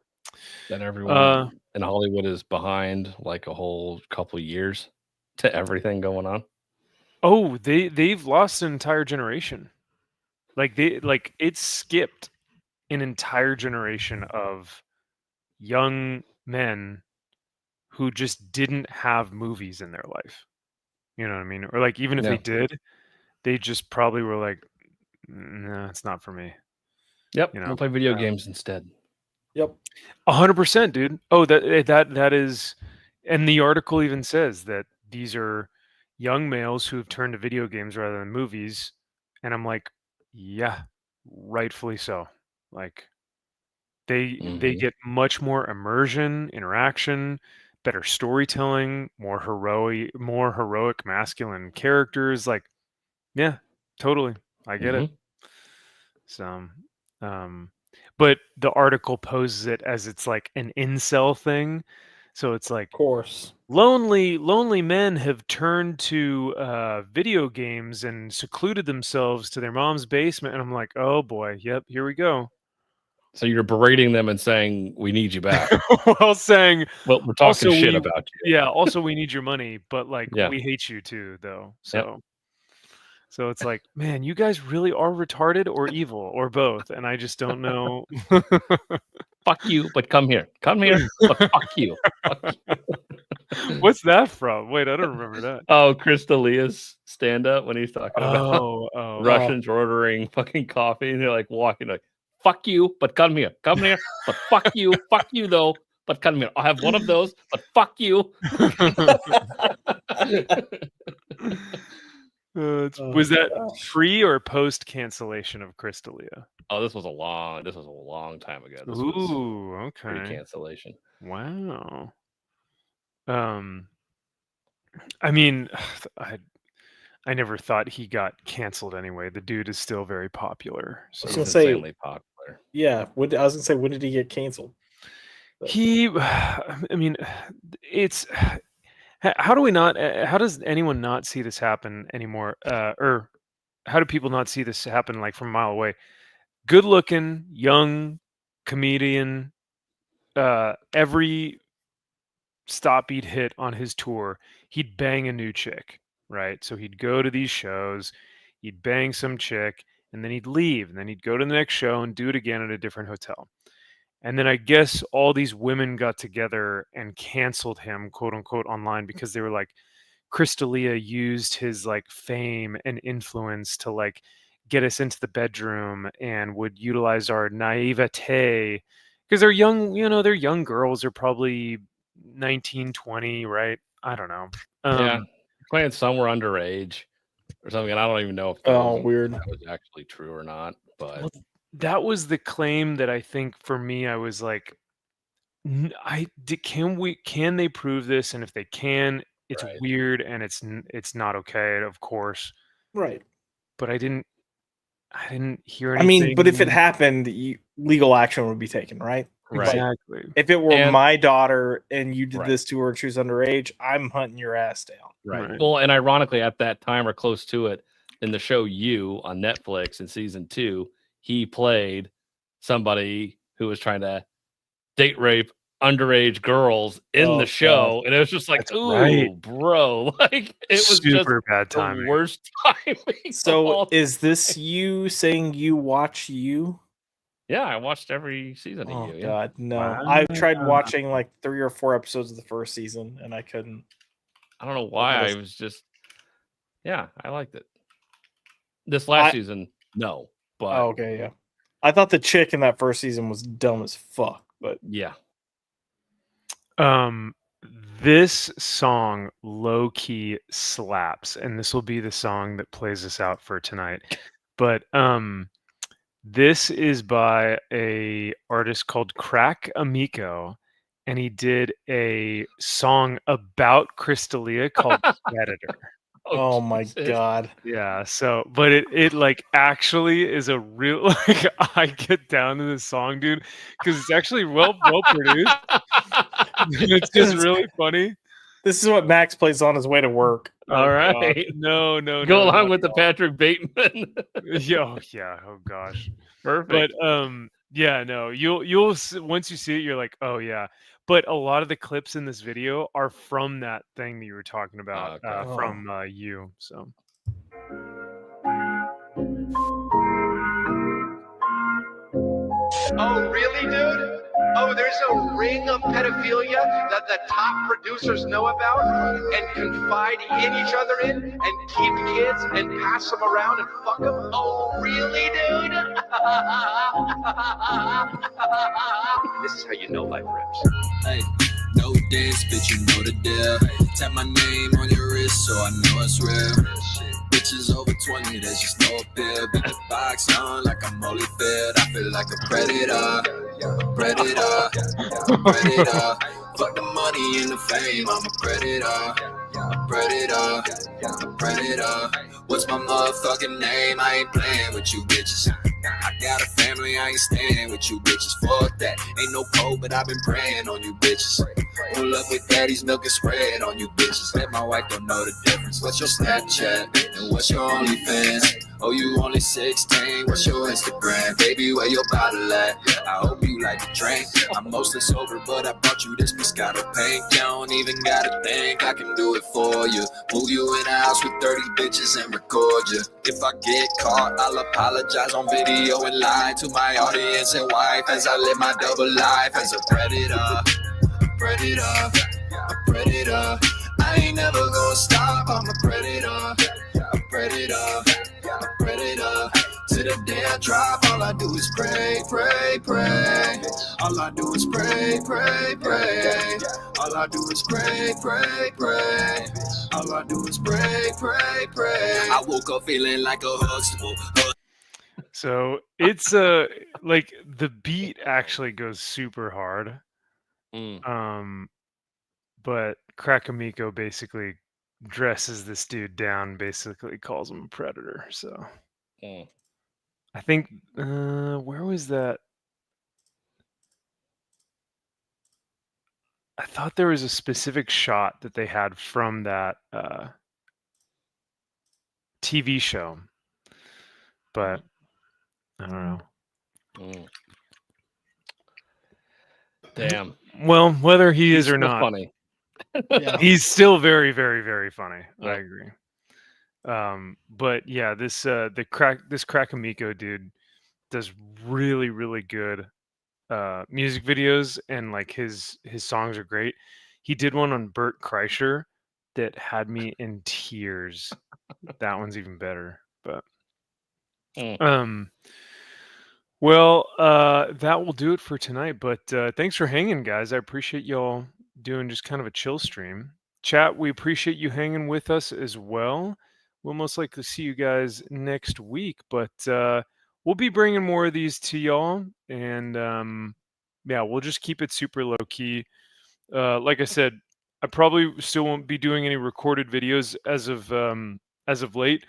That everyone in Hollywood is behind like a whole couple years to everything going on. Oh, they've lost an entire generation. Like it skipped an entire generation of young men who just didn't have movies in their life. You know what I mean? Or like even if they did, they just probably were like, no, it's not for me. Yep. I'll play video games instead. Yep. 100%, dude. Oh, that is, and the article even says that these are young males who have turned to video games rather than movies. And I'm like, yeah, rightfully so. Like they get much more immersion, interaction, better storytelling, more heroic masculine characters. Like, yeah, Totally. I get it. So, but the article poses it as it's like an incel thing. So it's like, Of course. lonely men have turned to video games and secluded themselves to their mom's basement. And I'm like, oh boy, yep, here we go. So you're berating them and saying we need you back. While saying, well, we're talking also shit we- about you. yeah, also we need your money, but like Yeah. we hate you too, though. Yep. So it's like, man, you guys really are retarded or evil or both, and I just don't know. Fuck you, but come here. Come here, but fuck you. Fuck you. What's that from? Wait, I don't remember that. Oh, Chris D'Elia's stand up when he's talking about Oh, Russians ordering fucking coffee and they're like walking like, fuck you, but come here. Come here, but fuck you though, but come here. I'll have one of those, but fuck you. Was that pre or post cancellation of Chris D'Elia? Oh, this was a long time ago. This was Ooh, okay. pre-cancellation. Wow. I mean, I never thought he got canceled anyway. The dude is still very popular. So was He's gonna say- insanely popular. Yeah. I was gonna say, when did he get canceled? I mean, it's how do we not? How does anyone not see this happen anymore? Or how do people not see this happen like from a mile away? Good-looking, young comedian. Every stop he'd hit on his tour, he'd bang a new chick, right? So he'd go to these shows, he'd bang some chick, and then he'd leave, and then he'd go to the next show and do it again at a different hotel. And then I guess all these women got together and canceled him, quote unquote, online because they were like, Chris D'Elia used his like fame and influence to like get us into the bedroom and would utilize our naivete because they're young, they're young girls. They're probably 19, 20, right? I don't know. Yeah, playing somewhere underage or something. And I don't even know if Weird. that was actually true or not. But that was the claim that I think for me, I was like, can they prove this? And if they can, it's Right. weird and it's not okay, of course. Right. But I didn't hear I anything. mean, but if it happened, legal action would be taken, right? Right. Exactly. If it were And- my daughter and you did Right. this to her and she was underage, I'm hunting your ass down. Right. Well, and ironically, at that time or close to it, in the show You on Netflix in season 2, he played somebody who was trying to date rape underage girls in the show, and it was just like, That's ooh, right. bro, like it was super just bad the timing. worst timing. of So all is this you saying you watch You? Yeah, I watched every season of Oh You. God, no! Wow. I tried watching like 3 or 4 episodes of the first season, and I couldn't. I don't know why. Because- I was just, I liked it. This last season, no, but Oh, okay, yeah. I thought the chick in that first season was dumb as fuck, but yeah, This song low key slaps, and this will be the song that plays us out for tonight. But this is by a artist called Crack Amico, and he did a song about Chris D'Elia called Predator. oh my Jesus. God. Yeah, so but it like actually is a real like I get down to this song, dude, because it's actually well produced. It's just really funny. This is what Max plays on his way to worwork. All Oh, right. God. No, Go along not with the at all. Patrick Bateman. Yeah, oh gosh. Perfect. But yeah, no, you'll once you see it, you're like, oh yeah. But a lot of the clips in this video are from that thing that you were talking about, okay. from You. So Oh, really, dude? Oh, there's a ring of pedophilia that the top producers know about and confide in each other in and keep kids and pass them around and fuck them? Oh, really, dude? This is how you know life rips. Hey, no dance, bitch, you know the deal. Tap my name on your wrist so I know it's real. Bitches over 20, there's just no appeal. Beat the box on like I'm Holyfield. I feel like a predator, a predator, a predator. Fuck the money and the fame, I'm a predator. a predator, a predator. What's my motherfucking name? I ain't playing with you bitches. I got a family, I ain't staying with you bitches. Fuck that, ain't no code, but I've been praying on you bitches. Pull up with daddy's milk and spread on you bitches. Let my wife don't know the difference. What's your Snapchat and what's your OnlyFans? Oh, you only 16, what's your Instagram? Baby, where your bottle at? I hope you like to drink. I'm mostly sober, but I brought you this Moscato pink. You don't even gotta think, I can do it for you. Move you in a house with 30 bitches and record you. If I get caught, I'll apologize on video and lie to my audience and wife as I live my double life as a predator, predator, a predator. I ain't never gonna stop, I'm a predator, a predator, a predator. To the day I drop, all I do is pray, pray, pray. All I do is pray, pray, pray. All I do is pray, pray, pray. All I do is pray, pray, pray. I woke up feeling like a Huxtable. So it's like the beat actually goes super hard. But Krakamiko basically dresses this dude down, basically calls him a predator. So I think where was that? I thought there was a specific shot that they had from that TV show, but I don't know. Damn. Well, whether he is or still not, funny. he's still very, very, very funny. I agree. But yeah, this Krakamiko dude does really, really good music videos, and like his songs are great. He did one on Bert Kreischer that had me in tears. That one's even better. But well, that will do it for tonight. But thanks for hanging, guys. I appreciate y'all doing just kind of a chill stream. Chat, we appreciate you hanging with us as well. We'll most likely see you guys next week, but we'll be bringing more of these to y'all, and yeah, we'll just keep it super low key. Like I said, I probably still won't be doing any recorded videos as of late,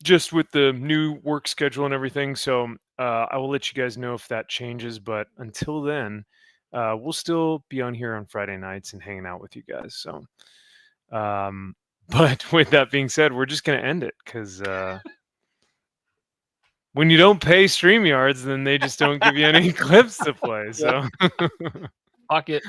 just with the new work schedule and everything. So I will let you guys know if that changes. But until then, we'll still be on here on Friday nights and hanging out with you guys. So, but with that being said, we're just gonna end it because when you don't pay StreamYards, then they just don't give you any clips to play. So, Fuck it.